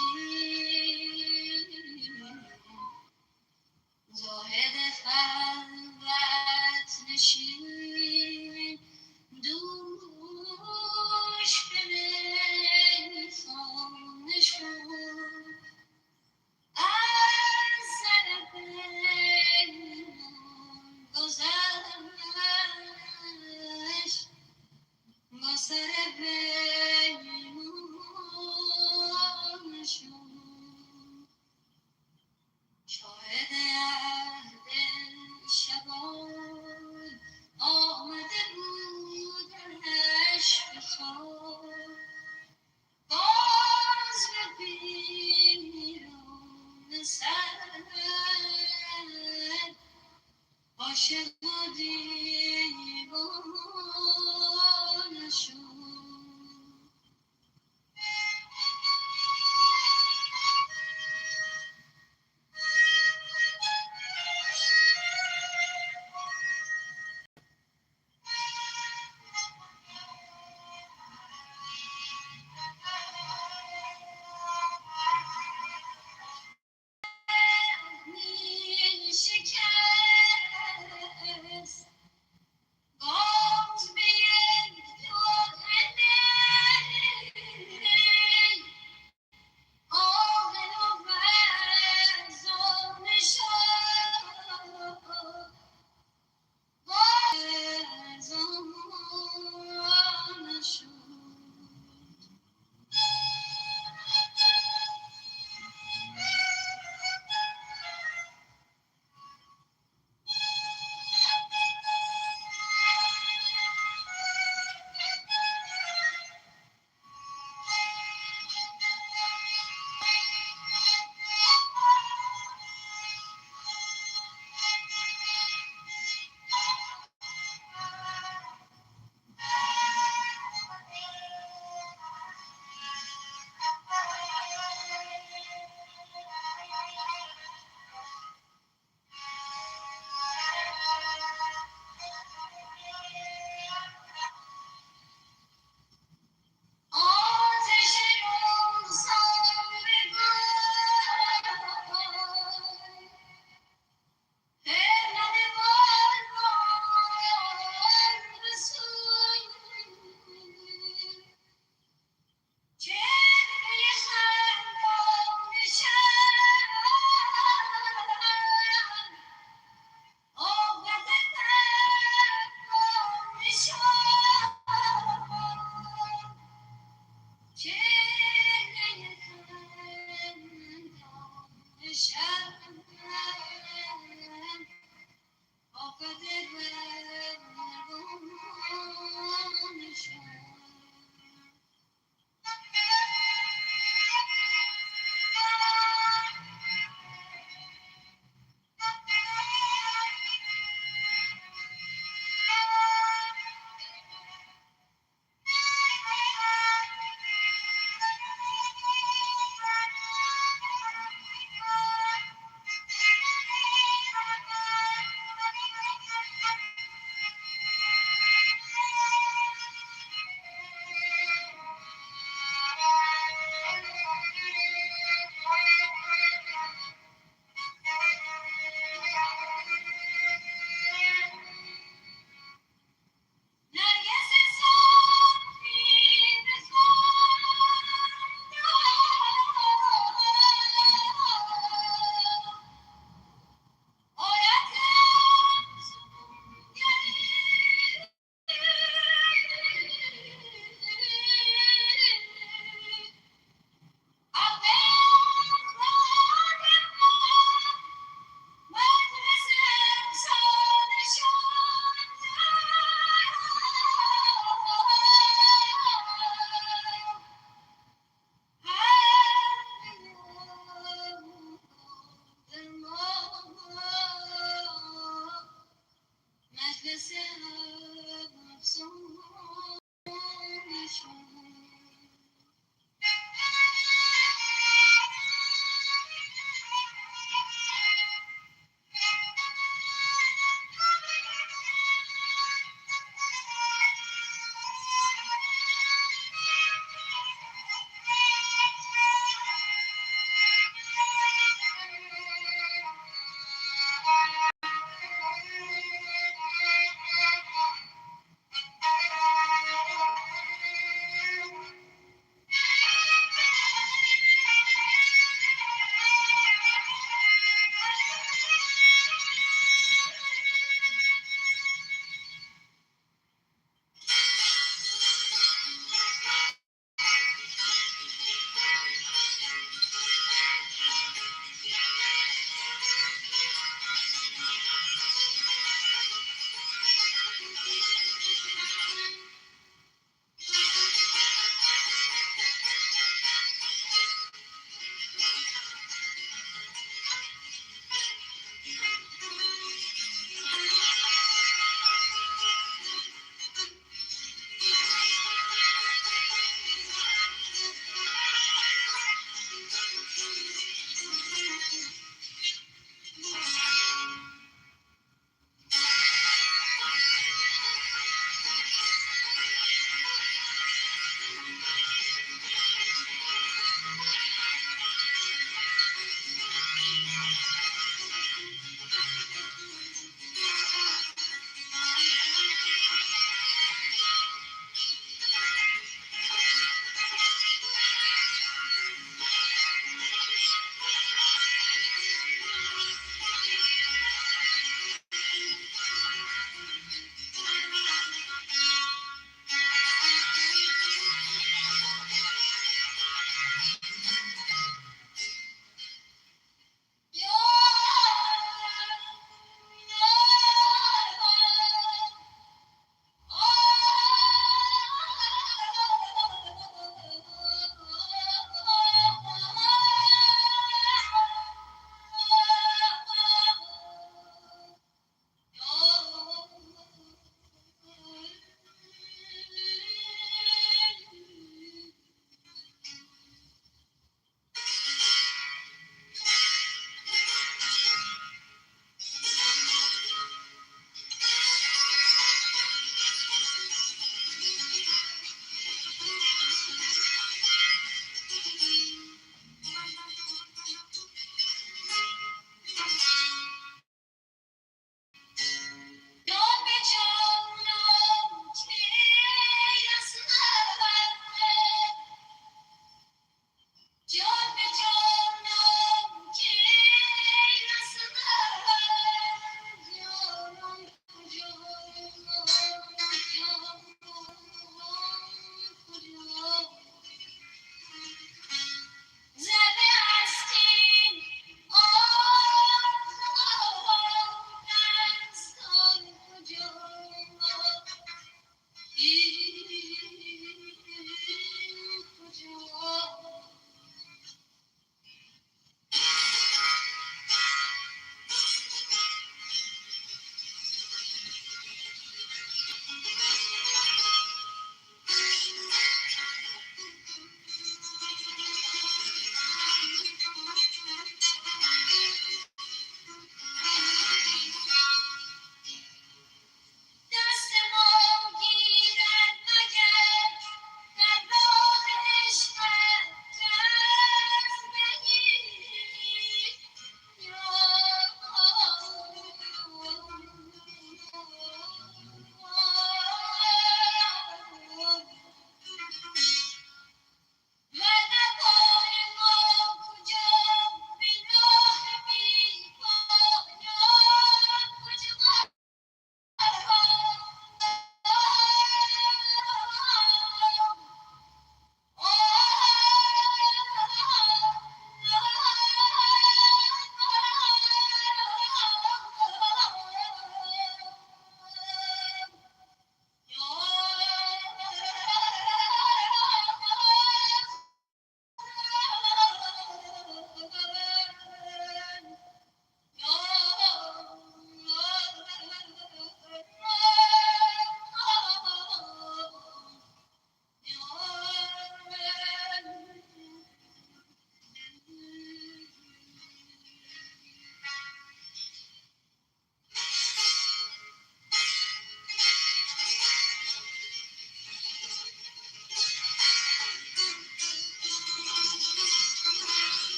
زاهد خلوت نشین دوش به میخانه شد از سر پیمان گذشت با سر پیمان شد شاهد عهد شبان آمده بودش به خواب باز به پیران سر عاشق و دیوانه شد می شکست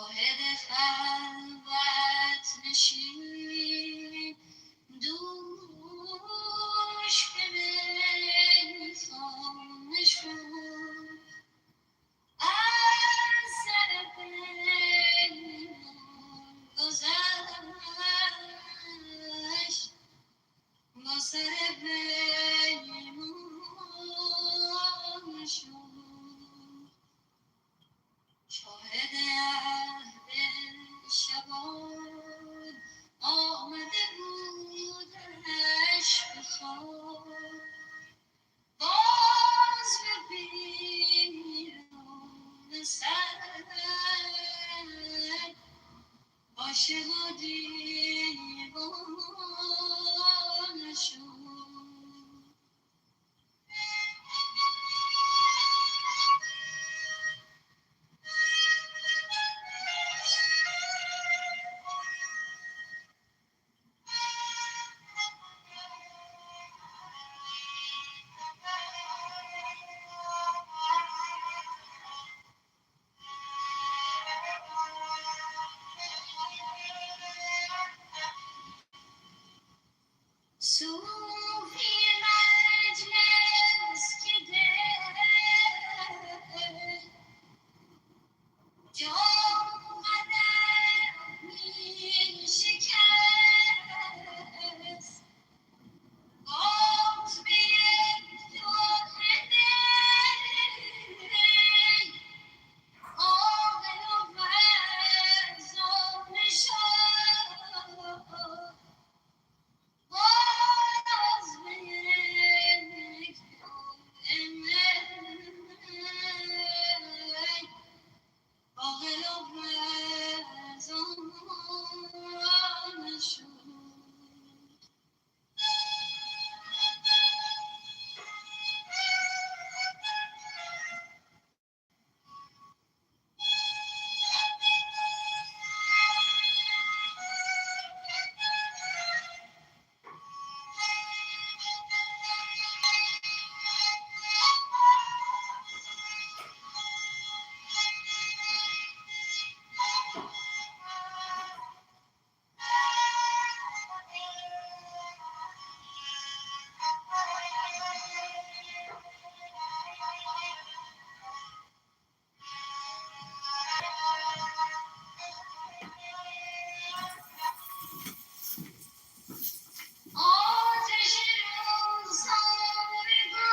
شاهد خلوت نشین دوش به میخانه شد از سر پیمان گذشت با سر پیمان شد شاهد عهد شبان آمده بودش به خواب باز به بیرون سر عاشق و دیوانه شد صوفی مجلس که دل جام قدر می شکست باز به یک دور دل عاقل و فرزانه شد باز به یک دل عاقل و فرزانه شد آتش روزگارگان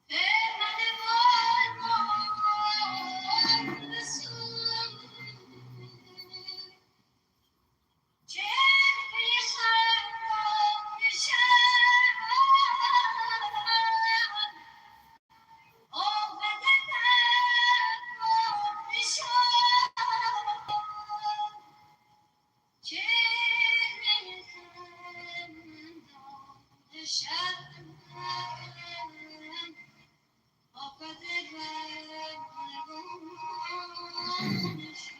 خدمت بارمان رسول جلوه خندان شب آمد درمان شب چهره خندان شب آمد درمان شب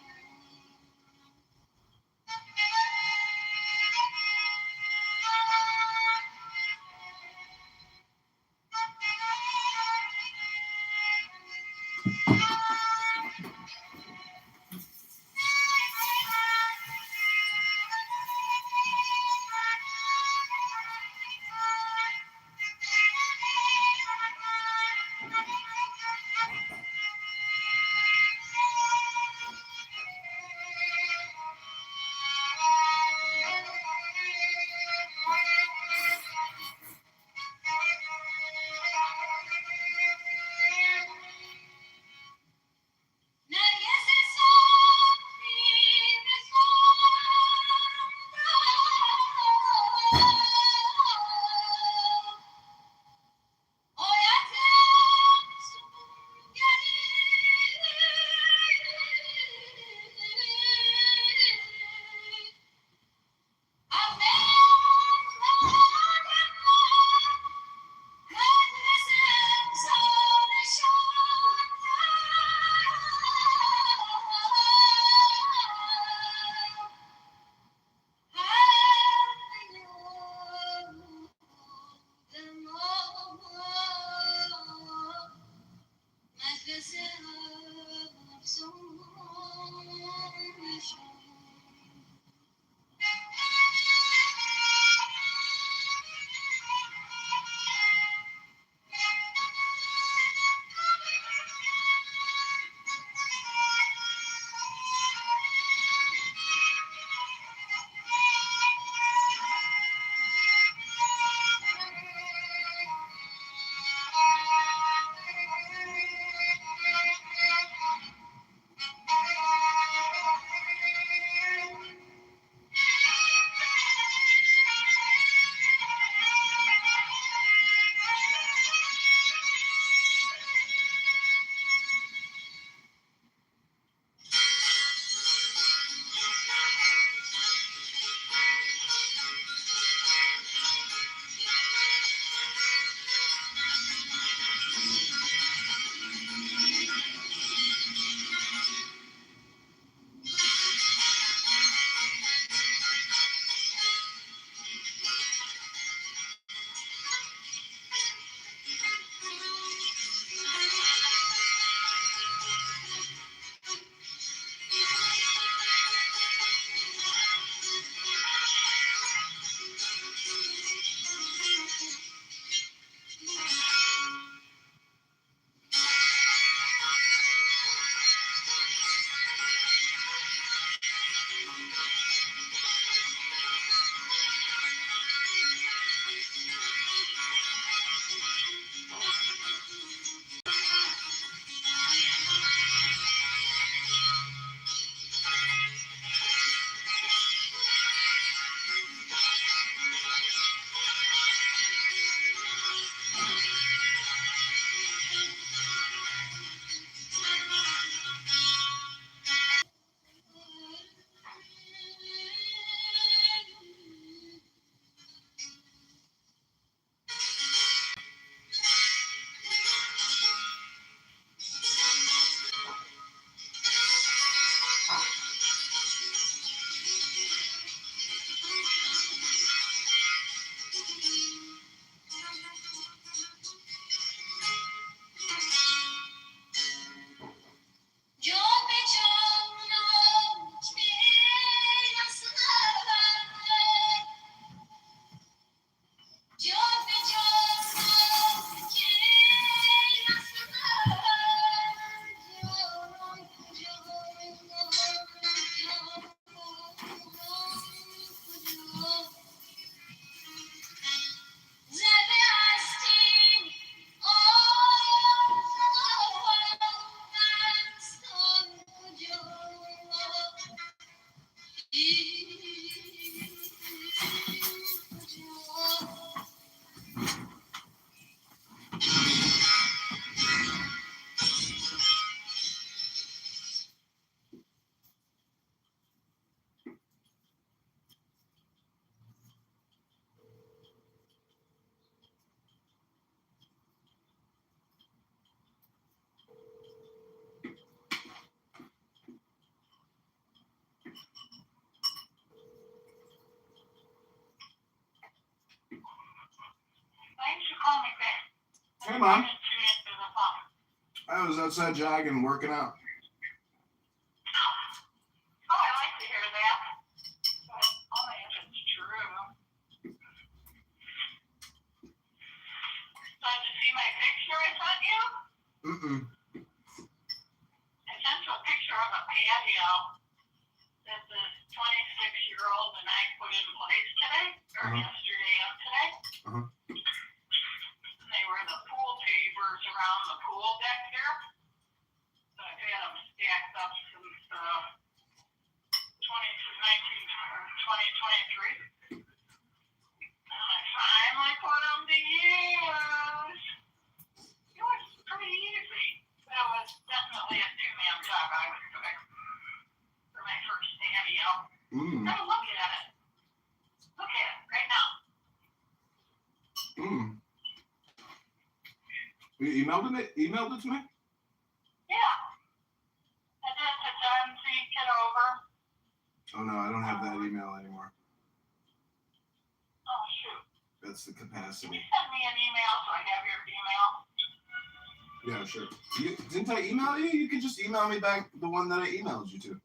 Hey, Mom. I was outside jogging, working out. Oh, I like to hear that. But only if it's true. So did you see my picture I sent you? Mm-mm. I sent you a picture of a patio that this 26-year-old and I put in place today, or yesterday and today. Uh-huh. And they were the pool pavers around the pool deck there. So I've had them stacked up since 2023. And I finally put them to use. It was pretty easy. But it was definitely a two-man job I was doing for my first patio. Have a look at it. Look at it right now. You emailed it to me? Yeah. I did to John C. Kitover. Oh no, I don't have that email anymore. Oh shoot. That's the capacity. Can you send me an email so I have your email? Yeah, sure. Didn't I email you? You can just email me back the one that I emailed you to.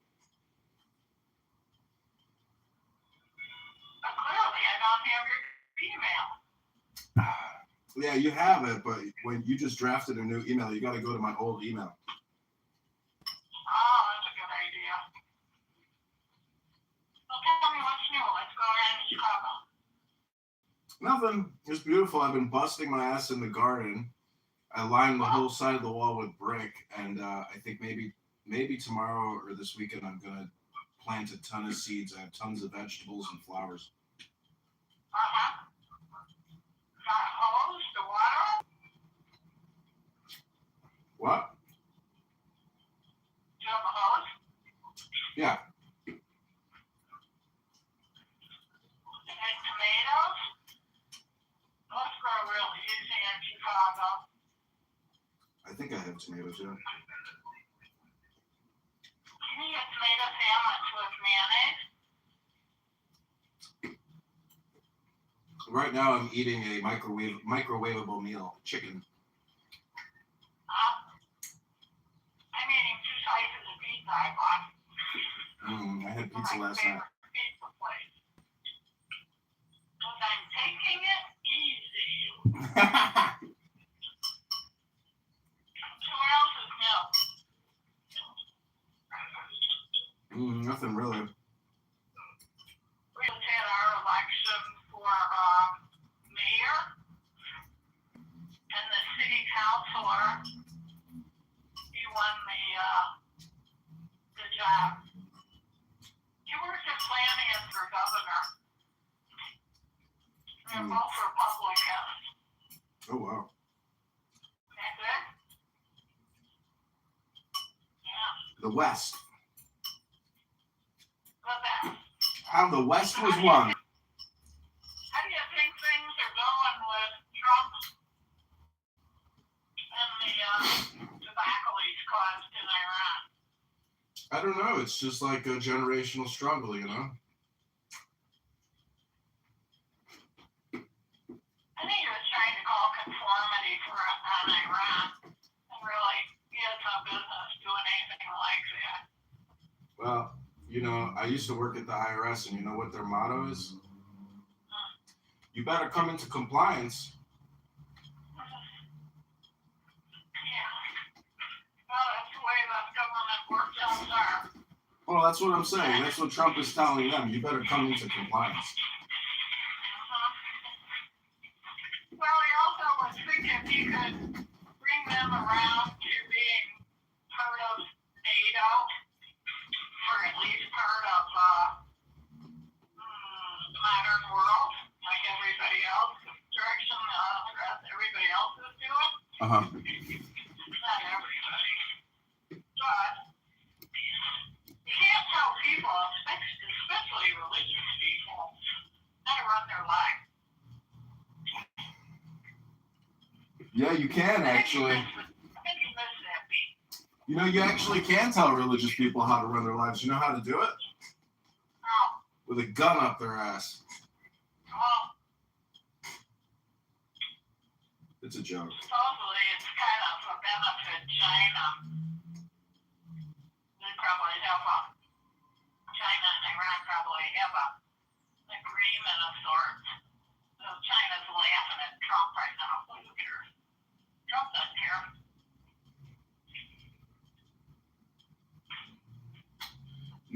But clearly, I don't have your email. Yeah, you have it, but when you just drafted a new email, you got to go to my old email. Oh, that's a good idea. Well, tell me what's new. Let's go around Chicago. Nothing. It's beautiful. I've been busting my ass in the garden. I lined the whole side of the wall with brick, and I think maybe tomorrow or this weekend I'm gonna plant a ton of seeds. I have tons of vegetables and flowers. Uh-huh. Got a hose to water? What? Do you have a hose? Yeah. And tomatoes? Those grow real easy in Chicago. I think I have tomatoes, yeah. Can you get tomato sandwich with mayonnaise? Right now I'm eating a microwavable meal, chicken. I'm eating 2 slices of pizza I bought. I had pizza last night. Pizza place. Because I'm taking it easy. So what else is new? Nothing really. We just had our election for mayor and the city councilor. He won the job. He worked in planning and for governor. They're both Republicans. Oh, wow. That's it? Yeah. The West. The best. How the West was won. How do you think things are going with Trump and the tobacco he's caused in Iran? I don't know. It's just like a generational struggle, you know? I think he was trying to call conformity on Iran, and really, he has no business doing anything like that. Well, you know, I used to work at the IRS, and you know what their motto is? You better come into compliance. Yeah. Well, that's the way the government workouts are. Well, that's what I'm saying. That's what Trump is telling them. You better come into compliance. Well, he also was thinking he could bring them around to being part of NATO, or at least part of the modern world, like everybody else, the direction everybody else is doing. Uh-huh. Not everybody. But you can't tell people, especially religious people, how to run their life. Yeah, you can actually. I think you missed that beat. You know, you actually can tell religious people how to run their lives. You know how to do it? How? With a gun up their ass. Well, It's a joke. supposedly it's kind of a benefit China. They probably have China and Iran probably have an agreement of sorts. So China's laughing at Trump right now. Who cares? Trump doesn't care.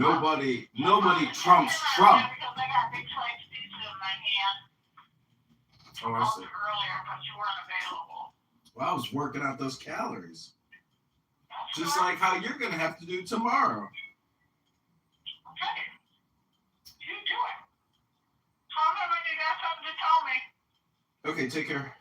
Nobody trumps Trump. Because I got big slice pizza in my hand. Oh, I see. Earlier, but you weren't available. Well, I was working out those calories. Just like how you're going to have to do tomorrow. Okay. You do it. Call me when you got something to tell me. Okay, take care.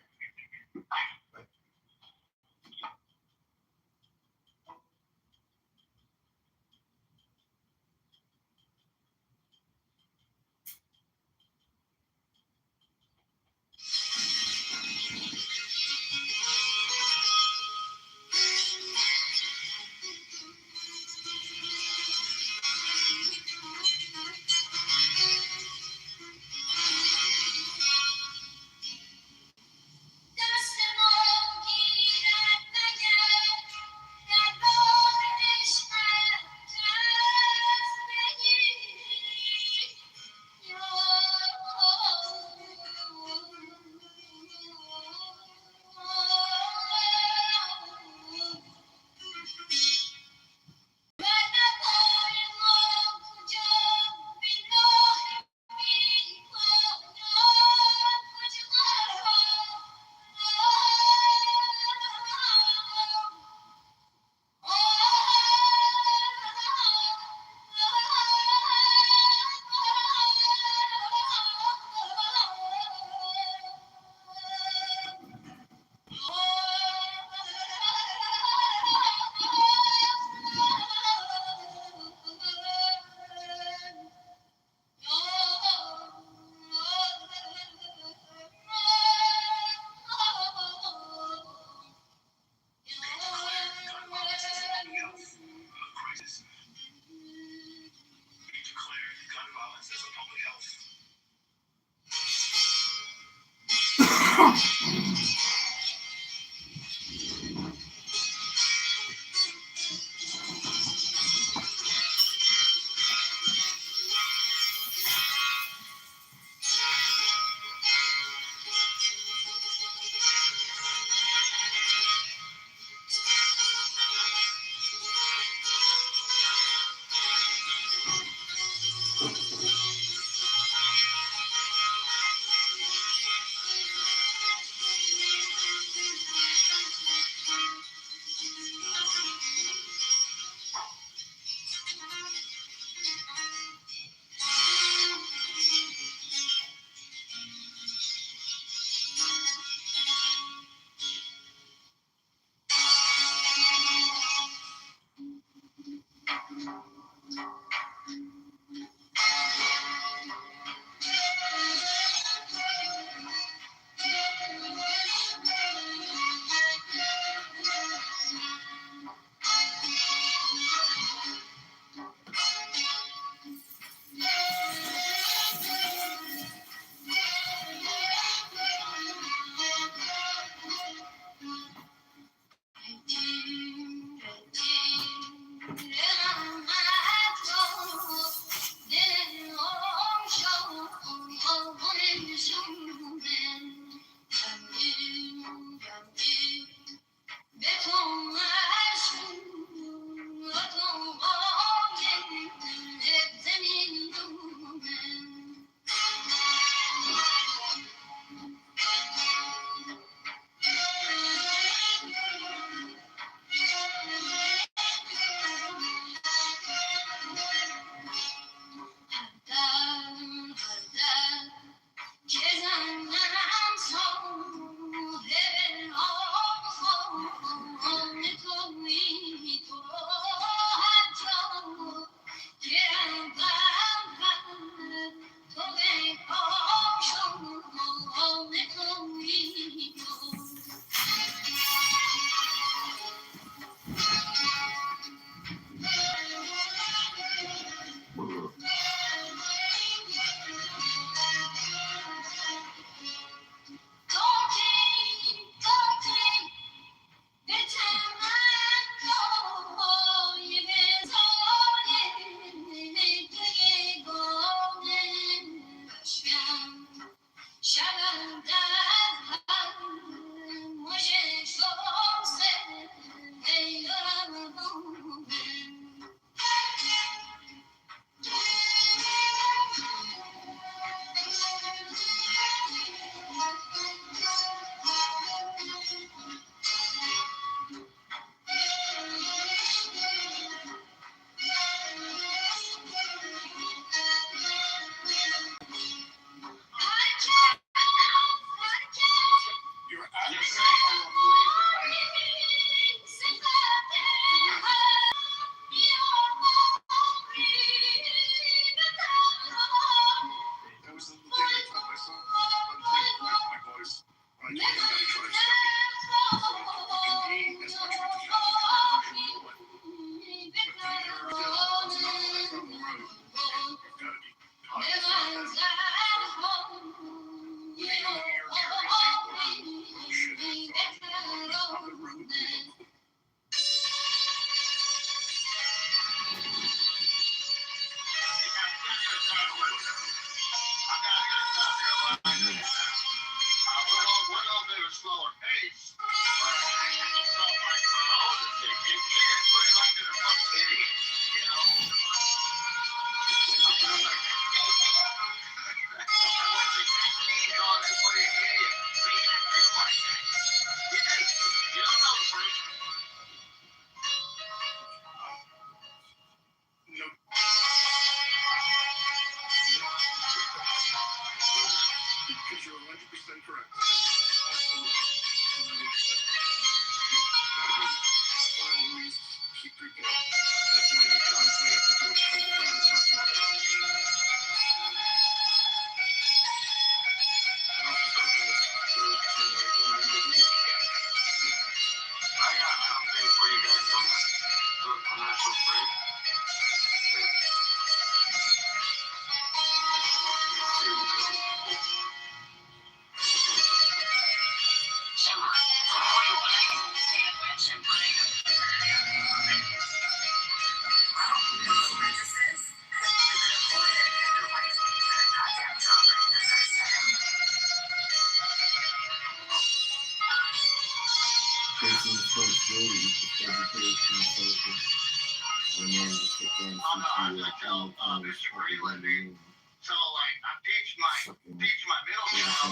So like I pitched my middle school.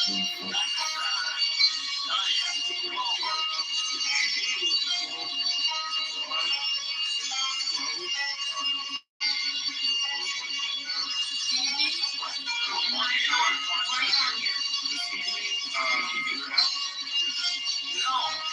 She's No.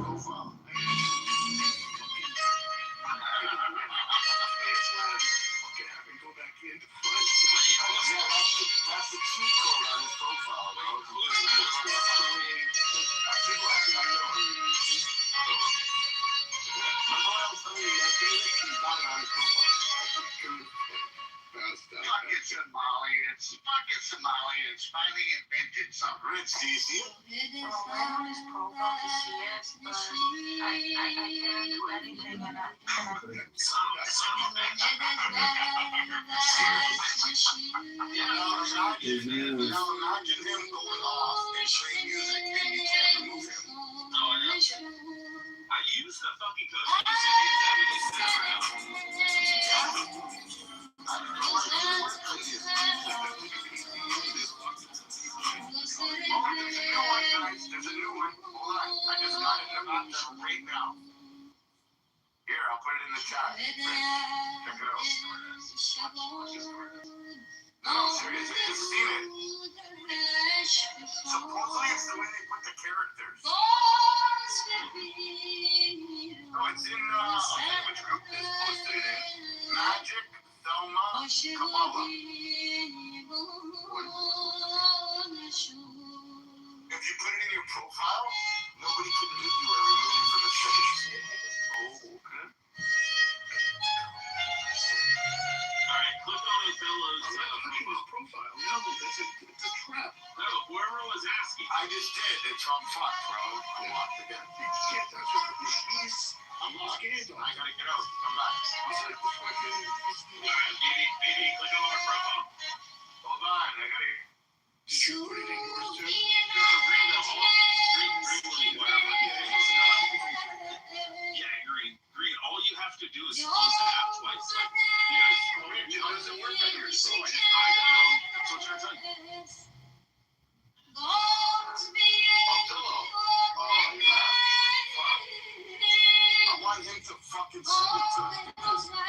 profile. Go back in to find that's the cheat code on his profile, bro. Fucking Somalians finally invented something. Rich, do you see it? Well, we're on his profile to see it, but I can't do anything and I Imagine him going off and playing music and you can't remove him. Oh, I know. I used the fucking code to see There's a new one. Hold on. I just got it about them right now. Here, I'll put it in the chat. Check it out. No, I'm serious. I just seen it. Supposedly it's the way they put the characters. No, it's in, I'll tell you which group this posted it in. Magic, Thelma, Kamala. If you put it in your profile, nobody can mute you or remove you from the station. Oh, okay. Alright, click on Othello's Profile. No, it's a trap. No, whoever was asking. I just did. It's on fuck, bro. I'm locked again. I'm locked. I gotta get out. Come back. Maybe click on my profile. Hold on. I gotta. Did you put it in yours too? Green. All you have to do is close the app twice. How does it work on your phone? I know. That's what you're trying. I want him to fucking send it to me because I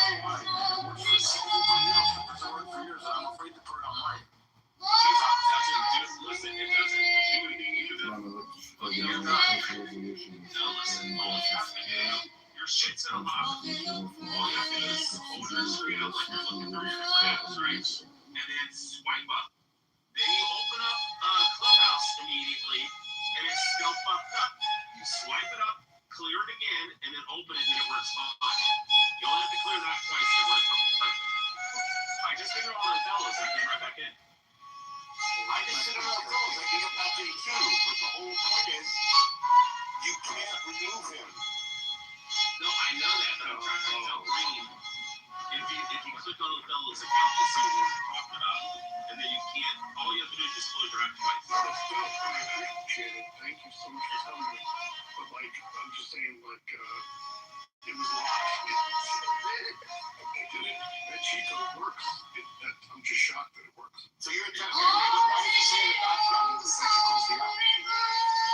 don't know why. It works for everybody else. It doesn't work for yours. I'm afraid to put it on mine. Listen, it doesn't do anything. Your shit's in a box. All you have to do is hold your screen up like you're looking through your files, right? And then swipe up. Then you open up Clubhouse immediately, and it's still fucked up. You swipe it up, clear it again, and then open it, and it works fine. You only have to clear that twice, and it works perfect. I just figured all the fellas, I came right back in. I can sit on those. I can get back in too. But the whole point is, you can't remove him. No, I know that, but I'm trying to tell Green. If you click on the fellow's account, you'll see what we're talking about. And then you can't, all you have to do is just close your app twice. That's good. I appreciate it. Thank you so much for telling me. But like, I'm just saying, like, it was locked. I did it. That cheat code works. I'm just shocked that it works. So you're attempting to why did you say in the background that the section close the app?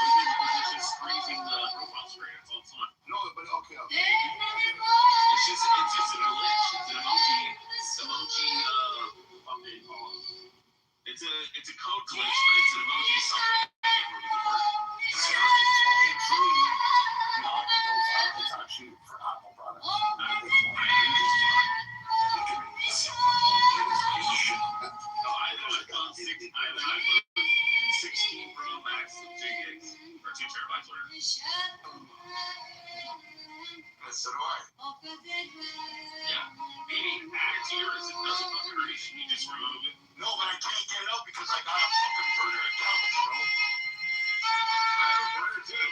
Because it's just freezing the profile screen. That's all it's on. No, but okay. It's just a glitch. It's an emoji, fucking, it's a code glitch, but it's an emoji something. I can't remember the word. It's really not profile. It's actually for Apple products. I have an iPhone 16 Pro Max with 2 gigs or 2 terabytes, whatever. So do I. Yeah. Maybe add it to yours. It doesn't fucking hurt you. You just remove it. No, but I can't get it out because I got a fucking burner account, bro. I have a burner too.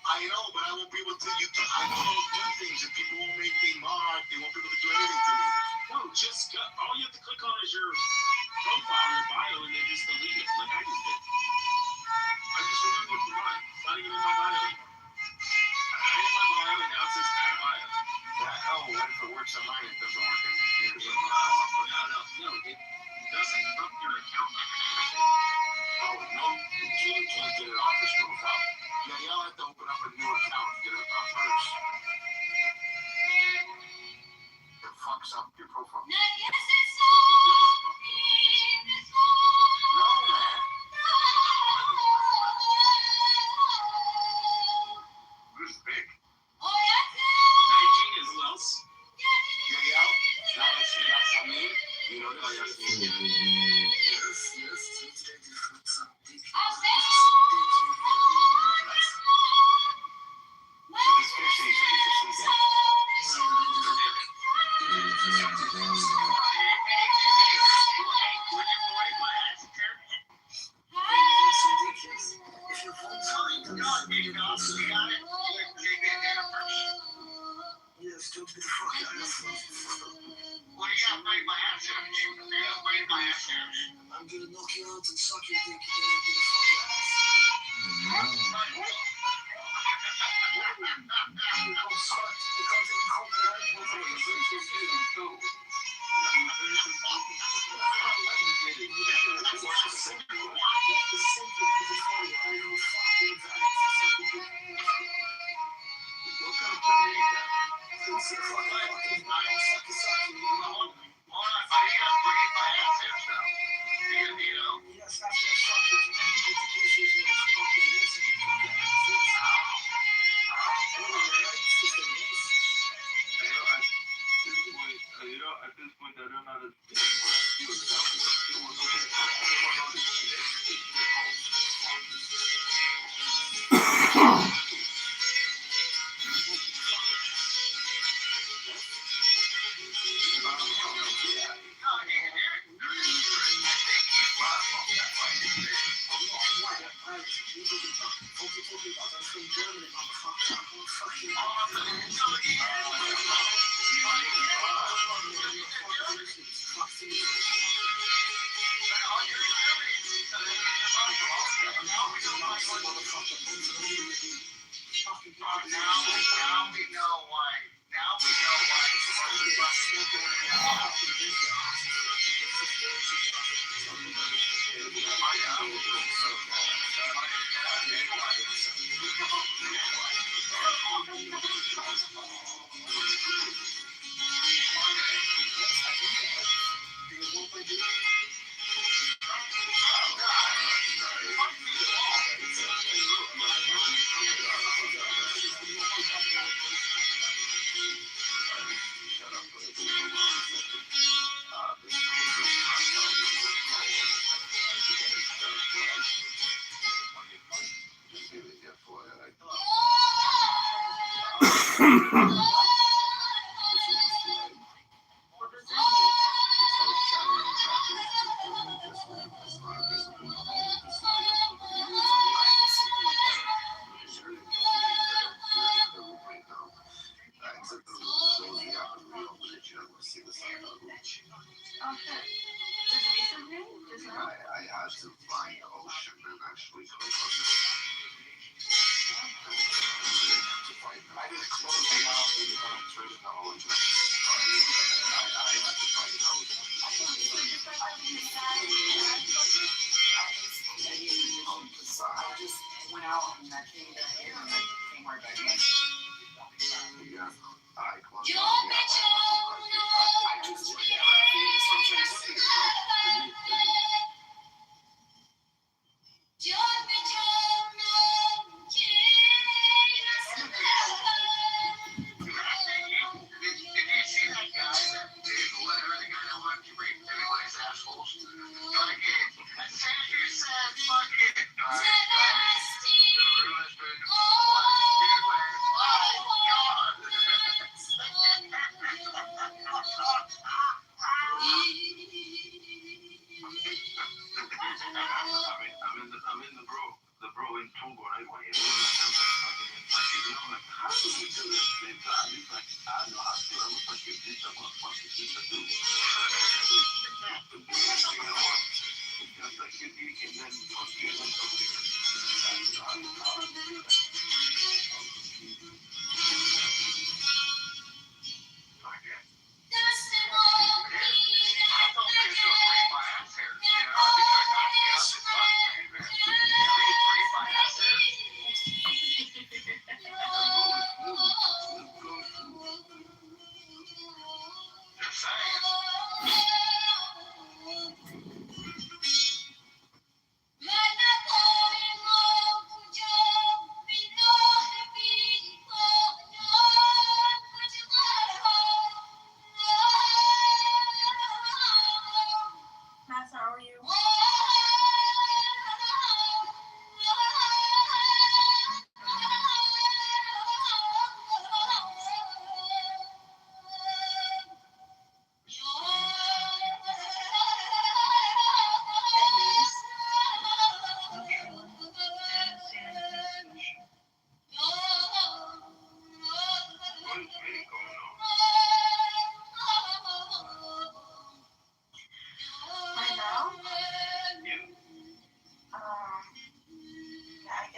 I know, but I won't be able to. I can't do things, and people won't make me mod. They won't be able to do anything to me. No, all you have to click on is your profile, your bio, and then just delete it, like I just did. I just removed it from mine. It's not even in my bio. I added my bio, and now it says add bio. Yeah, hell, what if it works on mine? It doesn't work on yours. No, it doesn't up your account. clowns and suck your dick and get the fuck ass.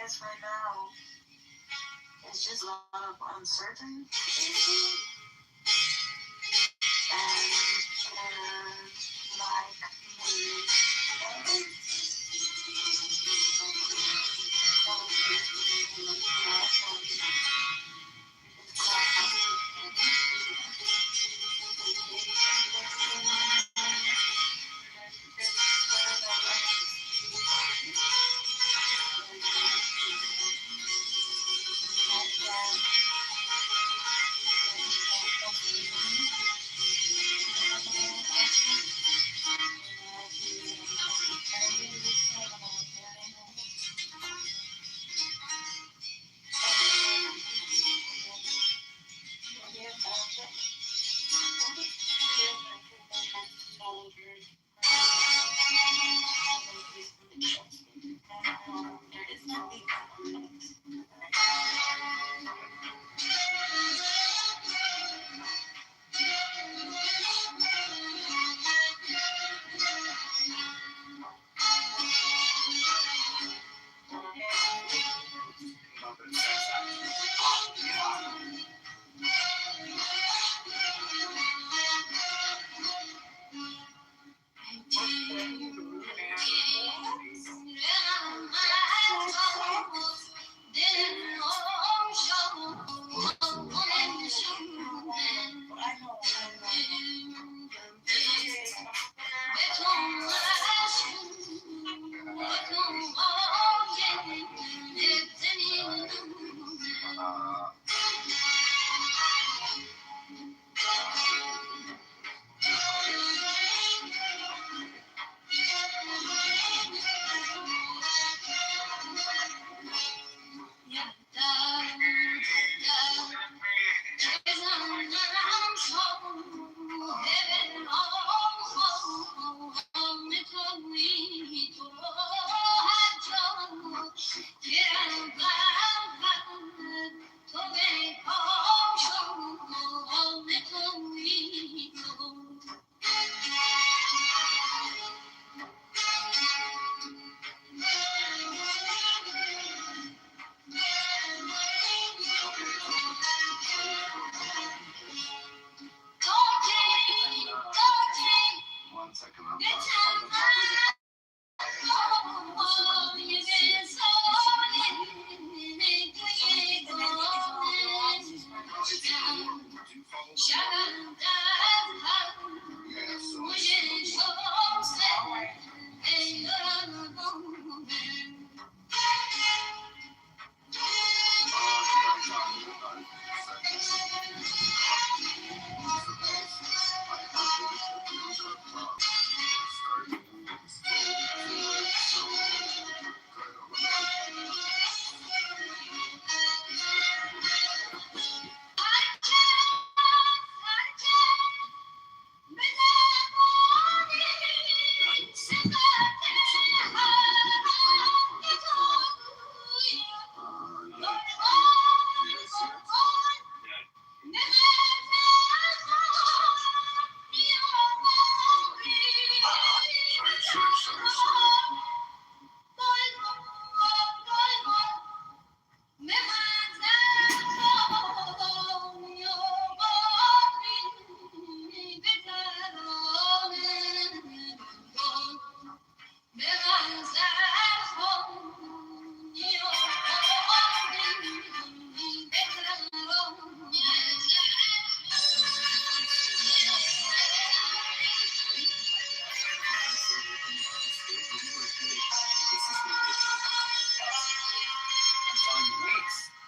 guess right now it's just a lot of uncertainty and like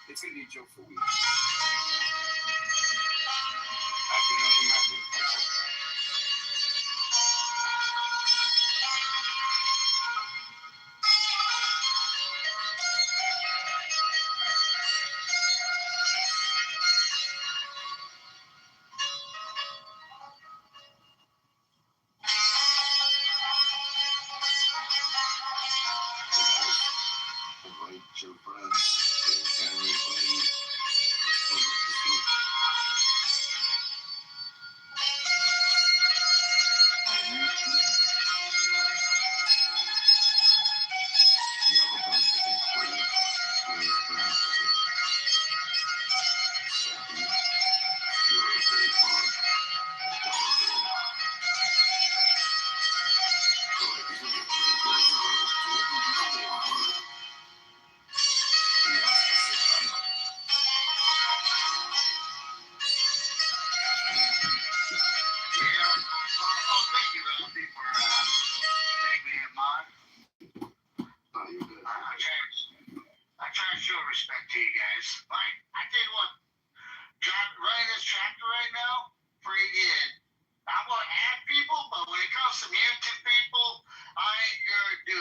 It's gonna be a joke for weeks. I can only imagine. Invite your friends, everybody. You have a bunch of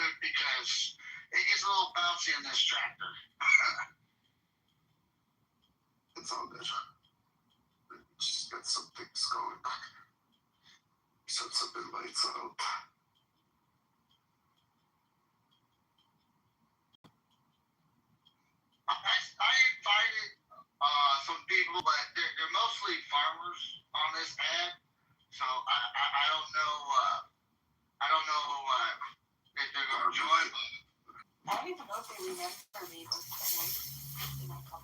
it because it gets a little bouncy on this tractor. It's all good. Just get some things going. Set some invites out. I invited some people, but they're mostly farmers on this ad, so I don't know if they're gonna join. I don't even know if they remember me, but anyway, they might come.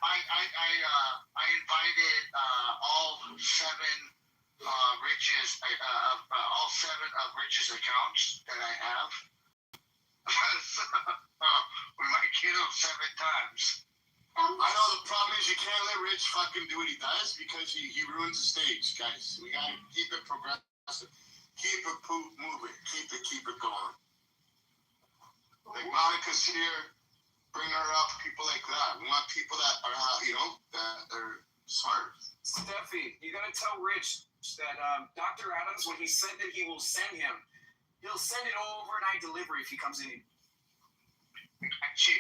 I invited all seven Rich's accounts that I have. So, we might get him 7 times. I know the problem is you can't let Rich fucking do what he does because he ruins the stage, guys. We gotta keep it progressive. Keep it moving. Keep it going. Like Monica's here, bring her up, people like that. We want people that are, that are smart. Steffi, you gotta tell Rich that Dr. Adams, when he said that he will send him, he'll send it overnight delivery if he comes in. I got you.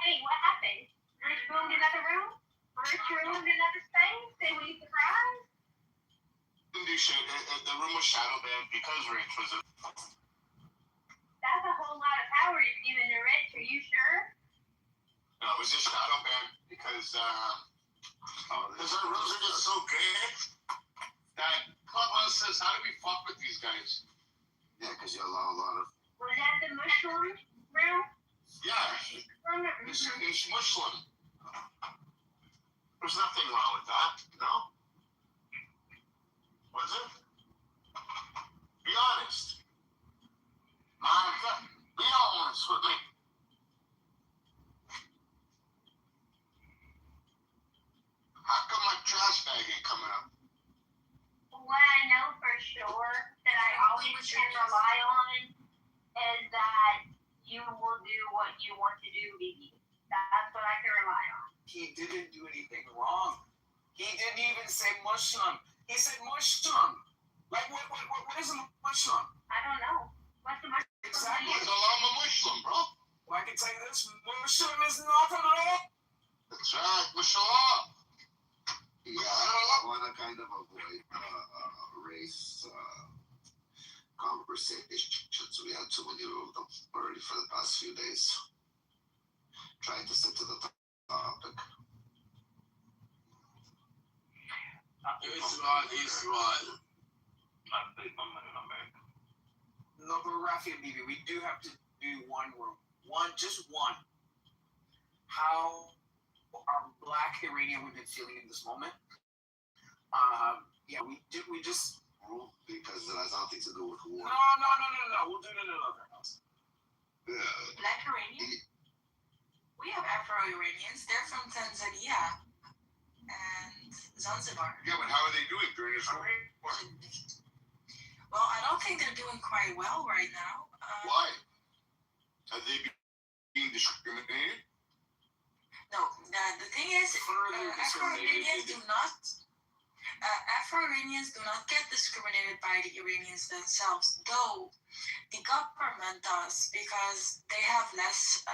Hey, what happened? Rich ruined another room? Rich ruined another space? They were you surprised? Didn't do shit. The room was shadow banned because Rich was a... That's a whole lot of power you're giving to Rich. Are you sure? No, it was just shadow banned because our rooms are just so big that Clubhouse says, how do we fuck with these guys? Yeah, because you allow a lot of... Was that the mushroom room? Yeah, it's Muslim. There's nothing wrong with that, no? Was it? Be honest. Monica, be honest with me. How come my trash bag ain't coming up? What I know for sure that I always can rely on is that you will do what you want to do, Vicky. That's what I can rely on. He didn't do anything wrong. He didn't even say Muslim. He said Muslim. Like, what is a Muslim? I don't know. What's the Muslim? Exactly. I'm a Muslim, bro. Well, I can tell you this. Muslim is not a law. That's right. Mashallah. Yeah, I want to kind of avoid race conversations. We had too many of them already for the past few days. Trying to stick to the topic. Israel. No, but Rafi and Bibi, we do have to do one room. Just one. How are Black Iranian women feeling in this moment? Yeah, we just... Because it has nothing to do with war. No. We'll do it in another house. Yeah. Black Iranian? We have Afro-Iranians. They're from Tanzania and Zanzibar. Yeah, but how are they doing during this war? Well, I don't think they're doing quite well right now. Why? Are they being discriminated? No, the thing is, Afro-Iranians do not get discriminated by the Iranians themselves, though the government does, because they have less,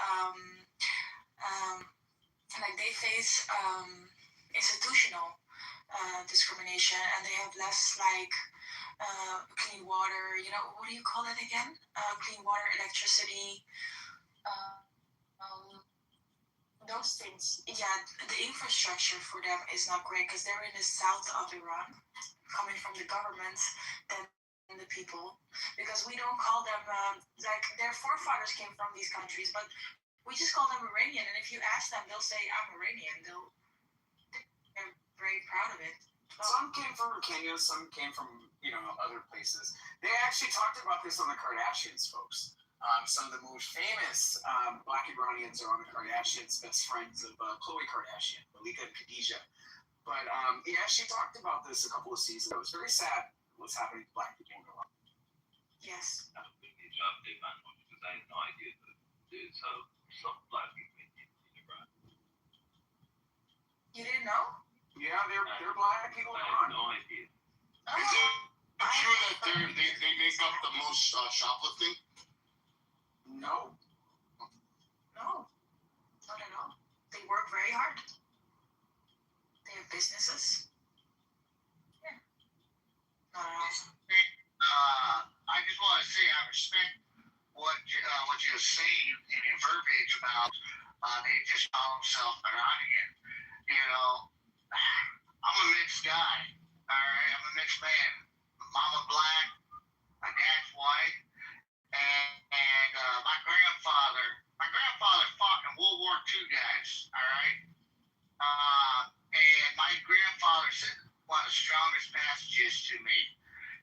they face institutional discrimination, and they have less, clean water, what do you call it again? Clean water, electricity, those things. Yeah, the infrastructure for them is not great because they're in the south of Iran, coming from the government than the people. Because we don't call them, their forefathers came from these countries, but we just call them Iranian. And if you ask them, they'll say, I'm Iranian. They're very proud of it. Some came from Kenya, some came from, other places. They actually talked about this on the Kardashians, folks. Some of the most famous Black Iranians are on the Kardashians, best friends of Khloe Kardashian, Malika and Khadijah. But he actually talked about this a couple of seasons ago. It was very sad what's happening to Black people in Iran. Yes. Have a big job, Dave, because I had no idea that lot of people I in have Iran. no idea. Is it true that they make up the most shoplifting? No. No, not at all. They work very hard. They have businesses. Yeah. Not at all. I just want to say I respect what you're saying in your verbiage about they just call themselves Iranian. You know, I'm a mixed guy. All right, I'm a mixed man. Mama black, my dad's white, and my grandfather fought in World War II, guys. All right, and my grandfather said one of the strongest passages to me.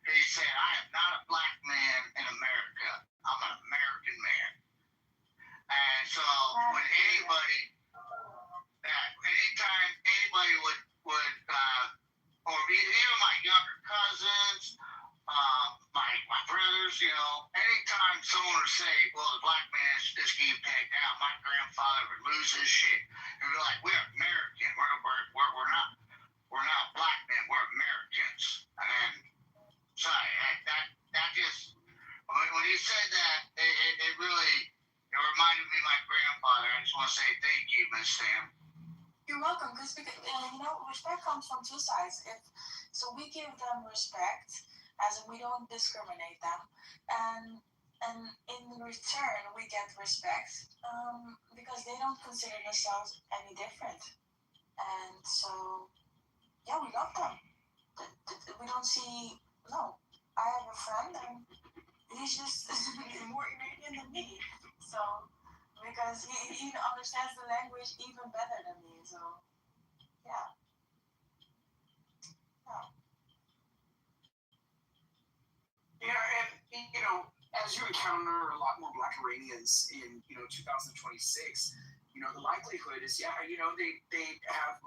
He said, "I am not a black man in America. I'm an American man." And so when anytime anybody would or even my younger cousins, my brothers, you know, anytime someone would say, well, the black man is just getting pegged out, my grandfather would lose his shit. And be like, we're American. We're not black men. We're Americans. And sorry, that just, when he said that, it really, it reminded me of my grandfather. I just want to say thank you, Miss Sam. You're welcome, because respect comes from two sides. So we give them respect, as in we don't discriminate them, and in return we get respect, because they don't consider themselves any different, and so yeah, we love them. We don't see I have a friend and he's just more Iranian than me, so. Because he understands the language even better than me, so yeah. Yeah, and as you encounter a lot more Black Iranians in 2026, the likelihood is they have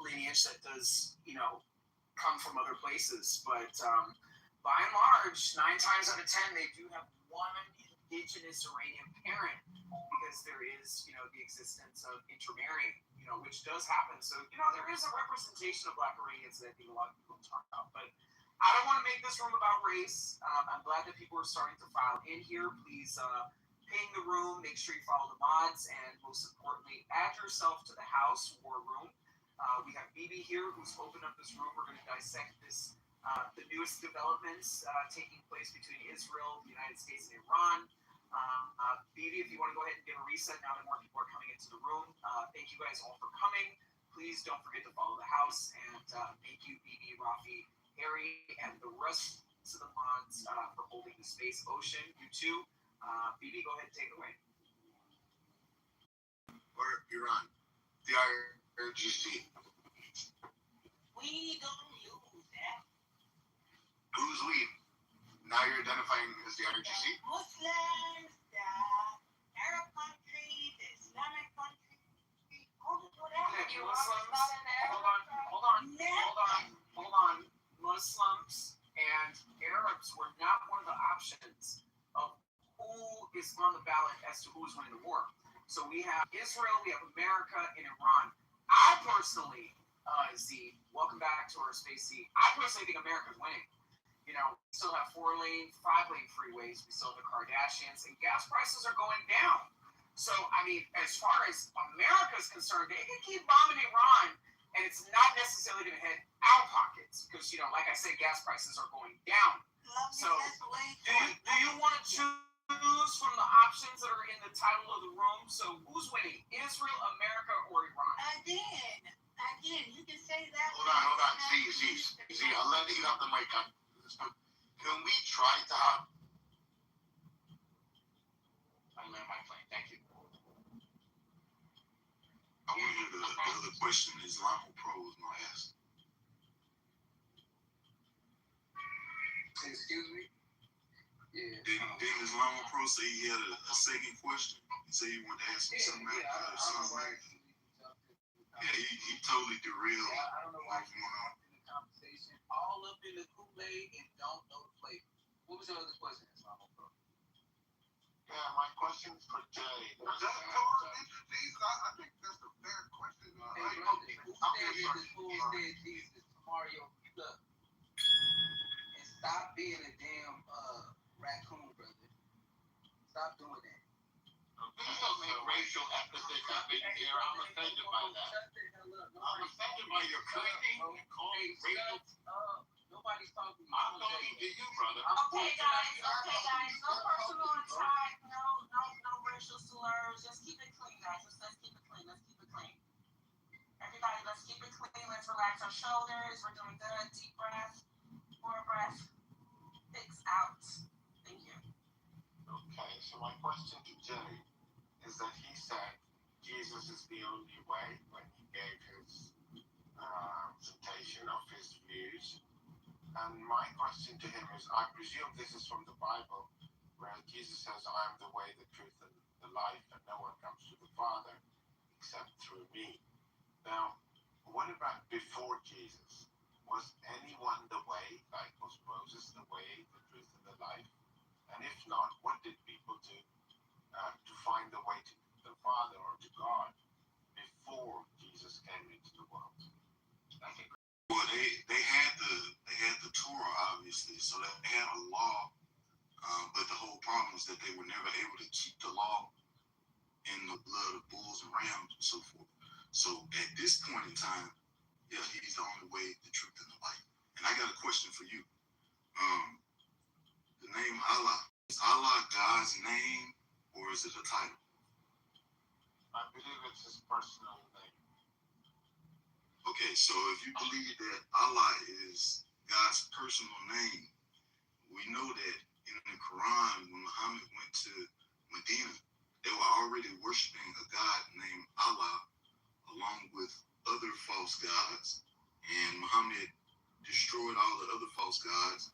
lineage that does come from other places, but by and large, 9 times out of 10 they do have one indigenous Iranian parent, because there is the existence of intermarrying, which does happen. So there is a representation of Black Iranians that I think a lot of people talk about, but I don't want to make this room about race. I'm glad that people are starting to file in here. Please ping the room, make sure you follow the mods, and most importantly, add yourself to the house war room. We have Bibi here who's opened up this room. We're going to dissect this, the newest developments taking place between Israel, the United States, and Iran. Bibi, if you want to go ahead and give a reset now that more people are coming into the room. Thank you guys all for coming. Please don't forget to follow the house, and thank you, Bibi, Rafi, Harry, and the rest of the mods for holding the space. Ocean, you too. Bibi, go ahead and take it away. Or Iran, the IRGC. We don't use that. Who's we? Now you're identifying as the IRGC? Muslims, the Arab countries, the Islamic countries, whatever. Okay, hold on. Muslims and Arabs were not one of the options of who is on the ballot as to who's winning the war. So we have Israel, we have America, and Iran. I personally, Z, welcome back to our space, Z. I personally think America's winning. We still have 4-lane, 5-lane freeways. We still have the Kardashians, and gas prices are going down. So, as far as America's concerned, they can keep bombing Iran, and it's not necessarily going to hit our pockets because, like I said, gas prices are going down. So, do you want to choose from the options that are in the title of the room? So, who's winning, Israel, America, or Iran? Again, you can say that. Hold on. Z, I'll let you have the mic on. Can we try to have? I land my plane. Thank you. I want to hear the other question Islamopro was going to ask. Excuse me? Yeah. Didn't Islamopro say he had a second question? He said he wanted to ask me something Yeah, he totally derailed. I don't know why he's in the conversation. All up in the Kool-Aid and don't know the flavor. What was your other question, Islamopro? Yeah, my question for Jay. I think that's a fair question. Hey, brother, who said this? Who said this? Mario a racial epithet up in here. I'm offended by that. I'm offended by your cursing and calling racial. Nobody's talking. I'm talking to you, brother. Okay, guys. No personal attack. No racial slurs. Just keep it clean, guys. Let's keep it clean. Everybody, let's keep it clean. Let's relax our shoulders. We're doing good. Deep breath. More breath. Fix out. Thank you. Okay, so my question to Jay is that he said Jesus is the only way when he gave his presentation of his views. And my question to him is, I presume this is from the Bible, where Jesus says, I am the way, the truth, and the life, and no one comes to the Father except through me. Now, what about before Jesus? Was anyone the way? Like, was Moses the way, the truth, and the life? And if not, what did people do to find the way to the Father or to God before Jesus came into the world? I think. Well, they had the Torah, obviously, so they had a law, but the whole problem was that they were never able to keep the law in the blood of bulls and rams and so forth. So at this point in time, yeah, he's the only way, the truth, and the light. And I got a question for you. The name Allah, is Allah God's name, or is it a title? I believe it's his personal name. Okay, so if you believe that Allah is God's personal name, we know that in the Quran, when Muhammad went to Medina, they were already worshiping a God named Allah, along with other false gods. And Muhammad destroyed all the other false gods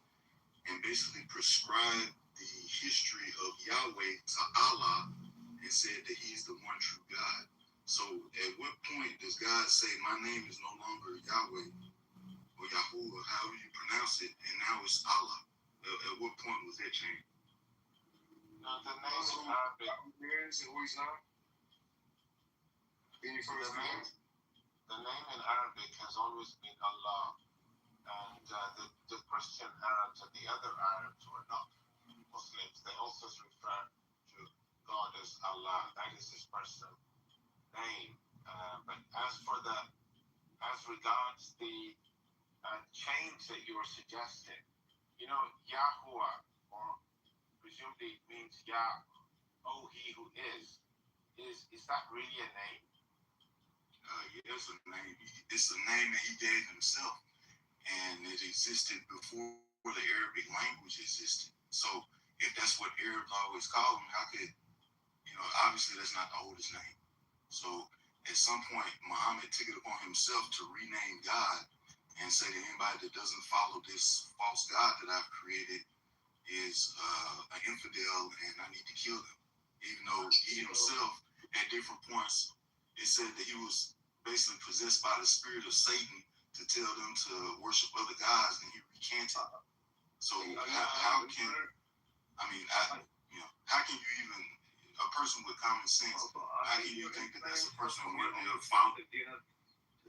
and basically prescribed the history of Yahweh to Allah and said that he's the one true God. So at what point does God say, my name is no longer Yahweh or Yahuwah, however you pronounce it, and now it's Allah? At what point was that changed? Now, the name in Arabic. Who he's not? The name in Arabic has always been Allah. And the Christian Arabs and the other Arabs who are not Muslims, they also refer to God as Allah. That is his personal name. But as regards the change that you were suggesting, Yahuwah, or presumably it means Yah, oh, he who is that really a name? Yeah, it's a name. It's a name that he gave himself, and it existed before the Arabic language existed. So if that's what Arabs always call him, how could, obviously that's not the oldest name. So at some point, Muhammad took it upon himself to rename God and say that anybody that doesn't follow this false God that I've created is an infidel and I need to kill them. Even though he himself, at different points, it said that he was basically possessed by the spirit of Satan to tell them to worship other gods, and he recanted. So how can you even, a person with common sense, how can you think that that's a person worthy of following?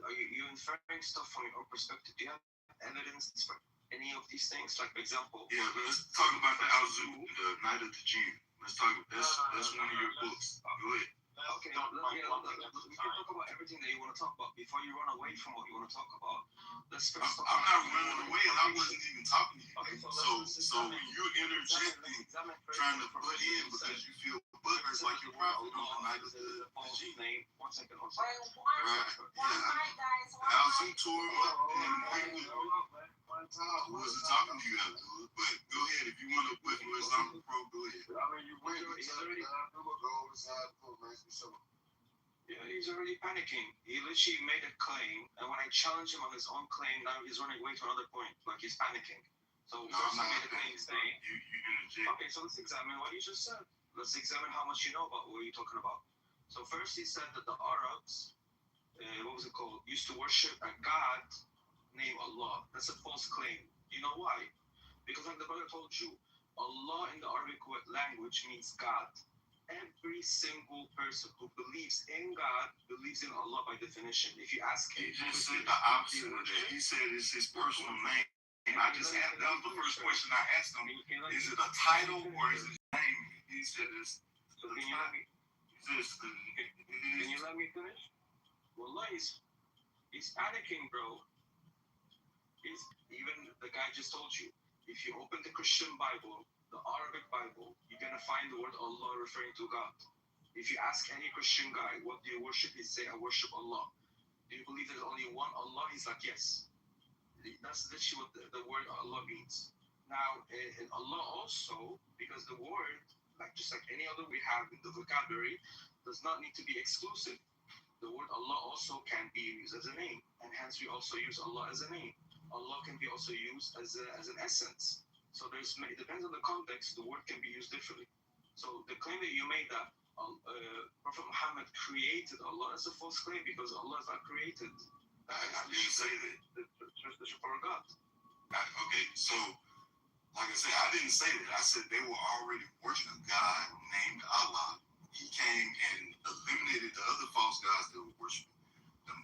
Are you inferring stuff from your own perspective? Do you have evidence for any of these things? Like, for example... Yeah, but let's talk about the Al-Zu, the Night of the Jinn. Let's talk about that's one of your books. Go ahead. Okay, we can talk about everything that you want to talk about before you run away from what you want to talk about. Let's first talk I'm not running away. I wasn't even talking to you. Okay, so when you're interjecting, trying to butt in because you feel butters like you're probably on the Night of the Jinn. One second. One night, guys. Al-Zu tore him up. I wasn't talking to you, Abdullah, but go ahead. If you want to put your Islamic pro, go ahead. I mean, you wait. Yeah, he's already panicking. He literally made a claim, and when I challenged him on his own claim, now he's running away to another point. Like, he's panicking. So first he made a claim saying... You interject. Okay, so let's examine what you just said. Let's examine how much you know about what you're talking about. So first he said that the Arabs, used to worship a god named Allah. That's a false claim. You know why? Because like the brother told you, Allah in the Arabic language means God. Every single person who believes in God believes in Allah by definition. If you ask him, he just said the opposite of that. He said it's his personal name. And I just asked, that was the first question I asked him. Is it a title or is it a name? He said it's. So can you let me? Can you let me finish? Wallah, he's panicking, bro. Even the guy just told you, if you open the Christian Bible, the Arabic Bible, you're going to find the word Allah referring to God. If you ask any Christian guy, what do you worship? He'd say, I worship Allah. Do you believe there's only one Allah? He's like, yes. That's literally what the word Allah means. Now, in Allah also, because the word, just like any other we have in the vocabulary, does not need to be exclusive. The word Allah also can be used as a name, and hence we also use Allah as a name. Allah can be also used as an essence. So it depends on the context, the word can be used differently. So the claim that you made that Prophet Muhammad created Allah is a false claim, because Allah is not created. I didn't say that. The for God. Okay, so like I said, I didn't say that. I said they were already worshiping a God named Allah. He came and eliminated the other false gods that were worshiping.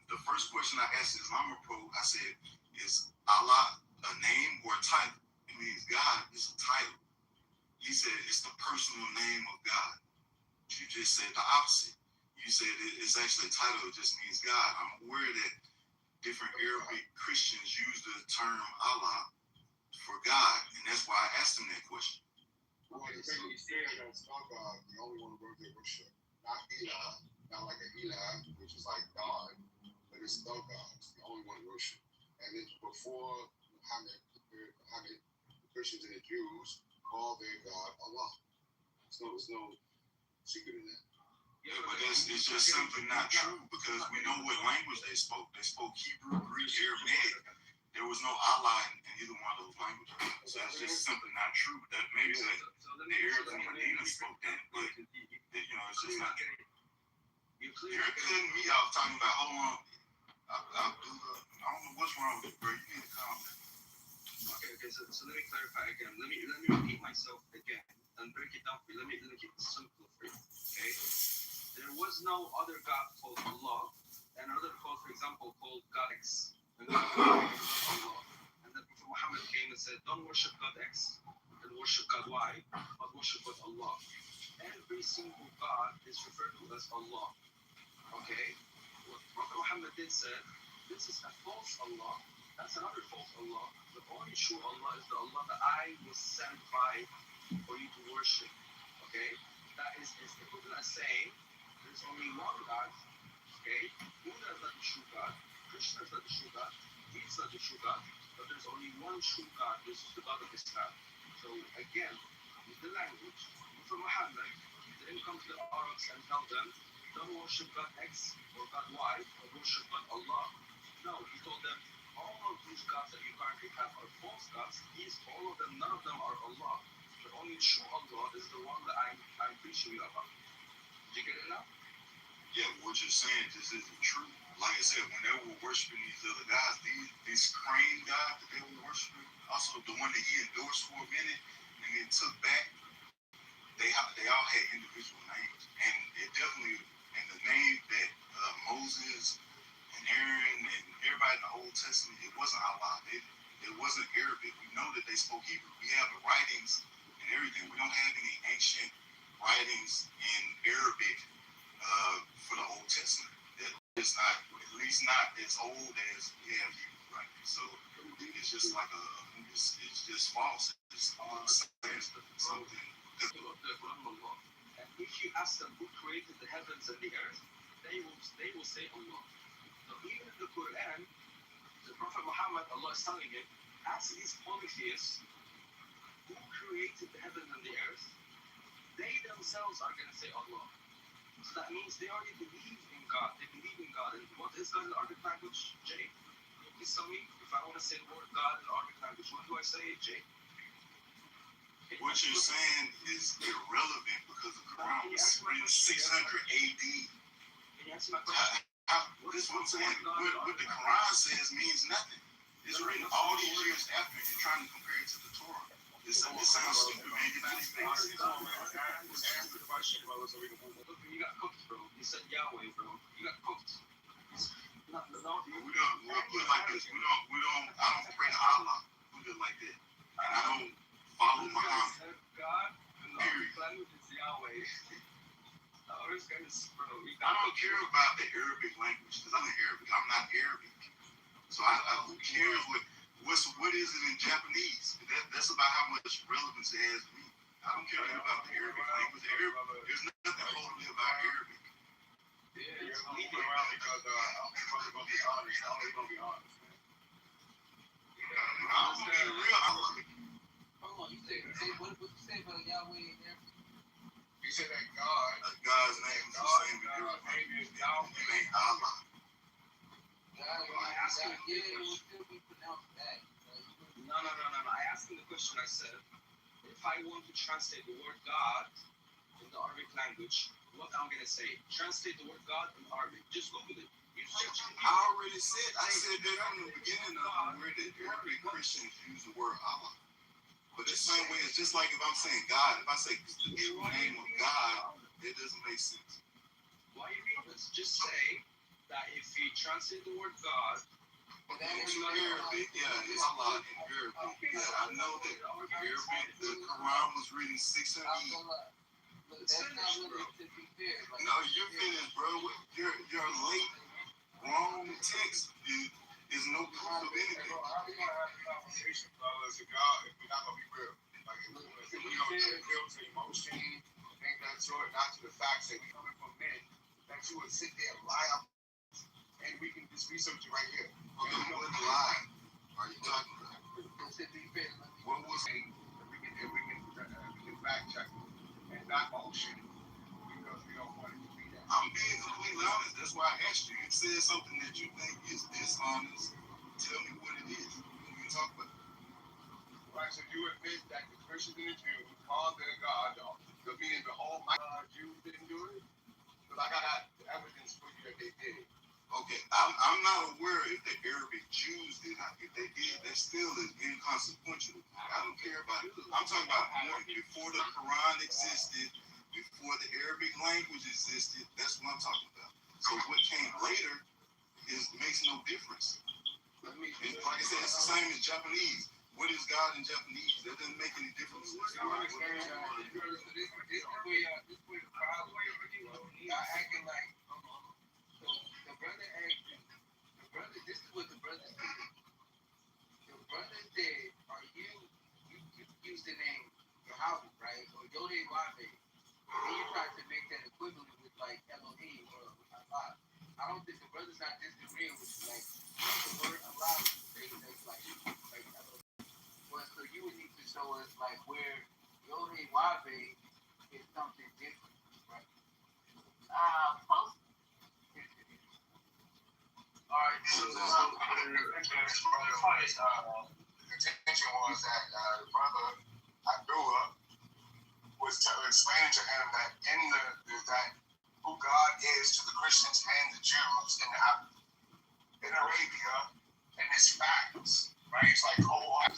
The first question I asked Islam Pro, I said, is Allah a name or a title? It means God is a title. He said it's the personal name of God. You just said the opposite. You said it's actually a title, it just means God. I'm aware that different Arabic Christians use the term Allah for God, and that's why I asked him that question. Well, the thing he's saying that star God, the only one worthy of worship, not Elah, not like an Elah, which is like God, but it's the God, it's the only one worship. And then before Muhammad, the Christians and the Jews called their God Allah. There's no secret in that. Yeah, but it's just simply not true, because we know what language they spoke. They spoke Hebrew, Greek, Aramaic. There was no Allah in either one of those languages. So it's just simply not true. That maybe the Arabs in Medina spoke that, but it's just not true. You're cutting me off talking about, hold on, I don't know what's wrong with you, bro. You need to calm down. Okay, so let me clarify again. Let me repeat myself again and break it down for you. Let me keep it simple for you. Okay? There was no other God called Allah, and another God, for example, called God X. And God Allah. And then Prophet Muhammad came and said, don't worship God X and worship God Y, but worship God Allah. Every single God is referred to as Allah. Okay? What Prophet Muhammad did said, this is a false Allah. That's another false Allah. The only true Allah is the Allah that I was sent by for you to worship. Okay? That is equivalent as saying there's only one God. Okay? Buddha is not the true God. Krishna is not the true God. Jesus is not the true God. But there's only one true God. This is the God of Islam. So again, with the language, Prophet Muhammad didn't come to the Arabs and tell them, don't worship God X or God Y, or worship God Allah. No, he told them, all of these gods that you currently have are false gods. All of them, none of them are Allah. The only true Allah is the one that I'm preaching you about. Did you get it now? Yeah, what you're saying just isn't true. Like I said, when they were worshiping these other guys, these crane gods that they were worshiping, also the one that he endorsed for a minute and then took back, they all had individual names. And it definitely, in the name that Moses and Aaron and everybody in the Old Testament, it wasn't Allah. It wasn't Arabic. We know that they spoke Hebrew. We have the writings and everything. We don't have any ancient writings in Arabic for the Old Testament. It's not, at least not as old as we have Hebrew writings. So it's just like it's just false. It's something. And if you ask them who created the heavens and the earth, they will say Allah. So even in the Quran, the Prophet Muhammad, Allah is telling him, ask these polytheists who created the heavens and the earth. They themselves are going to say Allah. So that means they already believe in God. They believe in God. And what is God in Arabic language, Jay? Can you please tell me, if I want to say the word God in Arabic language, what do I say, Jay? What you're saying is irrelevant because the Quran was written 600 AD. Can you answer my question? This is what I'm saying. What the Quran says means nothing. It's written all these years after you're trying to compare it to the Torah. It sounds stupid, man. You're not even making sense. Answer the question, bro, so we can move on. You got cooked, bro. You said Yahweh, bro. You got cooked. We don't put it like this. I don't pray to Allah. Put it like that. And I don't follow Muhammad. God, in the language is Yahweh. All this guy is, bro. I don't care about the Arabic language because I'm an Arabic. I'm not Arabic. So who cares what is it in Japanese? That's about how much relevance it has to me. I don't care about the Arabic language. There's nothing holy about Arabic. Yeah, you're leaving around because I'm gonna be honest. I'm only gonna be honest, man. I'm gonna be real. Hold on, you say what you say about Yahweh in there? You said that God's name is the same in Arabic. It ain't Allah. No. I asked him the question. I said, if I want to translate the word God in the Arabic language, what I'm gonna say? Translate the word God in Arabic. Just go with it. I already said that from the beginning of where the Arabic Christians use the word Allah. But the same way, it's just like if I'm saying God, if I say the true name of God, it doesn't make sense. Why you mean this? Just say that if you translate the word God, in Arabic, yeah, it's Allah in Arabic. Yeah, I know that Arabic, the Quran was written 600 years. No, you're finished, bro. Your late wrong text is no proof of anything. How we gonna have a conversation, fellas, if we're not gonna be real? Like, if we don't appeal to emotion, things that sort, not to the facts that we coming from men, that you would sit there and lie up, and we can just research it right here. What lie are you talking about? What was it? If we can fact check it and not motion because we don't want it to be that. I'm being completely honest. That's why I asked you. It says something that you think is dishonest. Tell me what it is. We can talk about it. Right, so you admit that the Christians and the Jews called their God, the meaning the Almighty Jews didn't do it? Because I got evidence for you that they did. Okay, I'm not aware if the Arabic Jews did not. If they did, that still is inconsequential. I don't care about it. I'm talking about more before the Quran existed, before the Arabic language existed. That's what I'm talking about. So what came later makes no difference. Like I said, it's the same as Japanese. What is God in Japanese? That doesn't make any difference. This way the problem is, y'all acting like the brother, this is what the brother said. The brother said, you use the name Yahweh, right? Or Yodhe-Wabe. And then you try to make that equivalent with like Elohim or Allah. I don't think the brother's not disagreeing with you. Like, the word Allah say things like Elohim. Well, so you would need to show us like where Yodhe-Wabe is something different, right? Post. All right, so the intention was that the brother Abdullah was explaining to him that that who God is to the Christians and the Jews in Arabia, and it's facts, right? It's like call God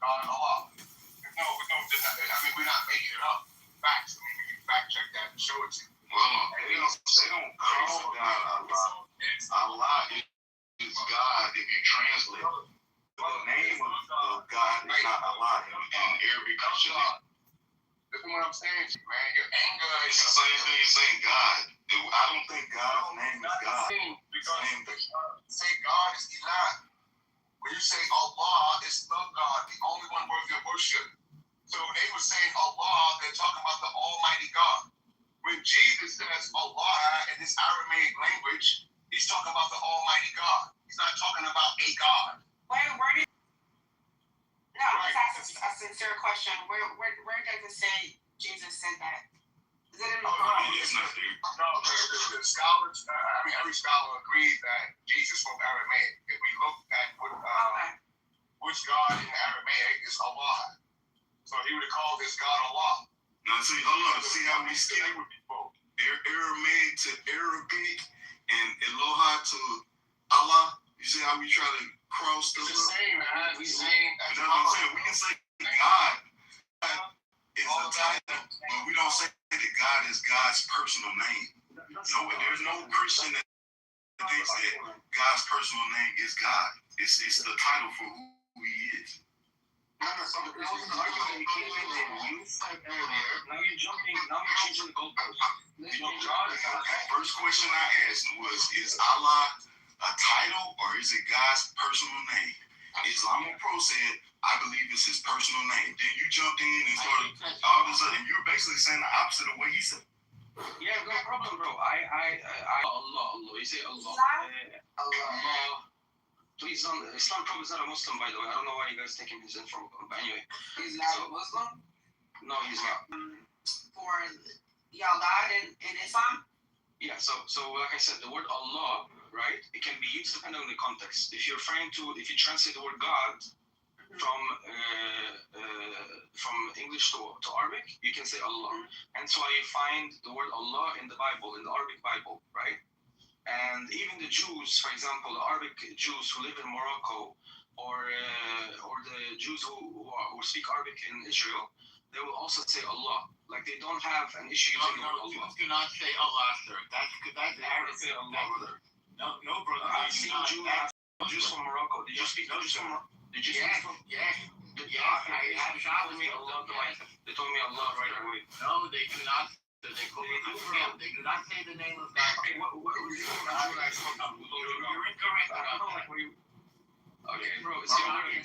Allah. No, we're not making it up. Facts. We can fact check that and show it to you. They don't call God Allah. Allah is God if you translate it. The name of God is not Allah in Arabic. Listen what I'm saying to you, man. Your anger is the same thing as saying God. I don't think God's name is God. Say God is Ilah. When you say Allah is the God, the only one worthy of worship. So they were saying Allah, they're talking about the Almighty God. When Jesus says Allah in his Aramaic language, he's talking about the Almighty God. He's not talking about a God. Where do no, right. Just ask a sincere question. Where does it say Jesus said that? Is it in the Quran? It's not there. No, the scholars, every scholar agrees that Jesus spoke Aramaic. If we look at which God in Aramaic is Allah. So he would have called this God Allah. Now see, hold on. See how we skip Aramaic to Arabic and Eloha to Allah. You see how we try to cross the same, man. The same. That's what I'm saying. We can say God is the title, but we don't say that God is God's personal name. No, there's no Christian that thinks that God's personal name is God. It's the title for who he is. You said earlier, now you're jumping, now you're changing the goalpost. First question I asked was, is Allah a title or is it God's personal name? Islamo Pro said, I believe it's his personal name. Then you jumped in and started all of a sudden, you were basically saying the opposite of what he said. Yeah, no problem, bro. Allah. You say Allah. Allah. Please don't. Islam Pro is not a Muslim, by the way. I don't know why you guys taking his info. But anyway. He's not a Muslim? No, he's not. For y'all God in Islam? Yeah, so like I said, the word Allah, right? It can be used depending on the context. If you translate the word God from English to Arabic, you can say Allah. And so you find the word Allah in the Bible, in the Arabic Bible, right? And even the Jews, for example, the Arabic Jews who live in Morocco, or the Jews who speak Arabic in Israel, they will also say Allah. Like they don't have an issue using the word Allah. Jews do not say Allah, sir. That's Arabic. Say Allah. No, brother. I've seen Jews from Morocco. Did you speak Jews from Morocco? Did you speak from? Yes. I have shot with Allah. They told me Allah right away. No, they do not. They do not say the name of God. Okay, You're incorrect about that. Okay, bro, it's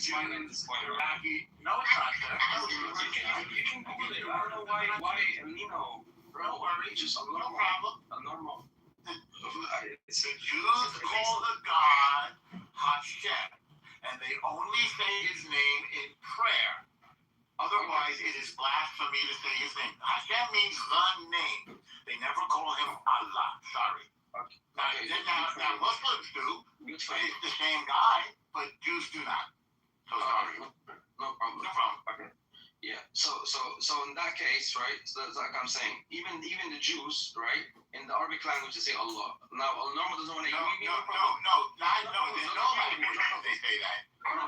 your in this point. No, it's not, sir. You can Google it. I don't know why, Don't worry. Just a no problem. A normal. The Jews call the God Hashem, and they only say his name in prayer. Otherwise, it is blasphemy to say his name. Hashem means the name. They never call him Allah. Sorry. Okay. Now Muslims do. It's the same guy, but Jews do not. So sorry. No problem. Okay. Yeah. So in that case, right? So that's like I'm saying, even the Jews, right? In the Arabic language, they say Allah. Now, Allah doesn't want to. No. There's no language they say that. No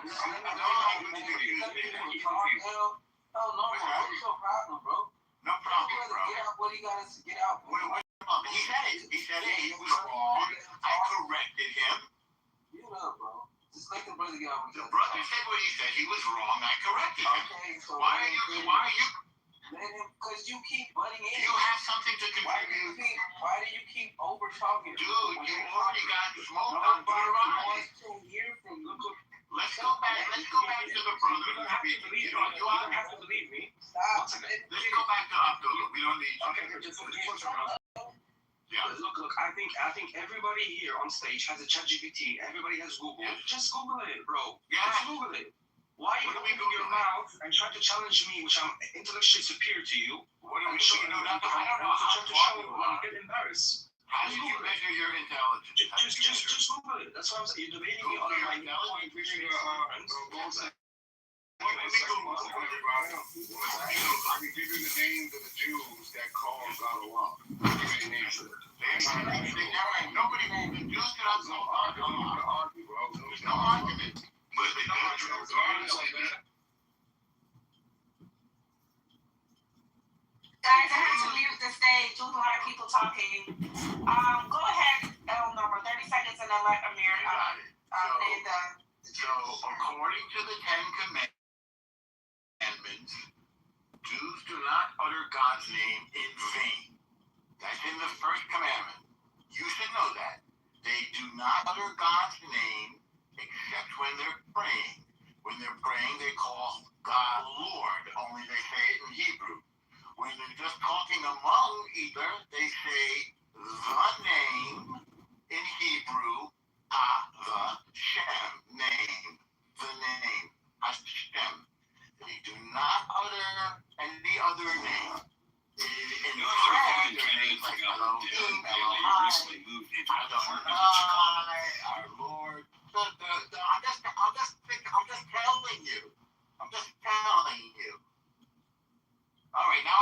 problem, bro. No problem, bro. Get out what he got us to get out. He said it. He was wrong. I corrected him. You know, bro. Just let the brother get out. The brother said what he said. He was wrong. I corrected him. Okay, so why are you? Let him, because you keep butting in. You have something to contribute. Why do you keep over talking? Dude, you already got smoked on Deuteronomy. Let's go back to the brother. You don't have to believe me. You don't have to believe me. Stop. Let's go back to Abdullah. We don't need. Okay, yeah. Look. I think everybody here on stage has a ChatGPT. Everybody has Google. Yeah. Just Google it, bro. Yeah. Just Google it. Why are you opening your mouth and trying to challenge me, which I'm intellectually superior to you? What are we doing? I don't know how to show you. I'm getting embarrassed. How do you measure your intelligence? Just Google it. That's what I'm saying. You're debating me on my point. I can give you the names of the Jews that call God Allah. Nobody names it. Nobody named the Jews that I'm so argue, bro. There's no argument. But they Guys, I have to mute the stage. There's a lot of people talking. Go ahead, L number 30 seconds, and then let Amir name the. So, according to the Ten Commandments, Jews do not utter God's name in vain. That's in the first commandment. You should know that. They do not utter God's name except when they're praying. When they're praying, they call God Lord, only they say it in Hebrew. When they're just talking among either, they say the name in Hebrew, Hashem, name, the name, Hashem. They do not utter any other name. In prayer, their names like Elohim, Adonai, our Lord. I'm just telling you. All right, now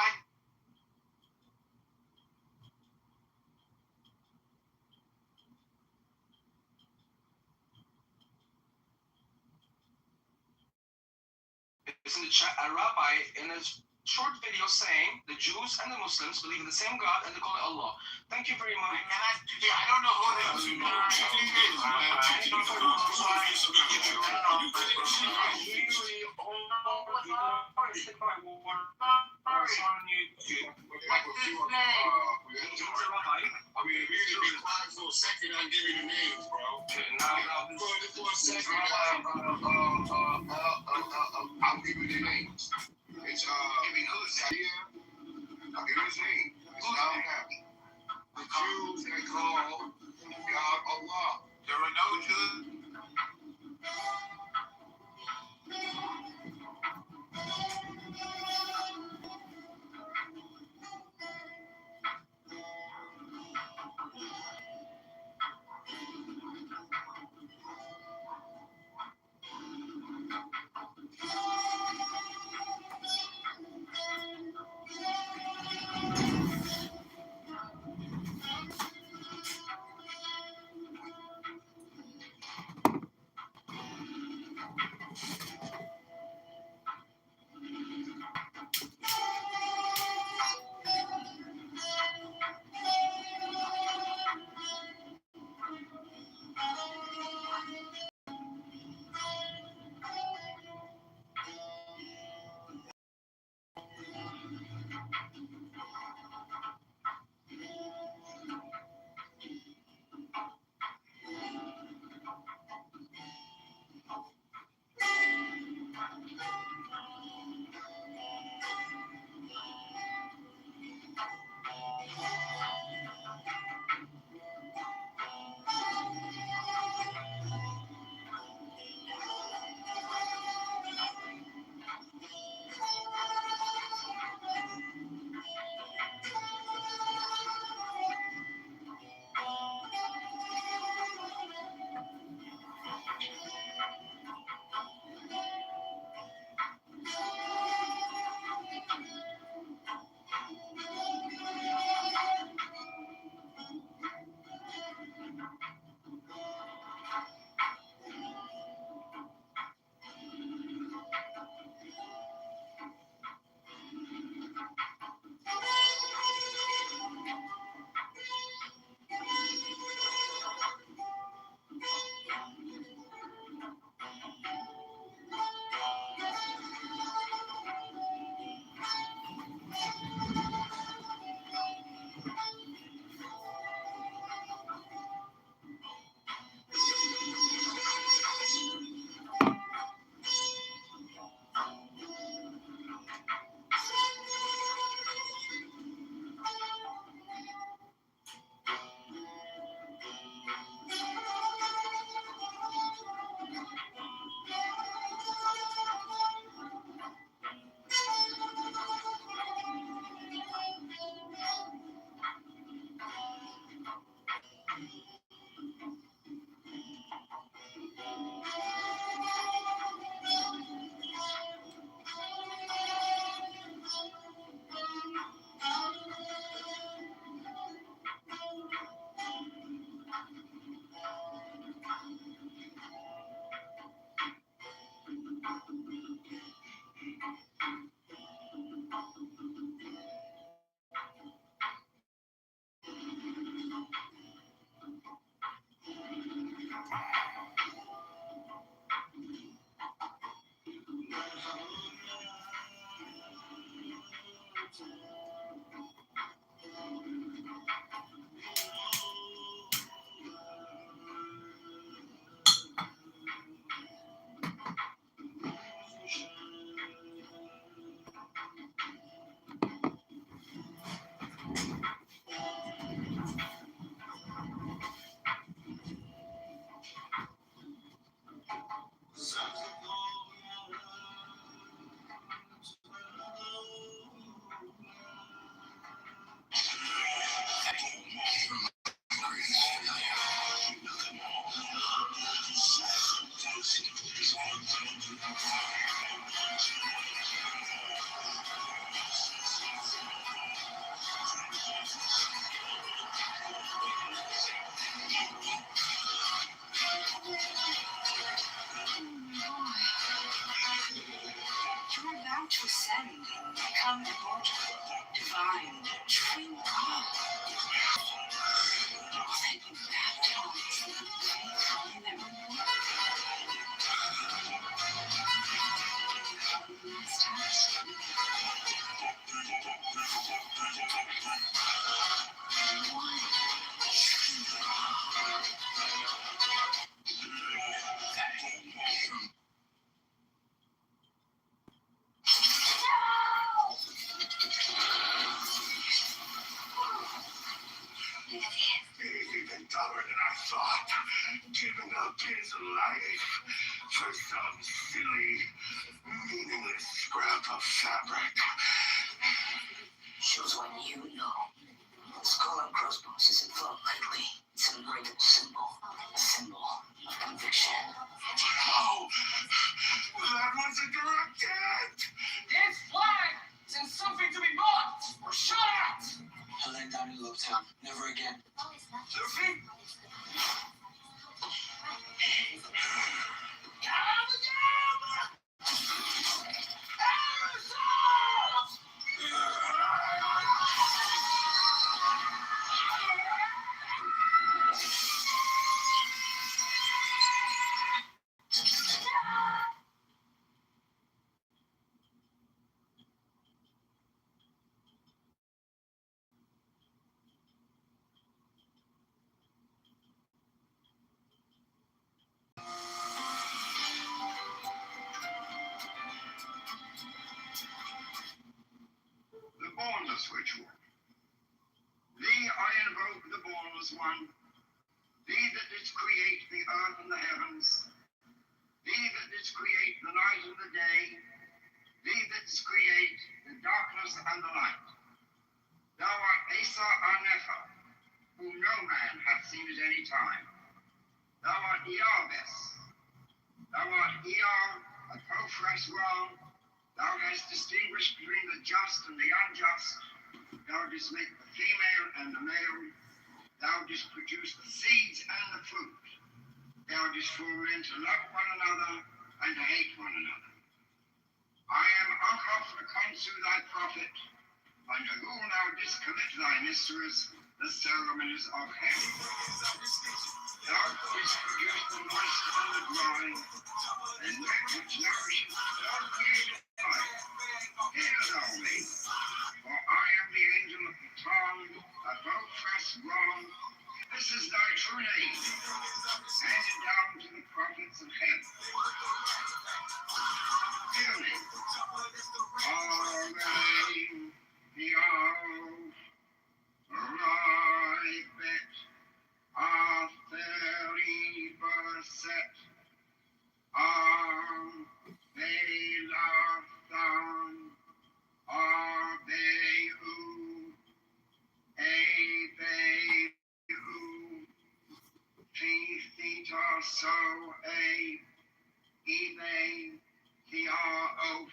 It's in the chat, a rabbi in a short video saying the Jews and the Muslims believe in the same God and they call it Allah. Thank you very much. I don't know who that is. I mean, if you need to be quiet for a second, I'll give you the names, bro. For a second, I'll give you the names. It's give me who's here. I'll give you his name. It's downtown. The Jews that call God Allah. There are no Jews. To ascend and become immortal, divine, true God. Then you baptize them, become their reward. his life for some silly, meaningless scrap of fabric. Shows what you know. The skull and crossbones isn't thought lightly. It's an enlightened symbol. A symbol of conviction. Oh, that was a direct hit! This flag sends something to be marked or shot at! I land down in Lowtown. Never again. Sophie? The Bornless Ritual. Thee I invoke the Bornless One, thee that didst create the earth and the heavens, thee that didst create the night and the day, thee that didst create the darkness and the light. Thou art Asa Arnefa, whom no man hath seen at any time. Thou art Earbes. Thou art Ear, a Pophras Ram. Thou hast distinguished between the just and the unjust. Thou didst make the female and the male. Thou didst produce the seeds and the fruit. Thou didst form men to love one another and to hate one another. I am Anchof the Consu, thy prophet, unto whom thou didst commit thy mysteries, the ceremonies of heaven. Thou didst produce the moist and the dry, and that which nourishes all created life. Hear thou me, for I am the angel of the tongue, a Pophras Ram. This is thy true name, handed down to the prophets of heaven. Hear me. Amen. Ribet Atheribaset Belathan Arbeu Ebeu Theta So Ebe Theaof.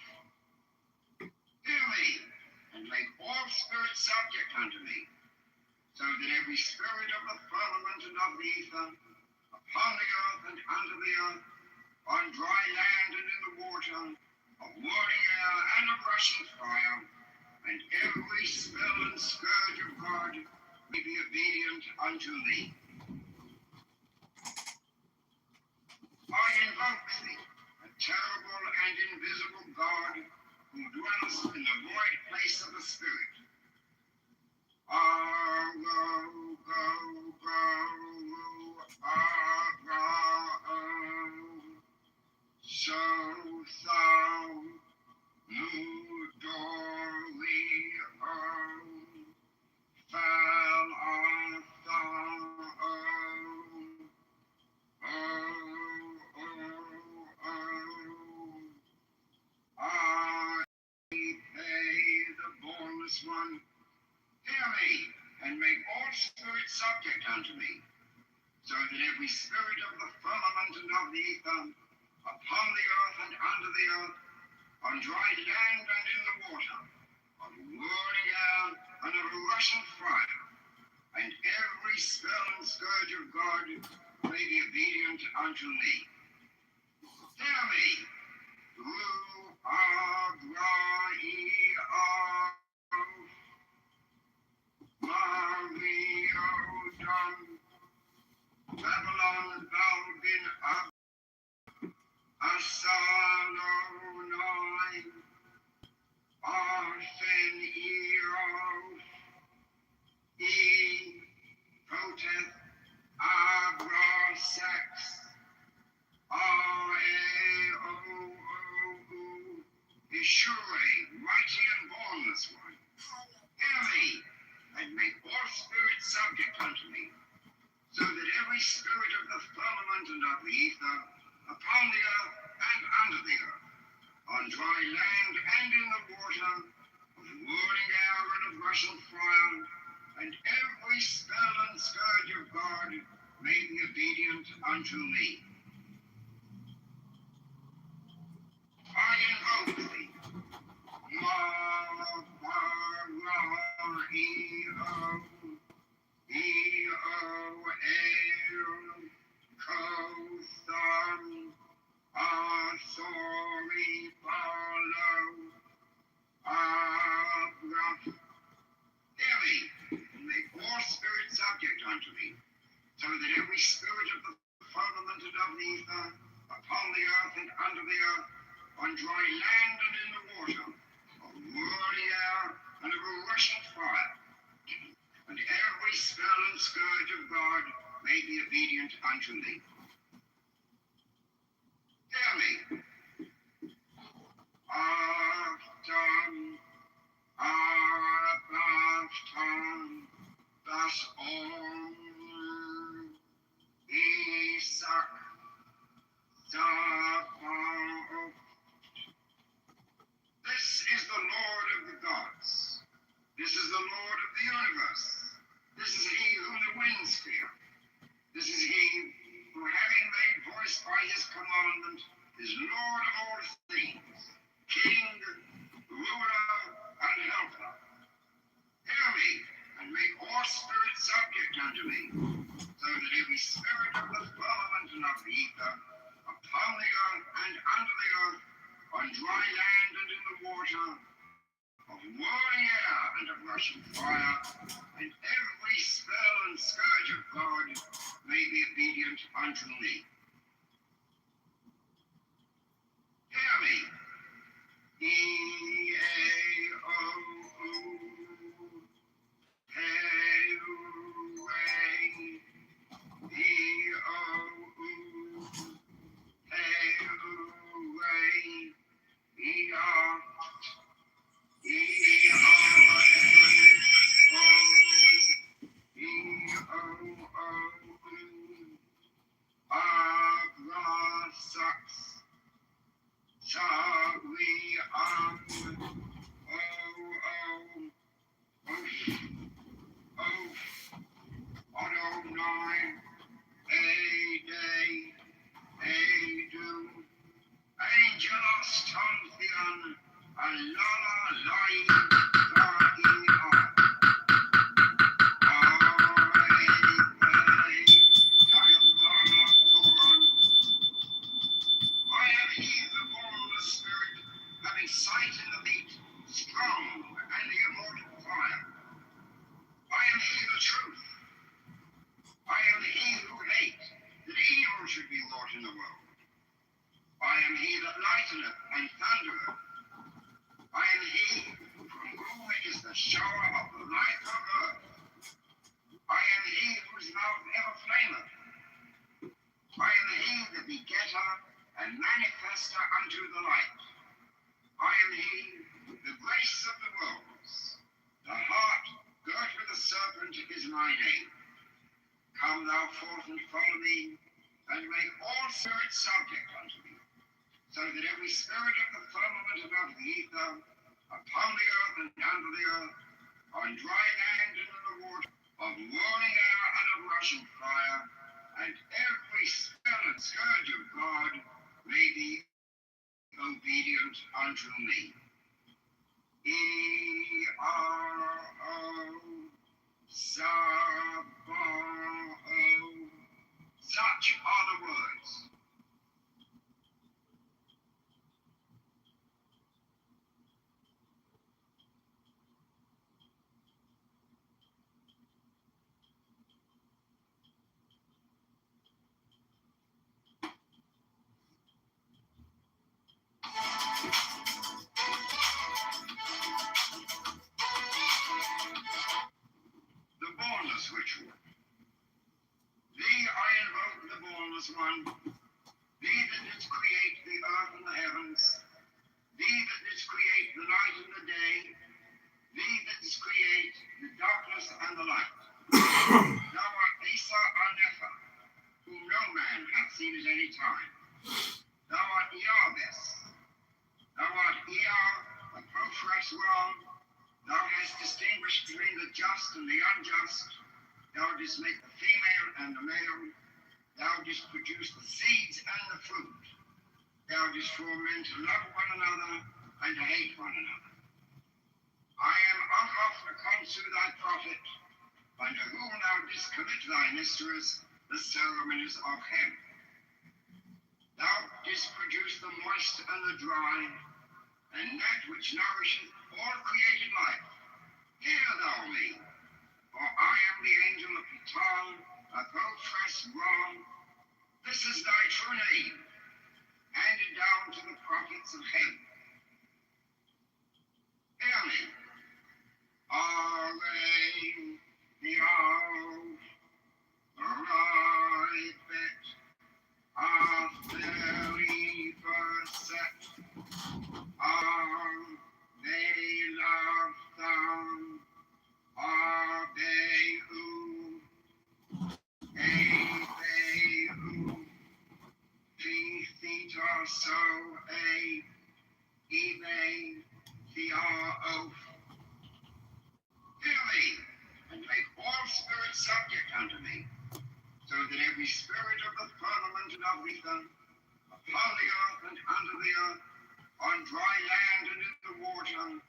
Hear me, and make all spirits subject unto me, so that every spirit of the firmament and of the ether, upon the earth and under the earth, on dry land and in the water, of whirling air and of rushing fire, and every spell and scourge of God may be obedient unto thee. I invoke thee, a terrible and invisible God, who dwellest in the void place of the Spirit. So thou Nudorio fell off I pay the Bornless One. Hear me, and make all spirits subject unto me, so that every spirit of the firmament and of the ether, upon the earth and under the earth, on dry land and in the water, on whirling air and of rushing fire, and every spell and scourge of God may be obedient unto me. Hear me, who are Mario Dom, Babylon Balbin Ab, Asalonai, Arfen Eof, E, Proteth, Abrasex, R-A-O-O-U, Ishure, mighty and bornless one. Hear me, and make all spirits subject unto me, so that every spirit of the firmament firmament and of the ether, upon the earth and under the earth, on dry land and in the water, of whirling air and of rushing fire, and every spell and scourge of God may be obedient unto me. I invoke thee. Hear me, and make all spirits subject unto me, so that every spirit of the firmament and of the ether, upon the earth and under the earth, on dry land and in the water, of whirling air and of a rushing fire, and every spell and scourge of God may be obedient unto me. Hear me. Afton, das on, Isaac, This is the Lord of the gods. This is the Lord of the universe. This is he whom the winds fear. This is he who, having made voice by his commandment, is Lord of all things, King, ruler, and helper. Hear me, and make all spirits subject unto me, so that every spirit of the firmament and of the ether, upon the earth and under the earth, on dry land and in the water, of whirling air and of rushing fire, and every spell and scourge of God may be obedient unto me. Hear me. Such are the words. The bornless ritual. Thee I invoke, the bornless one, thee that didst create the earth and the heavens, thee that didst create the night and the day, thee that didst create the darkness and the light. Thou art Asa Anefa, whom no man hath seen at any time. Thou art Yahweh. Thou art Ea, the profess wrong. Thou hast distinguished between the just and the unjust. Thou didst make the female and the male. Thou didst produce the seeds and the fruit. Thou didst form men to love one another and to hate one another. I am Anchof the consul thy prophet, unto whom thou didst commit thy mysteries, the ceremonies of heaven. Thou didst produce the moist and the dry, and that which nourisheth all created life. Hear thou me, for I am the angel of Piton, a profess wrong. This is thy true name, handed down to the prophets of heaven. Hear me. Array the old, right bit, very set, they love them, they who, feet are so, the oath. Hear me, and make all spirits subject unto me, so that every spirit of the firmament and of the earth, upon the earth and under the earth, on dry land and in the water,